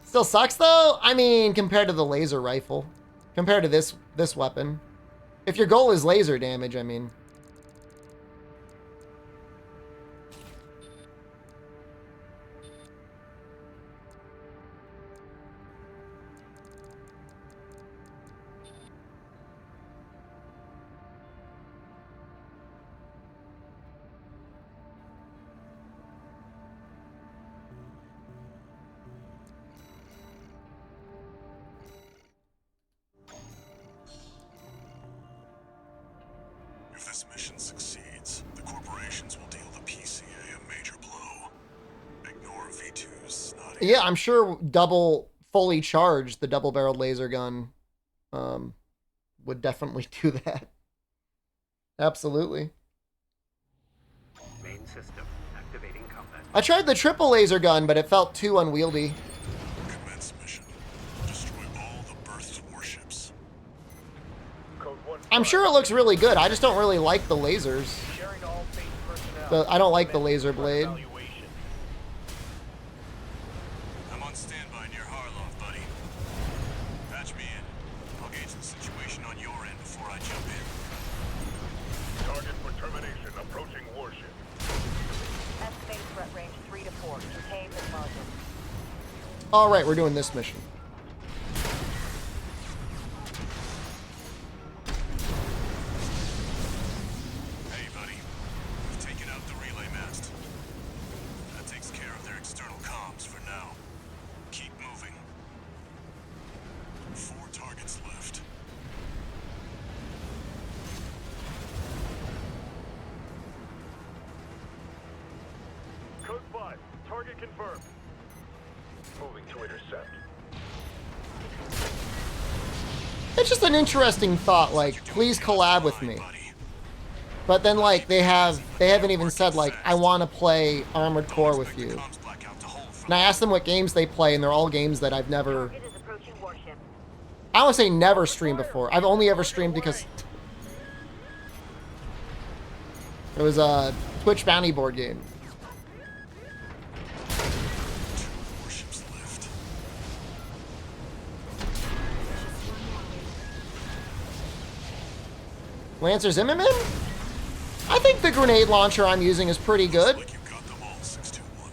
Still sucks though. I mean, compared to the laser rifle, compared to this weapon. If your goal is laser damage, I mean. If this mission succeeds, the corporations will deal the PCA a major blow. Ignore V2's snotty. Yeah, I'm sure fully charged, the double-barreled laser gun would definitely do that. Absolutely. Main system activating combat. I tried the triple laser gun, but it felt too unwieldy. Commence mission. Destroy all the berthed warships. Code 1. I'm sure it looks really good. I just don't really like the lasers. Sharing all base personnel. I don't like the laser blade. Evaluation. I'm on standby near Harloff, buddy. Patch me in. I'll gauge the situation on your end before I jump in. Target for termination approaching warship. Estimated threat range 3 to 4. Contain and mark it. All right, we're doing this mission. Hey, buddy. We've taken out the relay mast. That takes care of their external comms for now. Keep moving. 4 targets left. Target confirmed. Moving to intercept. It's just an interesting thought, like, please collab with me. But then, like, they haven't even said, like, I want to play Armored Core with you. And I asked them what games they play, and they're all games that I've never... Target is approaching warship. I don't want to say never streamed before. I've only ever streamed because... It was a Twitch bounty board game. Warships left. Lancer's MMM? I think the grenade launcher I'm using is pretty good. Like you got them all, 621.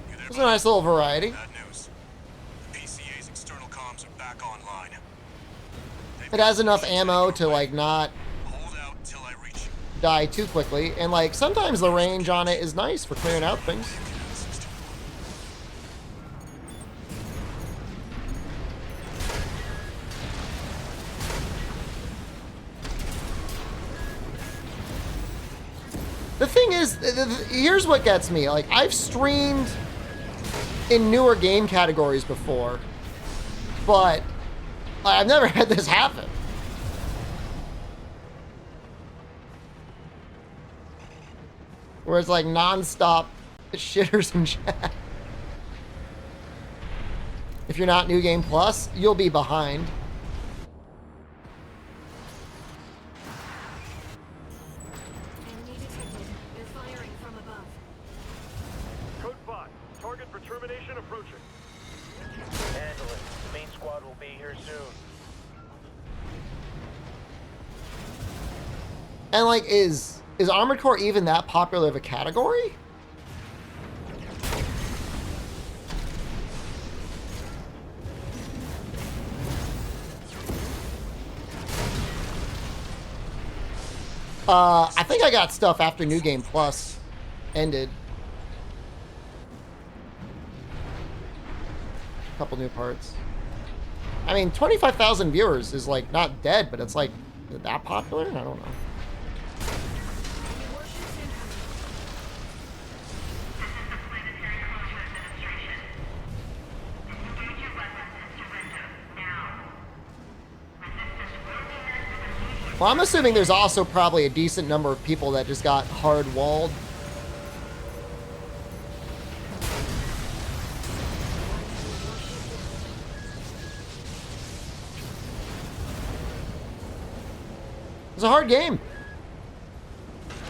You there, It's a nice little variety. Bad news. PCA's external comms are back online. It has enough ammo to, like, not Hold out till I reach you. die too quickly. And, like, sometimes the range on it is nice for clearing out things. The thing is, here's what gets me. Like, I've streamed in newer game categories before, but I've never had this happen. Where it's like non-stop shitters in chat. If you're not New Game Plus, you'll be behind. Enemy detected. They're firing from above. Code 5. Target for termination approaching. Handle it. The main squad will be here soon. And like, is Armored Core even that popular of a category? I think I got stuff after New Game Plus ended. A couple new parts. I mean, 25,000 viewers is like not dead, but it's like, is it that popular? I don't know. Well, I'm assuming there's also probably a decent number of people that just got hard-walled. It's a hard game.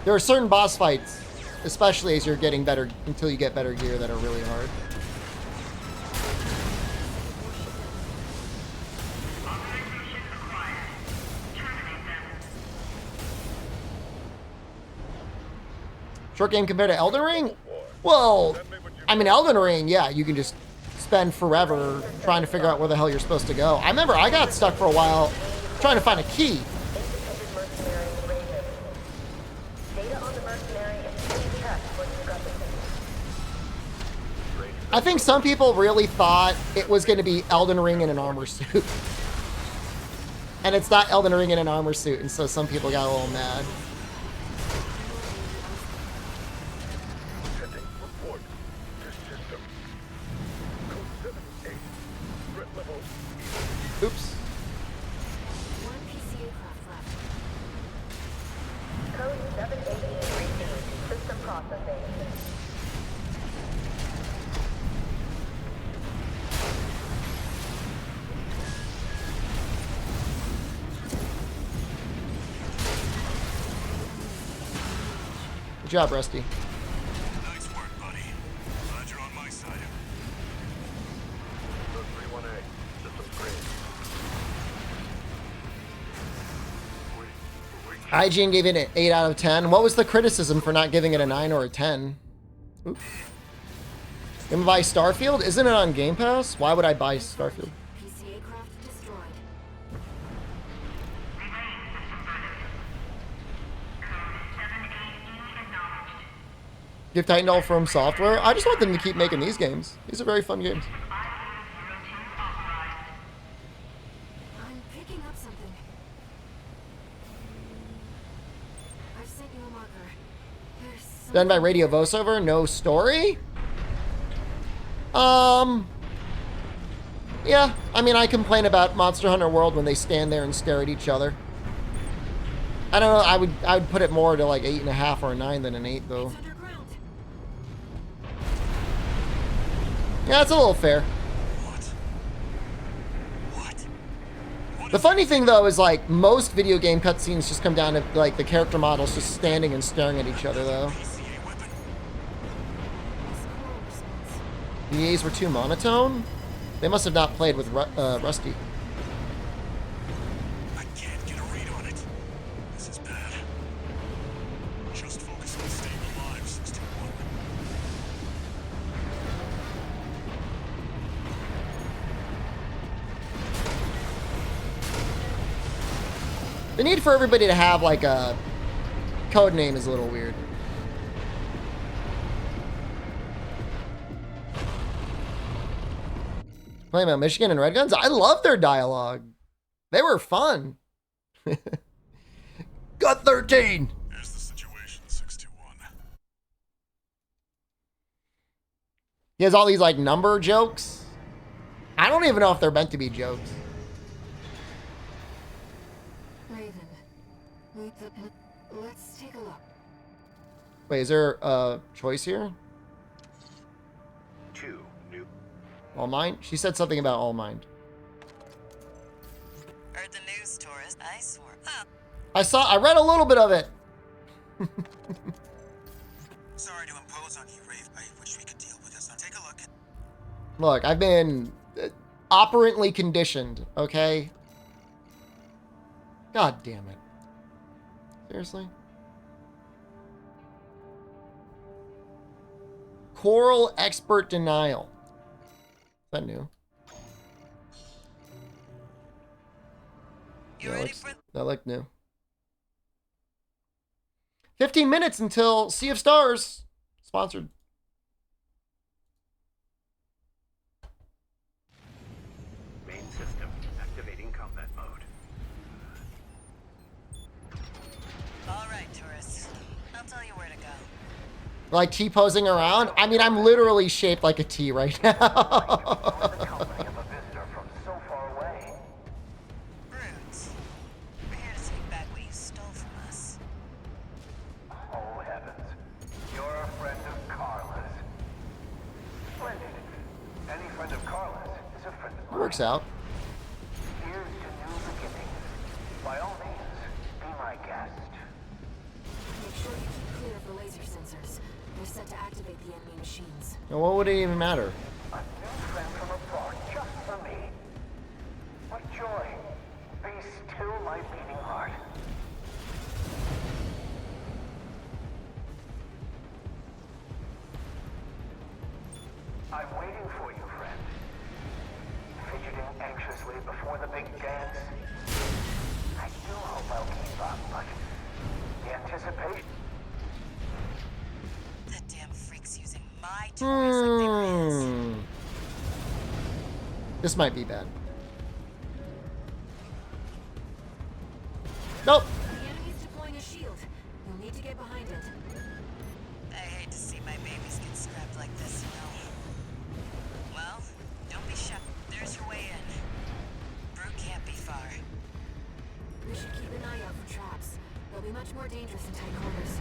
There are certain boss fights, especially as you're getting better, until you get better gear, that are really hard. Short game compared to Elden Ring? Well, I mean, Elden Ring, yeah, you can just spend forever trying to figure out where the hell you're supposed to go. I remember I got stuck for a while trying to find a key. I think some people really thought it was going to be Elden Ring in an armor suit. And it's not Elden Ring in an armor suit, and so some people got a little mad. Report to system. Code 78. Threat level. Oops. One PCA craft left. Code 788 received. System processing. Good job, Rusty. Nice work, buddy. Glad you're on my side. Code 31A. Systems green. IGN gave it an 8 out of 10. What was the criticism for not giving it a 9 or a 10? Oops. Gonna buy Starfield? Isn't it on Game Pass? Why would I buy Starfield? PCA craft destroyed. Give Titan Doll From Software? I just want them to keep making these games. These are very fun games. I'm picking up something. I've sent you a marker. Done by radio voiceover, no story? Yeah, I mean, I complain about Monster Hunter World when they stand there and stare at each other. I don't know, I would put it more to like 8.5 or a 9 than an 8 though. Yeah, it's a little fair. The funny thing though is like most video game cutscenes just come down to like the character models just standing and staring at each other though. The EAs were too monotone? They must have not played with Rusty. I can't get a read on it. This is bad. Just focus on staying alive, 61. The need for everybody to have like a code name is a little weird. Playing about Michigan and Red Guns? I love their dialogue. They were fun. Got 13. Here's the situation, 61. He has all these like number jokes. I don't even know if they're meant to be jokes. Raven, let's take a look. Wait, is there a choice here? 2 new. All Mind? She said something about All Mind. Heard the news, tourist. I swore. I read a little bit of it. Sorry to impose on you, Rave. I wish we could deal with this. Now take a look at... Look, I've been operantly conditioned, okay? God damn it. Seriously? Coral Expert Denial. Is that new? You ready for... That looked new. 15 minutes until Sea of Stars. Sponsored. Main system activating combat mode. All right, tourists. I'll tell you where to go. Like T-posing around? I mean, I'm literally shaped like a T right now. The company of a visitor from so far away. Brutes. We're here to take back what you stole from us. Oh heavens. You're a friend of Carla's. Splendid. Any friend of Carla's is a friend of mine. Works out. Here's to new beginnings. By all means, be my guest. Make sure you keep clear of the laser sensors. They're set to activate the enemy machines. And what would it even matter? A new friend from afar, just for me. What joy. Be still my beating heart. I'm waiting for you, friend. Fidgeting anxiously before the big dance. I do hope I'll keep up, but the anticipation... That damn freak's using my toys like they were his. This might be bad. Nope. The enemy's deploying a shield. You'll need to get behind it. I hate to see my babies get scrapped like this, you know. Well, don't be shy. There's your way in. Brute can't be far. We should keep an eye out for traps. They'll be much more dangerous in tight quarters.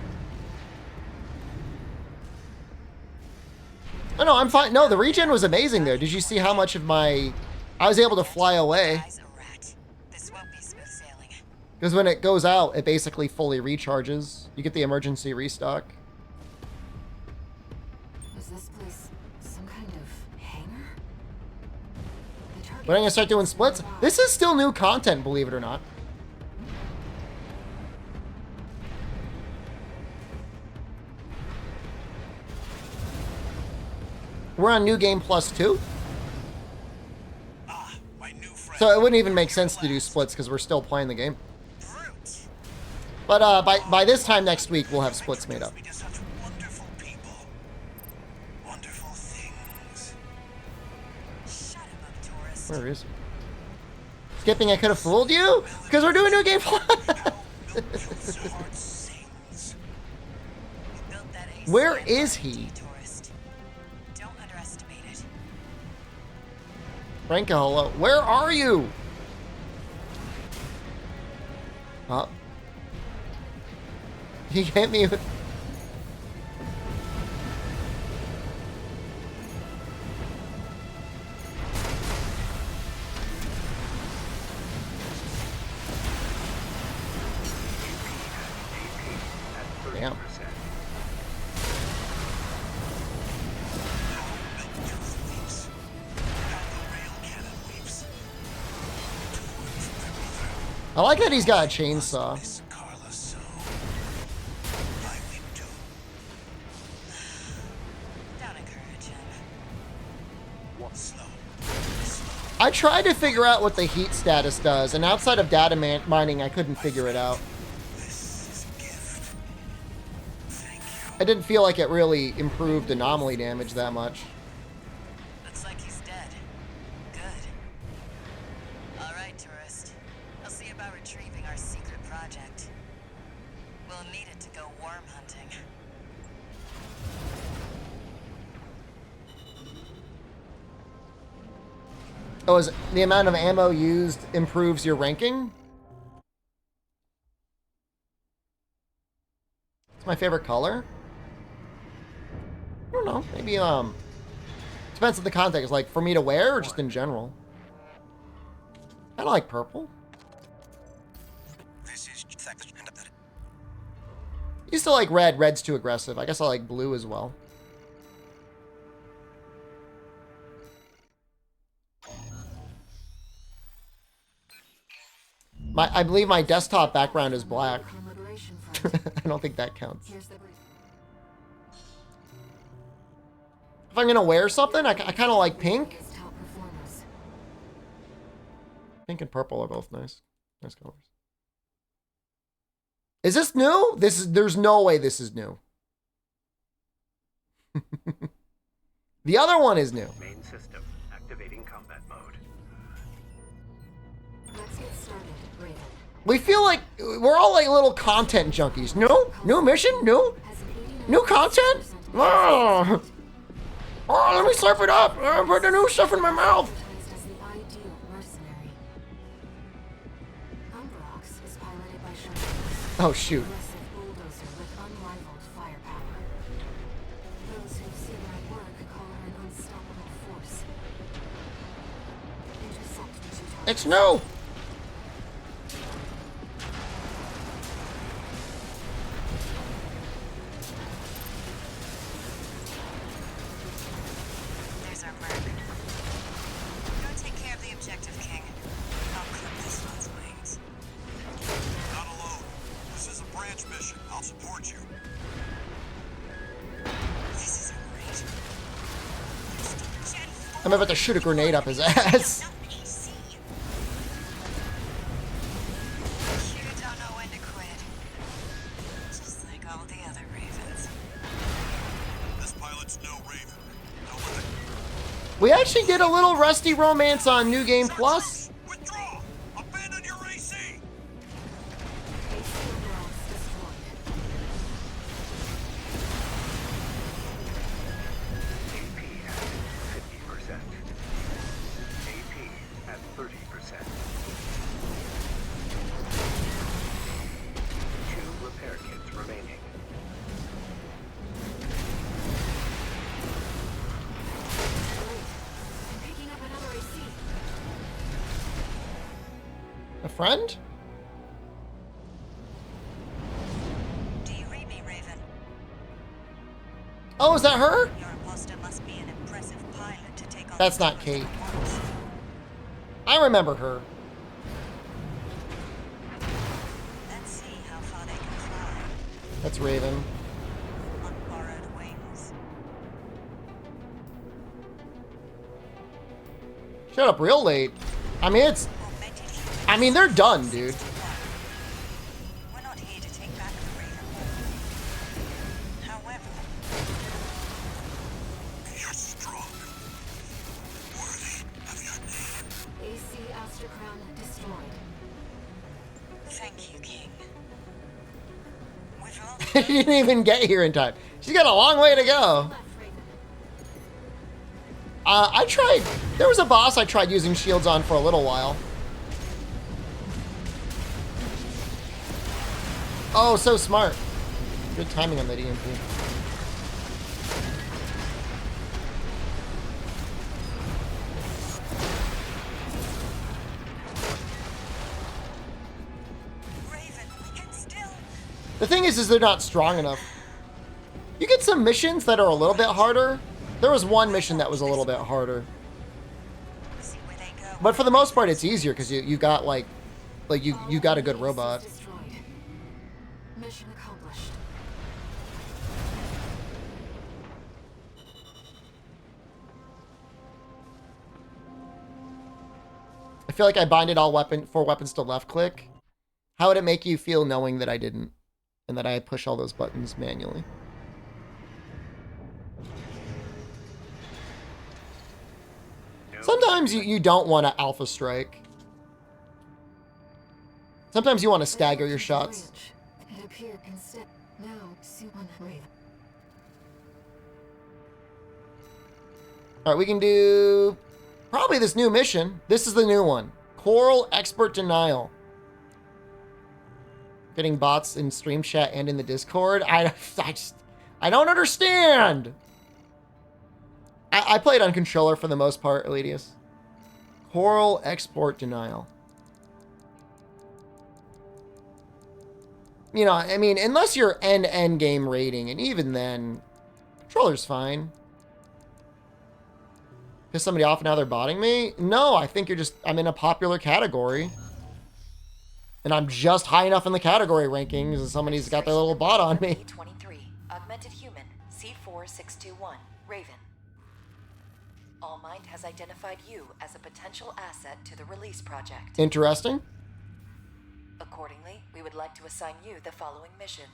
Oh, no, I'm fine. No, the regen was amazing there. Did you see how much of my... I was able to fly away. Guy's a rat. This won't be smooth sailing. Because when it goes out, it basically fully recharges. You get the emergency restock. Was this place some kind of hangar? The target When I'm going to start doing splits? This is still new content, believe it or not. We're on New Game Plus 2. Ah, my new friend. So it wouldn't even make sense to do splits because we're still playing the game. Brute. But by this time next week, we'll have splits made up. We do such wonderful people. Wonderful things. Shut him up, tourist. Where is he? Skipping, I could have fooled you? Because we're doing New Game Plus. Milk kills heart sings. We built That AC Where and is RPG he? tourist. Don't underestimate it. Franca, hello. Where are you? Huh? He hit me with... Damn. I like that he's got a chainsaw. Don't encourage him. I tried to figure out what the heat status does, and outside of data mining, I couldn't figure it out. I didn't feel like it really improved anomaly damage that much. Looks like he's dead. Good. All right, tourist. I'll see about retrieving our secret project. We'll need it to go worm hunting. Oh, is the amount of ammo used improves your ranking? It's my favorite color. I don't know. Maybe depends on the context. Like for me to wear, or just in general. I don't like purple. Used to like red. Red's too aggressive. I guess I like blue as well. I believe my desktop background is black. I don't think that counts. If I'm gonna wear something, I kind of like pink. Pink and purple are both nice. Nice colors. Is this new? There's no way this is new. The other one is new. Main system activating combat mode. Let's get started, Raven. We feel like we're all like little content junkies. New mission, new content. Oh, let me slurp it up. Put the new stuff in my mouth. As the ideal mercenary. Umbrox is piloted by Sherman. Oh shoot. Aggressive bulldozer with unrivaled firepower. Those who've seen her work call her an unstoppable force. Intercept the two targets. It's new. There's our merc. Go take care of the objective, King. I'll clip this one's wings. Not alone. This is a branch mission. I'll support you. This is great. Gen 4 I'm about to shoot a grenade up his ass. no AC. You don't know when to quit. Just like all the other Ravens. This pilot's no Raven. Don't let it We actually did a little Rusty Romance on New Game Plus. withdraw. Abandon your AC. AC Umbrox destroyed. AP at 50%. AP at 30%. 2 repair kits remaining. Picking up another AC. A friend? Do you read me, Raven? Oh, is that her? Your imposter must be an impressive pilot to take on That's the not terrorists Kate. at once. I remember her. Let's see how far they can fly That's Raven. on borrowed wings. Shut up real late. I mean, it's... Augmented humans. I mean, they're done, dude. We're not here to take back the Raven. However, You're strong. Worthy of your name. AC Aster Crown destroyed. thank you, King. We've all. She didn't even get here in time. She's got a long way to go. I tried. There was a boss I tried using shields on for a little while. Oh, so smart. Good timing on that EMP. Raven, we can still. The thing is they're not strong enough. You get some missions that are a little bit harder. There was one mission that was a little bit harder. See where they go. But for the most part, it's easier because you got like you got a good robot. Destroyed. Mission accomplished. I feel like I binded all four weapons to left click. How would it make you feel knowing that I didn't? And that I push all those buttons manually? Sometimes you don't want to alpha strike. Sometimes you want to stagger your shots. It appeared instead. Now, see one Raven. Alright, we can do probably this new mission. This is the new one. Coral Expert Denial. Getting bots in stream chat and in the Discord. I don't understand. I played on controller for the most part, Elitius. Coral Export Denial. You know, I mean, unless you're end game rating, and even then, controller's fine. Is somebody off now they're botting me? No, I think I'm in a popular category. And I'm just high enough in the category rankings and somebody's got their little bot on me. 23, Augmented Human, C4621, Raven. All Mind has identified you as a potential asset to the release project. Interesting. Accordingly, we would like to assign you the following mission.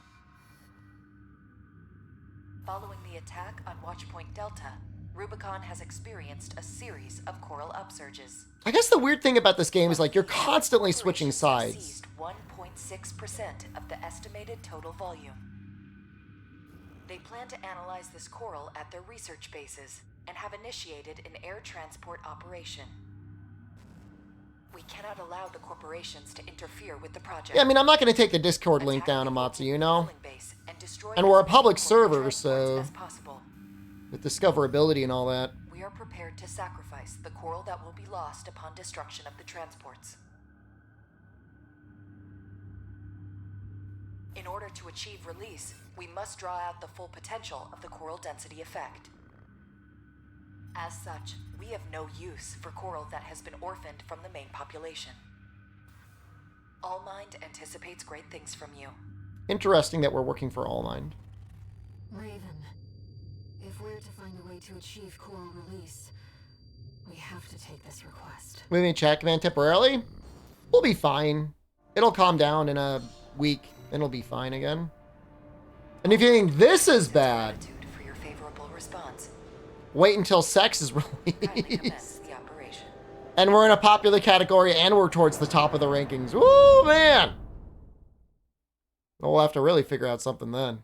Following the attack on Watchpoint Delta, Rubicon has experienced a series of coral upsurges. I guess the weird thing about this game is like you're constantly switching sides. Seized 1.6% of the estimated total volume. They plan to analyze this coral at their research bases and have initiated an air transport operation. We cannot allow the corporations to interfere with the project. Yeah, I mean, I'm not going to take the Discord link down, Amatsu, you know? And we're a public server, so with discoverability and all that. We are prepared to sacrifice the coral that will be lost upon destruction of the transports. In order to achieve release, we must draw out the full potential of the coral density effect. As such, we have no use for coral that has been orphaned from the main population. All Mind anticipates great things from you. Interesting that we're working for All Mind. Raven, if we're to find a way to achieve coral release, we have to take this request. Moving chat command temporarily? We'll be fine. It'll calm down in a week, and it'll be fine again. And if you think this is bad, For your favorable response, wait until sex is kindly released. commence the operation. And we're in a popular category, and we're towards the top of the rankings. Woo, man! We'll have to really figure out something then.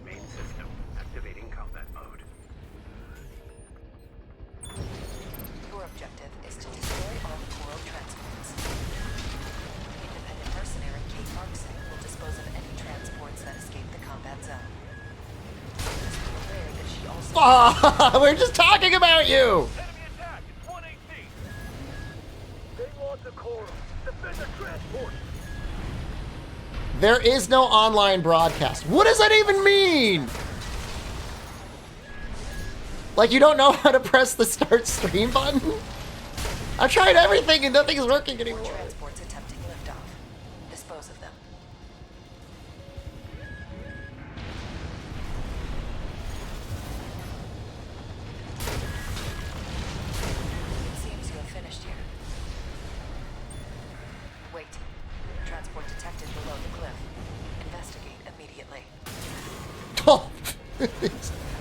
Main system activating combat mode. Your objective is to destroy all coral transports. Independent mercenary Kate Markson will dispose of any transports that escape the combat zone. Please be aware that she also... We're just talking about you! Enemy attack! It's 1AC! They want the coral. Defend the transport! There is no online broadcast. What does that even mean? Like you don't know how to press the start stream button? I've tried everything and nothing's working anymore. Transports attempting liftoff. Dispose of them. It seems you have finished here. Wait. Transport detected below the cliff. Investigate immediately. Oh,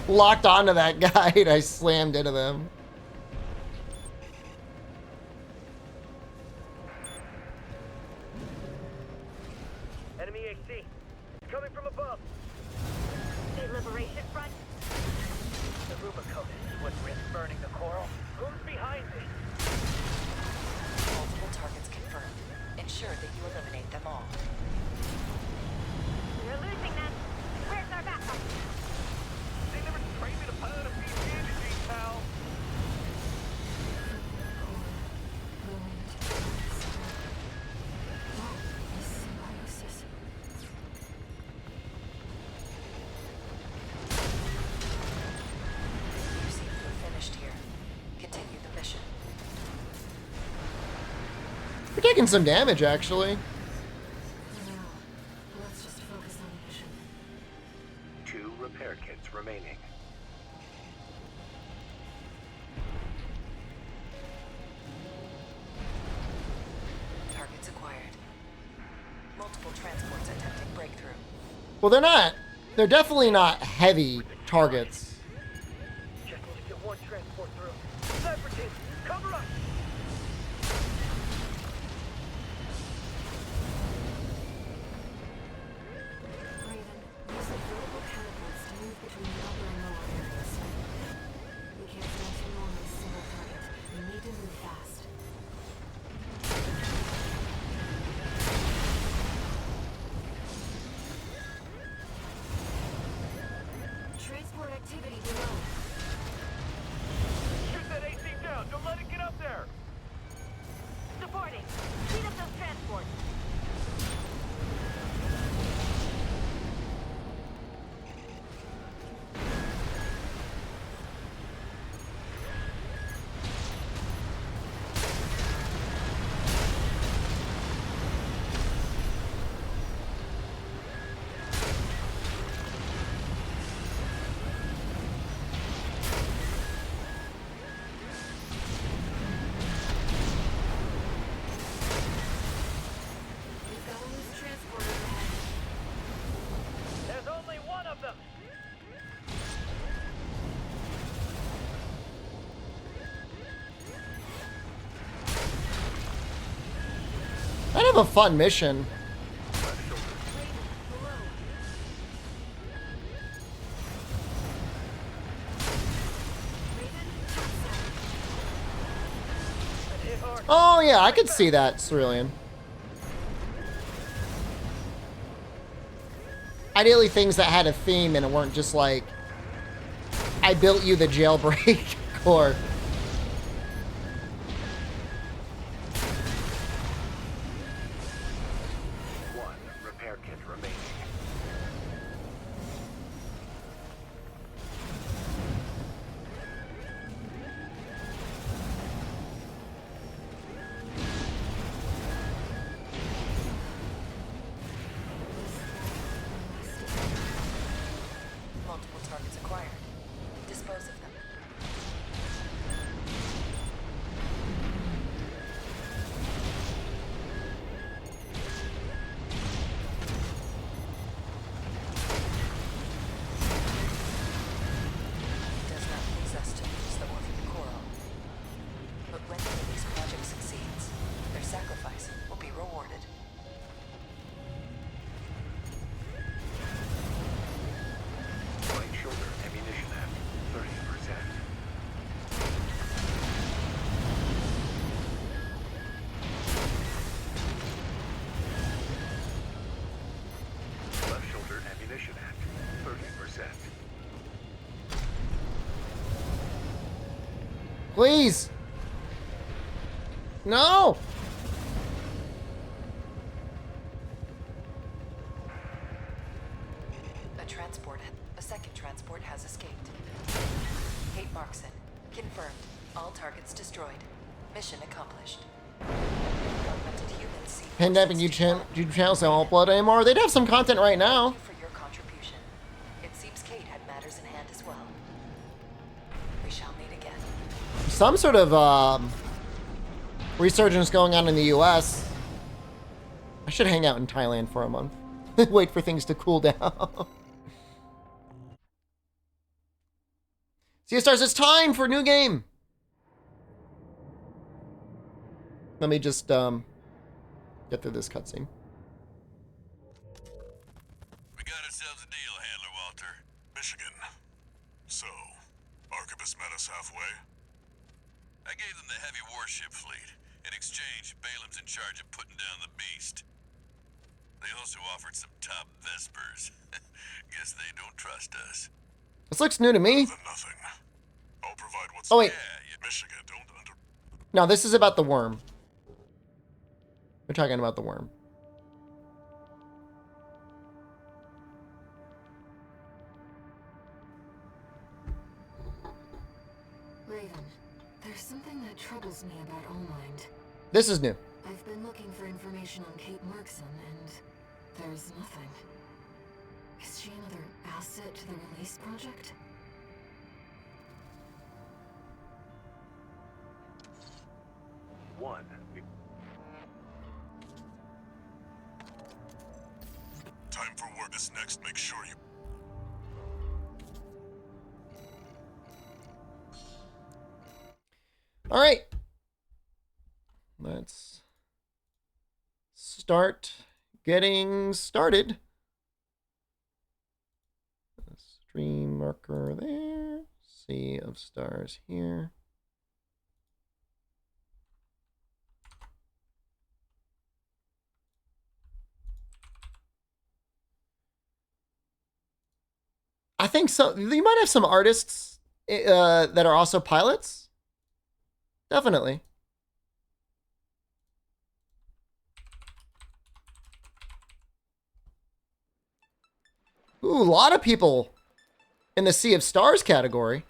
locked onto that guy and I slammed into them. Enemy AC. It's coming from above. The Liberation Front? The Rubicon would risk burning the coral. Who's behind it? Multiple targets confirmed. Ensure that you eliminate them all. We're losing them. Where's our backup? They never trained me to pilot a PC engine, pal. You seem to have finished here. Continue the mission. We're taking some damage, actually. For now, let's just focus on the mission. 2 repair kits remaining. Targets acquired. Multiple transports attempting breakthrough. Well, they're not. They're definitely not heavy targets. Just need to get one transport through. Sniper team, cover us! Raven, use the vertical catapults to move between the upper and lower areas. We can't stand too long on a single target. We need to move fast. Transport activity below. Shoot that AC down! Don't let it get up there! Supporting. Speed up those transports. We've got a loose transporter ahead. There's only one of them! Kind of a fun mission. Oh yeah, I could see that, Cerulean. Ideally things that had a theme and it weren't just like, I built you the jailbreak core. One repair kit remaining. Multiple targets acquired. Dispose of them. It does not please us to lose the orphan coral. But when one of these projects succeeds, their sacrifice will be rewarded. Right shoulder ammunition at 30%. Left shoulder ammunition at 30%. Please. No. A second transport has escaped. Kate Markson. Confirmed. All targets destroyed. Mission accomplished. Augmented humans see Pandemic YouTube channels don't upload anymore. They'd have some content right now. Thank you for your contribution. It seems Kate had matters in hand as well. We shall meet again. Some sort of resurgence going on in the US. I should hang out in Thailand for a month. Wait for things to cool down. See, stars, it's time for a new game. Let me just get through this cutscene. exchange, Balaam's in charge of putting down the beast. They also offered some top Vespers. Guess they don't trust us. This looks new to me. Then nothing. I'll provide what's... Oh, wait. Yeah, Michigan, don't under... No, this is about the worm. We're talking about the worm. Raven, there's something that troubles me about Allmind. This is new. I've been looking for information on Kate Markson, and there's nothing. Is she another asset to the release project? One. Time for work. This next, make sure you... All right. Let's start getting started. Stream marker there. Sea of stars here. I think so. You might have some artists that are also pilots. Definitely. Ooh, a lot of people in the Sea of Stars category.